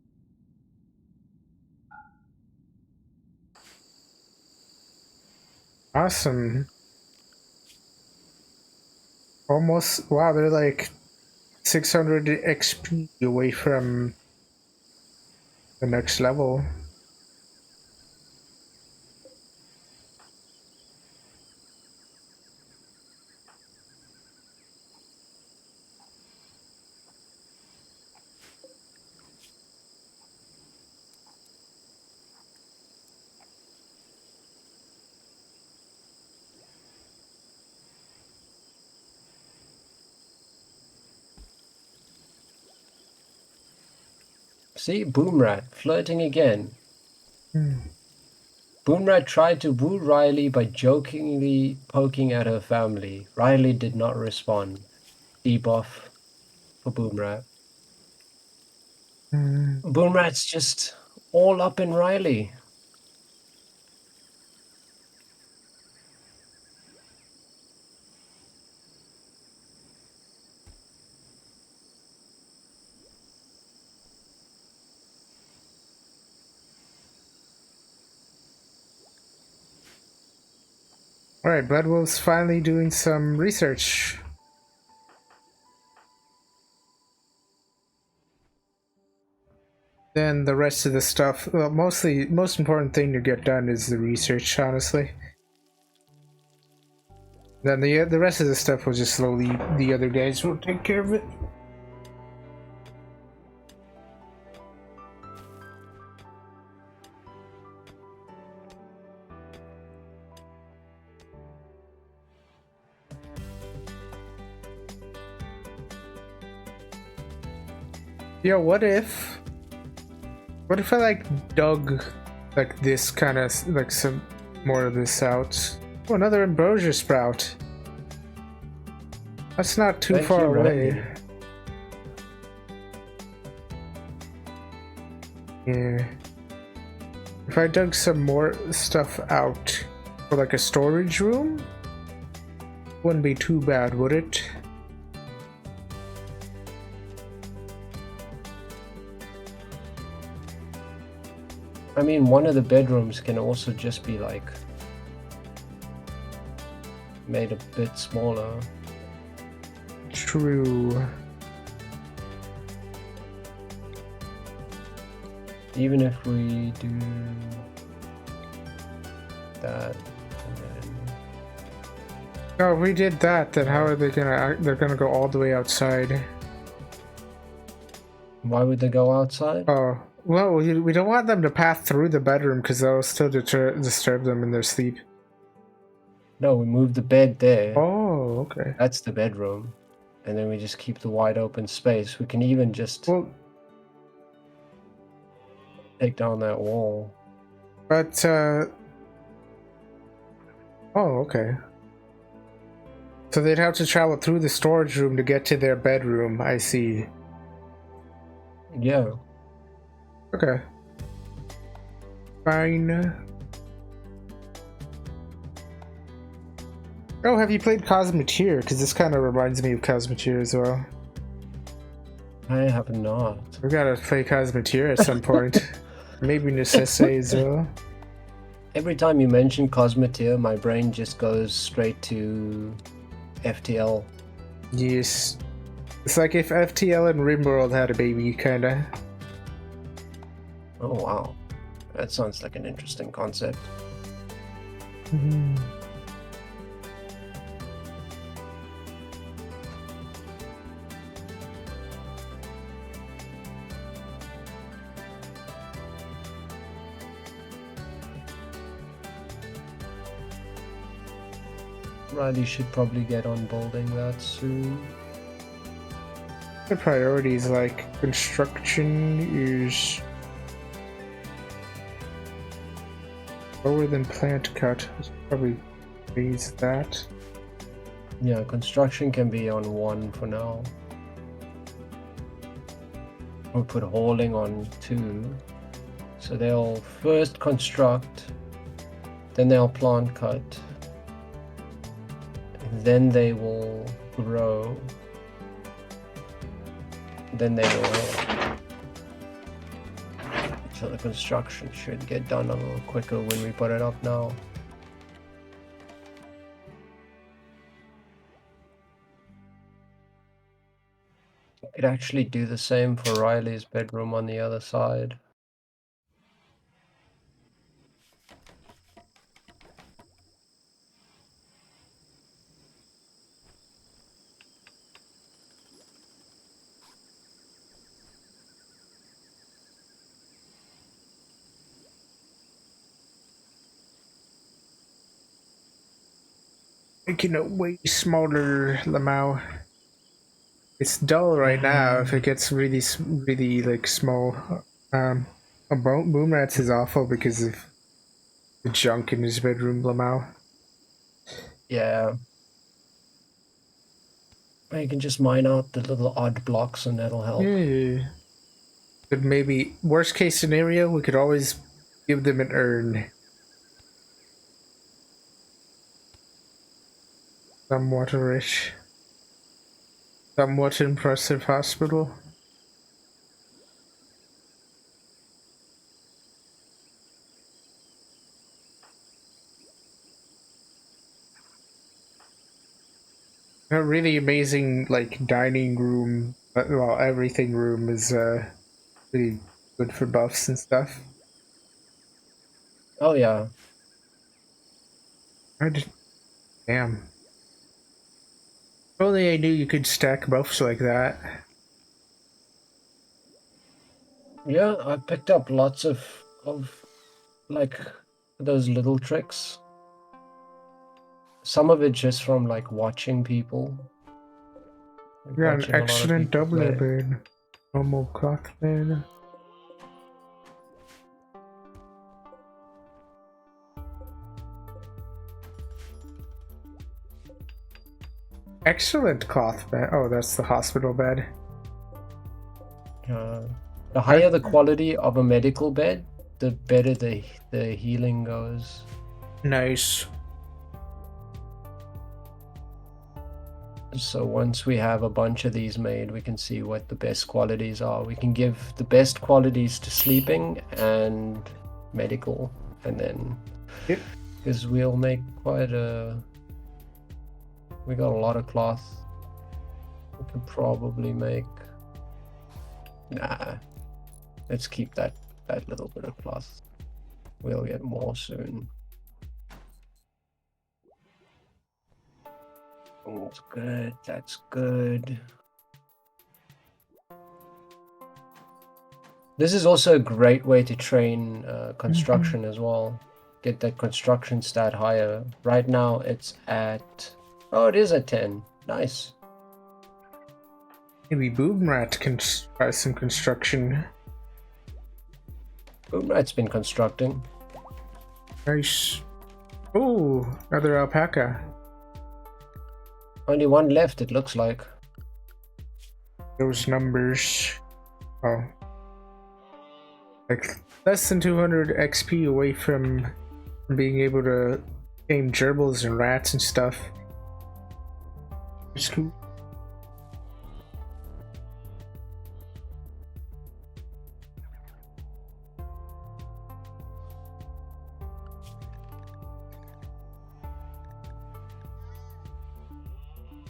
Awesome. Almost, wow, they're like 600 XP away from the next level. See, Boomrat, flirting again. Boomrat tried to woo Riley by jokingly poking at her family. Riley did not respond. Debuff for Boomrat. Boomrat's just all up in Riley. Alright, Bloodwolf's finally doing some research. Then the rest of the stuff, well, most important thing to get done is the research, honestly. Then the rest of the stuff will just slowly, the other guys will take care of it. Yo, what if I like dug like this kind of like some more of this out? Oh, another ambrosia sprout. That's not too far away. Yeah. If I dug some more stuff out for like a storage room, Wouldn't be too bad, would it? I mean, one of the bedrooms can also just be like made a bit smaller. True. Even if we do that, and then... No, if we did that, then how are they gonna? They're gonna go all the way outside. Why would they go outside? Oh, well, we don't want them to pass through the bedroom because that will still disturb them in their sleep. No, we move the bed there. Oh, okay. That's the bedroom. And then we just keep the wide open space. We can even just take down that wall. But, oh, okay. So they'd have to travel through the storage room to get to their bedroom, I see. Yeah. Okay. Fine. Oh, have you played Cosmeteer? Because this kind of reminds me of Cosmeteer as well. I have not. We gotta play Cosmeteer at some point. Maybe Necesse as well. Every time you mention Cosmeteer, my brain just goes straight to FTL. Yes. It's like if FTL and rimworld had a baby, kinda. Oh wow. That sounds like an interesting concept. Mm-hmm. Riley should probably get on building that soon. The priorities like construction is lower than plant cut. Probably raise that. Yeah, construction can be on 1 for now. We'll put hauling on 2. So they'll first construct, then they'll plant cut, and then they will grow, then they will haul. So the construction should get done a little quicker when we put it up now. Could actually do the same for Riley's bedroom on the other side. Making it way smaller, Lamau. It's dull right now. If it gets really like small, Boom Rats is awful because of the junk in his bedroom, Lamau. Yeah. You can just mine out the little odd blocks and that'll help. Yeah. But maybe worst case scenario, we could always give them an urn. Somewhat rich. Somewhat impressive hospital. A really amazing, like, dining room. Well, everything room is really good for buffs and stuff. Oh yeah. Damn. If only I knew you could stack buffs like that. Yeah, I picked up lots of like those little tricks. Some of it just from like watching people. Like, Yeah, an watching a lot of excellent people double play. bed. Normal cloth bed. Excellent cloth bed. Oh, that's the hospital bed. The higher the quality of a medical bed, the better the healing goes. Nice. So once we have a bunch of these made, we can see what the best qualities are. We can give the best qualities to sleeping and medical, and then because we'll make quite a. We got a lot of cloth. We can probably make. Nah, let's keep that little bit of cloth. We'll get more soon. Oh, that's good. That's good. This is also a great way to train construction as well. Get that construction stat higher. Right now it's at... Oh, it is at 10. Nice. Maybe Boomrat can try some construction. Boomrat's been constructing. Nice. Oh, another alpaca. Only one left, it looks like. Those numbers. Oh. Like less than 200 XP away from being able to tame gerbils and rats and stuff. It's cool.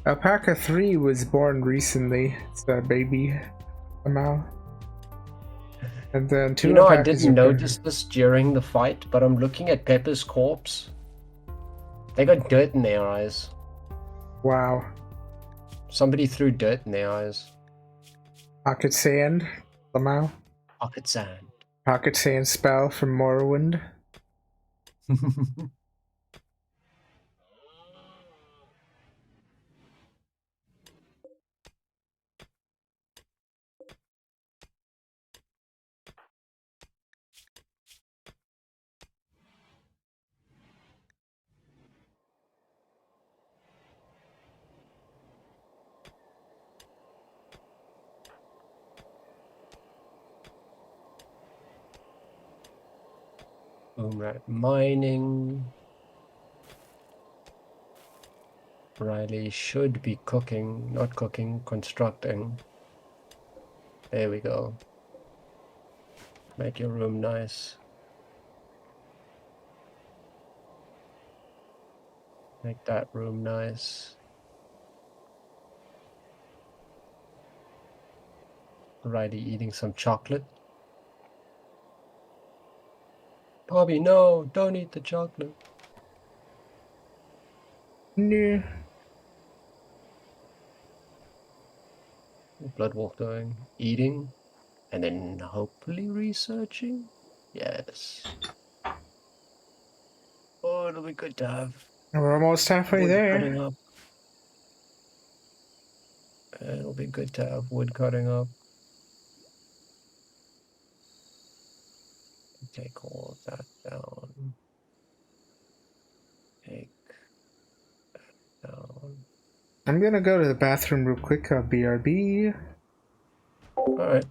Alpaca 3 was born recently. It's a baby somehow. And then two. You know, I didn't notice this during the fight, but I'm looking at Pepper's corpse. They got dirt in their eyes. Wow. Somebody threw dirt in their eyes. Pocket sand somehow. Pocket sand. Pocket sand spell from Morrowind. Boomrat mining. Riley should be cooking, not cooking, constructing. There we go. Make your room nice. Make that room nice. Riley eating some chocolate. Bobby, no, don't eat the chocolate. No. Bloodwalk doing, eating, and then hopefully researching. Yes. Oh, it'll be good to have. We're almost halfway wood there. Cutting up. It'll be good to have wood cutting up. Take all of that down. Take that down. I'm gonna go to the bathroom real quick. I'll BRB. Alright.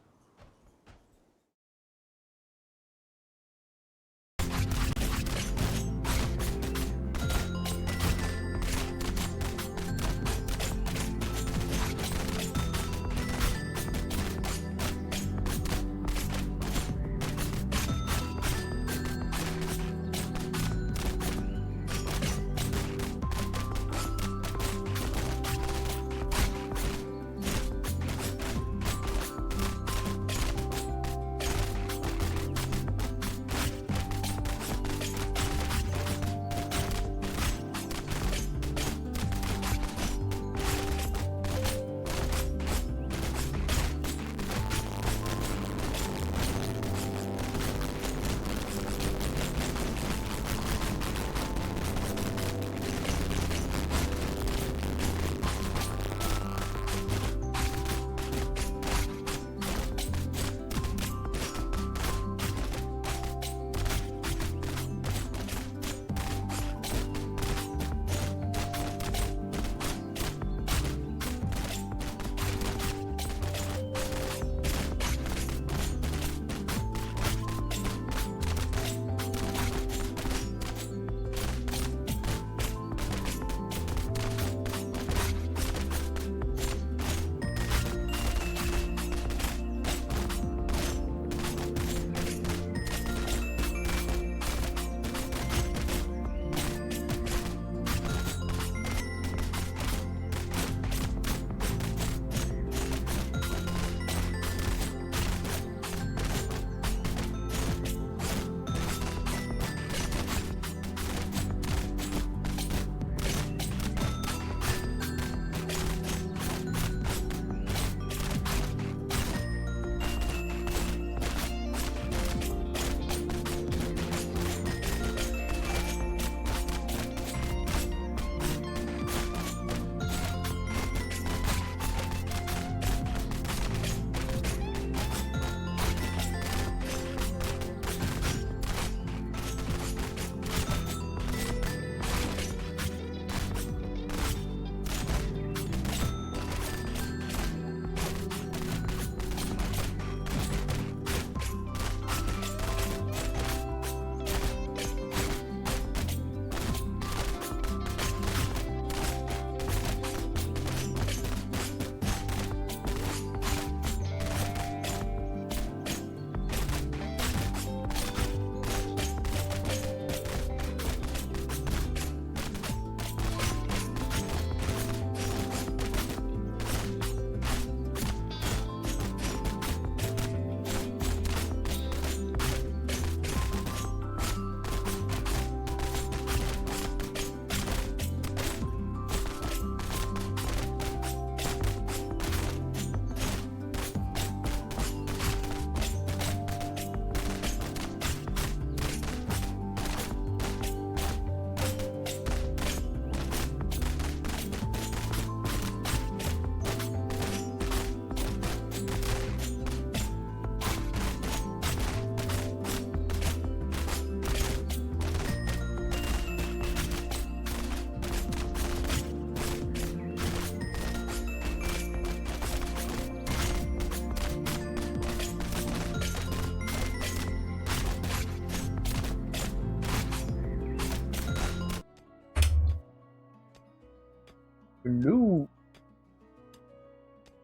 Hello.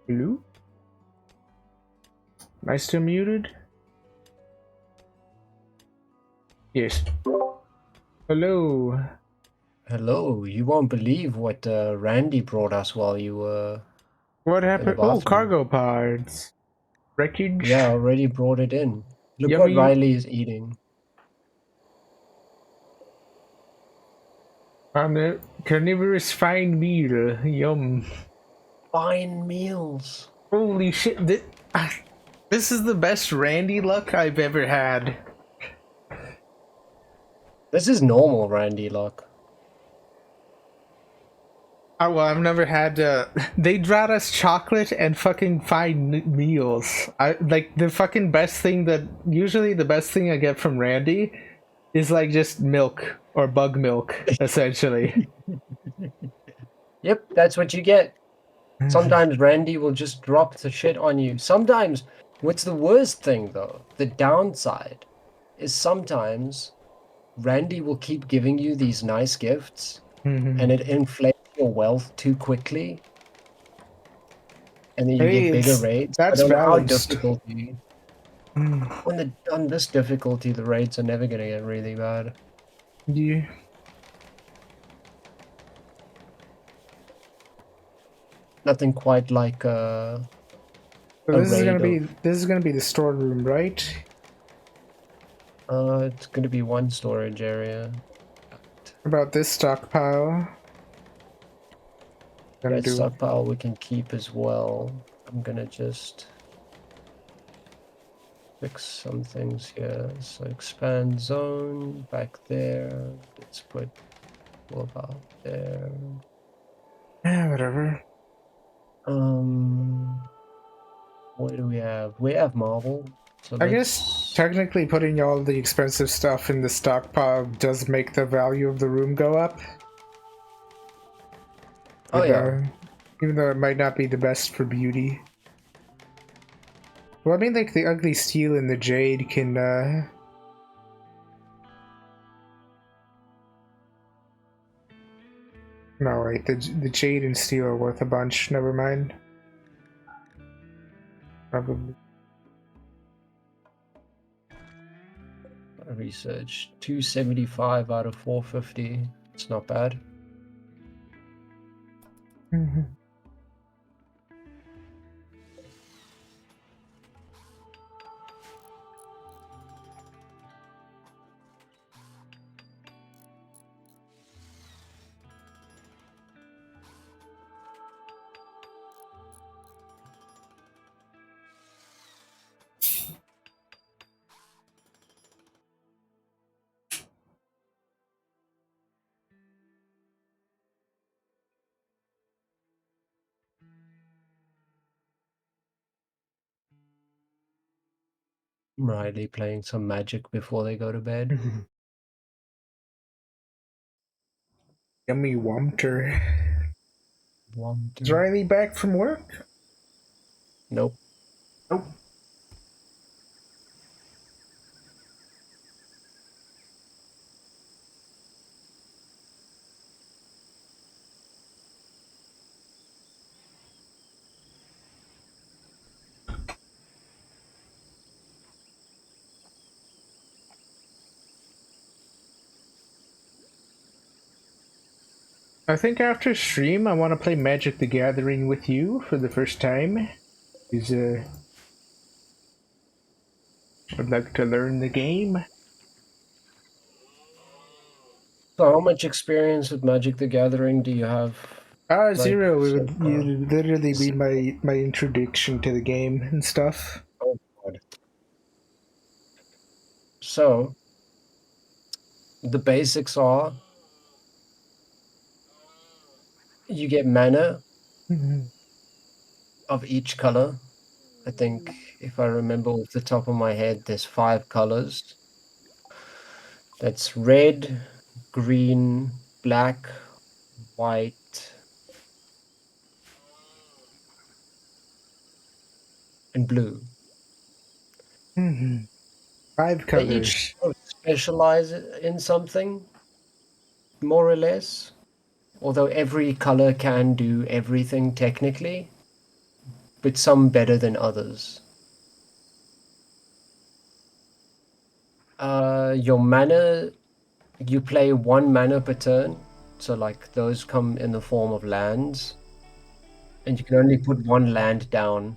Hello? Am I still muted? Yes. Hello. Hello, you won't believe what Randy brought us while you were What in the happened? Oh, bathroom. cargo pods. Wreckage. Yeah, I already brought it in. Look what Yummy. Riley is eating. Carnivorous fine meal. Yum. Fine meals. Holy shit. This is the best Randy luck I've ever had. This is normal Randy luck. Oh, well, I've never had. They brought us chocolate and fucking fine meals. I like the fucking best thing that usually the best thing I get from Randy is like just milk or bug milk, essentially. Yep, that's what you get. Sometimes Randy will just drop the shit on you. Sometimes, what's the worst thing though? The downside is sometimes Randy will keep giving you these nice gifts and it inflates your wealth too quickly. And then you Hey, get bigger raids. I that's don't know how balanced. difficult on this difficulty the raids are never gonna get really bad. Yeah. Nothing quite like So a this is gonna raid be of the storeroom, right? it's gonna be one storage area. About this stockpile. Gonna That do. stockpile we can keep as well. I'm gonna just fix some things here. So expand zone back there. Let's put about there. Yeah, whatever. What do we have? We have marble. So I guess let's. technically putting all the expensive stuff in the stockpile does make the value of the room go up. Oh yeah. Even though it might not be the best for beauty. Well, I mean, like the ugly steel and the jade can. No, wait. The jade and steel are worth a bunch. Never mind. Probably. Research 275 out of 450. It's not bad. Mhm. Riley playing some magic before they go to bed. Yummy Womter. One, Is two. Riley back from work? Nope. Nope. I think after stream, I want to play Magic the Gathering with you for the first time. Is I'd like to learn the game. So how much experience with Magic the Gathering do you have, like, Zero. It so would far? literally be Zero. my introduction to the game and stuff. Oh, God. So the basics are you get mana Mhm. of each color. I think if I remember off the top of my head, there's 5 colors. That's red, green, black, white, and blue. Mhm. Five They each colors. sort of specialize in something, more or less. Although every color can do everything technically, but some better than others. Your mana, you play 1 mana per turn, so like those come in the form of lands, and you can only put 1 land down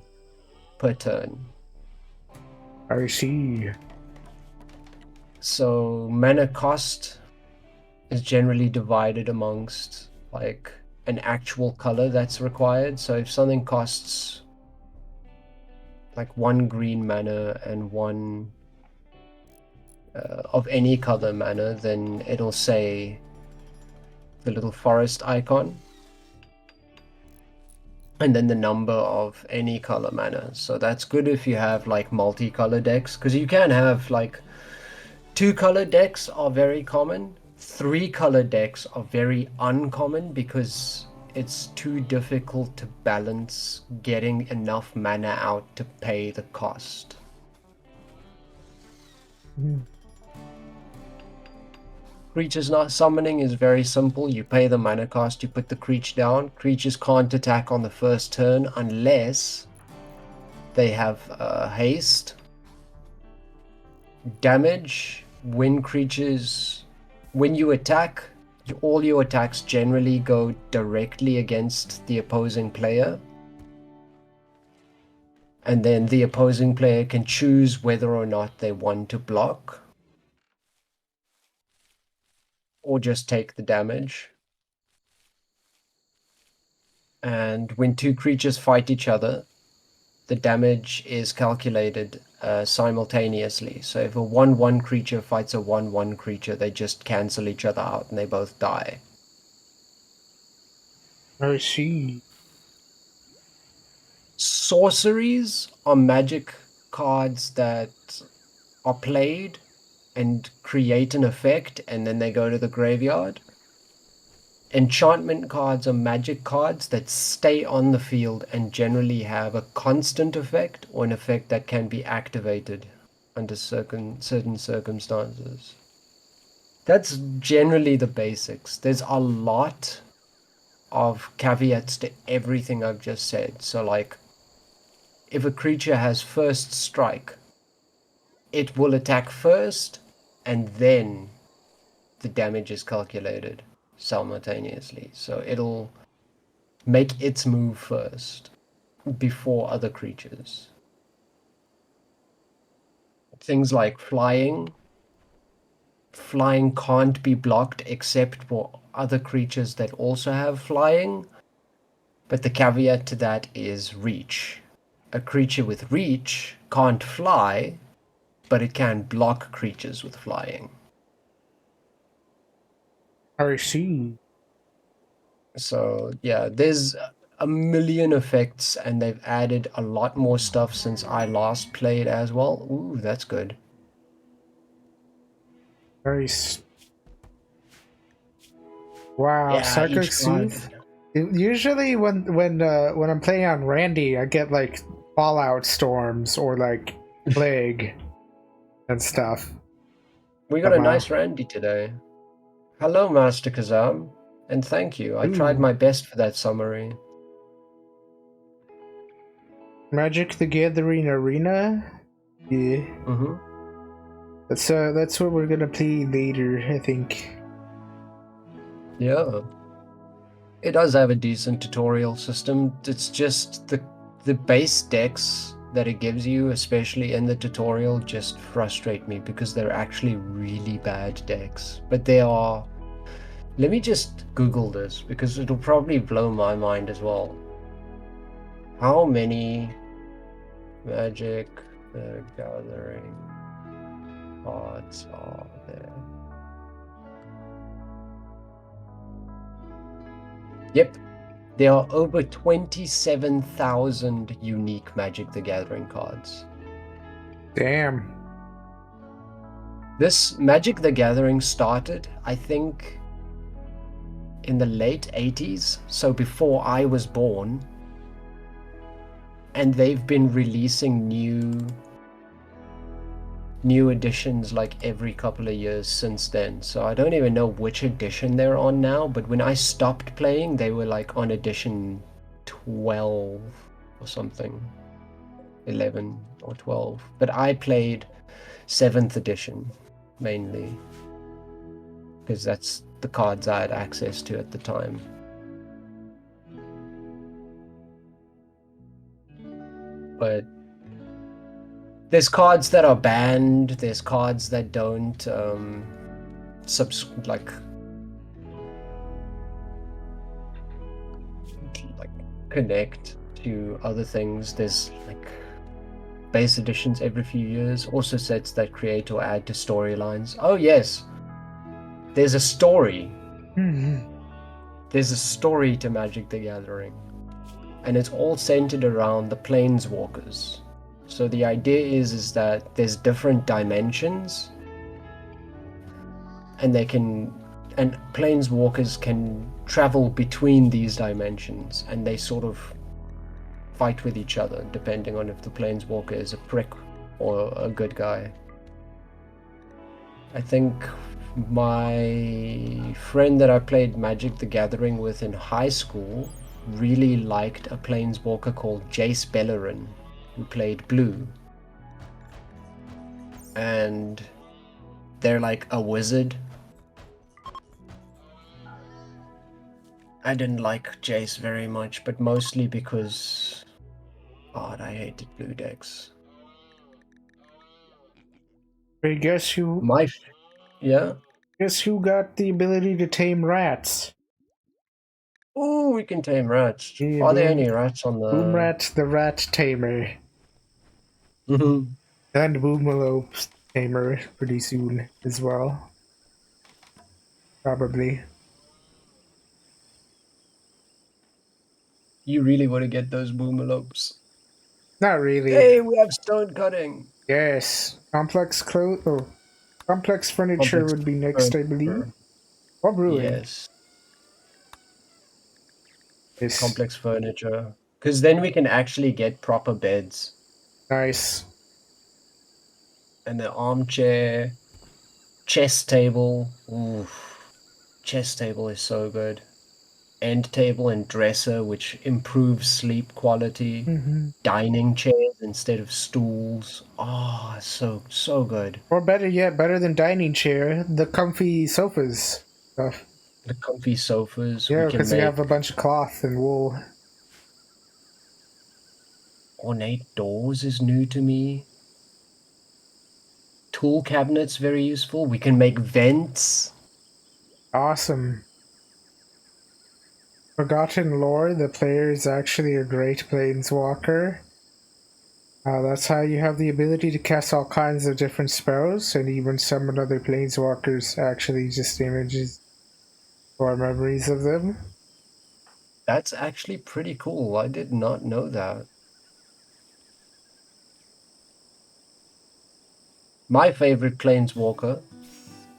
per turn. I see. So mana cost is generally divided amongst like an actual color that's required. So if something costs like 1 green mana and 1 of any color mana, then it'll say the little forest icon and then the number of any color mana. So that's good if you have like multicolor decks, because you can have like 2-color decks are very common. 3-color decks are very uncommon because it's too difficult to balance getting enough mana out to pay the cost. Creatures not summoning is very simple. You pay the mana cost, you put the creature down. Creatures can't attack on the first turn unless they have haste. Damage, when you attack, all your attacks generally go directly against the opposing player. And then the opposing player can choose whether or not they want to block or just take the damage. And when 2 creatures fight each other, the damage is calculated simultaneously. So if a 1/1 creature fights a 1/1 creature, they just cancel each other out and they both die. I see. Sorceries are magic cards that are played and create an effect, and then they go to the graveyard. Enchantment cards are magic cards that stay on the field and generally have a constant effect or an effect that can be activated under certain circumstances. That's generally the basics. There's a lot of caveats to everything I've just said. So like, if a creature has first strike, it will attack first and then the damage is calculated simultaneously. So it'll make its move first before other creatures. Things like flying. Flying can't be blocked except for other creatures that also have flying. But the caveat to that is reach. A creature with reach can't fly, but it can block creatures with flying. I see. So yeah, there's a million effects, and they've added a lot more stuff since I last played as well. Ooh, that's good. Nice. Wow, Yeah, Psychic each card. Sooth. Usually when I'm playing on Randy, I get like Fallout Storms or like Plague and stuff. We got a nice Randy today. Hello, Master Kazam, and thank you. I tried my best for that summary. Magic the Gathering Arena? Yeah. Mm-hmm. That's what we're gonna play later, I think. Yeah. It does have a decent tutorial system. It's just the base decks that it gives you, especially in the tutorial, just frustrate me because they're actually really bad decks. But they are... Let me just Google this because it'll probably blow my mind as well. How many Magic the Gathering cards are there? Yep. There are over 27,000 unique Magic the Gathering cards. Damn. This Magic the Gathering started, I think, in the late 80s, so before I was born. And they've been releasing new new editions like every couple of years since then. So I don't even know which edition they're on now, but when I stopped playing, they were like on edition 12 or something. 11 or 12. But I played 7th edition mainly because that's the cards I had access to at the time. But there's cards that are banned, there's cards that don't like connect to other things. There's like base editions every few years, also sets that create or add to storylines. Oh yes, there's a story. There's a story to Magic the Gathering, and it's all centered around the Planeswalkers. So the idea is that there's different dimensions, and Planeswalkers can travel between these dimensions, and they sort of fight with each other depending on if the Planeswalker is a prick or a good guy. I think my friend that I played Magic the Gathering with in high school really liked a Planeswalker called Jace Beleren, who played blue. And they're like a wizard. I didn't like Jace very much, but mostly because God, I hated blue decks. I guess you yeah? Guess who got the ability to tame rats? Ooh, we can tame rats. Yeah, Are there any rats on Boom the... Rat the Rat Tamer. Mhm. And Boomalope Tamer pretty soon as well. Probably. You really want to get those boomalopes. Not really. Hey, we have stone cutting. Yes. Complex complex furniture Complex would be next, I believe. furniture. Or brewing. Yes, Yes. complex furniture. Because then we can actually get proper beds. Nice. And the armchair, chess table. Oof. Chess table is so good. End table and dresser, which improves sleep quality. Dining chairs instead of stools. Oh, so good. Or better yet, better than dining chair, the comfy sofas stuff. The comfy sofas. We Yeah, can because you make have a bunch of cloth and wool. ornate doors is new to me. Tool cabinets, very useful. We can make vents. Awesome. Forgotten lore, the player is actually a great planeswalker. That's how you have the ability to cast all kinds of different spells and even summon other planeswalkers, actually just images or memories of them. That's actually pretty cool. I did not know that. My favorite planeswalker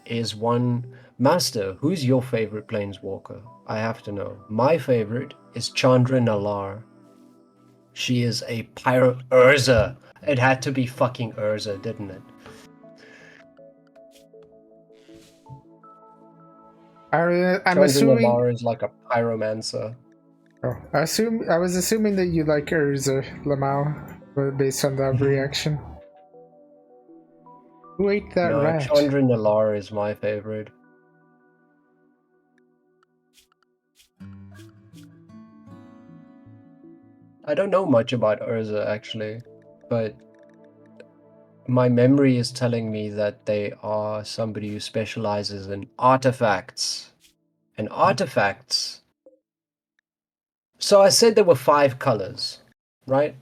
is one Master. Who's your favorite planeswalker? I have to know. My favorite is Chandra Nalar. She is a pyro Urza. It had to be fucking Urza, didn't it? I'm Chandra assuming. Nalar is like a pyromancer. Oh, I was assuming that you like Urza Lamau based on that reaction. Who ate that No, rat? Chandra Nalar is my favorite. I don't know much about Urza actually, but my memory is telling me that they are somebody who specializes in artifacts. And artifacts. So I said there were 5 colors, right?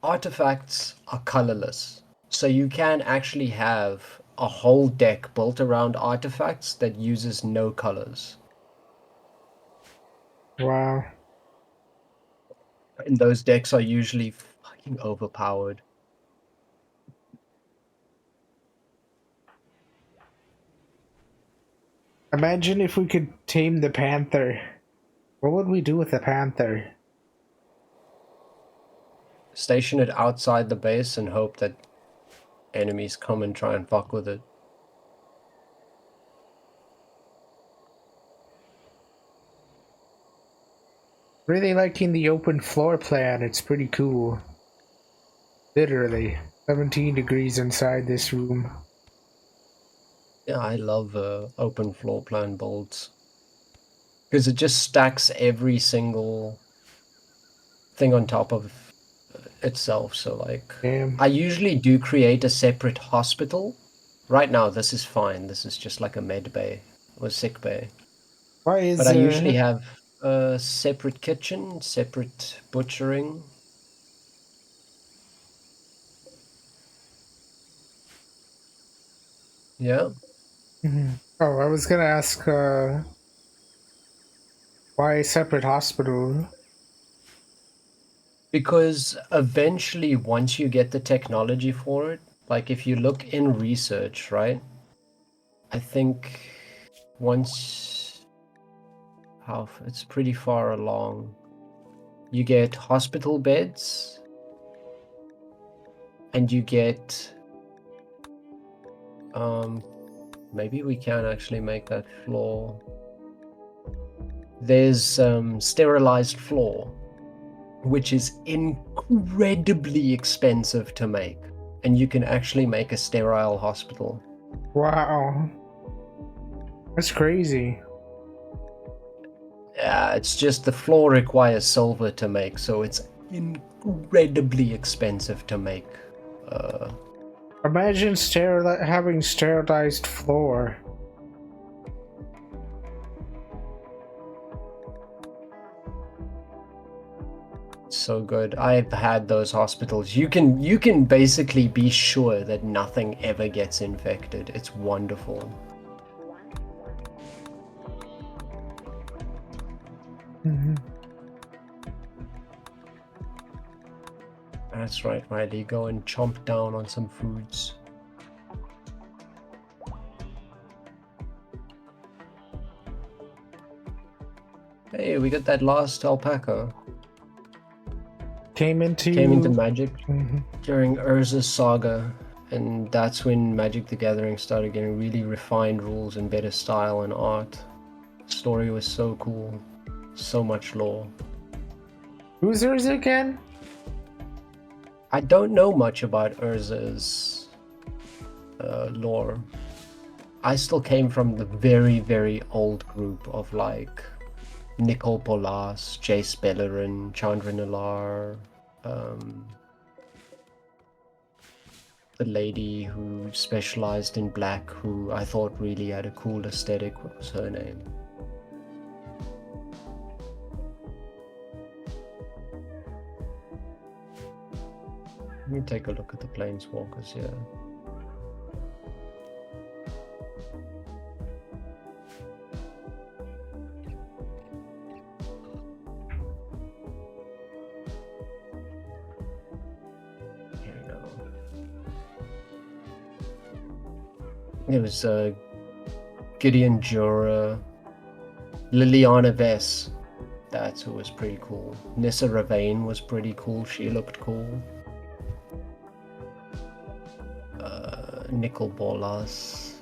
Artifacts are colorless. So you can actually have a whole deck built around artifacts that uses no colors. Wow. And those decks are usually fucking overpowered. Imagine if we could tame the panther. What would we do with the panther? Station it outside the base and hope that enemies come and try and fuck with it. Really liking the open floor plan. It's pretty cool. Literally, 17 degrees inside this room. Yeah, I love open floor plan builds because it just stacks every single thing on top of itself. So like, Damn. I usually do create a separate hospital. Right now, this is fine. This is just like a med bay or sick bay. Why But is I usually have a separate kitchen, separate butchering. Yeah. Oh, I was gonna ask why a separate hospital? Because eventually, once you get the technology for it, like if you look in research, right? I think once it's pretty far along, you get hospital beds and you get maybe we can actually make that floor. There's sterilized floor, which is incredibly expensive to make, and you can actually make a sterile hospital. Wow. That's crazy. Yeah, it's just the floor requires silver to make, so it's incredibly expensive to make. Imagine having sterilized floor. So good. I've had those hospitals. You can basically be sure that nothing ever gets infected. It's wonderful. That's right, Riley. Go and chomp down on some foods. Hey, we got that last alpaca. Came into Magic during Urza's saga, and that's when Magic the Gathering started getting really refined rules and better style and art. The story was so cool. So much lore. Who's Urza again? I don't know much about Urza's lore. I still came from the very, very old group of like Nicol Bolas, Jace Bellerin, Chandra Nalar, the lady who specialized in black, who I thought really had a cool aesthetic. What was her name? Let me take a look at the Planeswalkers here. It was Gideon Jura, Liliana Vess. That's who was pretty cool. Nissa Ravane was pretty cool. She looked cool. Nicol Bolas.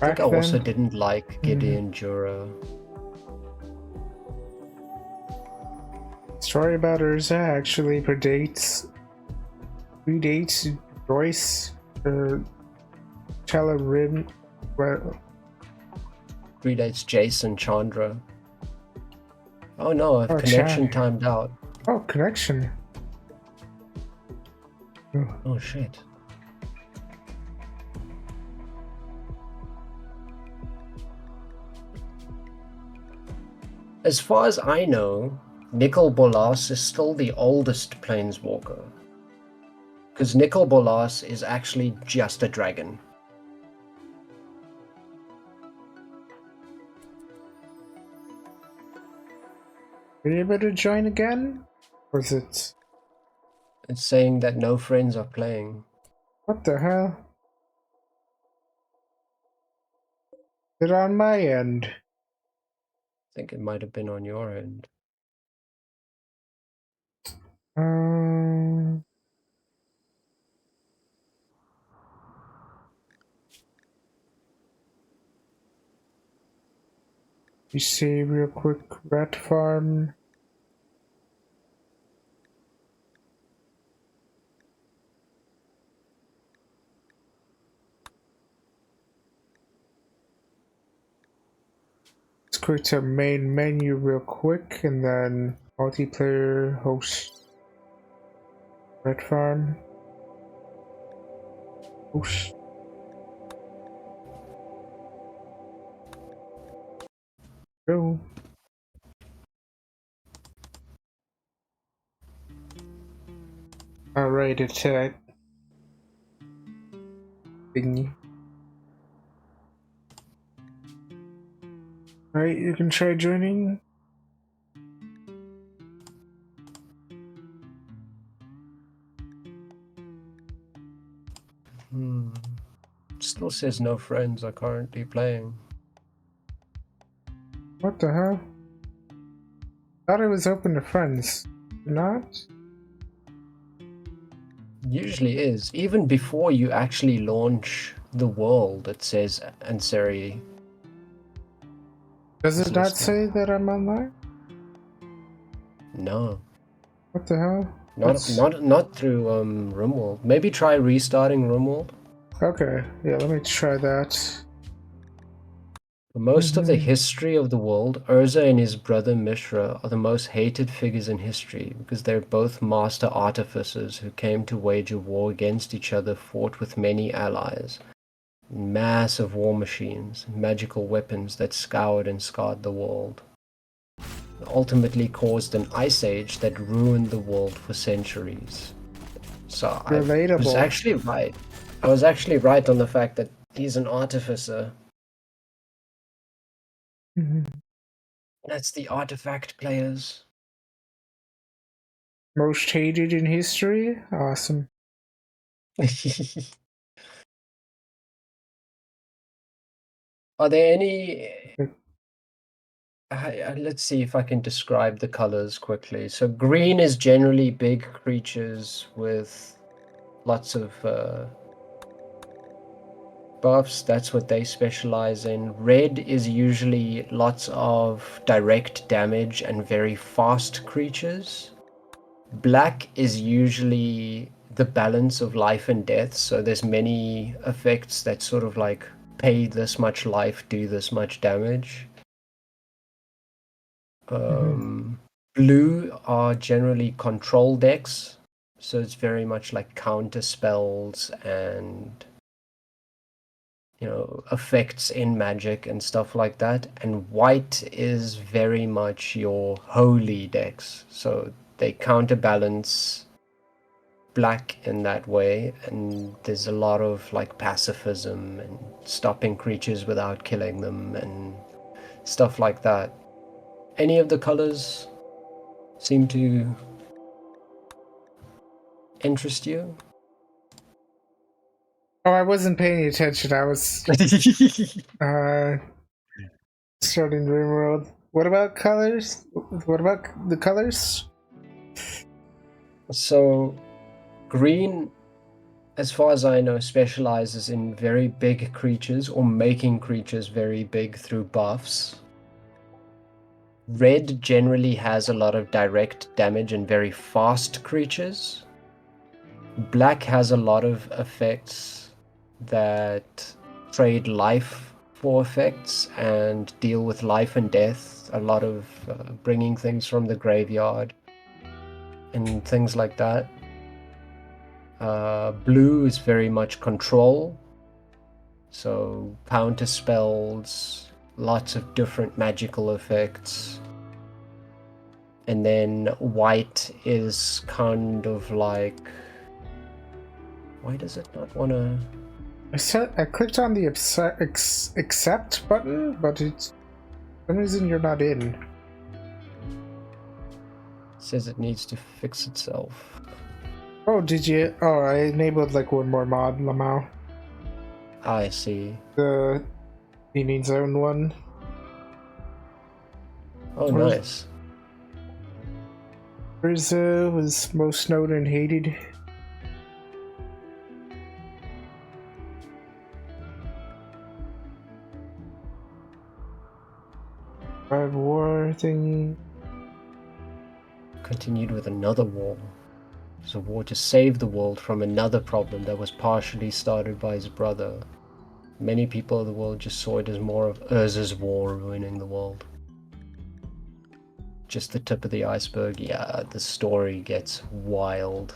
I think I also didn't like Gideon Jura. Story about Urza actually predates Joyce Telerim. Predates Jason Chandra. Oh no, I've connection timed out. Oh, connection. Oh shit. As far as I know, Nicol Bolas is still the oldest planeswalker. Because Nicol Bolas is actually just a dragon. Are you able to join again? Or is it? It's saying that no friends are playing. What the hell? Is it on my end? think it might have been on your end. You see real quick, rat farm. Let's go to main menu real quick and then multiplayer host rat farm. Host. Go. Alright, it's thingy. Alright, you can try joining. Still says no friends are currently playing. What the hell? Thought it was open to friends. Not? Usually is. Even before you actually launch the world, it says Ansari. Does it not say that I'm online? No. What the hell? Not through rimworld. Maybe try restarting rimworld. Okay, yeah, let me try that. For most of the history of the world, Urza and his brother Mishra are the most hated figures in history because they're both master artificers who came to wage a war against each other, fought with many allies, massive war machines, magical weapons that scoured and scarred the world. Ultimately caused an ice age that ruined the world for centuries. So I was actually right. I was actually right on the fact that he's an artificer. That's the artifact players. Most hated in history? Awesome. Are there any... let's see if I can describe the colors quickly. So green is generally big creatures with lots of buffs. That's what they specialize in. Red is usually lots of direct damage and very fast creatures. Black is usually the balance of life and death. So there's many effects that sort of like pay this much life, do this much damage. Blue are generally control decks, so it's very much like counter spells and effects in magic and stuff like that. And white is very much your holy decks, so they counterbalance black in that way, and there's a lot of like pacifism and stopping creatures without killing them and stuff like that. Any of the colors seem to interest you? Oh, I wasn't paying attention. I was starting rimworld. What about colors? What about the colors? So, green, as far as I know, specializes in very big creatures or making creatures very big through buffs. Red generally has a lot of direct damage and very fast creatures. Black has a lot of effects that trade life for effects and deal with life and death. A lot of bringing things from the graveyard and things like that. Blue is very much control, so counter spells, lots of different magical effects. And then white is kind of like... Why does it not want to... I clicked on the accept button, but it's for some reason you're not in. It says it needs to fix itself. Oh, did you? Oh, I enabled like one more mod, Lamau. I see. The Meaning Zone one. Oh, nice. Urza was most known and hated. War thingy. Continued with another war. It was a war to save the world from another problem that was partially started by his brother. Many people of the world just saw it as more of Urza's war ruining the world. Just the tip of the iceberg. Yeah, the story gets wild.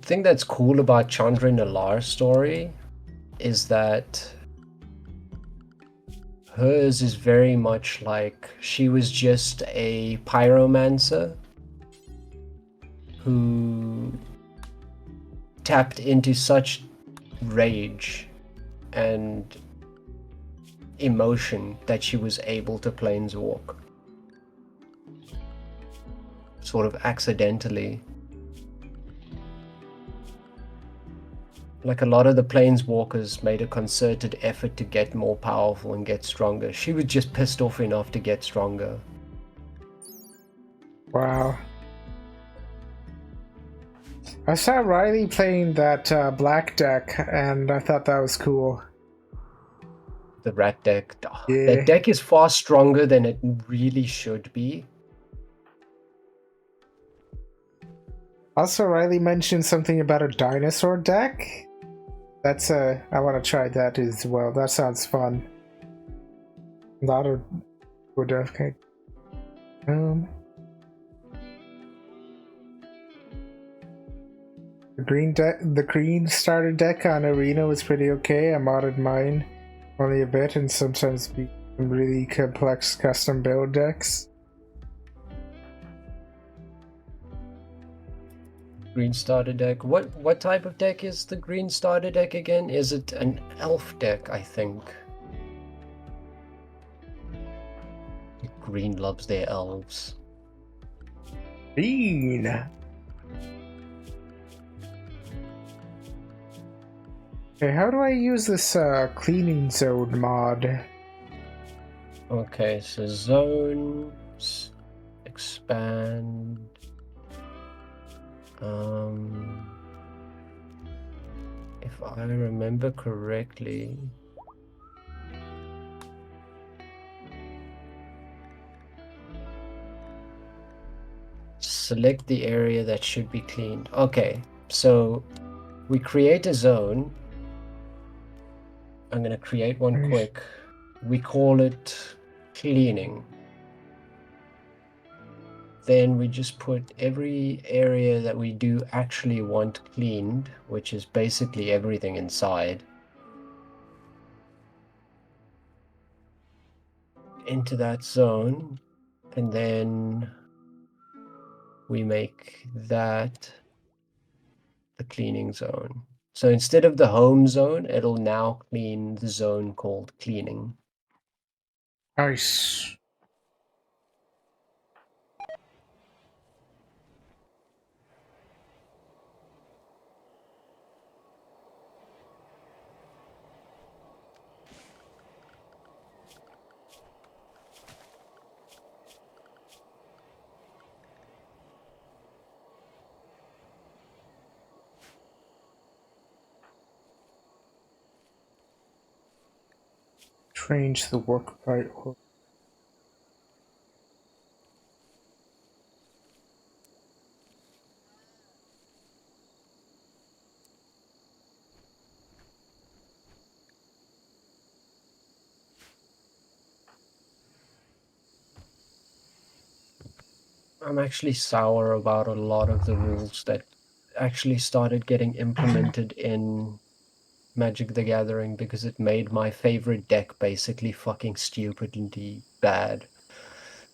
The thing that's cool about Chandra Nalar's story is that hers is very much like she was just a pyromancer who tapped into such rage and emotion that she was able to planeswalk. Sort of accidentally. Like a lot of the planeswalkers made a concerted effort to get more powerful and get stronger. She was just pissed off enough to get stronger. Wow. I saw Riley playing that black deck, and I thought that was cool. The rat deck. Yeah. That deck is far stronger than it really should be. Also, Riley mentioned something about a dinosaur deck. That's I want to try that as well. That sounds fun. A lot of good. Okay. The green starter deck on Arena was pretty okay. I modded mine only a bit, and sometimes be really complex custom build decks. Green starter deck. What type of deck is the green starter deck again? Is it an elf deck, I think? Green loves their elves. Green. Okay, how do I use this cleaning zone mod? Okay, so zones, expand. If I remember correctly, select the area that should be cleaned. Okay, so we create a zone. I'm going to create one quick. We call it cleaning. Then we just put every area that we do actually want cleaned, which is basically everything inside, into that zone, and then we make that the cleaning zone. So instead of the home zone, it'll now clean the zone called cleaning. Nice. Change the work by order. I'm actually sour about a lot of the rules that actually started getting implemented in Magic the Gathering because it made my favorite deck basically fucking stupidly bad.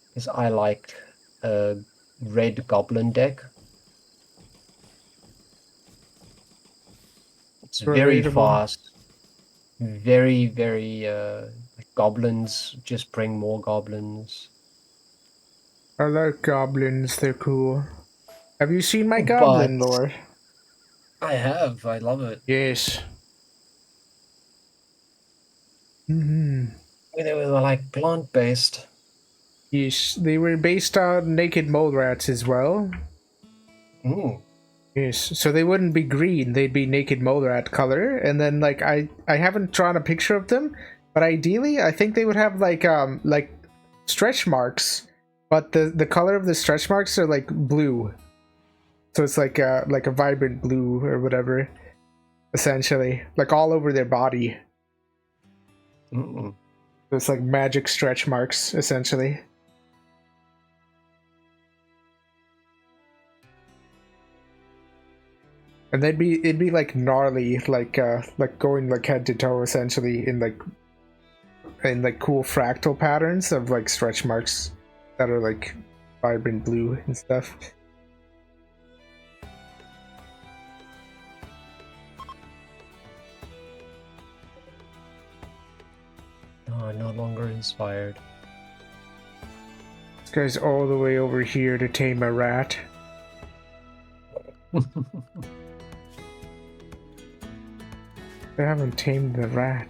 Because I like a red goblin deck. It's very Relatable. fast, very, very goblins just bring more goblins. I like goblins, they're cool. Have you seen my goblin But lore? I love it. Yes. They were like plant-based. Yes, they were based on naked mole rats as well. Ooh. Yes, so they wouldn't be green; they'd be naked mole rat color. And then, like, I haven't drawn a picture of them, but ideally, I think they would have like stretch marks, but the color of the stretch marks are like blue, so it's like a vibrant blue or whatever, essentially, like all over their body. Mm. So it's like magic stretch marks, essentially. And it'd be like gnarly, like going like head to toe, essentially, in like cool fractal patterns of like stretch marks that are like vibrant blue and stuff. Oh, no longer inspired. This guy's all the way over here to tame a rat. I haven't tamed the rat.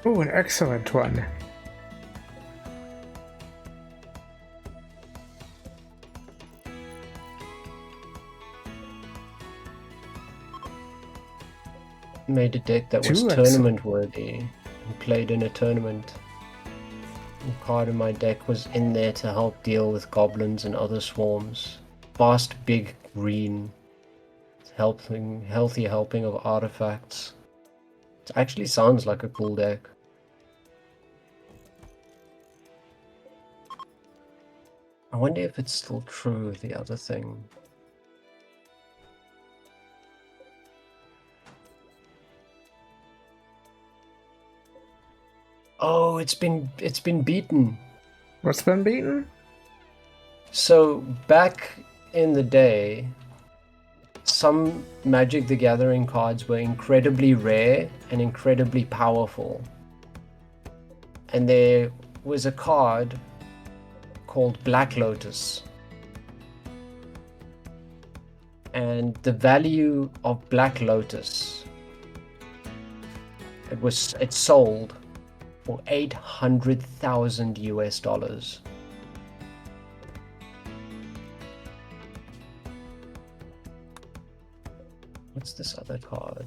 Oh, an excellent one. Made a deck that was Two excellent. tournament worthy and played in a tournament. A card in my deck was in there to help deal with goblins and other swarms. Fast, big, green, healthy helping of artifacts. It actually sounds like a cool deck. I wonder if it's still true, the other thing. Oh, it's been beaten. What's been beaten? So back in the day, some Magic the Gathering cards were incredibly rare and incredibly powerful. And there was a card called Black Lotus. And the value of Black Lotus, it sold for 800,000 US dollars. What's this other card?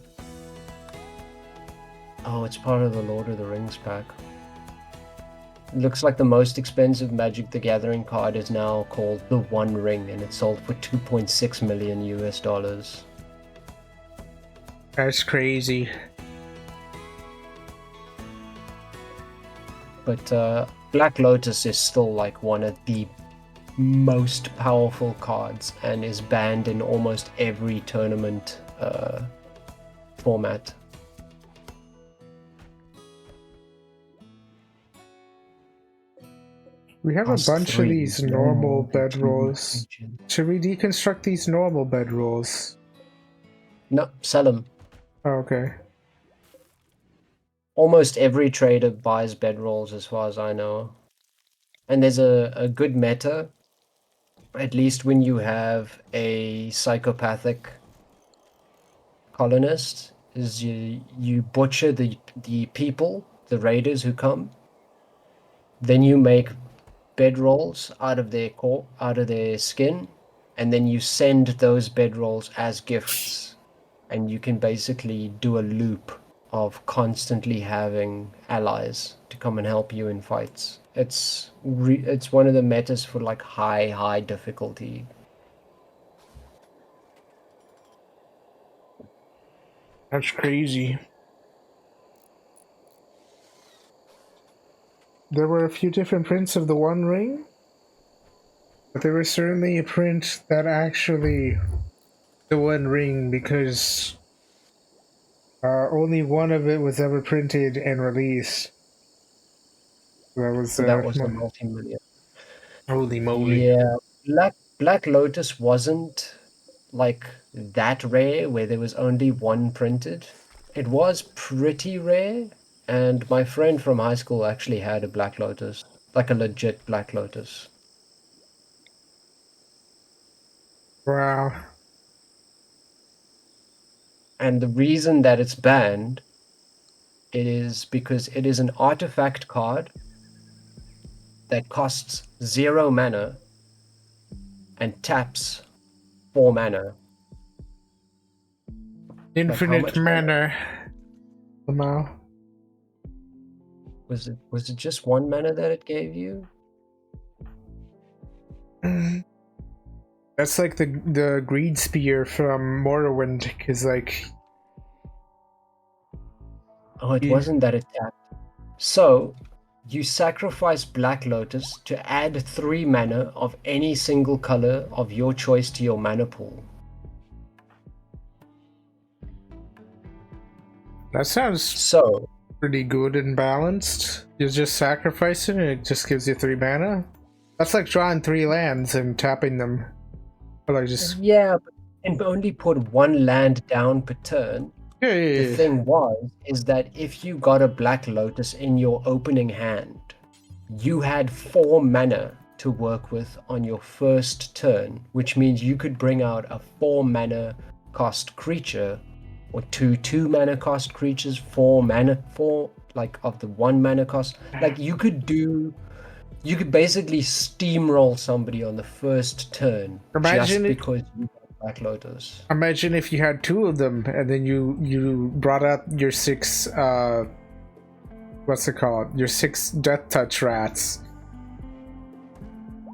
Oh, it's part of the Lord of the Rings pack. It looks like the most expensive Magic the Gathering card is now called the One Ring, and it sold for 2.6 million US dollars. That's crazy. But Black Lotus is still like one of the most powerful cards and is banned in almost every tournament format. We have Cost a bunch of 3 these is no normal more than 2 bedrolls. regions. Should we deconstruct these normal bedrolls? No, sell them. Oh, okay. Almost every trader buys bedrolls as far as I know. And there's a good meta, at least when you have a psychopathic colonist, is you butcher the people, the raiders who come. Then you make bedrolls out of their skin, and then you send those bedrolls as gifts, and you can basically do a loop of constantly having allies to come and help you in fights. It's one of the metas for like high difficulty. That's crazy. There were a few different prints of the One Ring, but there was certainly a print that actually the One Ring because only one of it was ever printed and released. That was So that was the multi-million. holy moly. Yeah, Black Lotus wasn't like that rare where there was only one printed. It was pretty rare, and my friend from high school actually had a Black Lotus, like a legit Black Lotus. Wow. And the reason that it's banned, it is because it is an artifact card that costs 0 mana and taps 4 mana. Like how Infinite much mana? mana. Somehow. Was it just 1 mana that it gave you? That's like the greed spear from Morrowind, because like. Oh, it wasn't that it tapped. So you sacrifice Black Lotus to add 3 mana of any single color of your choice to your mana pool. That sounds So pretty good and balanced. You just sacrifice it and it just gives you 3 mana. That's like drawing 3 lands and tapping them. Or like just yeah, but you can only put 1 land down per turn. yeah. The thing is that if you got a Black Lotus in your opening hand, you had 4 mana to work with on your first turn, which means you could bring out a 4 mana cost creature, or 2 mana cost creatures, 4 like of the 1 mana cost. Like you could basically steamroll somebody on the first turn just because you got Black Lotus. Imagine if you had 2 of them and then you brought out your 6 what's it called? Your 6 death touch rats.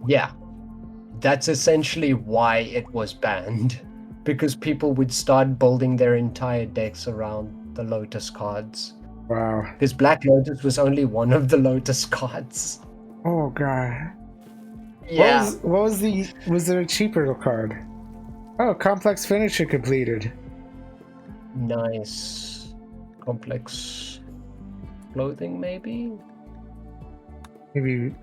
Yeah. That's essentially why it was banned. Because people would start building their entire decks around the Lotus cards. Wow. Because Black Lotus was only one of the Lotus cards. Oh god. Yeah. Was there a cheaper card? Oh, complex finisher completed. Nice. Complex clothing, maybe? Maybe.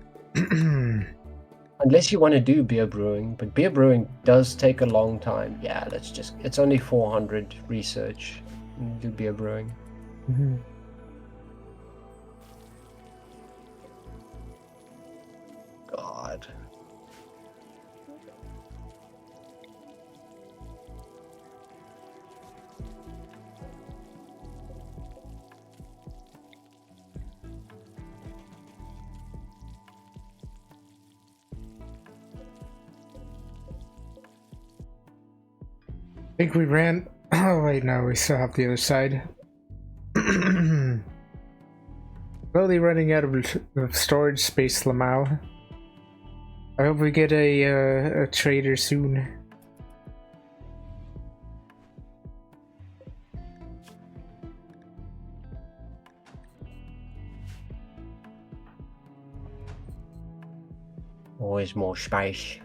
Unless you want to do beer brewing, but beer brewing does take a long time. Yeah, it's only 400 research. Do beer brewing. Mm-hmm. God. I think we ran. Oh wait, no, we still have the other side. Slowly running out of storage space, Lamau. I hope we get a trader soon. Always more space.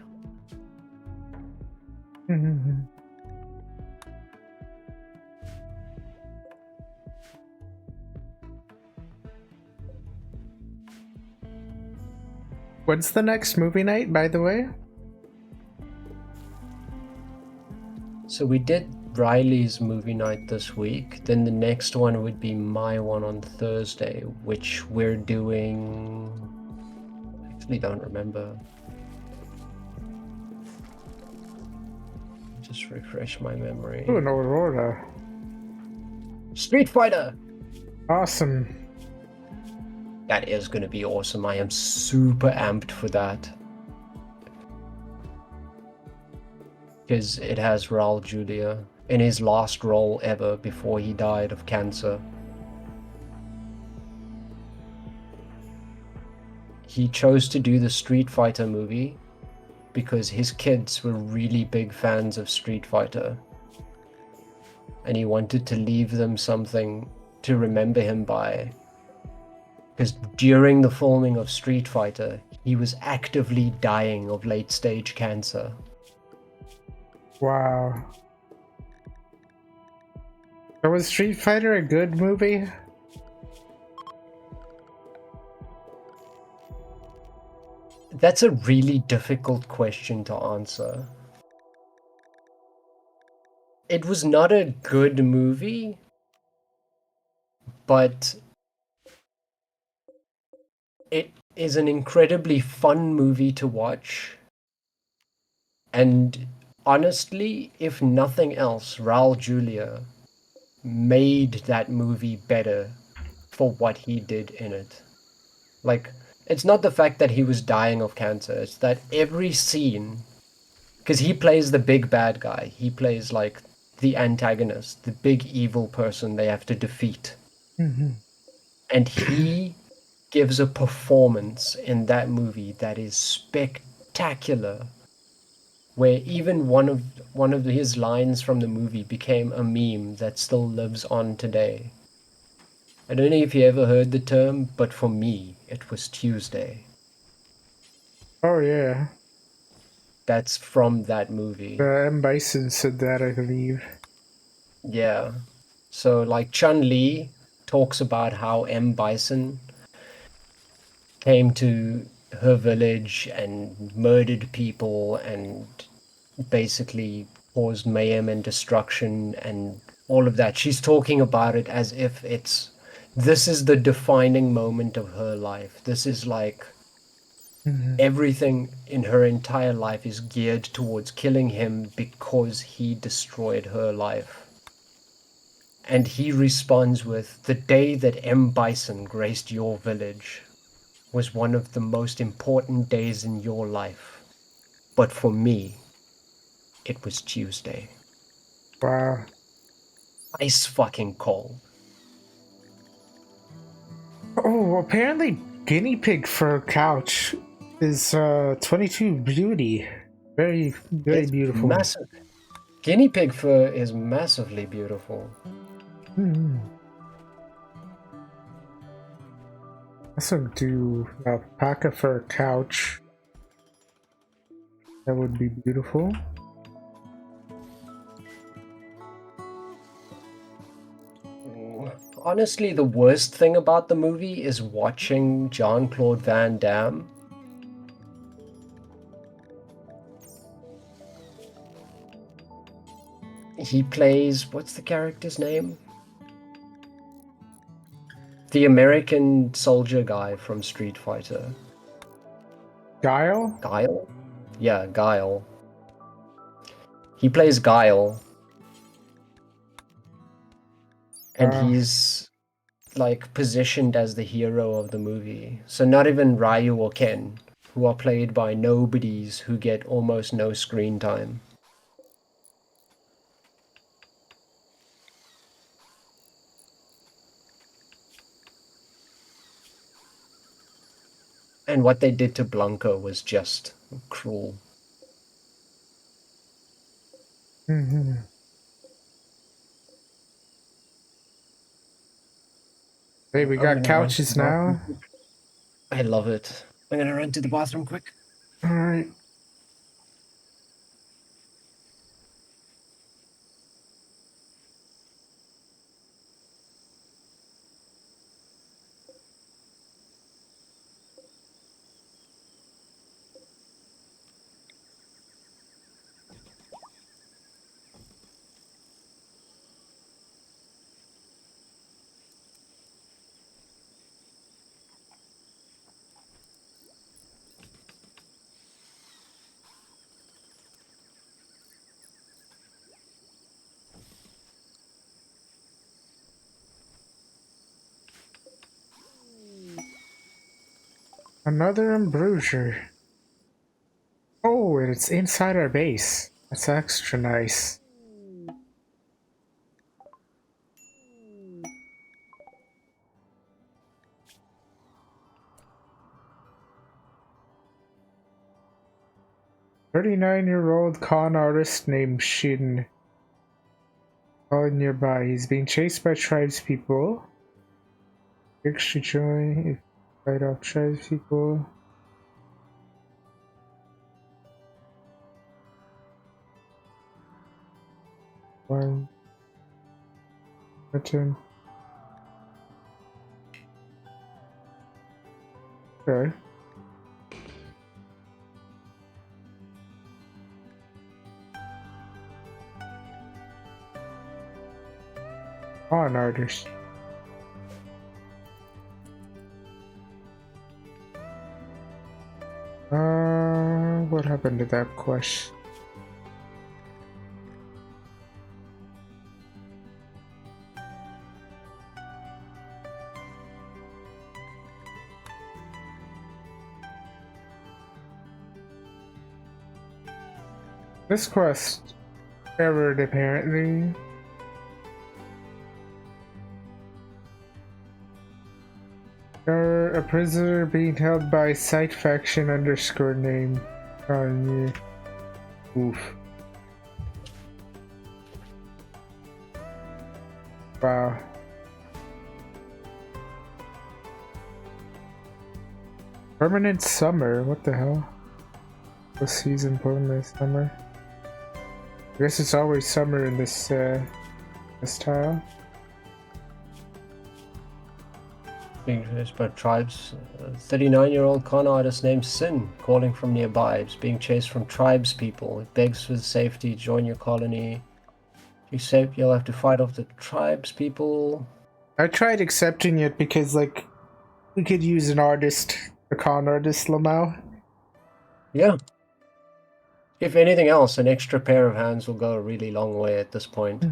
When's the next movie night, by the way? So we did Riley's movie night this week. Then the next one would be my one on Thursday, which we're doing... I actually don't remember. Just refresh my memory. Oh, an Aurora. Street Fighter! Awesome. That is going to be awesome. I am super amped for that. Because it has Raul Julia in his last role ever before he died of cancer. He chose to do the Street Fighter movie because his kids were really big fans of Street Fighter. And he wanted to leave them something to remember him by. Because during the filming of Street Fighter, he was actively dying of late-stage cancer. Wow. So was Street Fighter a good movie? That's a really difficult question to answer. It was not a good movie, but it is an incredibly fun movie to watch. And honestly, if nothing else, Raul Julia made that movie better for what he did in it. Like, it's not the fact that he was dying of cancer, it's that every scene, because he plays the big bad guy, he plays like the antagonist, the big evil person they have to defeat. Mm-hmm. And he gives a performance in that movie that is spectacular, where even one of his lines from the movie became a meme that still lives on today. I don't know if you ever heard the term, but for me, it was Tuesday. Oh yeah. That's from that movie. M. Bison said that, I believe. Yeah. So, like, Chun-Li talks about how M. Bison came to her village and murdered people and basically caused mayhem and destruction and all of that. She's talking about it as if this is the defining moment of her life. This is like Mm-hmm. everything in her entire life is geared towards killing him because he destroyed her life. And he responds with, "The day that M. Bison graced your village was one of the most important days in your life. But for me, it was Tuesday." Wow. Ice fucking cold. Oh, apparently guinea pig fur couch is 22 beauty. Very, very It's beautiful. massive. Guinea pig fur is massively beautiful. Mm-hmm. Also do alpaca fur couch. That would be beautiful. Honestly, the worst thing about the movie is watching Jean-Claude Van Damme. He plays, what's the character's name? The American soldier guy from Street Fighter. Guile? Guile? Yeah, Guile. He plays Guile, and Uh, he's like positioned as the hero of the movie. So not even Ryu or Ken, who are played by nobodies who get almost no screen time. And what they did to Blanca was just cruel. mhm. Hey, we I'm got gonna run to the couches now. bathroom. I love it. I'm gonna run to the bathroom quick. Alright. Another embruger. Oh, and it's inside our base. That's extra nice. "39-year-old con artist named Shin. All nearby. He's being chased by tribespeople. Extra joy if you fight off tribespeople. One. Return. Okay. On artist. What happened to that quest? This quest errored apparently. You're a prisoner being held by site faction underscore name on you. Oof. Wow. Permanent summer? What the hell? The season permanent summer? I guess it's always summer in this this tile. Being raised by tribes. 39-year-old con artist named Sin, calling from nearby. It's being chased from tribes people. It begs for safety. Join your colony. If you safe, you'll have to fight off the tribes people. I tried accepting it because, like, we could use an artist, a con artist, Lamau. Yeah. If anything else, an extra pair of hands will go a really long way at this point.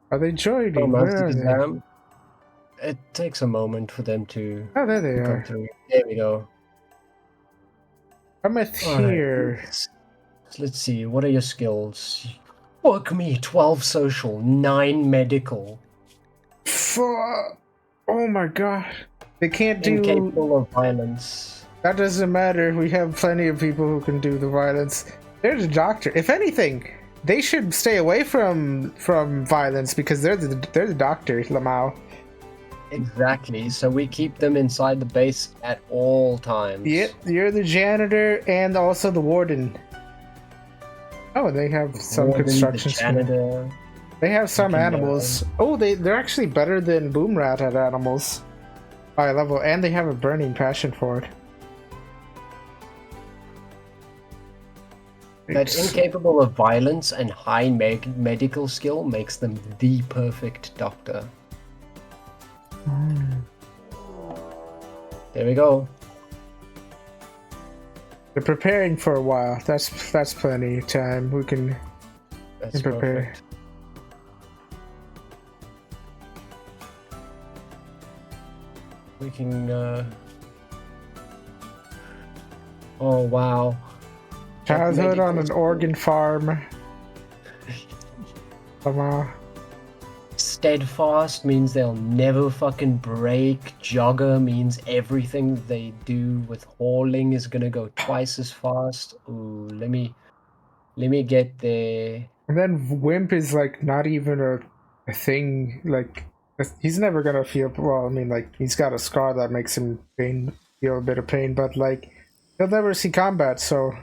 Are they joining? Oh, Where are exam. It takes a moment for them to they? Oh, there they come are. through. There we go. I'm here. Right. Let's see. What are your skills? Work me 12 social, 9 medical. Oh my god. They can't do. Incapable of violence. That doesn't matter. We have plenty of people who can do the violence. There's a doctor. If anything, they should stay away from violence because they're the doctor, Lamau. Exactly. So we keep them inside the base at all times. Yep, you're the janitor and also the warden. Oh, they have some Warden, construction. The janitor. They have some animals. Oh, they're actually better than Boomrat at animals. High level, and they have a burning passion for it. That incapable of violence and high medical skill makes them the perfect doctor. There we go. They're preparing for a while. That's plenty of time. We can prepare. Perfect. We can. Oh wow. Childhood on an organ farm. Steadfast means they'll never fucking break. Jogger means everything they do with hauling is gonna go twice as fast. Ooh, let me get there. And then Wimp is like not even a thing. Like he's never gonna feel. Well, I mean, like he's got a scar that makes him feel a bit of pain, but like he'll never see combat. So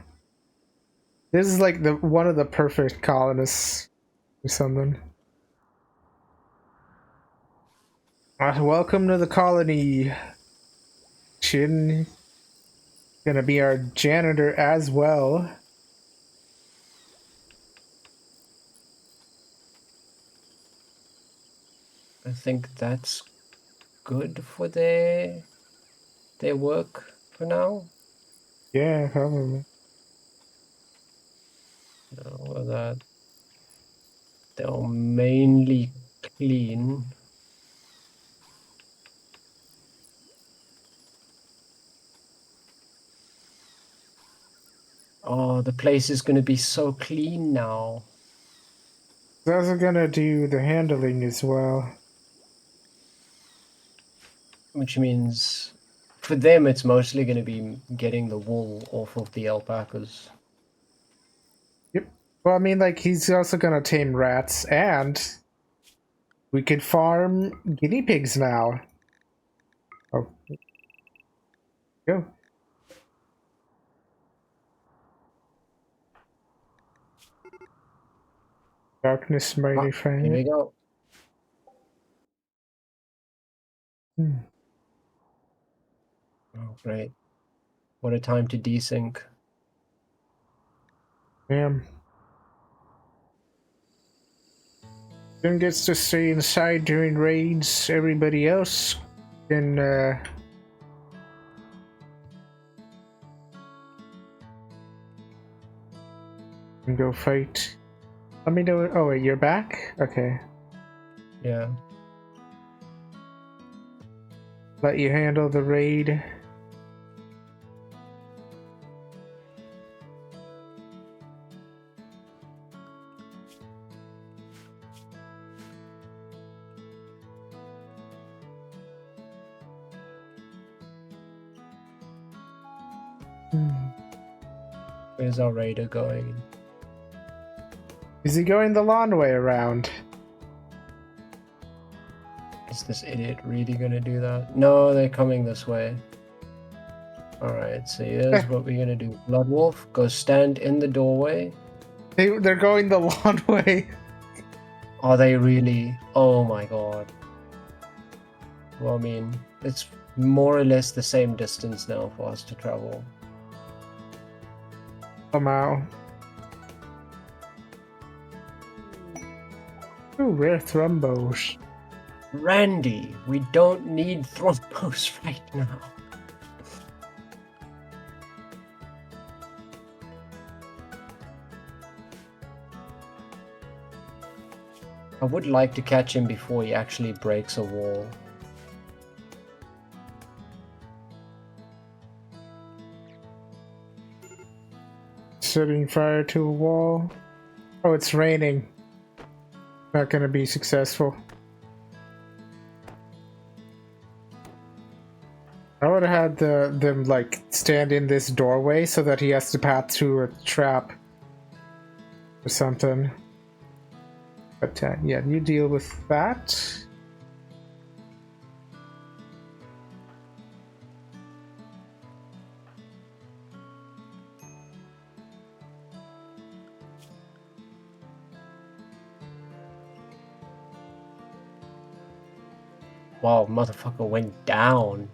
this is like one of the perfect colonists or something. Welcome to the colony. Chin gonna be our janitor as well. I think that's good for their work for now. Yeah, probably. No, that they'll mainly clean. Oh, the place is going to be so clean now. Those are gonna do the handling as well. Which means for them it's mostly going to be getting the wool off of the alpacas. Yep. Well, I mean, like, he's also gonna tame rats, and we could farm guinea pigs now. Oh. Go. Darkness, mighty Here we fang. go. Oh, great. What a time to desync. Damn. Jim gets to stay inside during raids. Everybody else can go fight. Let me know. Oh wait, you're back? Okay. Yeah. Let you handle the raid. Where's our raider going? Is he going the long way around? Is this idiot really gonna do that? No, they're coming this way. Alright, so here's what we're gonna do. Blood Wolf, go stand in the doorway. They're going the long way. Are they really? Oh my god. Well, I mean, it's more or less the same distance now for us to travel. Somehow. Ooh, rare thrombos. Randy, we don't need thrombos right now. I would like to catch him before he actually breaks a wall. Setting fire to a wall. Oh, it's raining. Not gonna be successful. I would have had them like stand in this doorway so that he has to pass through a trap or something. But yeah, you deal with that. Wow, motherfucker went down.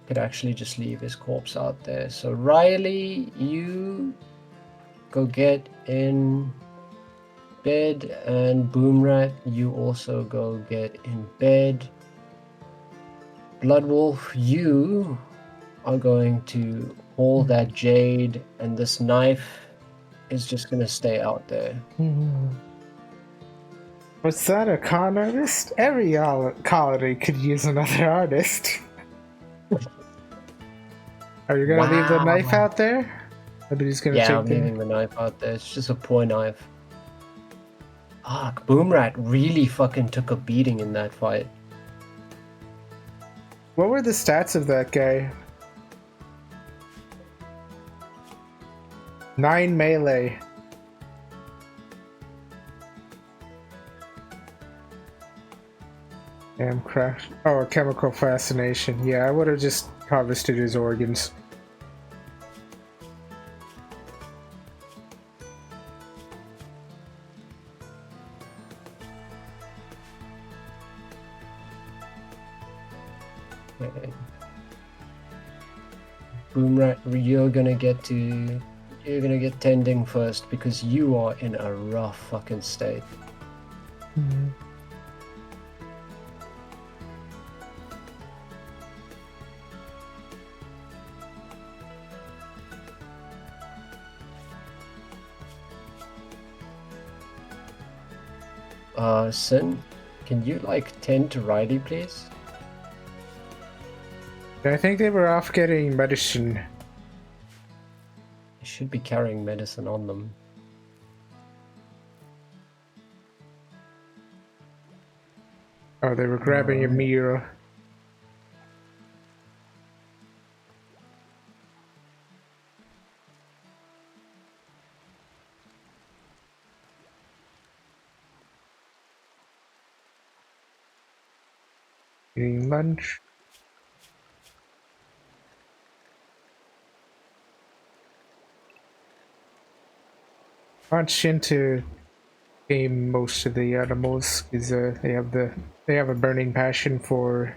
Could actually just leave his corpse out there. So Riley, you go get in bed, and Boomrat, you also go get in bed. Bloodwolf, you are going to haul that jade, and this knife is just gonna stay out there. Was that a con artist? Every colony could use another artist. Are you gonna leave the knife out there? Nobody's gonna Yeah, take I'm leaving the knife out there. It's just a poor knife. Fuck, Boomrat really fucking took a beating in that fight. What were the stats of that guy? 9 melee. Damn crash. Oh, a chemical fascination. Yeah, I would have just harvested his organs. Okay. Boomrat, you're gonna get tending first because you are in a rough fucking state. Sin, can you like tend to Riley, please? I think they were off getting medicine. You should be carrying medicine on them. Oh, they were grabbing a mirror. Eating lunch. want Shin to tame most of the animals because they have a burning passion for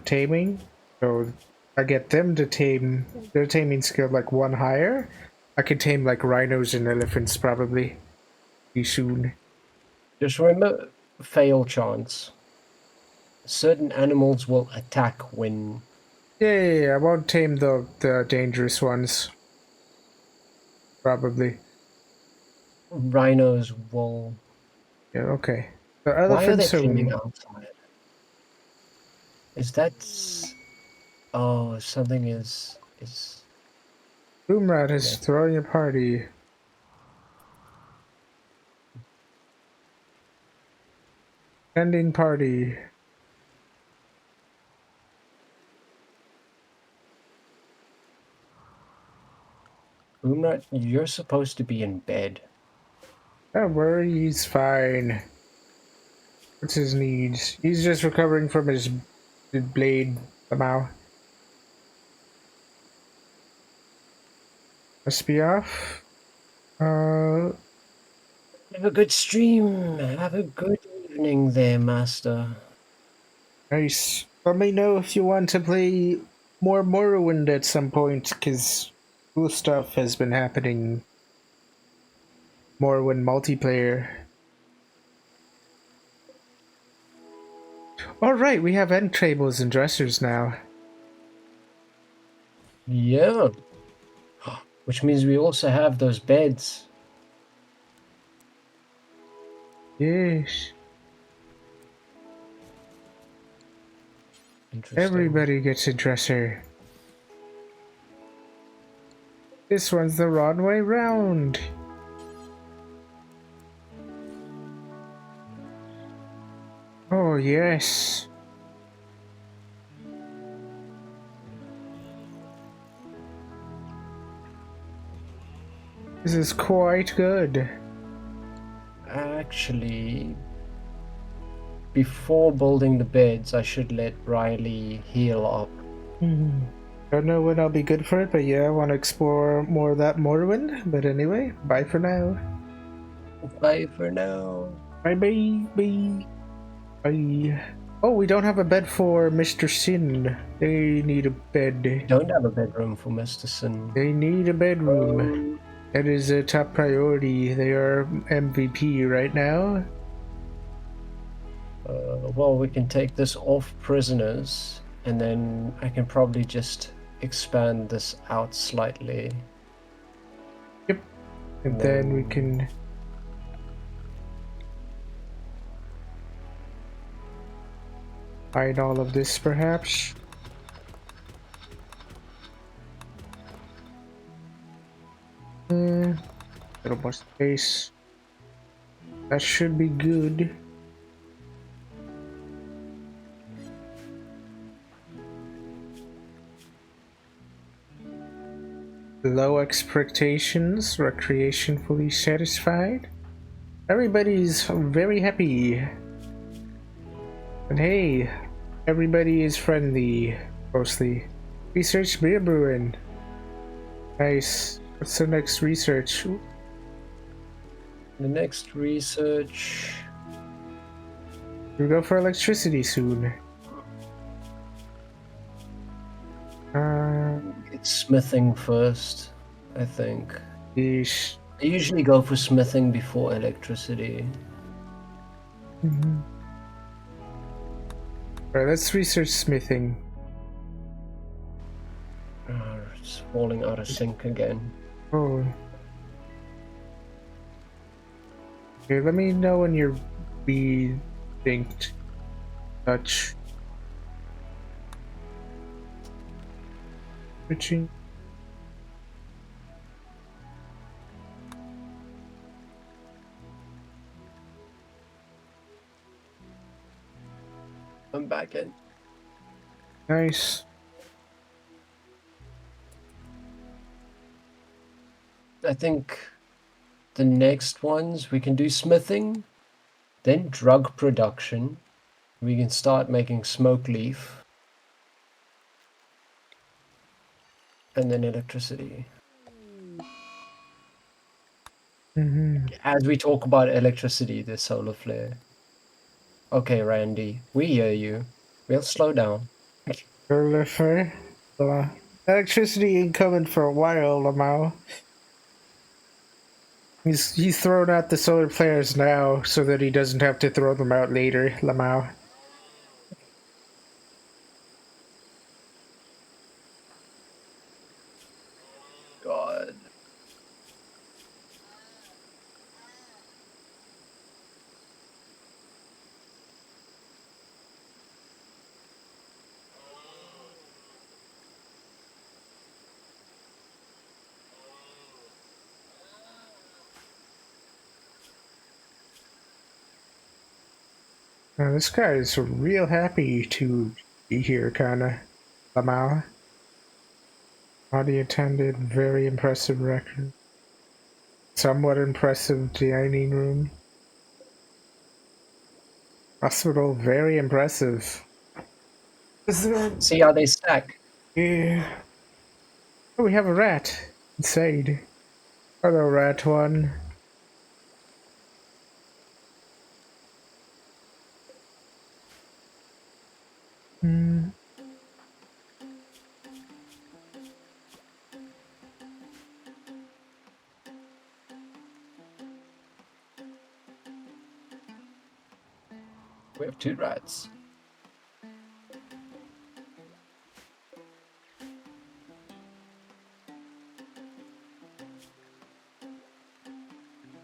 taming. So I get them to tame their taming skill like one higher. I could tame like rhinos and elephants probably pretty soon. Just remember, fail chance. Certain animals will attack when Yeah, I won't tame the dangerous ones. Probably. rhinos will. Yeah, okay. The Why are they elephants cleaning are. outside? Is that? Oh, something is. Boomrat is That throwing a party. Ending party. Boomrat, you're supposed to be in bed. Don't worry, he's fine. What's his needs? He's just recovering from his blade somehow. Must be off. Have a good stream. Have a good evening there, Master. Nice. Let me know if you want to play more Morrowind at some point, because cool stuff has been happening. Morrowind multiplayer. Alright, we have end tables and dressers now. Yeah. Which means we also have those beds. Yes. Interesting. Everybody gets a dresser. This one's the wrong way round. Oh, yes. This is quite good. Actually, before building the beds, I should let Riley heal up. Don't know when I'll be good for it, but yeah, I want to explore more of that Morrowind. But anyway, bye for now. Bye for now. Bye bye bye. Bye. Oh, we don't have a bed for Mr. Sin. They need a bed. Don't have a bedroom for Mr. Sin. They need a bedroom. That is a top priority. They are MVP right now. Well, we can take this off prisoners, and then I can probably just expand this out slightly. Yep. And then we can hide all of this, perhaps. Little more space. That should be good. Low expectations, recreation fully satisfied. Everybody's very happy. And hey, everybody is friendly, mostly. Research beer brewing. Nice. What's the next research? The next research... We'll go for electricity soon. It's smithing first, I think. Yeesh. I usually go for smithing before electricity. Alright, let's research smithing. It's falling out of sync again. Oh. Okay, let me know when you're synced. Touch. Switching. I'm back in. Nice. I think the next ones we can do smithing, then drug production. We can start making smoke leaf, and then electricity. As we talk about electricity, the solar flare. Okay, Randy, we hear you. We'll slow down. Solar flare. Electricity ain't coming for a while, Lamau. He's thrown out the solar flares now so that he doesn't have to throw them out later, Lamau. God. Now, this guy is real happy to be here, kinda. Lamau. Body attended, very impressive record. Somewhat impressive dining room. Hospital, very impressive. See how they stack. Yeah. Oh, we have a rat inside. Hello, rat one. Hmm. We have 2 rats.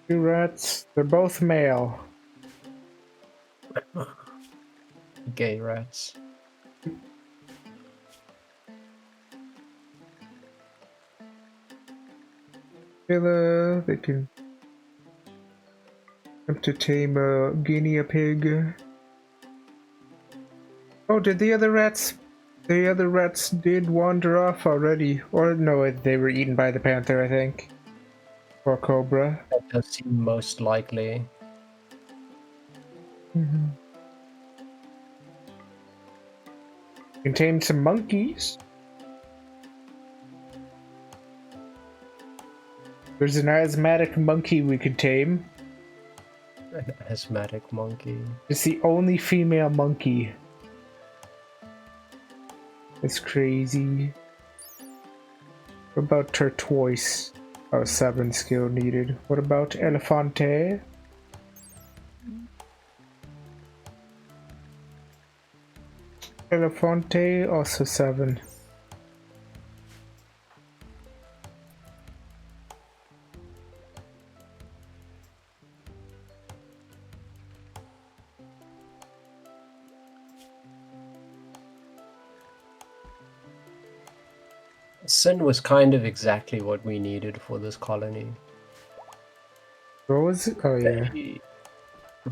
Two rats. They're both male. Gay rats. Killer. They can attempt to tame a guinea pig. Oh, did the other rats? The other rats did wander off already. Or no, they were eaten by the panther, I think. Or cobra. That does seem most likely. Can tame some monkeys. There's an asthmatic monkey we could tame. An asthmatic monkey. It's the only female monkey. It's crazy. What about tortoise? Oh, 7 skill needed. What about elefante? Elefante, also 7. Sin was kind of exactly what we needed for this colony. What was it? Oh, yeah. Hey,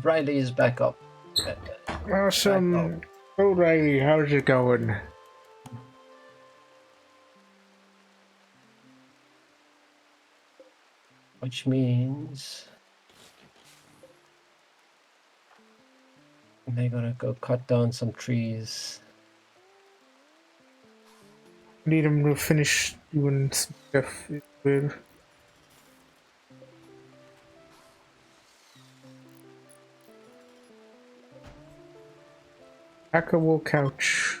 Riley is back up. Awesome. Alright, how's it going? Which means they're gonna go cut down some trees. Need him to finish doing some stuff. Hackable couch.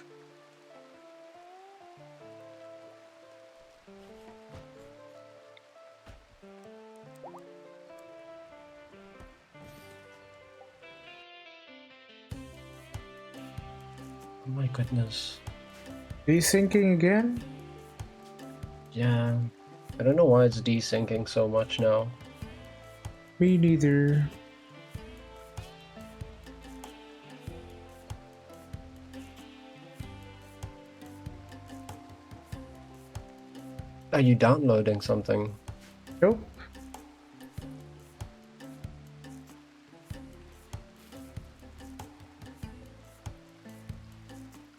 Oh my goodness. Desyncing again? Yeah. I don't know why it's desyncing so much now. Me neither. Are you downloading something? Nope.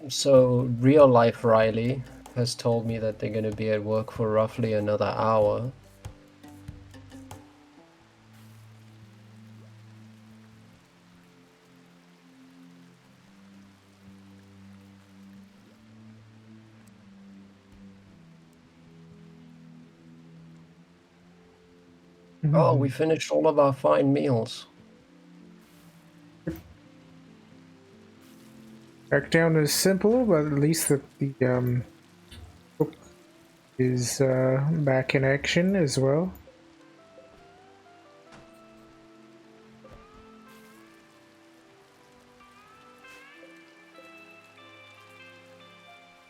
So, real life Riley has told me that they're going to be at work for roughly another hour. Oh, we finished all of our fine meals. Back down is simple, but at least the cook is back in action as well.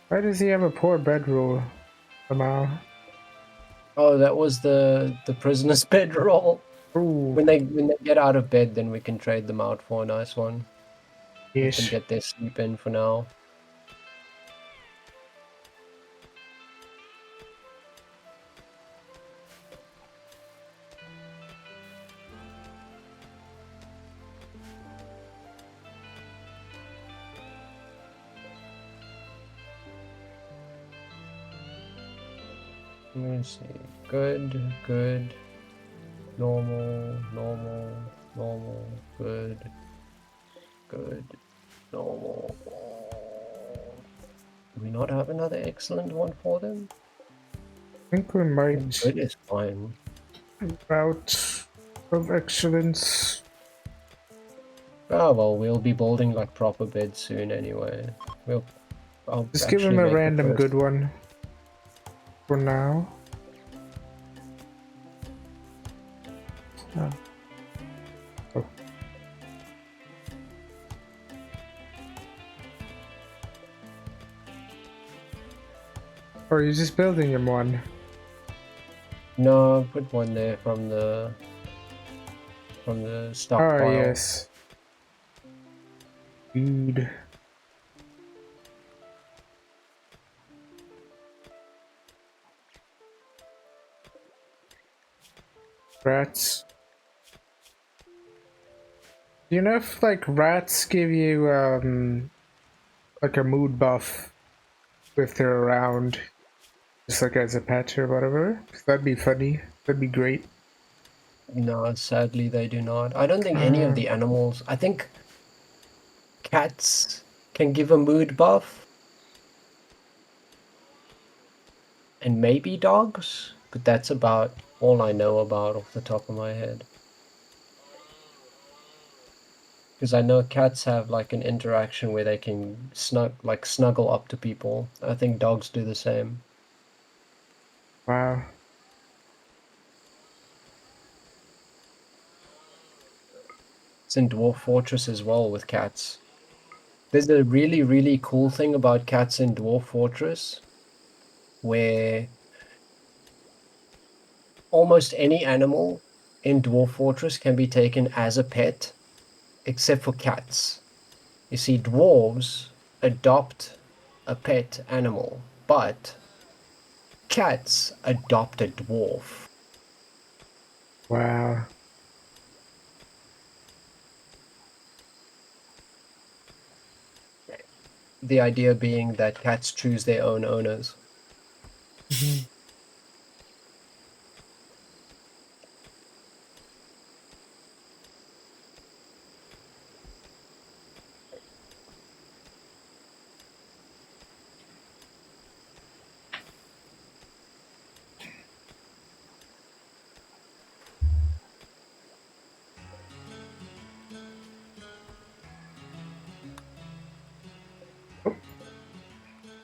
Why does he have a poor bedroll somehow? Oh, that was the prisoner's bedroll. Ooh, When they get out of bed, then we can trade them out for a nice one. Let them yes. get their sleep in for now. Let me see. Good, good, normal, normal, normal, good, good, normal. Do we not have another excellent one for them? I think we might Good is fine. route of excellence. Oh well, we'll be building like proper beds soon anyway. I'll Just give him actually a make the random first. good one for now. Oh. Oh. Or are you just building him one? No, put one there from the Ah, stockpile. yes. Food. Rats. Do you know if like rats give you like a mood buff if they're around, just like as a pet or whatever? That'd be funny. That'd be great. No, sadly they do not. I don't think any of the animals. I think cats can give a mood buff, and maybe dogs, but that's about all I know about off the top of my head. Because I know cats have like an interaction where they can snuggle up to people. I think dogs do the same. Wow. It's in Dwarf Fortress as well with cats. There's a really, really cool thing about cats in Dwarf Fortress where almost any animal in Dwarf Fortress can be taken as a pet, except for cats. You see, dwarves adopt a pet animal, but cats adopt a dwarf. Wow. The idea being that cats choose their own owners.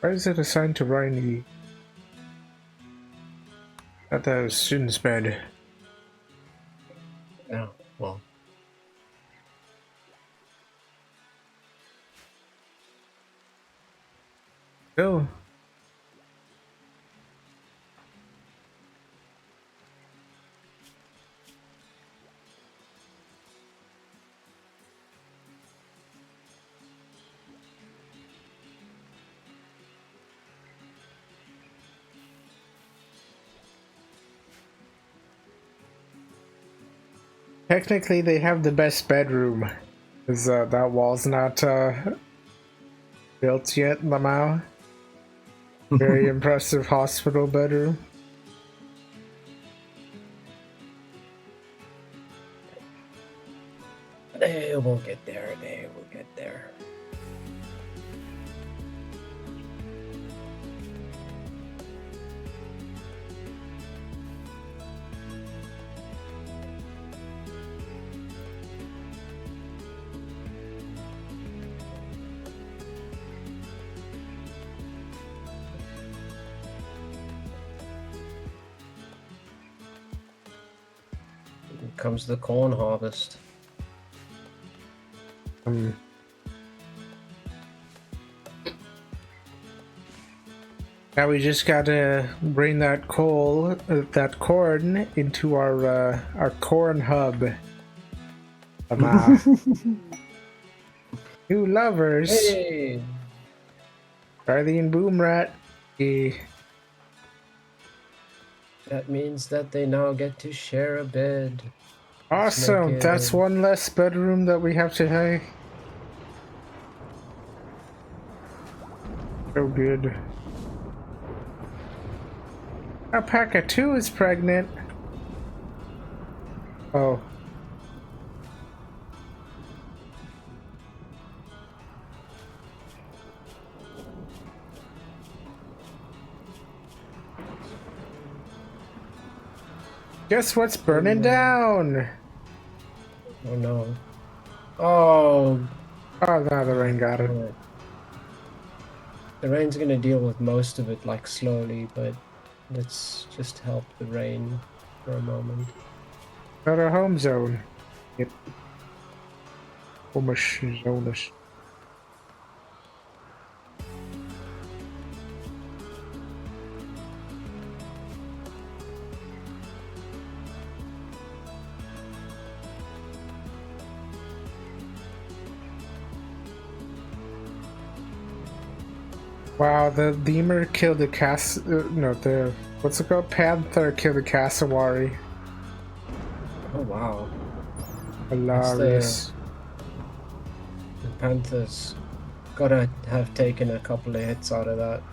Why is it assigned to Riley? At the student's bed. Yeah, well. Oh. Technically, they have the best bedroom, because that wall's not built yet, Lamau. Very impressive hospital bedroom. They will get there. They will get there. comes the corn harvest. Now we just gotta bring that that corn into our corn hub. New lovers. Hey! Charlie and Boomrat. Yeah. That means that they now get to share a bed. Awesome! That's one less bedroom that we have to have. So good. Alpaca 2 is pregnant. Oh. Guess what's burning down? Oh no. Oh. Oh, now the rain got it. The rain's gonna deal with most of it, like, slowly, but let's just help the rain for a moment. Got a home zone. Yep. Homish zonus. Wow, the lemur killed the what's it called? Panther killed the cassowary. Oh wow. Hilarious. The Panthers gotta have taken a couple of hits out of that.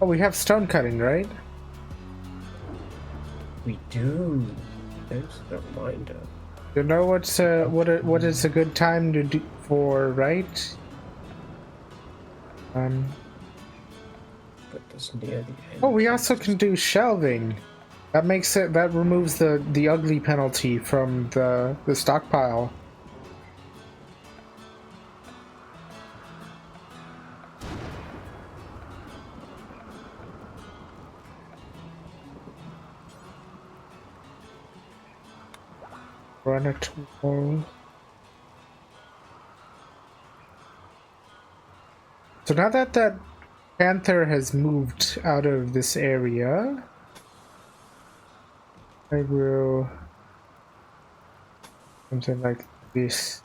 Oh, we have stone cutting, right? We do. There's a reminder. You know what is a good time to do for right? Put this near the end. Oh, we also can do shelving. That removes the ugly penalty from the stockpile. Granite wall. So now that panther has moved out of this area, I will something like this.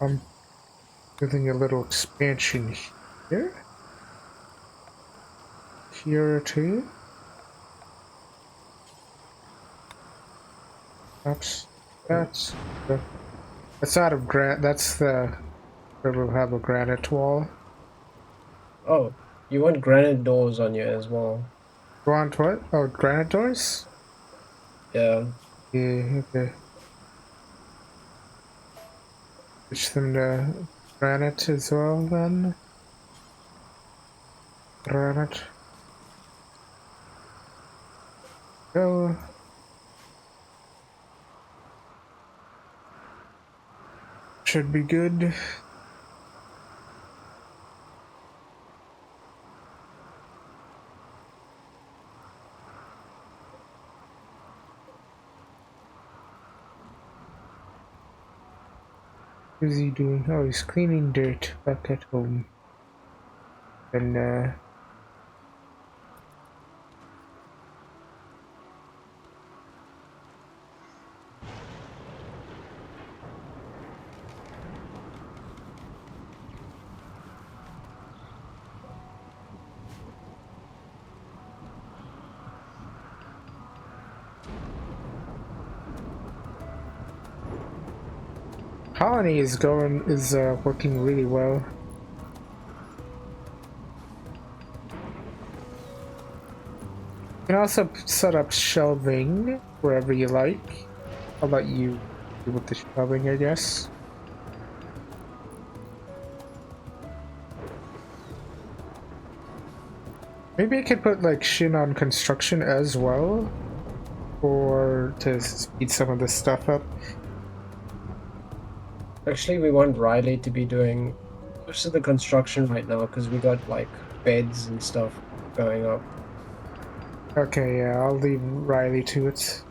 I'm doing a little expansion here. Here too. That's out of granite. That's the where we'll have a granite wall. Oh, you want granite doors on you as well. You want what? Oh, granite doors? Yeah. Yeah, okay. Switch them to granite as well then. Granite. Go. Should be good. What is he doing? Oh, he's cleaning dirt back at home. And colony is working really well. You can also set up shelving wherever you like. I'll let you do with the shelving, I guess. Maybe I could put like Shin on construction as well, or to speed some of this stuff up. Actually, we want Riley to be doing most of the construction right now because we got like beds and stuff going up. Okay, yeah, I'll leave Riley to it.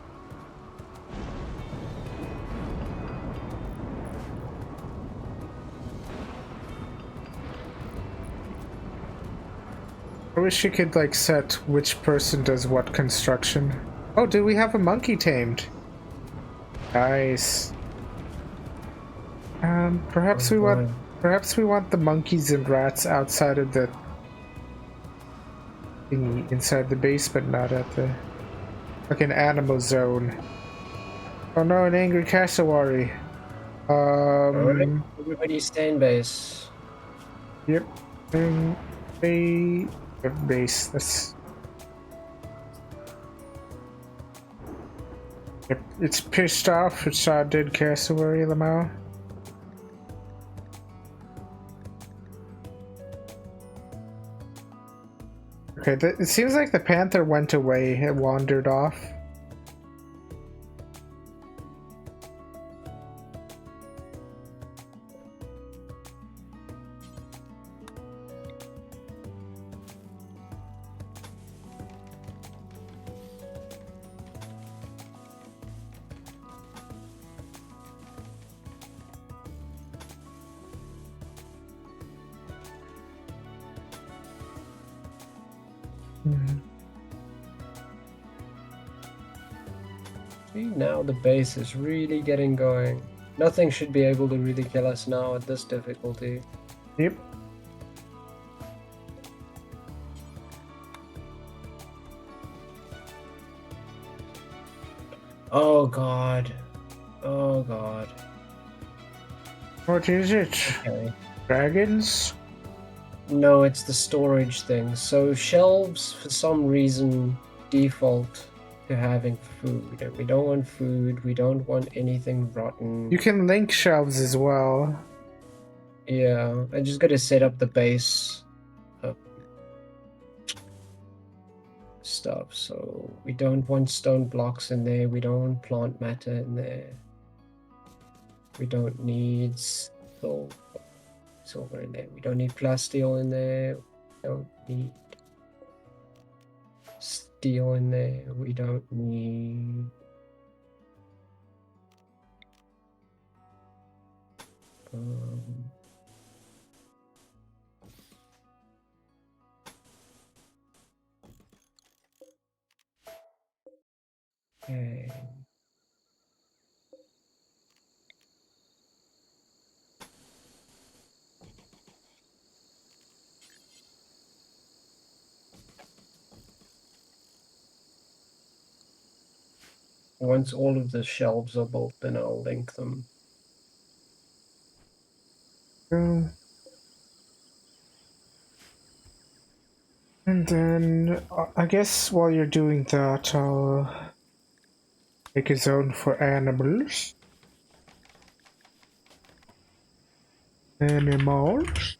I wish you could like set which person does what construction. Oh, do we have a monkey tamed? Nice. Perhaps we want the monkeys and rats outside of the thingy, inside the base, but not at the like an animal zone. Oh no, an angry cassowary. Alright, everybody stay in base. Yep. Base. That's. Yep. It's pissed off. It's our dead cassowary, Lamau. Okay, it seems like the panther went away. It wandered off. See, now the base is really getting going. Nothing should be able to really kill us now at this difficulty. Yep. Oh god. Oh god. What is it? Okay. Dragons? No, it's the storage thing. So shelves, for some reason, default to having food. And we don't want food. We don't want anything rotten. You can link shelves as well. Yeah, I just gotta set up the base stuff. So we don't want stone blocks in there. We don't want plant matter in there. We don't need silver in there. We don't need plasteel in there. We don't need steel in there. We don't need okay. Once all of the shelves are built, then I'll link them. And then, I guess while you're doing that, I'll make a zone for animals. Animals?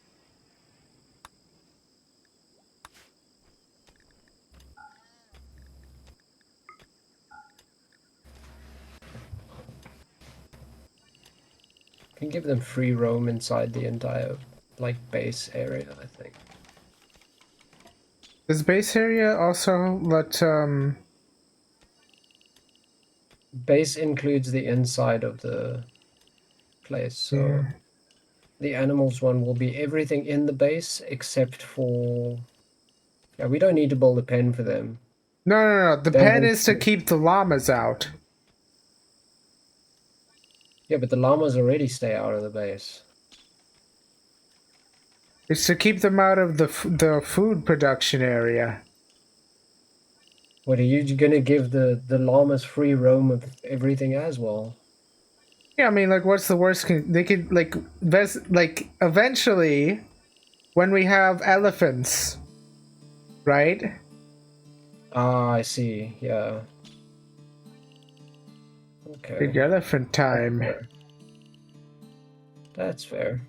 Can give them free roam inside the entire like base area, I think. Does base area also let Base includes the inside of the place, so yeah. the animals one will be everything in the base except for yeah, we don't need to build a pen for them. No. The They'll pen walk is to through. keep the llamas out. Yeah, but the llamas already stay out of the base. It's to keep them out of the food production area. What are you gonna give the llamas free roam of everything as well? Yeah, I mean, like, what's the worst? They could like, eventually, when we have elephants, right? Ah, I see. Yeah. Big Okay. elephant That's time. fair. That's fair.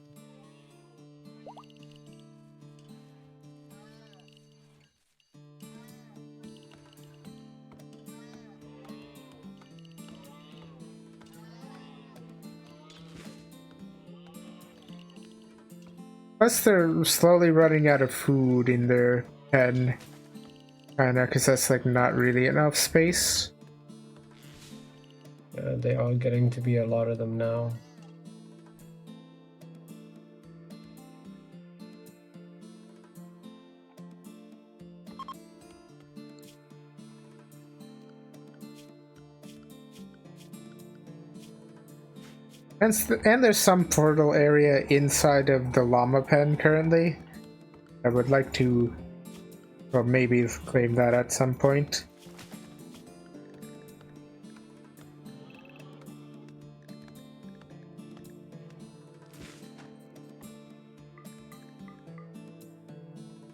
Plus, they're slowly running out of food in their pen, kinda, because that's like not really enough space. They are getting to be a lot of them now. And there's some portal area inside of the llama pen currently. I would like to, or maybe claim that at some point.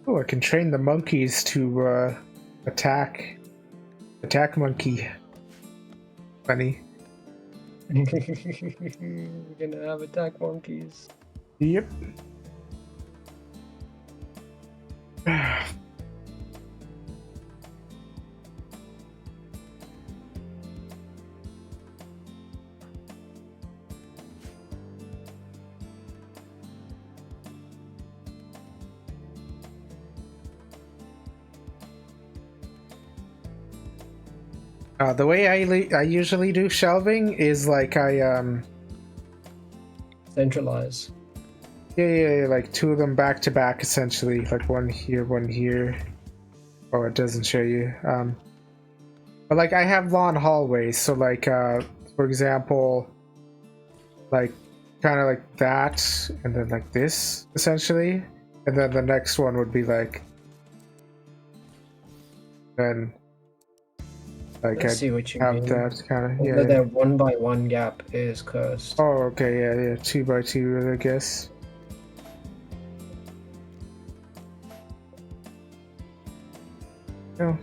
Oh, I can train the monkeys to attack. Attack monkey. Funny. We're gonna have attack monkeys. Yep. The way I usually do shelving is like Centralize. yeah, like two of them back to back essentially, like one here, one here. Oh, it doesn't show you. But like I have long hallways, so like for example, like kind of like that, and then like this essentially, and then the next one would be like then like I I see what you have mean. that kind of Although yeah. that 1x1 gap is cursed. Oh, okay, yeah, 2x2, I guess. Yeah.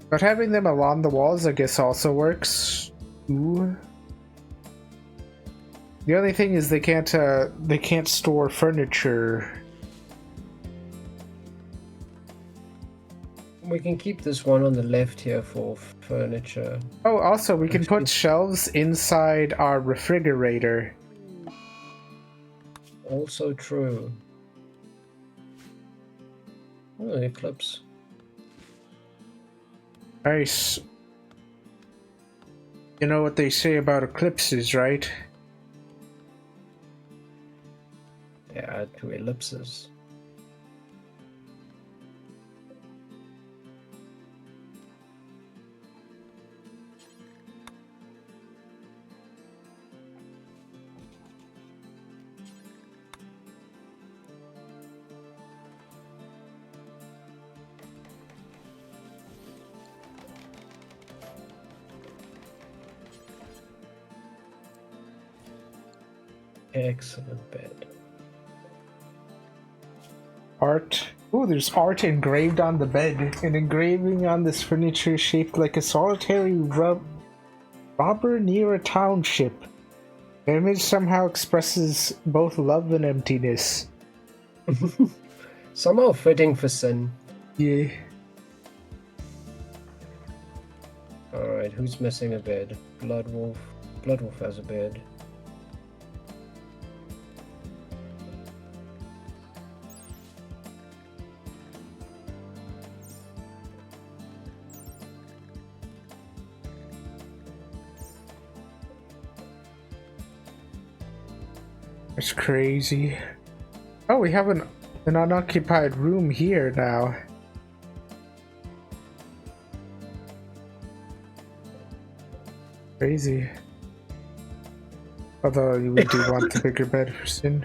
But having them along the walls, I guess, also works. Ooh. The only thing is they can't store furniture. We can keep this one on the left here for furniture. Oh, also we can Actually, put shelves inside our refrigerator. also true. Oh, eclipse. Nice. You know what they say about eclipses, right? Yeah, 2 ellipses. Excellent bed. Art. Oh, there's art engraved on the bed. An engraving on this furniture shaped like a solitary robber near a township. The image somehow expresses both love and emptiness. Somehow fitting for sin. Yeah. Alright, who's missing a bed? Bloodwolf. Bloodwolf has a bed. That's crazy. Oh, we have an unoccupied room here now. Crazy. Although we do want the bigger bed for Sin.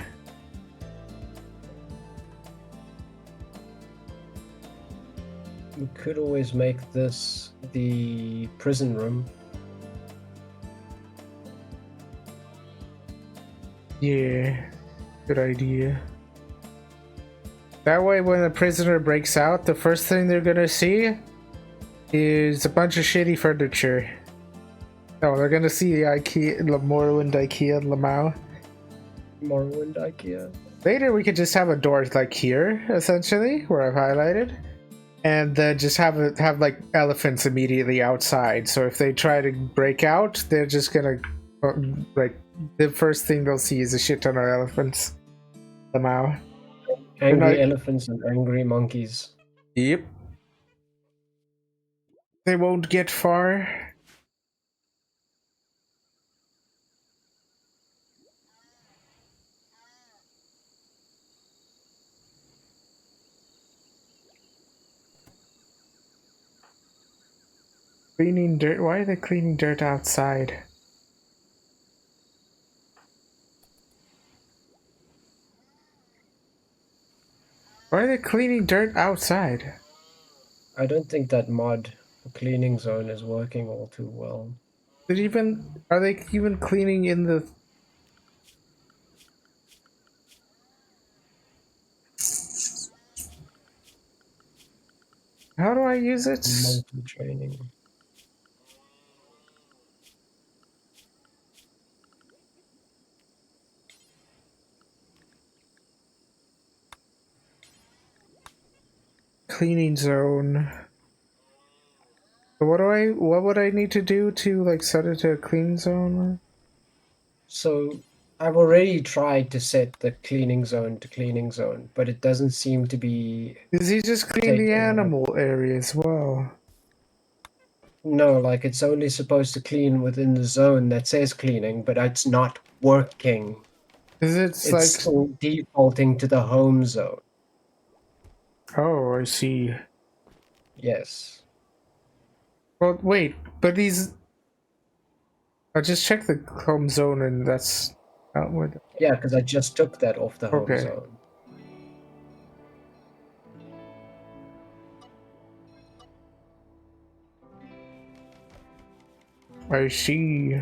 We could always make this the prison room. Yeah, good idea. That way, when a prisoner breaks out, the first thing they're gonna see is a bunch of shitty furniture. Oh, they're gonna see the IKEA, Morrowind IKEA, Lamau. Morrowind IKEA. Later, we could just have a door like here, essentially, where I've highlighted, and then just have like elephants immediately outside. So if they try to break out, they're just gonna like the first thing they'll see is a shit ton of elephants. Lamau. Angry elephants and angry monkeys. Yep. They won't get far. Cleaning dirt. Why are they cleaning dirt outside? Why are they cleaning dirt outside? I don't think that mod cleaning zone is working all too well. Are they even cleaning in the? How do I use it? Monkey training. Cleaning zone. So what would I need to do to like set it to a clean zone? So I've already tried to set the cleaning zone to cleaning zone, but it doesn't seem to be Does he just clean the taking. animal area as well? No, like it's only supposed to clean within the zone that says cleaning, but it's not working. Is It's like still defaulting to the home zone. Oh, I see. Yes. Well, wait, but I just checked the home zone and that's not what. Yeah, because I just took that off the home Okay. zone. I see.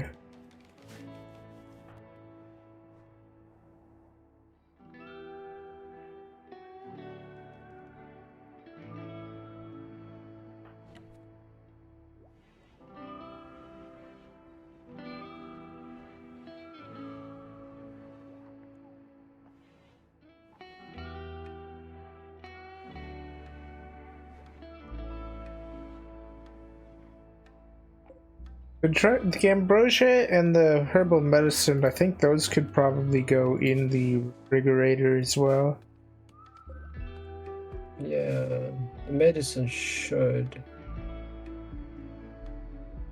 The ambrosia and the herbal medicine, I think those could probably go in the refrigerator as well. Yeah, the medicine should.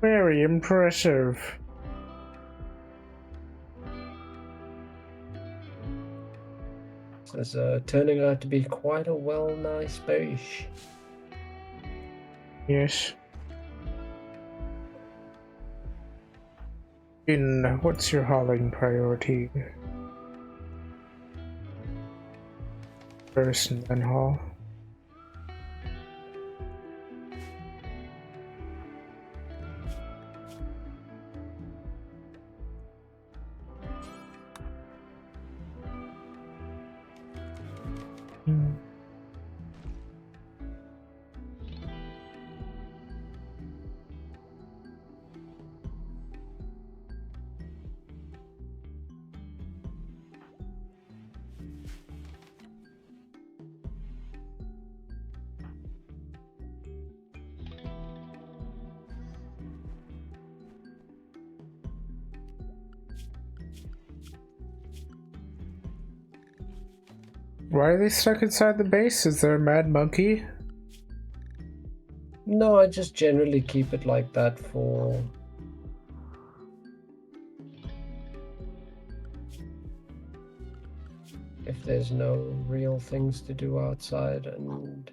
Very impressive. This is turning out to be quite a nice base. Yes. What's your hauling priority? First and then haul. Why are they stuck inside the base? Is there a mad monkey? No, I just generally keep it like that for... if there's no real things to do outside, and...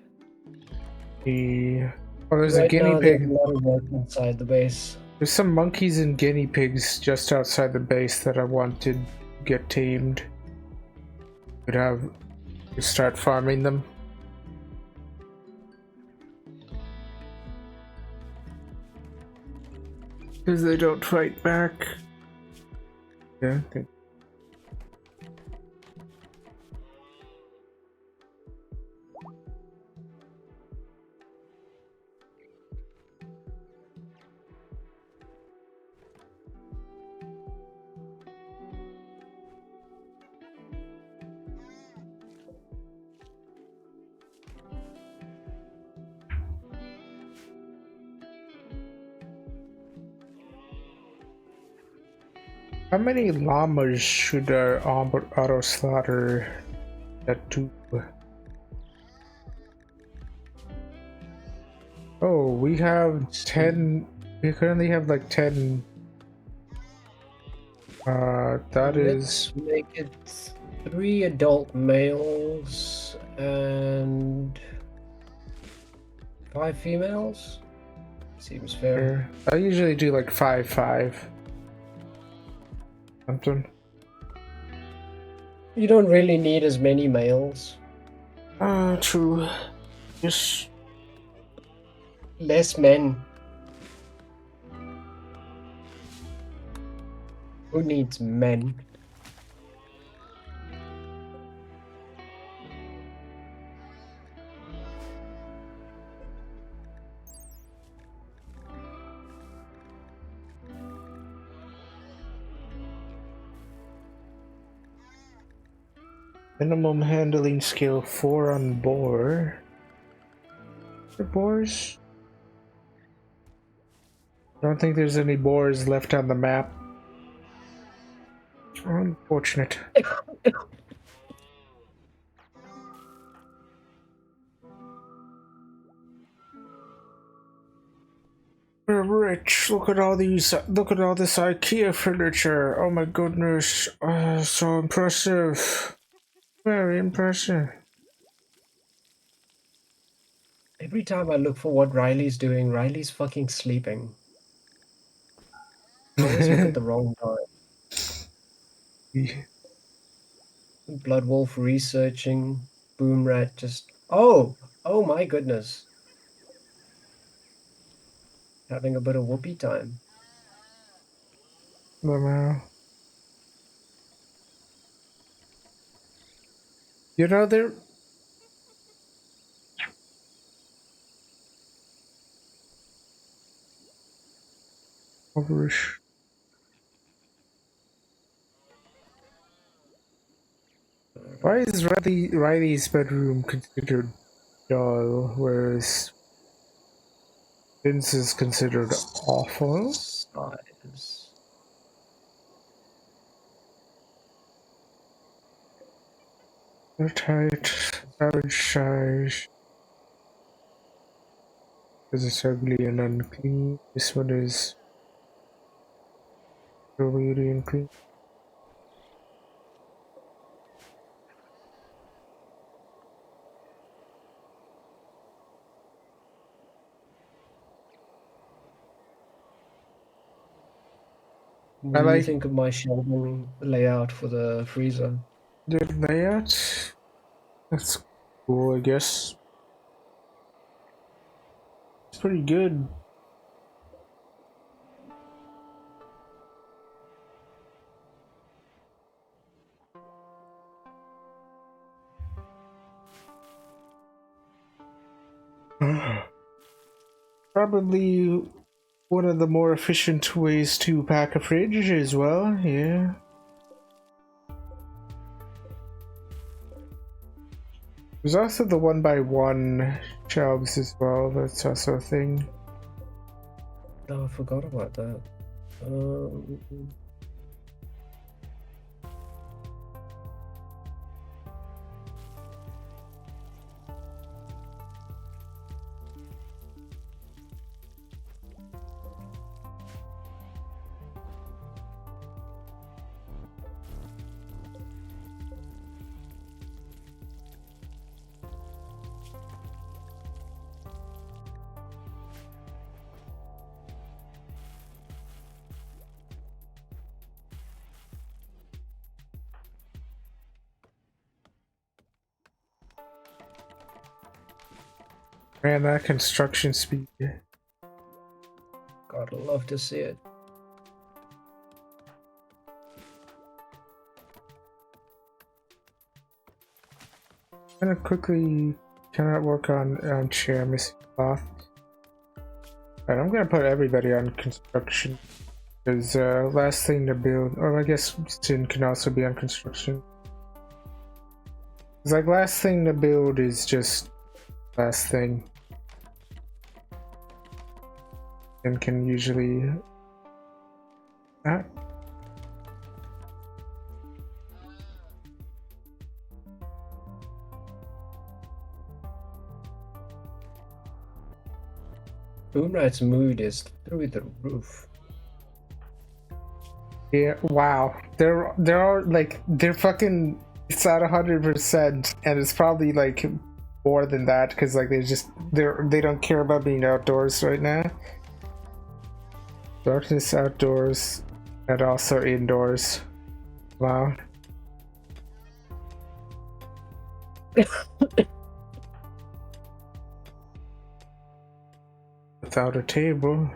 Oh, there's a guinea pig. There's a lot of work inside the base. There's some monkeys and guinea pigs just outside the base that I want to get tamed. Could have to start farming them. Because they don't fight back. Yeah, okay. How many llamas should our auto slaughter that do? Oh, we have 10. We currently have like 10. Let's make it 3 adult males and 5 females. Seems fair. I usually do like 5. Something. You don't really need as many males. True. Just less men. Who needs men? minimum handling skill 4 on boar. The boars? I don't think there's any boars left on the map. Unfortunate. We're rich. Look at all these. Look at all this IKEA furniture. Oh my goodness. So impressive. Very impressive. Every time I look for what Riley's doing, Riley's fucking sleeping. I always look at the wrong time. Yeah. Bloodwolf researching. Boomrat just... Oh! Oh my goodness. Having a bit of whoopee time. Wow. You know, there... Overish. Why is Riley's bedroom considered dull, whereas Vince is considered awful? Size. They're tight. Average size. This is ugly and unclean. This one is really unclean. What do you think of my shelving layout for the freezer? The layout? That's cool, I guess. It's pretty good. Probably one of the more efficient ways to pack a fridge as well, yeah. There's also the 1x1 shelves as well, that's also a thing. Oh, I forgot about that. Man, that construction speed. God, I'd love to see it. I'm gonna quickly cannot work on chair missing cloth. Alright, I'm gonna put everybody on construction. Because last thing to build, or I guess Sin can also be on construction. It's like last thing to build is just last thing. And can usually... Boomrat's mood is through the roof. Yeah, wow. They're all like they're fucking. It's at 100%, and it's probably like more than that because like they don't care about being outdoors right now. Darkness outdoors, and also indoors. Wow. Without a table.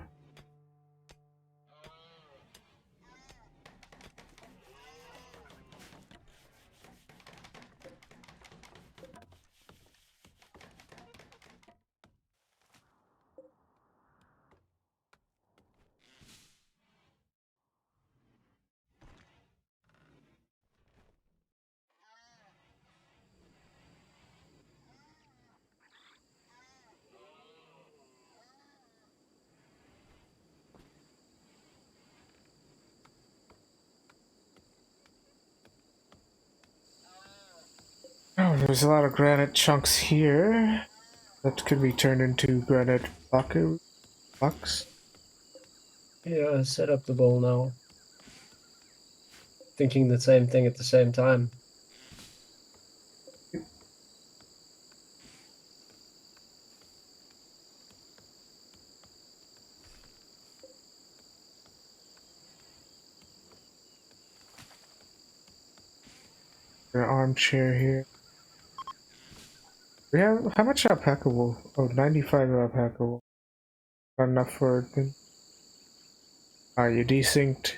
Oh, there's a lot of granite chunks here that could be turned into granite blocks. Yeah, set up the bowl now. Thinking the same thing at the same time. An armchair here. We have how much alpaca wool? Oh, 95 alpaca wool. Not enough for a thing. Ah, you desynced.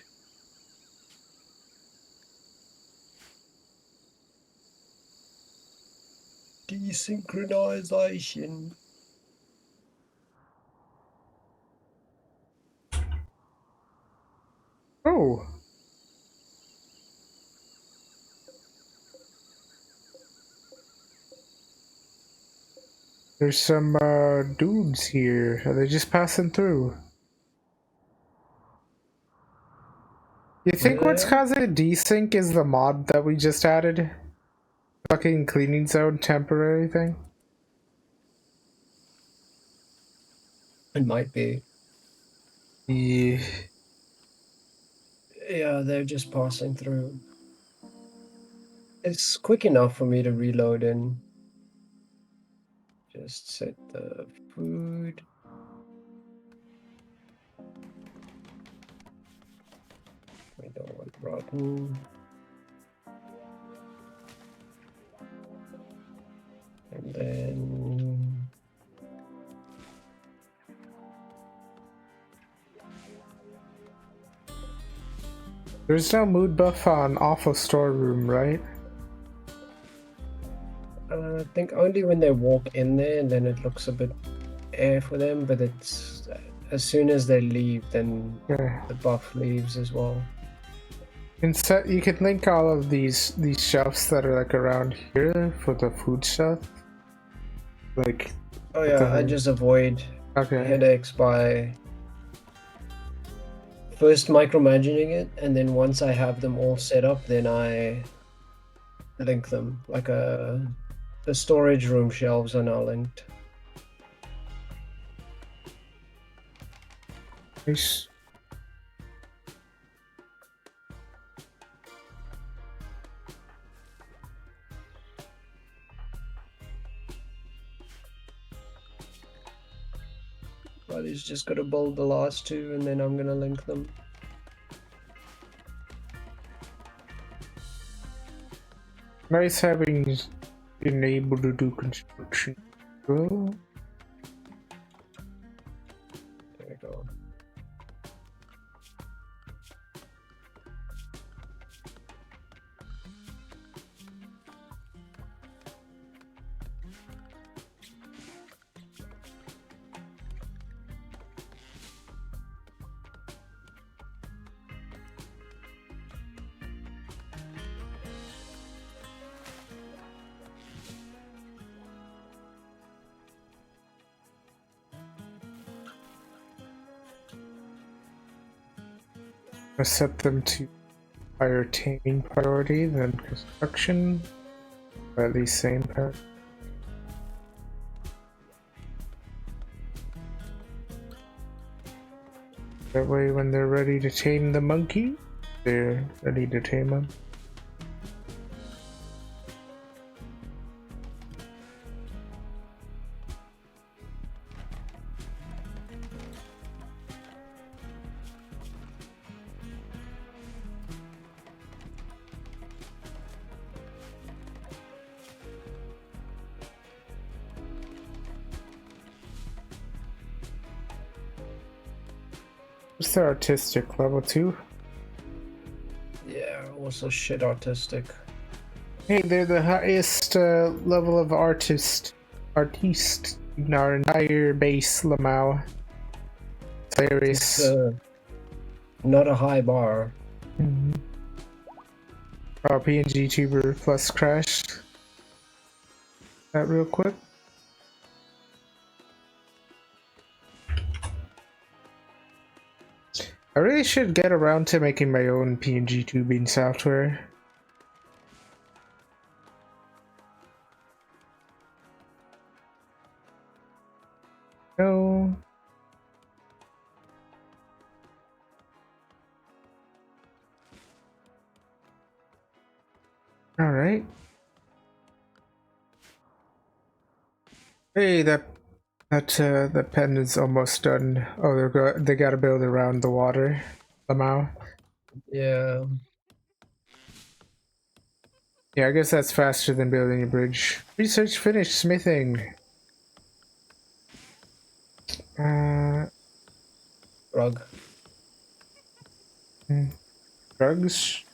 Desynchronization. Oh. There's some dudes here. Are they just passing through? You think what's Yeah, causing desync is the mod that we just added? Fucking cleaning zone temporary thing? it might be. Yeah. Yeah, they're just passing through. It's quick enough for me to reload in. Just set the food. We don't want rotten. And then There's no mood buff on awful storeroom, right? I think only when they walk in there, and then it looks a bit air for them. But it's as soon as they leave, then Yeah. the buff leaves as well. Instead, you could link all of these shelves that are like around here for the food stuff. Like. Oh yeah, I just avoid headaches by first micromanaging it, and then once I have them all set up, then I link them. Like the storage room shelves are now linked. Nice. Buddy's just got to build the last two, and then I'm gonna link them. Nice having been able to do construction. Well, There we go. I set them to higher taming priority than construction, or at least same priority. That way when they're ready to tame the monkey, they're ready to tame him. What's their artistic? Level 2? Yeah, also shit artistic. Hey, they're the highest level of artiste in our entire base, Lamau. Hilarious. It's not a high bar. Mm-hmm. Oh, PNG Tuber Plus crashed. That real quick. I really should get around to making my own PNG tubing software. No. All right. Hey, that the pen is almost done. Oh, they gotta build around the water somehow. Yeah. Yeah, I guess that's faster than building a bridge. Research finished. Smithing. Drug. Drugs.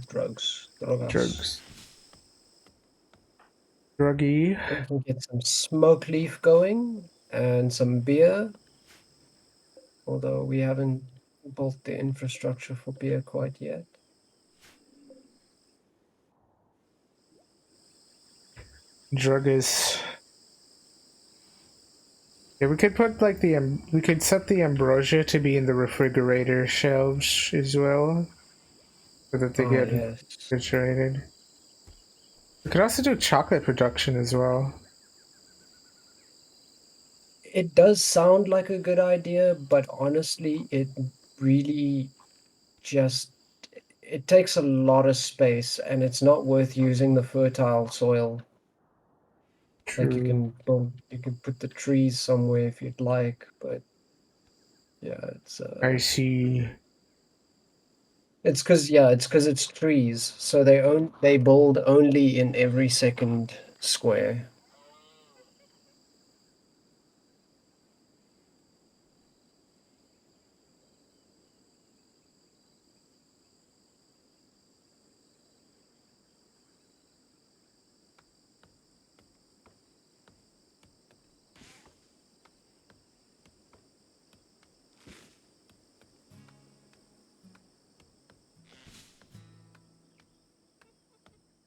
Drugs. Drogas. Drugs. Druggy. We can get some smoke leaf going and some beer. Although we haven't built the infrastructure for beer quite yet. Druggist. Yeah, we could put like we could set the ambrosia to be in the refrigerator shelves as well, so that they get refrigerated. We could also do chocolate production as well. It does sound like a good idea, but honestly, it really just it takes a lot of space, and it's not worth using the fertile soil. True. Like you can put the trees somewhere if you'd like, but yeah, it's I see. It's because it's trees, so they build only in every second square.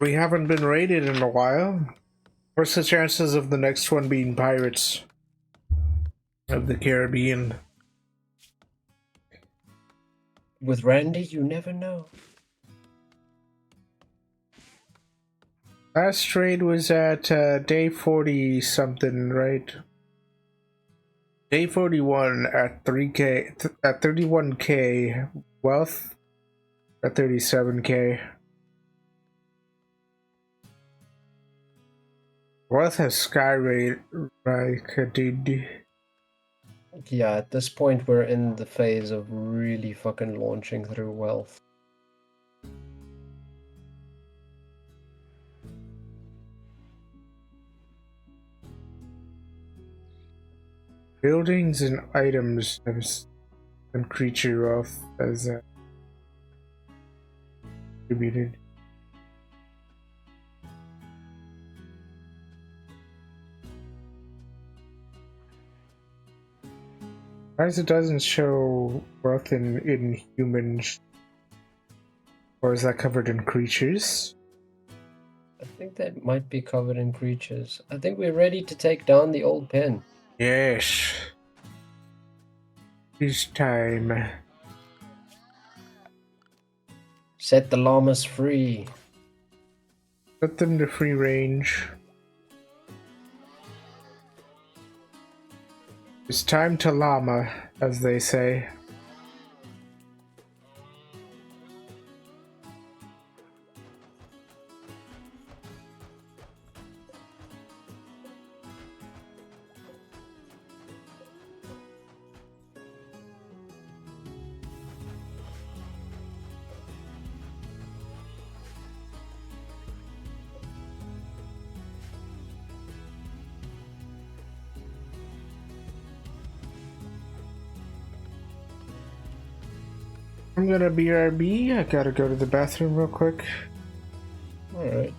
We haven't been raided in a while. What's the chances of the next one being Pirates of the Caribbean? With Randy, you never know. Last trade was at day 40 something, right? Day 41 at 3k at 31k wealth at 37k. Wealth has skyrocketed. Yeah, at this point we're in the phase of really fucking launching through wealth. Buildings and items and creature wealth as distributed. As it doesn't show wealth in humans, or is that covered in creatures? I think that might be covered in creatures. I think we're ready to take down the old pen. Yes. It's time. Set the llamas free. Put them to free range. It's time to llama, as they say. I'm gonna BRB. I gotta go to the bathroom real quick. Alright.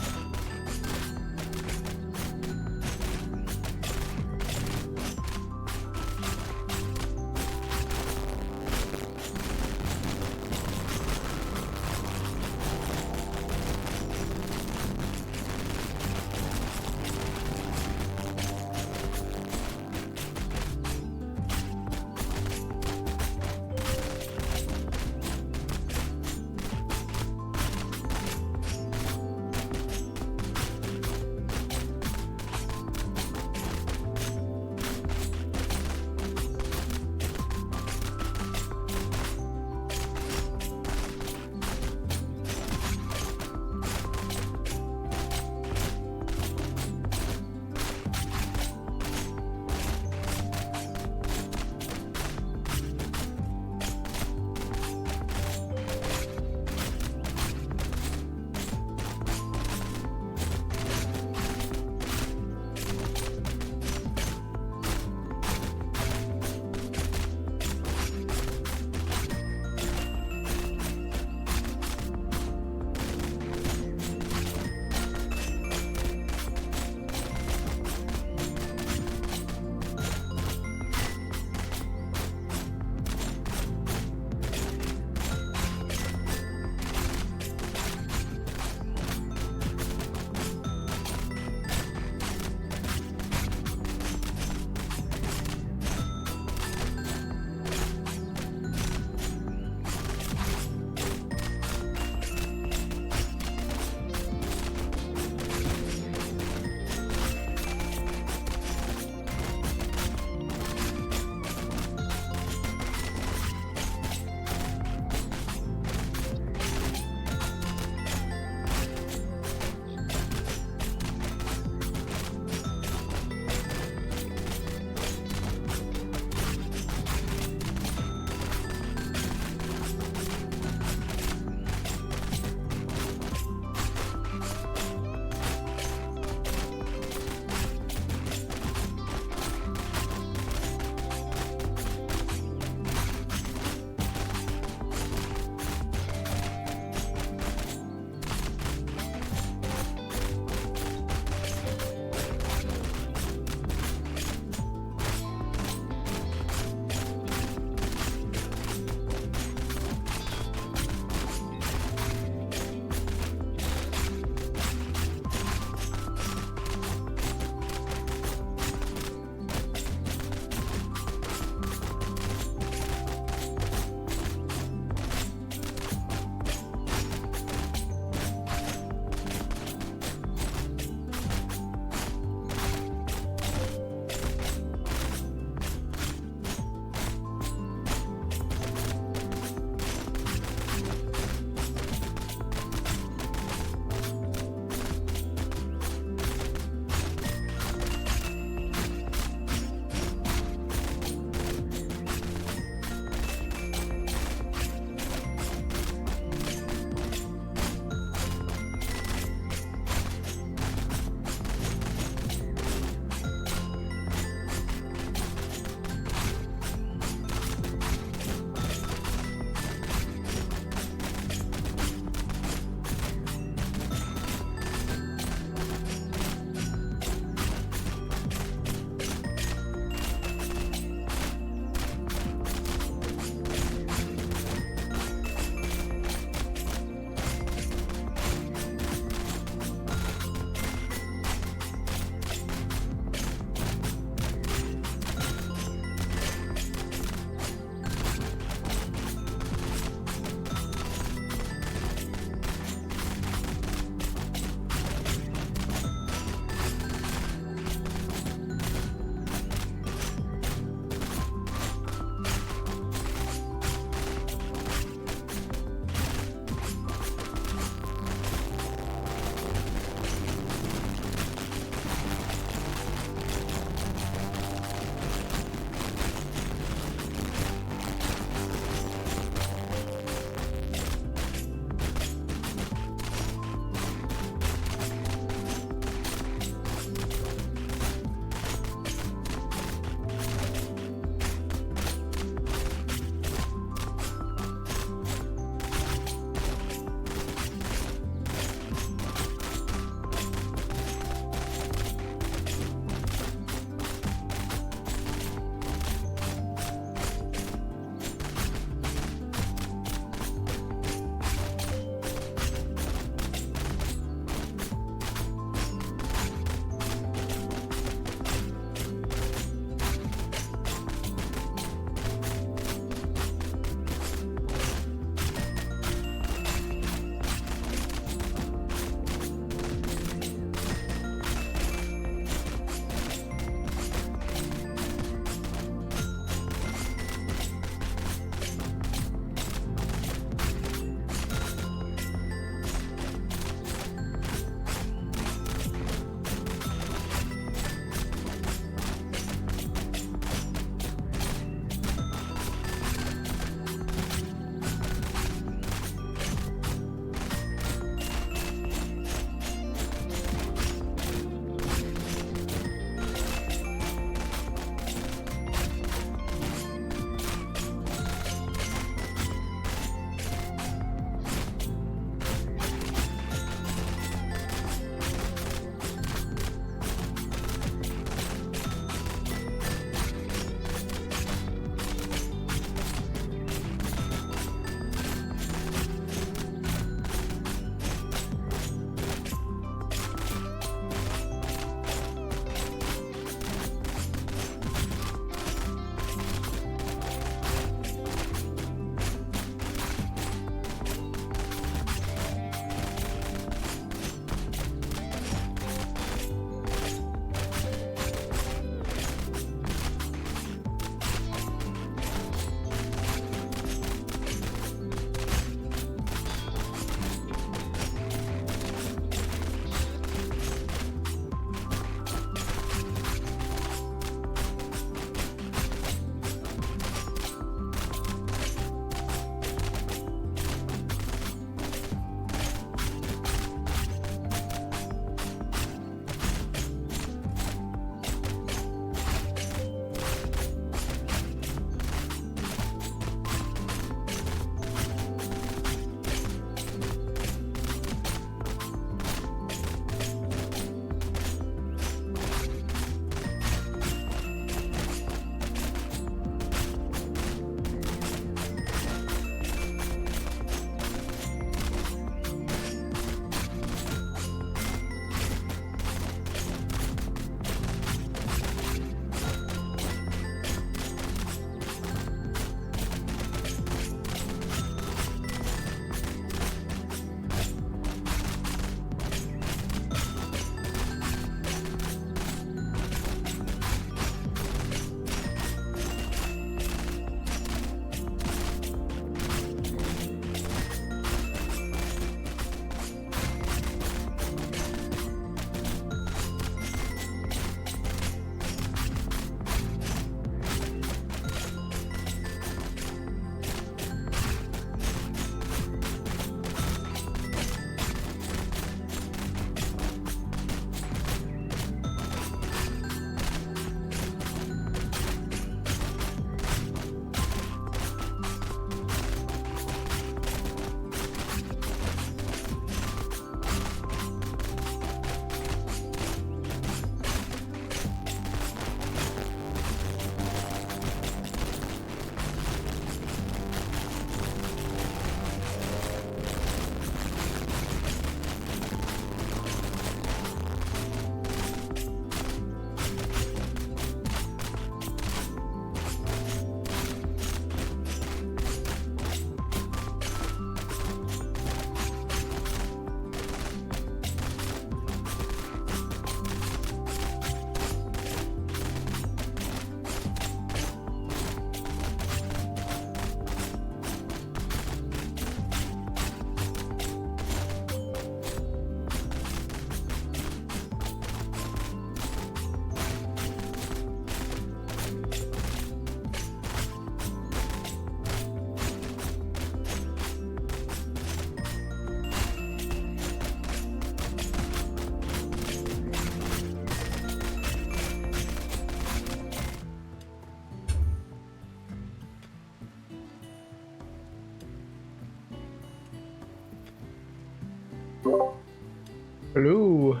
Hello.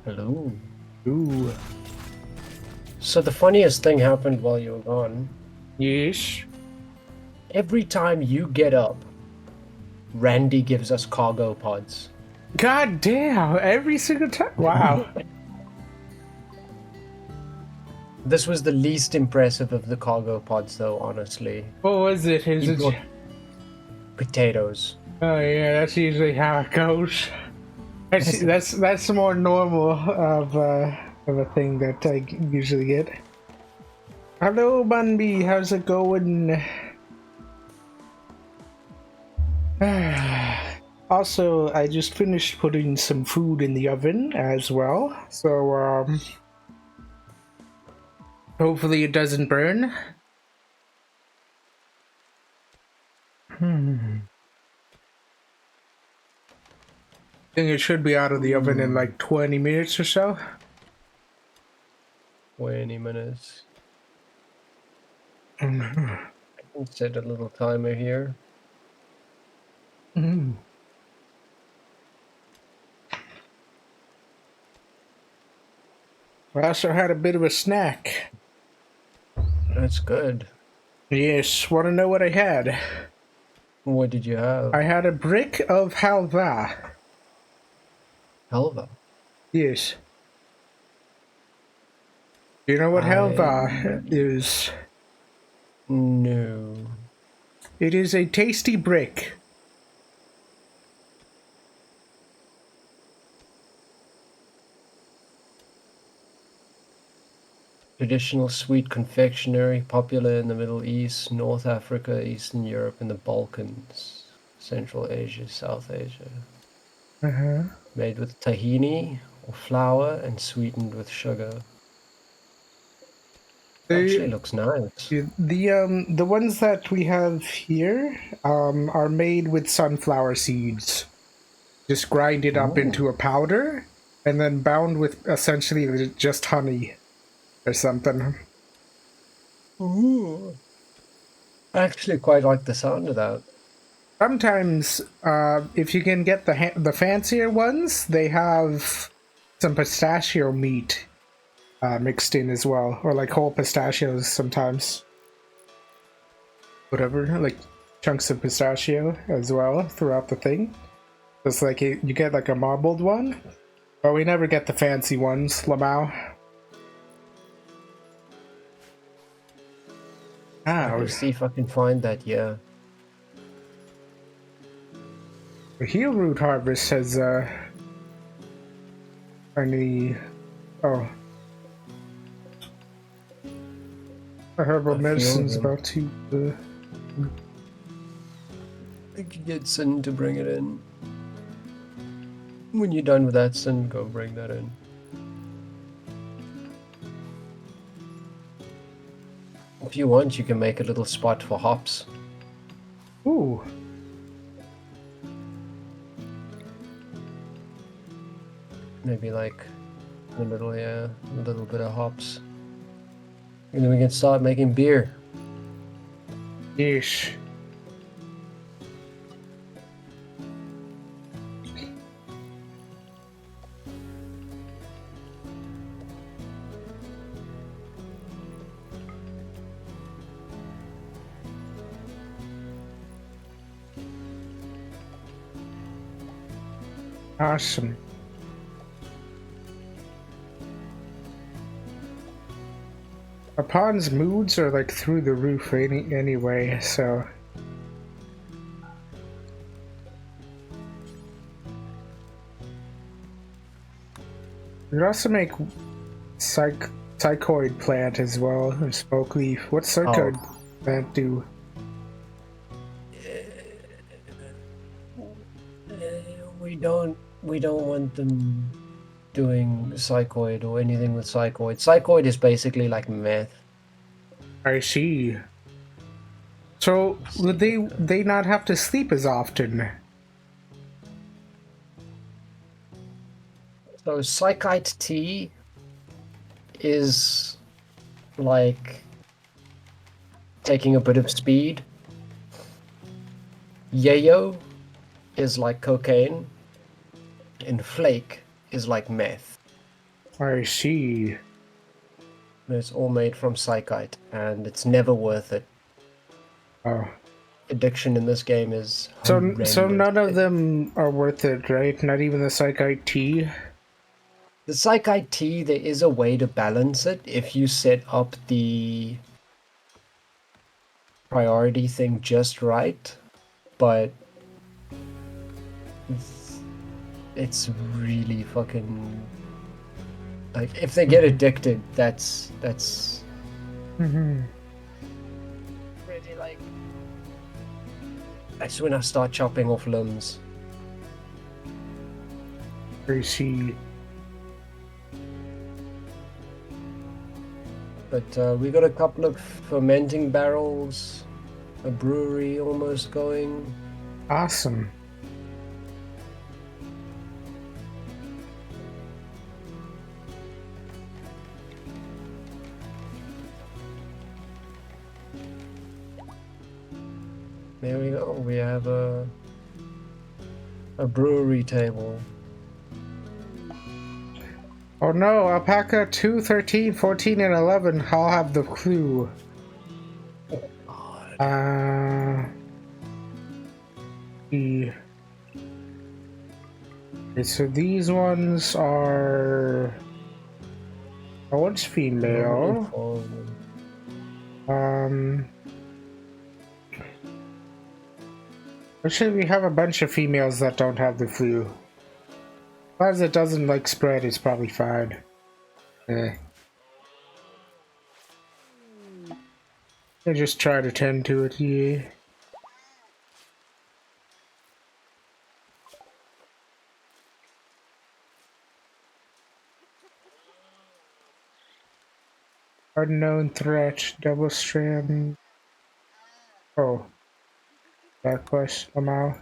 Hello. Ooh. So the funniest thing happened while you were gone. Yes. Every time you get up, Randy gives us cargo pods. God damn! Every single time. Wow. This was the least impressive of the cargo pods, though, honestly. What was it? Is He it? brought potatoes. Oh yeah, that's usually how it goes. That's more normal of a thing that I usually get. Hello, Bunby. How's it going? Also, I just finished putting some food in the oven as well, so hopefully it doesn't burn. I think it should be out of the oven in like 20 minutes or so. 20 minutes. Mm-hmm. I can set a little timer here. Mm-hmm. I also had a bit of a snack. That's good. Yes, want to know what I had? What did you have? I had a brick of halva. Halva. Yes. You know what halva is? No. It is a tasty brick. Traditional sweet confectionery, popular in the Middle East, North Africa, Eastern Europe, and the Balkans, Central Asia, South Asia. Uh-huh. Made with tahini or flour and sweetened with sugar. Actually looks nice. The ones that we have here are made with sunflower seeds. Just grind it up into a powder and then bound with essentially just honey or something. Ooh. I actually quite like the sound of that. Sometimes, if you can get the fancier ones, they have some pistachio meat mixed in as well, or like whole pistachios sometimes. Whatever, like chunks of pistachio as well throughout the thing. It's like you get like a marbled one, but we never get the fancy ones, Lamau. I can see if I can find that, yeah. The heel root harvest has only the herbal medicine's about to I could get Sin to bring it in. When you're done with that, Sin, go bring that in. If you want, you can make a little spot for hops. Ooh. Maybe like in the middle, yeah, a little bit of hops. And then we can start making beer. Yeesh. Awesome. Apon's moods are like through the roof anyway, so. You could also make psychoid plant as well, or smoke leaf. What's psychoid plant do? We don't want them doing psychoid or anything with psychoid. Psychoid is basically like meth. I see. So would they not have to sleep as often? So psychite tea is like taking a bit of speed. Yayo is like cocaine. in flake is like meth. I see. It's all made from psychite, and it's never worth it. Oh. Addiction in this game is So horrendous. none of them are worth it, right? Not even the psychite tea? The psychite tea, there is a way to balance it if you set up the priority thing just right, but it's really fucking, like, if they get addicted, that's Mm-hmm. really like, that's when I start chopping off limbs. I see. But we got a couple of fermenting barrels, a brewery almost going. Awesome. There we go. We have a brewery table. Oh no, Alpaca 2, 13, 14, and 11 all have the clue. God. Okay, so these ones are... Oh, one's female. Actually, we have a bunch of females that don't have the flu. As long as it doesn't, like, spread, it's probably fine. I just try to tend to it, yeah. Unknown threat, double strand. Oh. That quest somehow.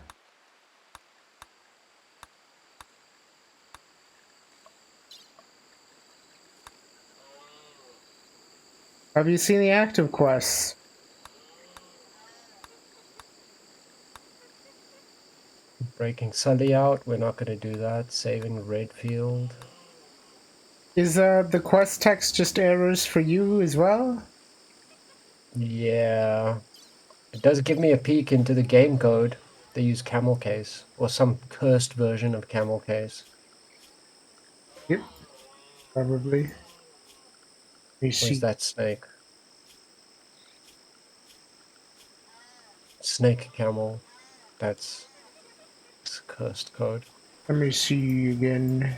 Have you seen the active quests? Breaking Sully out. We're not going to do that. Saving Redfield. Is the quest text just errors for you as well? Yeah. It does give me a peek into the game code. They use camel case, or some cursed version of camel case. Yep, probably. Where's that snake? Snake camel. That's cursed code. Let me see again.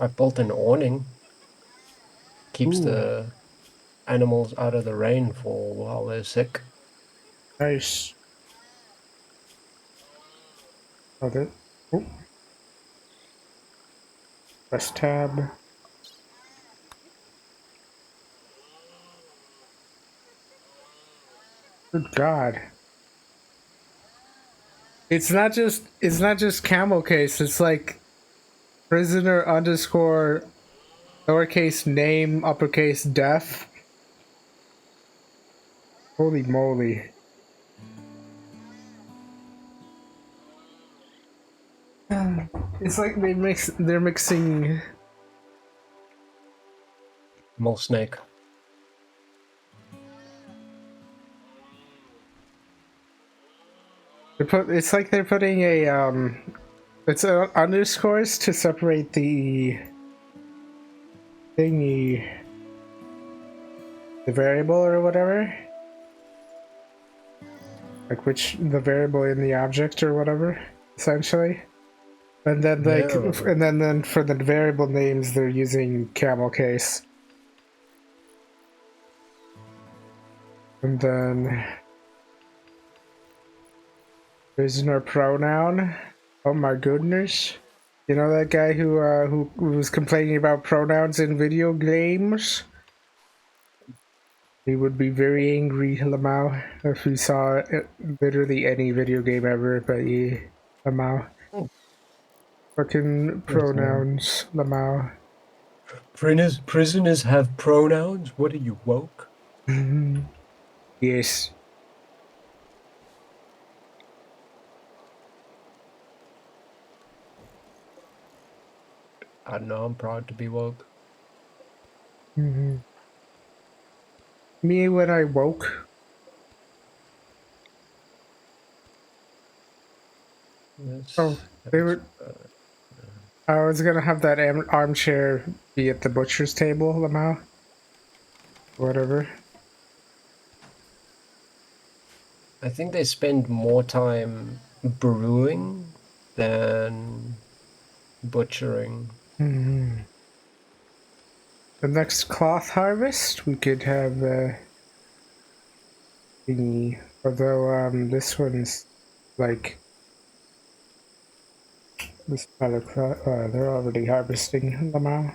I built an awning. Keeps Ooh. the animals out of the rain for while they're sick. Nice. Okay. Oh. Press tab. Good God. It's not just camel case, it's like prisoner underscore lowercase name uppercase death. Holy moly. It's like they're mixing Mole snake. it's like they're putting a it's underscores to separate the thingy, the variable or whatever, like the variable in the object or whatever, essentially. And then like, Yeah. and then for the variable names, they're using camel case. And then prisoner pronoun. Oh my goodness! You know that guy who was complaining about pronouns in video games? He would be very angry, Lamau, if he saw literally any video game ever. But yeah, Lamau. Fucking pronouns, Lamau. Prisoners have pronouns? What are you, woke? Yes. I don't know, I'm proud to be woke. Mm-hmm. Me when I woke. Oh, they were. I was gonna have that armchair be at the butcher's table, Lamau. Whatever. I think they spend more time brewing than butchering. Mm-hmm. The next cloth harvest, we could have thingy. Although this one's like this color cloth. They're already harvesting Lamau.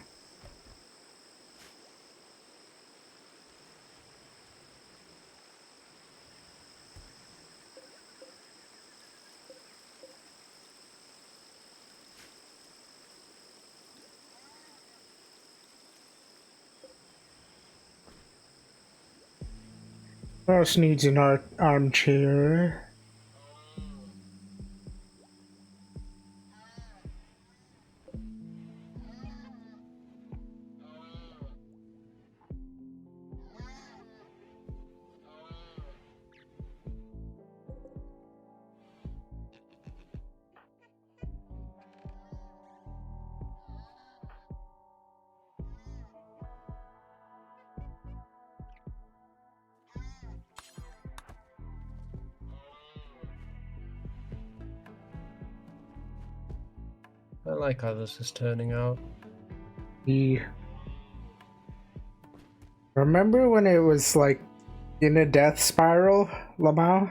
What else needs an armchair? I like how this is turning out. Remember when it was like in a death spiral, Lamau?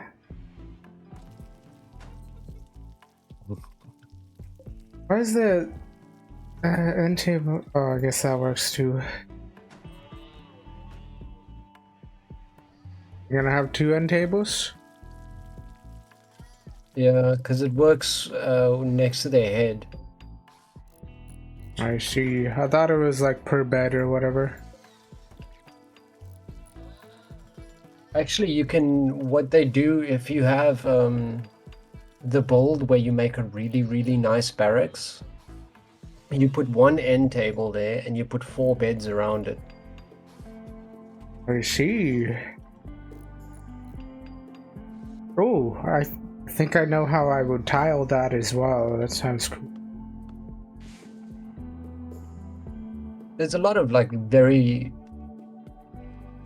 Why is the end table? Oh, I guess that works too. You're gonna have 2 end tables? Yeah, because it works next to their head. I see. I thought it was like per bed or whatever. Actually, you can, what they do if you have the build where you make a really, really nice barracks, you put 1 end table there and you put 4 beds around it. I see. Oh, I think I know how I would tile that as well. That sounds cool. There's a lot of like very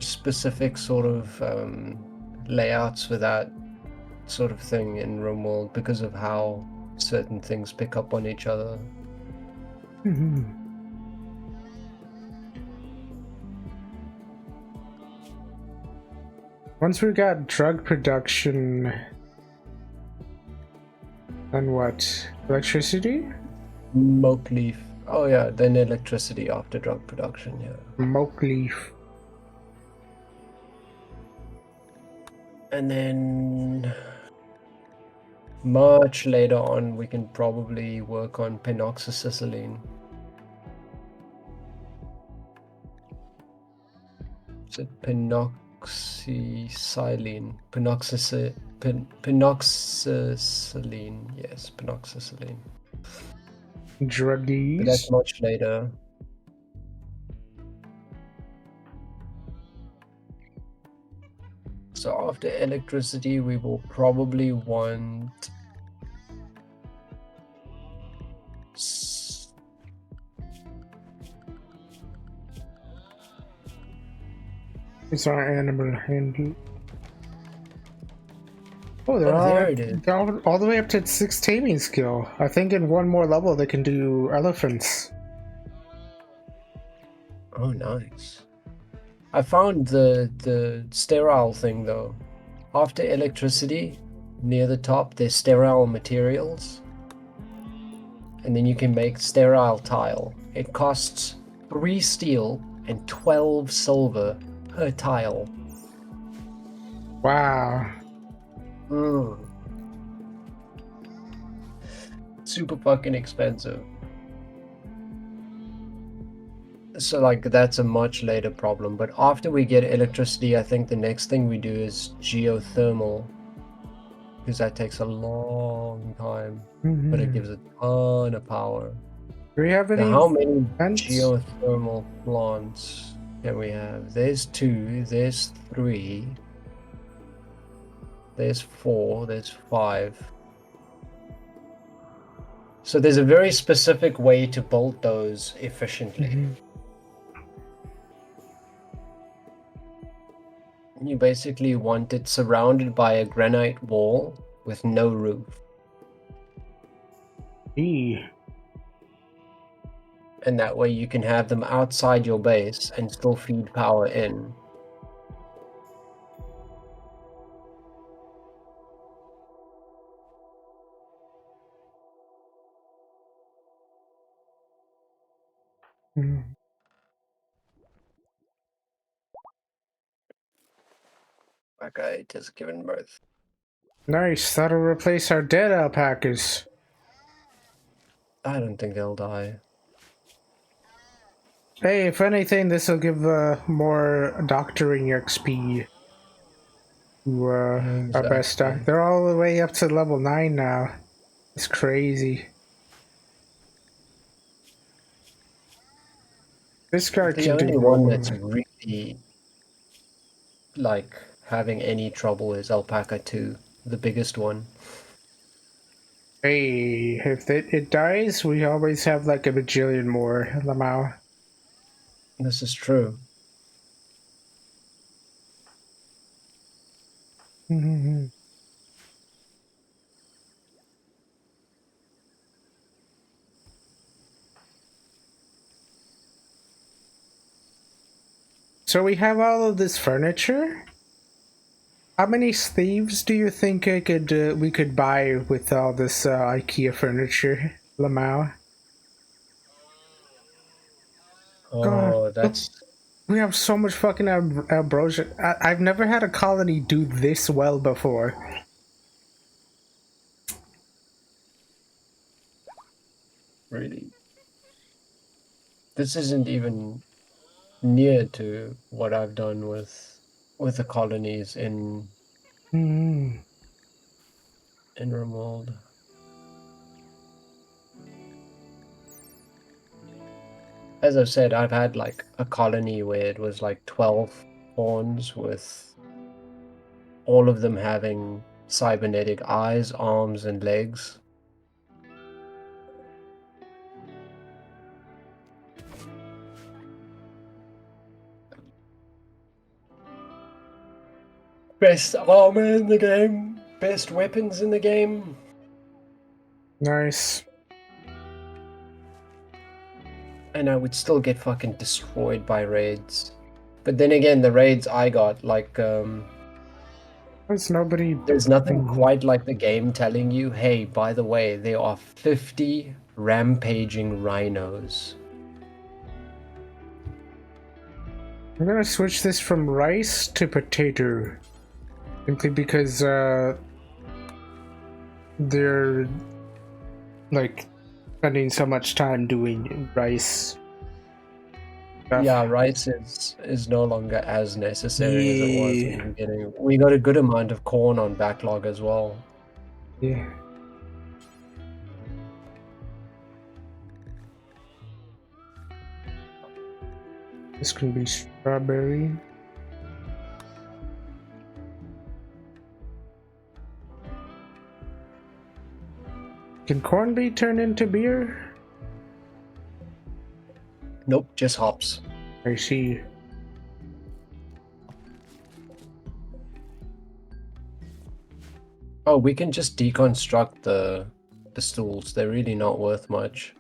specific sort of layouts for that sort of thing in rimworld because of how certain things pick up on each other. Once we got drug production, then what? Electricity? Moke leaf. Oh yeah, then electricity after drug production, yeah. Moke leaf. And then much later on, we can probably work on penoxycilline. Is it penoxycilline? Penoxycilline. Yes, penoxycilline. Druggies. But that's much later. So after electricity, we will probably want It's our animal handle. Oh, there it is. they're all the way up to 6 taming skill. I think in one more level they can do elephants. Oh, nice. I found the sterile thing though. After electricity, near the top, there's sterile materials. And then you can make sterile tile. It costs 3 steel and 12 silver per tile. Wow. Super fucking expensive. So like that's a much later problem, but after we get electricity, I think the next thing we do is geothermal, because that takes a long time, but it gives a ton of power. Do we have Now, any how many vents? geothermal plants can we have? There's 2, there's 3, there's 4, there's 5. So there's a very specific way to build those efficiently. You basically want it surrounded by a granite wall with no roof. E. And that way you can have them outside your base and still feed power in. Okay, it has given birth. Nice, that'll replace our dead alpacas. I don't think they'll die. Hey, if anything, this will give more doctoring XP to our best Exactly. They're all the way up to level 9 now. It's crazy. This guy The can do only one more. that's really like having any trouble is Alpaca 2, the biggest one. Hey, if it dies, we always have like a bajillion more, Lamau. This is true. So we have all of this furniture. How many sleeves do you think we could buy with all this IKEA furniture, Lamau? God, Oh, look, that's we have so much fucking ambrosia. I've never had a colony do this well before. really. This isn't even near to what I've done with the colonies Mm. in Rimworld. As I've said, I've had like a colony where it was like 12 pawns with all of them having cybernetic eyes, arms, and legs. Best armor in the game, best weapons in the game. Nice. And I would still get fucking destroyed by raids. But then again, the raids I got, like, There's nobody. there's nothing quite like the game telling you, hey, by the way, there are 50 rampaging rhinos. I'm gonna switch this from rice to potato. Simply because they're like spending so much time doing rice stuff. Yeah, rice is no longer as necessary as it was in Yeah. the beginning. We got a good amount of corn on backlog as well. Yeah. This can be strawberry. Can corn be turned into beer? Nope, just hops. I see. Oh, we can just deconstruct the stools. They're really not worth much.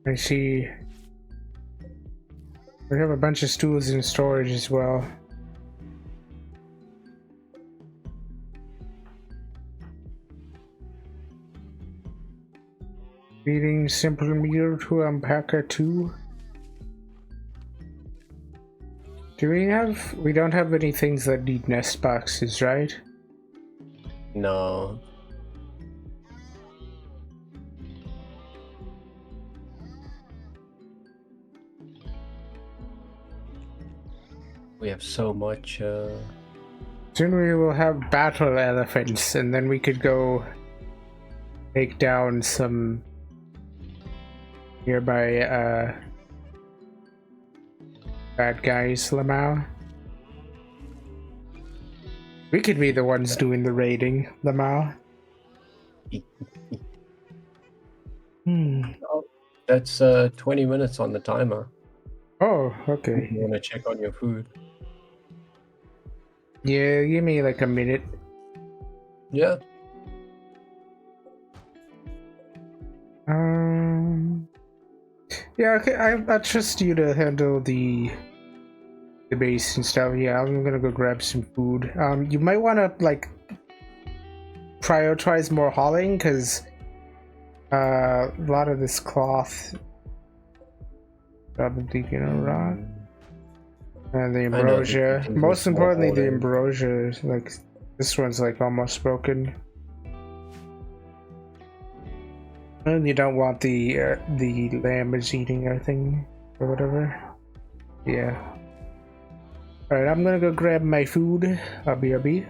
I see. We have a bunch of stools in storage as well. Feeding simple meal to alpaca 2. Do we have... We don't have any things that need nest boxes, right? No. We have so much, Soon we will have battle elephants, and then we could go take down some nearby bad guys, Lamau. We could be the ones doing the raiding, Lamau. Oh, that's 20 minutes on the timer. Oh, okay. You want to check on your food? Yeah, give me like a minute. Yeah. Yeah, okay. I trust you to handle the base and stuff. Yeah, I'm gonna go grab some food. You might want to like prioritize more hauling because a lot of this cloth probably gonna rot. And the ambrosia. Most importantly, the ambrosia. Like this one's like almost broken. And you don't want the lamb is eating everything or whatever. Yeah. All right, I'm gonna go grab my food. RB.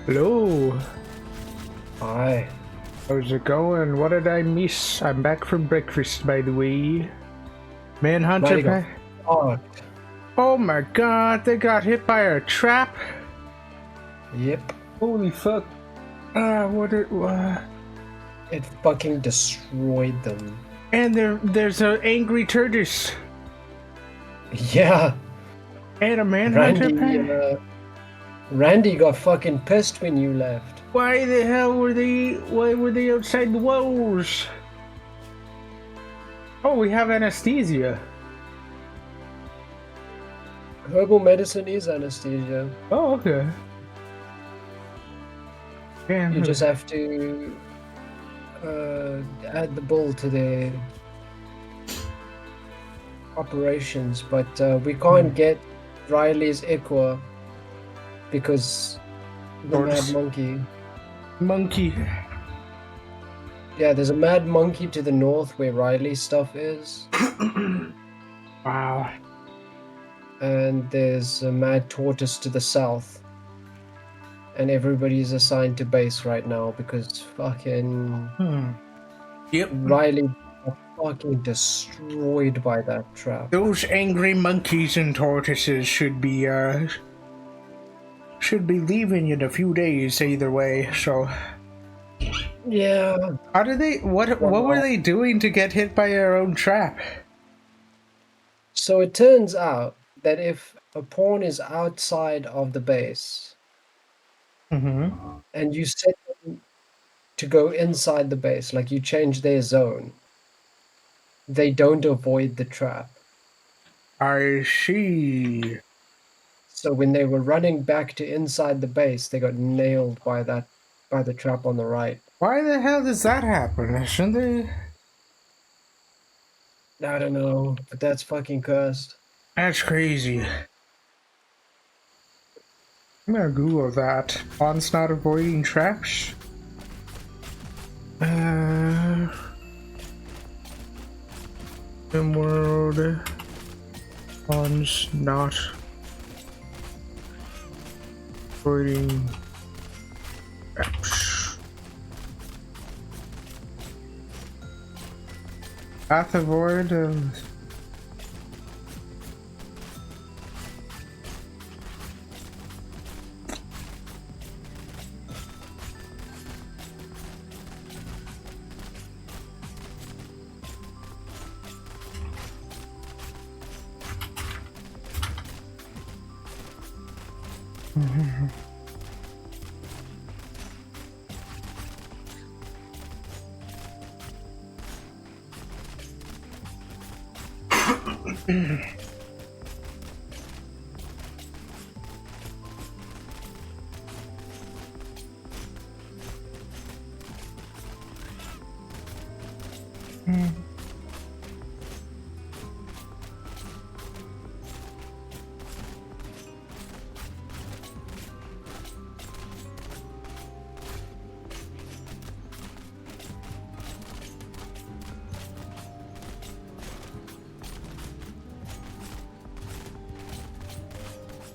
Hello. Hi. How's it going? What did I miss? I'm back from breakfast, by the way. Manhunter Mighty go. pack. Oh, Oh my god, they got hit by a trap. yep. Holy fuck. What? It fucking destroyed them. And there's an angry tortoise. Yeah. And a manhunter Randy, pack. Randy got fucking pissed when you left. Why the hell were they? Why were they outside the walls? Oh, we have anesthesia. Herbal medicine is anesthesia. Oh, okay. Damn. You just have to add the bull to their operations, but we can't get Riley's Equa because the mad Monkey. Yeah, there's a mad monkey to the north where Riley's stuff is. Wow. And there's a mad tortoise to the south. And everybody's assigned to base right now because fucking Yep. Riley got fucking destroyed by that trap. Those angry monkeys and tortoises should be leaving in a few days either way, so Yeah. how did they what were they doing to get hit by their own trap? So it turns out that if a pawn is outside of the base and you set them to go inside the base, like you change their zone, they don't avoid the trap. I see. So when they were running back to inside the base, they got nailed by the trap on the right. Why the hell does that happen? Shouldn't they? I don't know, but that's fucking cursed. That's crazy. I'm gonna Google that. Pawns not avoiding traps? Rimworld. Pawns not avoiding traps. Path avoid.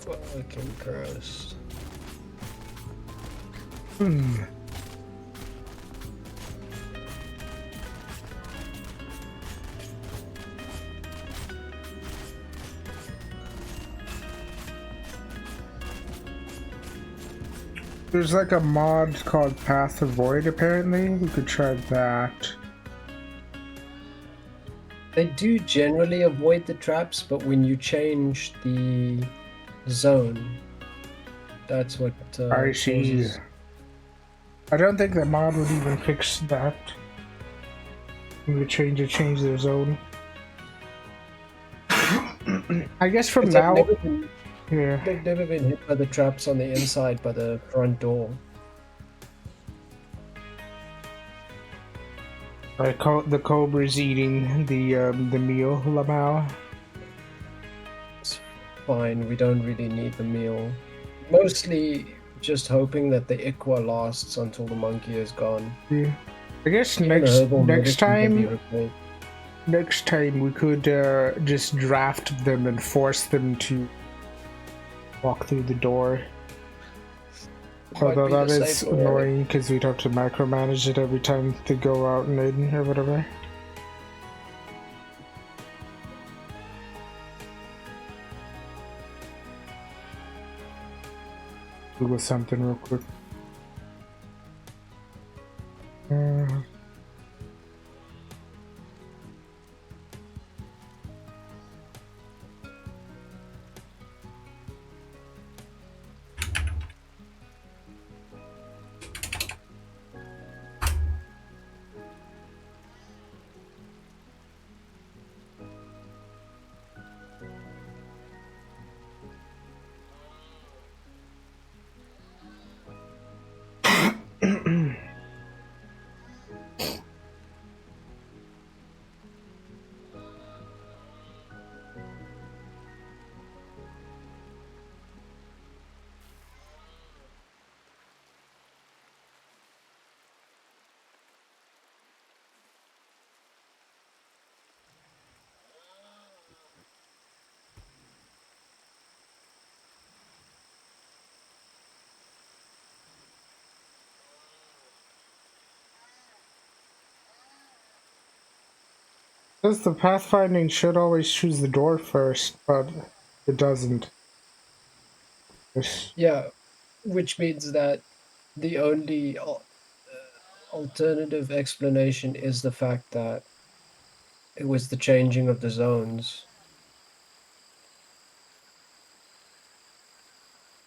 Fucking cursed. There's like a mod called Path Avoid, apparently. We could try that. They do generally avoid the traps, but when you change the zone, that's what I see. changes. I don't think the mod would even fix that. When we change their zone. I guess from now. Yeah. They've never been hit by the traps on the inside by the front door. The cobra's eating the meal, Lamau. It's fine, we don't really need the meal. Mostly just hoping that the Iqua lasts until the monkey is gone. Yeah. I guess Even next time time we could just draft them and force them to walk through the door. Might Although be the that is safer way. annoying because we'd have to micromanage it every time they go out and in or whatever. Google something real quick. Says the pathfinding should always choose the door first, but it doesn't. Yeah, which means that the only alternative explanation is the fact that it was the changing of the zones.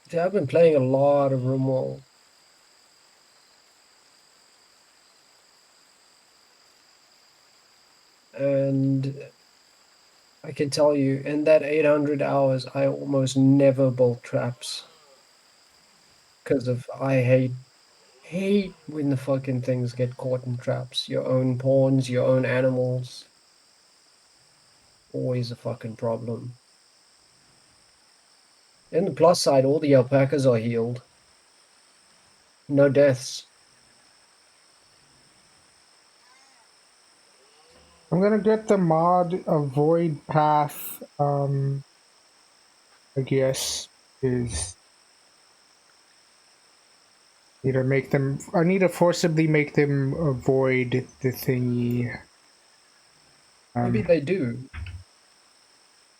See, I've been playing a lot of rimworld. And I can tell you, in that 800 hours, I almost never built traps. Because of, I hate when the fucking things get caught in traps. Your own pawns, your own animals. Always a fucking problem. In the plus side, all the alpacas are healed. No deaths. I'm gonna get the mod avoid path, I guess, is need to make them, I need to forcibly make them avoid the thingy. Maybe they do.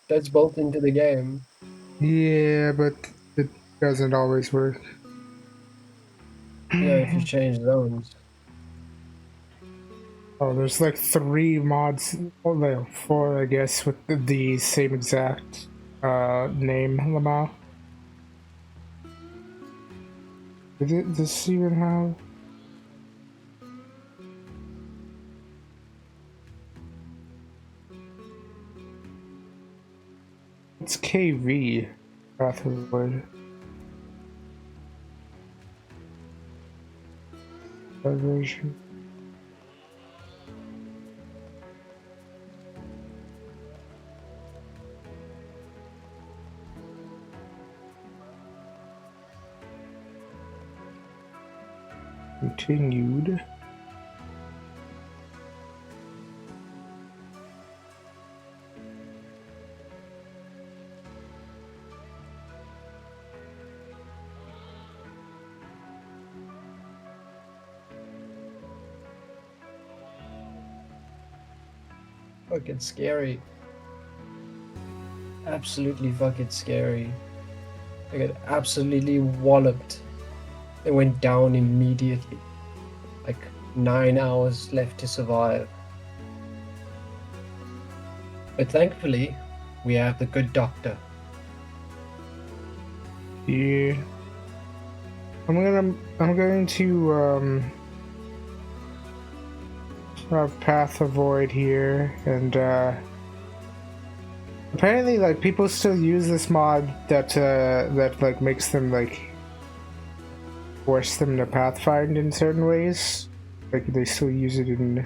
That's built into the game. Yeah, but it doesn't always work. Yeah, if you change zones. Oh, there's like 3 mods, well, no, 4 I guess, with the same exact name, Lamau. Does this even have? It's KV, Path of Wood. That version. Continued. Fucking scary. Absolutely fucking scary. I got absolutely walloped. It went down immediately. Like 9 hours left to survive. But thankfully, we have the good doctor. Yeah. I'm going to have path avoid here, and apparently like people still use this mod that like makes them like force them to pathfind in certain ways. Like they still use it in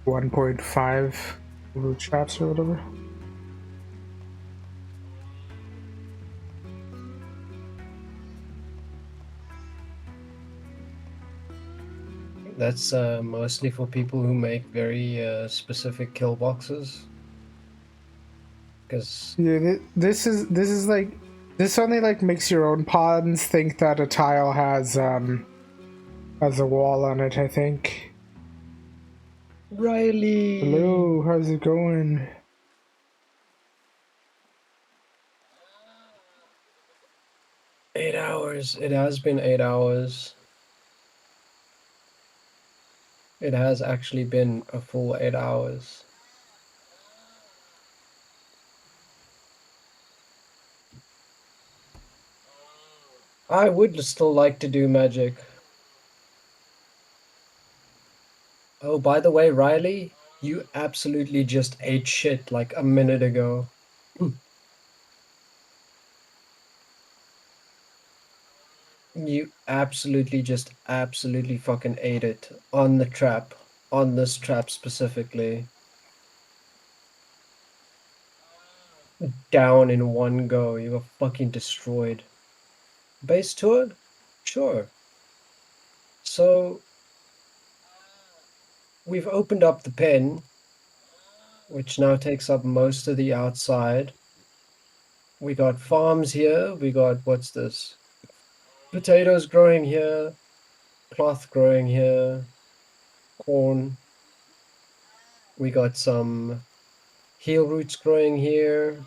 1.5 root traps or whatever. That's mostly for people who make very specific kill boxes. Because yeah, this is like This only like makes your own pawns think that a tile has a wall on it, I think. Riley! Hello, how's it going? 8 hours. It has been 8 hours. It has actually been a full 8 hours. I would still like to do magic. Oh, by the way, Riley, you absolutely just ate shit like a minute ago. You absolutely fucking ate it on the trap, on this trap specifically. Down in one go. You got fucking destroyed. Base tour? Sure. So we've opened up the pen, which now takes up most of the outside. We got farms here. We got, what's this? Potatoes growing here, cloth growing here, corn. We got some heel roots growing here.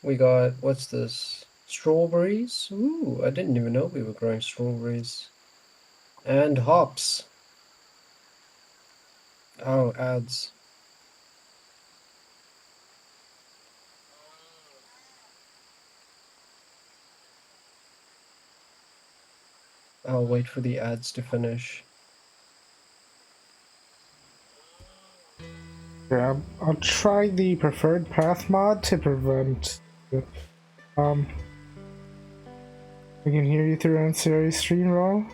We got, what's this? Strawberries? Ooh, I didn't even know we were growing strawberries. And hops. Oh, ads. I'll wait for the ads to finish. Yeah, I'll try the preferred path mod to prevent. Um, I can hear you through ancillary stream roll.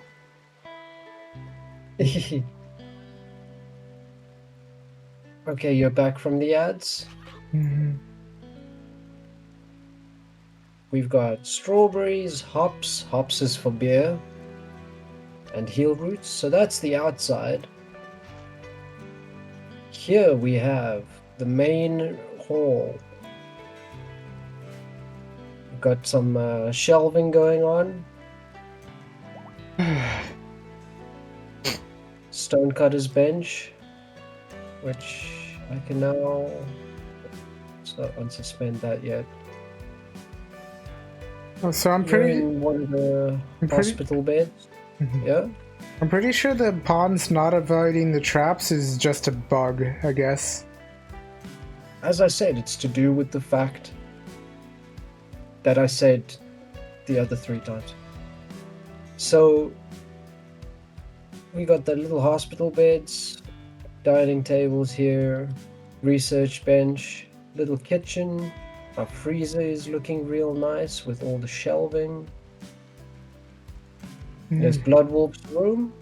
Okay, you're back from the ads. We've got strawberries, hops. Hops is for beer. And heel roots. So that's the outside. Here we have the main hall. We've got some shelving going on. Stonecutter's bench, which I can now. Let's not unsuspend that yet. Oh, so I'm You're pretty. in one of the hospital beds. Yeah. I'm pretty sure the pawns not avoiding the traps is just a bug, I guess. As I said, it's to do with the fact that I said the other 3 times. So we got the little hospital beds, dining tables here, research bench, little kitchen. Our freezer is looking real nice with all the shelving. There's Bloodwolf's room.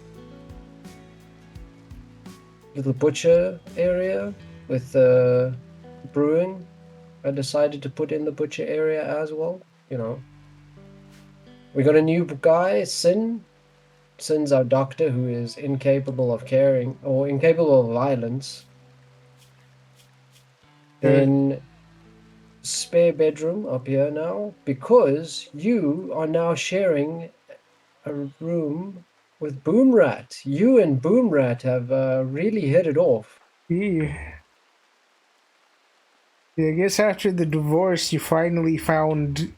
Little butcher area with brewing. I decided to put in the butcher area as well, you know. We got a new guy, Sin. Sin's our doctor who is incapable of caring or incapable of violence. Then spare bedroom up here now because you are now sharing a room with Boomrat. You and Boomrat have really hit it off. Yeah, I guess after the divorce, you finally found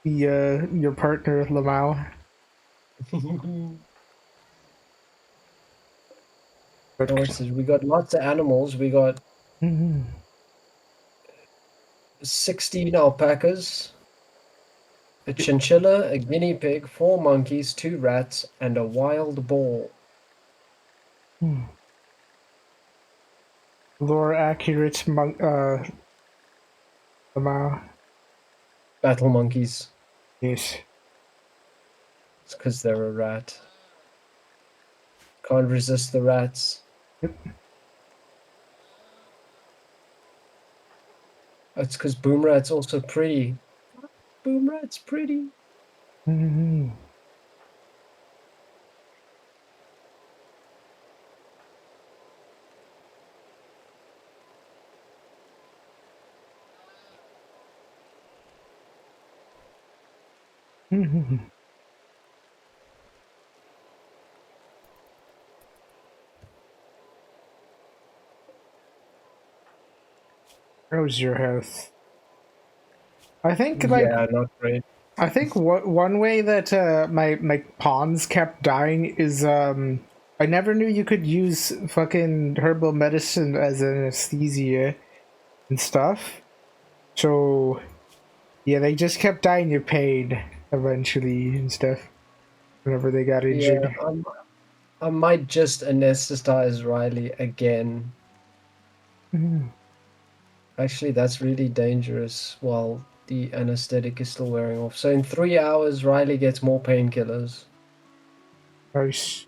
the your partner, Lamau. Horses. We got lots of animals. We got 16 alpacas, a chinchilla, a guinea pig, 4 monkeys, 2 rats, and a wild boar. Lore accurate Lamau. Battle monkeys. Yes. It's because they're a rat. Can't resist the rats. Yep. It's because Boomrat's also pretty. Boomrat's pretty. How's your health? I think Yeah, not great. I think one way that my pawns kept dying is I never knew you could use fucking herbal medicine as anesthesia and stuff. So yeah, they just kept dying of pain eventually and stuff whenever they got Yeah, injured. I might just anesthetize Riley again. Mhm. Actually, that's really dangerous while the anesthetic is still wearing off. So in 3 hours, Riley gets more painkillers. Nice.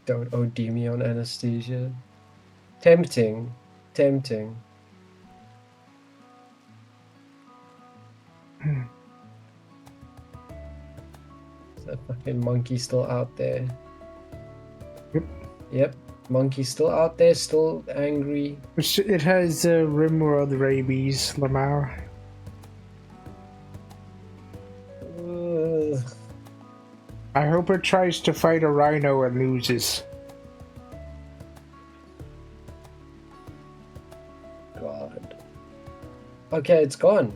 Don't OD me on anesthesia. Tempting. Tempting. Is that fucking monkey still out there? Yep. Yep. Monkey still out there, still angry. It has rimworld rabies, Lamau. Ugh. I hope it tries to fight a rhino and loses. God. Okay, it's gone.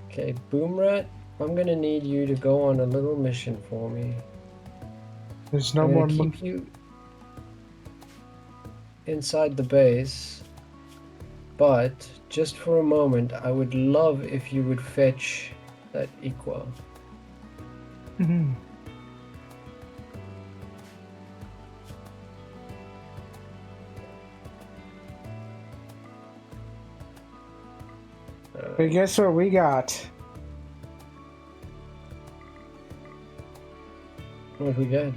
Okay, Boomrat, I'm gonna need you to go on a little mission for me. There's no I'm more gonna keep you inside the base, but just for a moment, I would love if you would fetch that Equa. Mhm. But guess what we got? What we got?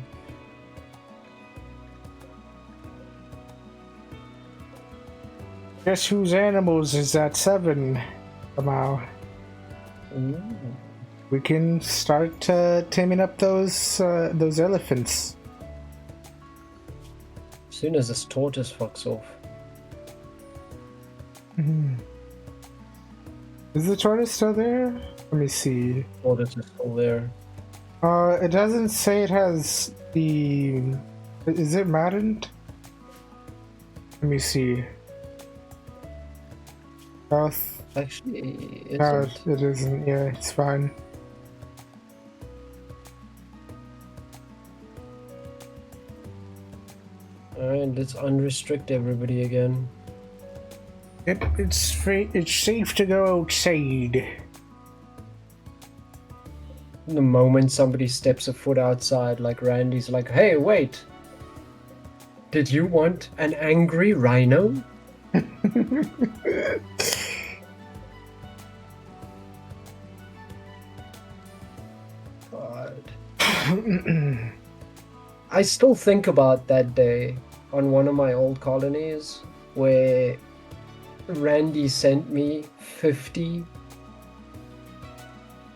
Guess whose animals is that 7 somehow? Ooh. We can start taming up those elephants. As soon as this tortoise fucks off. Is the tortoise still there? Let me see. Tortoise is still there. It doesn't say it has the. Is it maddened? Let me see. Health. Actually, No, isn't. it isn't. Yeah, it's fine. Alright, let's unrestrict everybody again. Yep, it's free. It's safe to go outside. The moment somebody steps a foot outside, like Randy's like, hey, wait! Did you want an angry rhino? God. I still think about that day on one of my old colonies where Randy sent me 50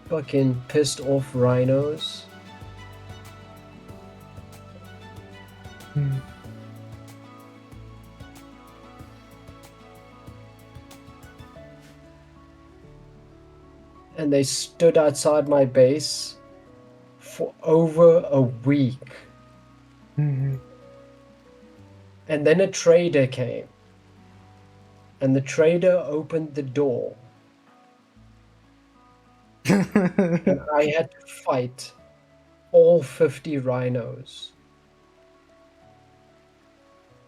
fucking pissed off rhinos. And they stood outside my base for over a week. And then a trader came. And the trader opened the door. And I had to fight all 50 rhinos.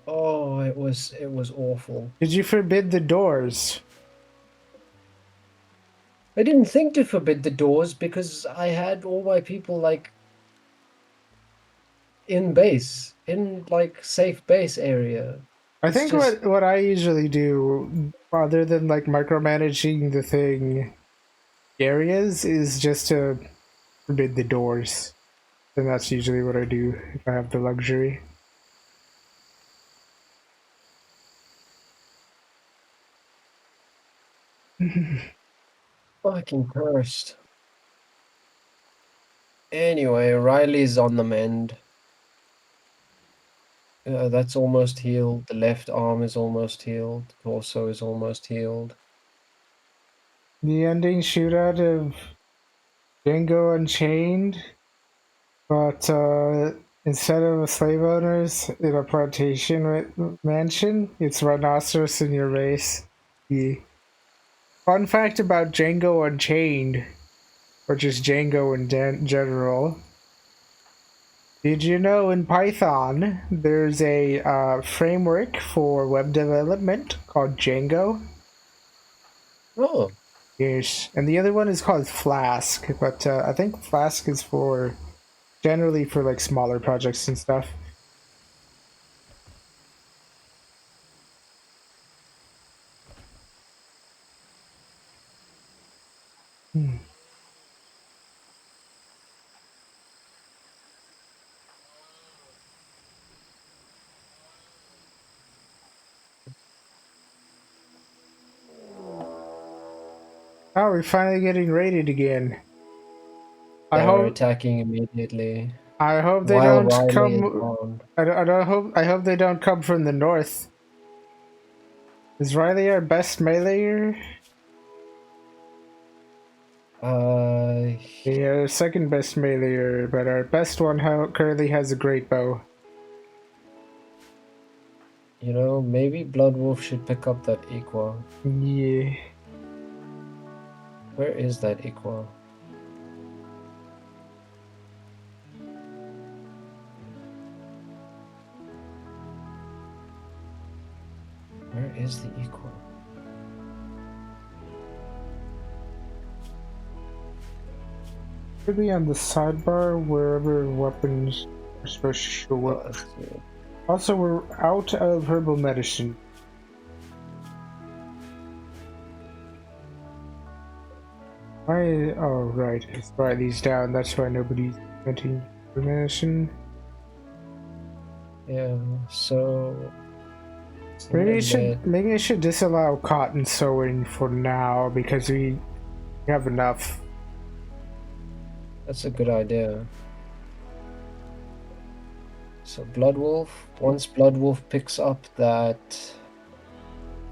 Oh, it was awful. Did you forbid the doors? I didn't think to forbid the doors because I had all my people like in base, in like safe base area. I It's think just what I usually do, other than like micromanaging the thing areas, is just to forbid the doors. And that's usually what I do if I have the luxury. fucking cursed. Anyway, Riley's on the mend. That's almost healed. The left arm is almost healed. Torso is almost healed. The ending shootout of Django Unchained, but instead of a slave owners in a plantation mansion, it's rhinoceros in your race. The fun fact about Django Unchained, or just Django in general. Did you know in Python there's a framework for web development called Django? Oh, Yes, and the other one is called Flask, but I think Flask is for generally for like smaller projects and stuff. Hmm. Oh, we're finally getting raided again. I they're hope attacking immediately I hope they while don't Riley is come. armed. I hope they don't come from the north. Is Riley our best meleeer? Uh, Yeah, second best meleeer, but our best one currently has a great bow. maybe Bloodwolf should pick up that Equa. Yeah. Where is that Equa? Where is the Equa? Should be on the sidebar wherever weapons are supposed to show up. Let's see. Also, we're out of herbal medicine. Why? Oh, right. Let's write these down. That's why nobody's inventing herbal medicine. Yeah, so Maybe I should disallow cotton sewing for now because we have enough. That's a good idea. So Bloodwolf, once Bloodwolf picks up that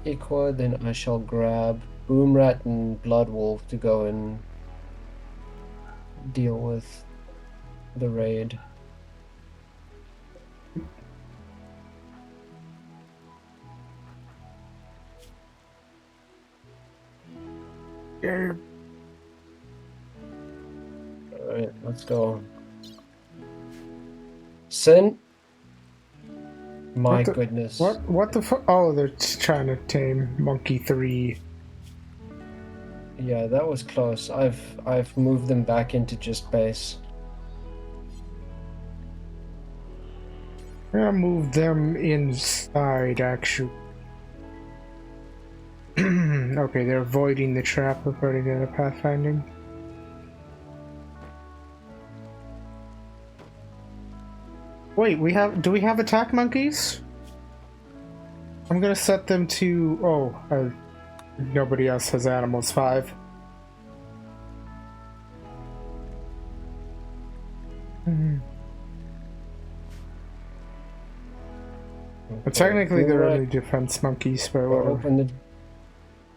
Equa, then I shall grab Boomrat and Bloodwolf to go and deal with the raid. Yeah. Alright, let's go. Sin? My goodness. What the fuck? Oh, they're trying to tame Monkey 3. Yeah, that was close. I've moved them back into just base. I'm gonna move them inside, actually. Okay, they're avoiding the trap according to the pathfinding. Wait, do we have attack monkeys? I'm gonna set them to, nobody else has animals 5. Okay. But technically they're only defense monkeys, but whatever.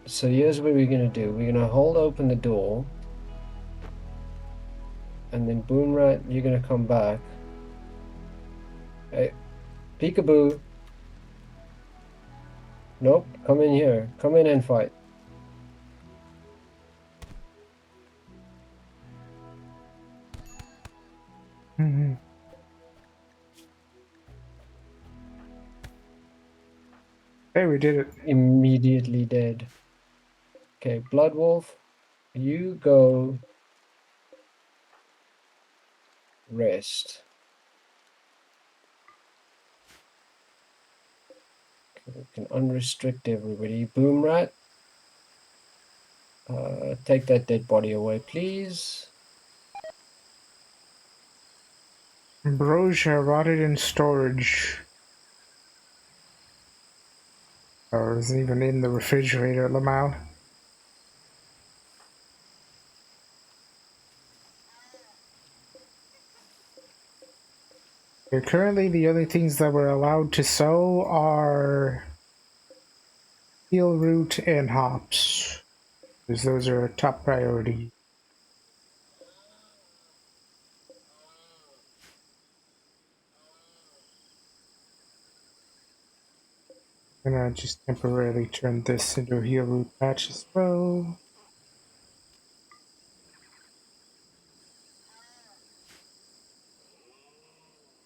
So here's what we're gonna do. We're gonna hold open the door. And then Boomrat, you're gonna come back. Hey, peekaboo. Nope, come in here. Come in and fight. Hey, we did it. Immediately dead. Okay, Bloodwolf, you go rest. Okay, we can unrestrict everybody. Boomrat, take that dead body away, please. Ambrosia rotted in storage. Oh, it wasn't even in the refrigerator, Lamau. Currently, the only things that we're allowed to sow are steel root and hops, because those are top priority. I'm gonna just temporarily turn this into a heel root patch as well.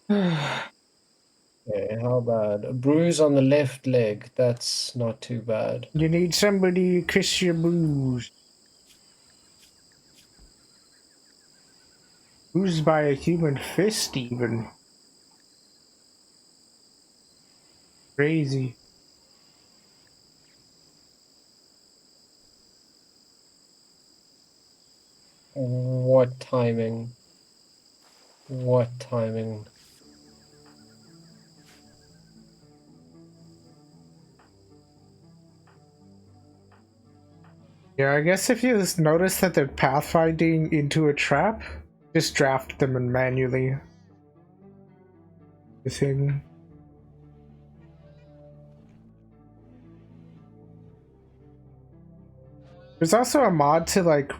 Okay, how bad? A bruise on the left leg. That's not too bad. You need somebody to kiss your bruise. Bruised by a human fist, even. Crazy. What timing? What timing? Yeah, I guess if you just notice that they're pathfinding into a trap, just draft them and manually. The thing. There's also a mod to like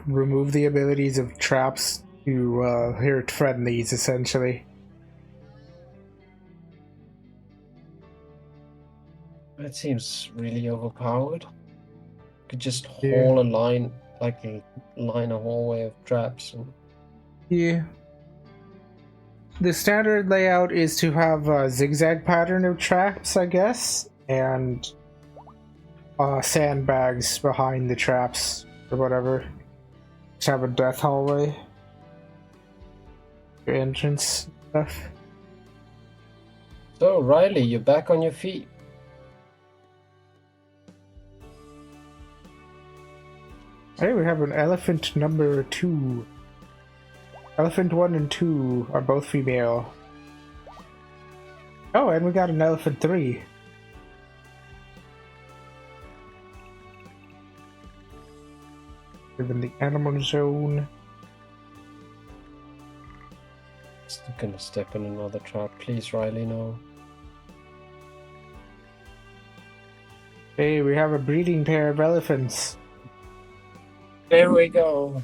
remove the abilities of traps to hurt friendlies, essentially. That seems really overpowered. Could just Yeah. haul a line, like line a hallway of traps. And... Yeah. The standard layout is to have a zigzag pattern of traps, I guess, and sandbags behind the traps or whatever. Just have a death hallway. Your entrance stuff. So, Riley, you're back on your feet. Hey, we have an elephant number 2. Elephant 1 and 2 are both female. Oh, and we got an elephant 3. Live in the animal zone. Still gonna step in another trap. Please, Riley, no. Hey, we have a breeding pair of elephants. There we go.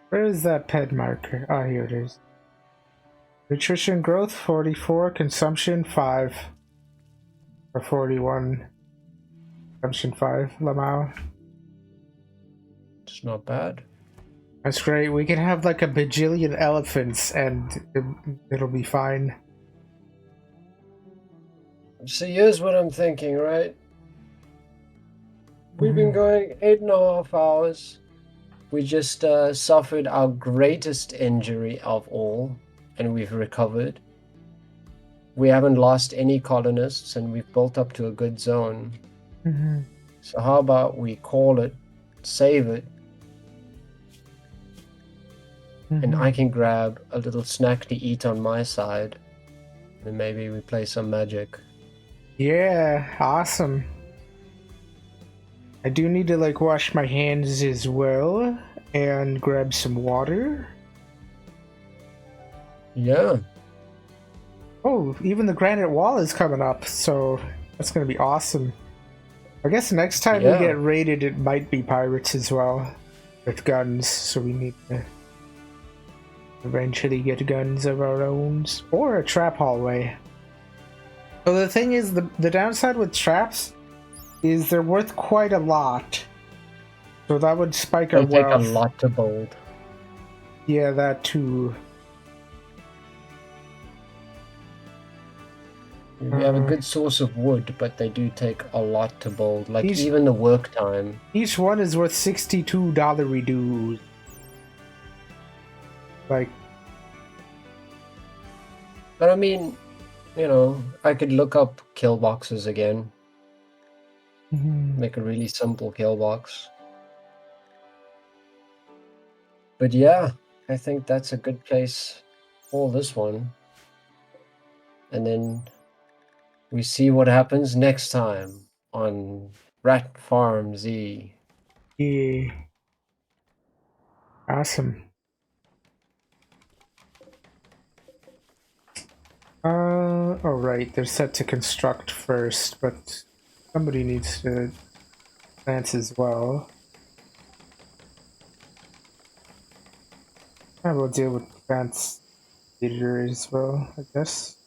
Where is that pet marker? Ah, here it is. Nutrition growth 44, consumption 5. Or 41. Consumption 5, Lamau. It's not bad. That's great. We can have like a bajillion elephants and it'll be fine. So here's what I'm thinking, right? We've been going 8.5 hours. We just suffered our greatest injury of all, and we've recovered. We haven't lost any colonists, and we've built up to a good zone. So how about we call it, save it, and I can grab a little snack to eat on my side, and maybe we play some magic. Yeah, awesome. I do need to like wash my hands as well and grab some water. Yeah. Oh, even the granite wall is coming up, so that's gonna be awesome. I guess next time we get raided, it might be pirates as well with guns, so we need to eventually get guns of our own or a trap hallway. So the thing is, the downside with traps is they're worth quite a lot, so that would spike our They take wealth. a lot to build. Yeah, that too. We have a good source of wood, but they do take a lot to build. Like Each- even the work time. Each one is worth $62 reduce. Like, But I mean, you know, I could look up kill boxes again. Make a really simple kill box. But yeah, I think that's a good place for this one. And then we see what happens next time on Rat Farm Z. Yeah. Awesome. All right. They're set to construct first, but somebody needs to advance as well. I will deal with advance later as well, I guess.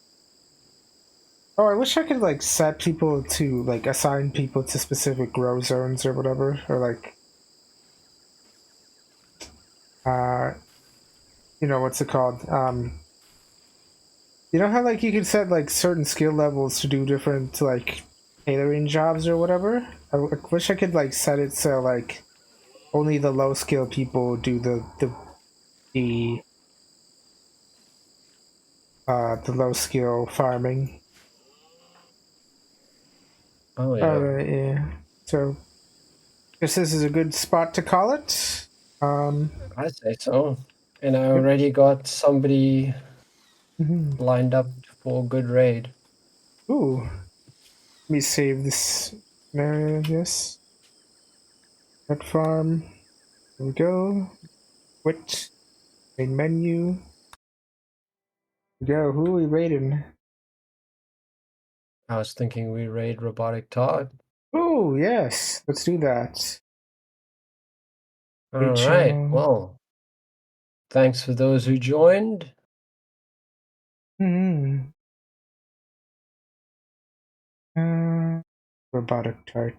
Oh, I wish I could like set people to like assign people to specific grow zones or whatever, or like uh, you know what's it called? You know how like you can set like certain skill levels to do different like tailoring jobs or whatever? I wish I could like set it so like only the low skill people do the the low skill farming. Oh yeah, Alright, yeah. So guess this is a good spot to call it. I'd say so. And I Yep. already got somebody Mhm. lined up for a good raid. Ooh, let me save this scenario, I guess. Red farm. Here we go. Quit. Main menu. Go. Who are we raiding? I was thinking we raid Robotic Todd. Oh, yes. Let's do that. All right. Rachel. Well, thanks for those who joined. Hmm. Robotic tart.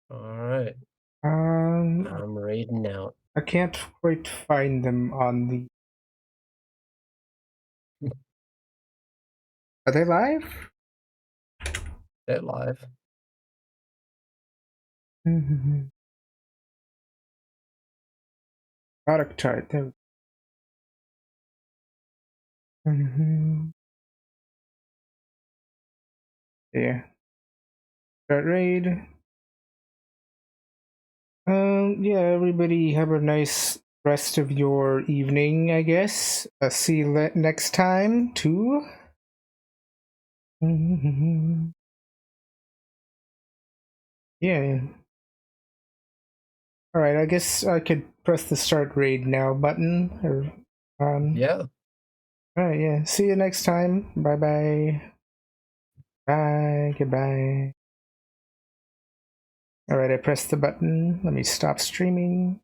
All right. Um, I'm raiding out. I can't quite find them on the. Are they live? They're live. Mm-hmm. Robotic tart. There. Mm-hmm. Yeah. Start raid. Yeah, everybody have a nice rest of your evening, I guess. See you next time, too. Yeah. Alright, I guess I could press the start raid now button. Yeah. Alright, yeah. See you next time. Bye bye. Bye. Goodbye. Alright, I pressed the button. Let me stop streaming.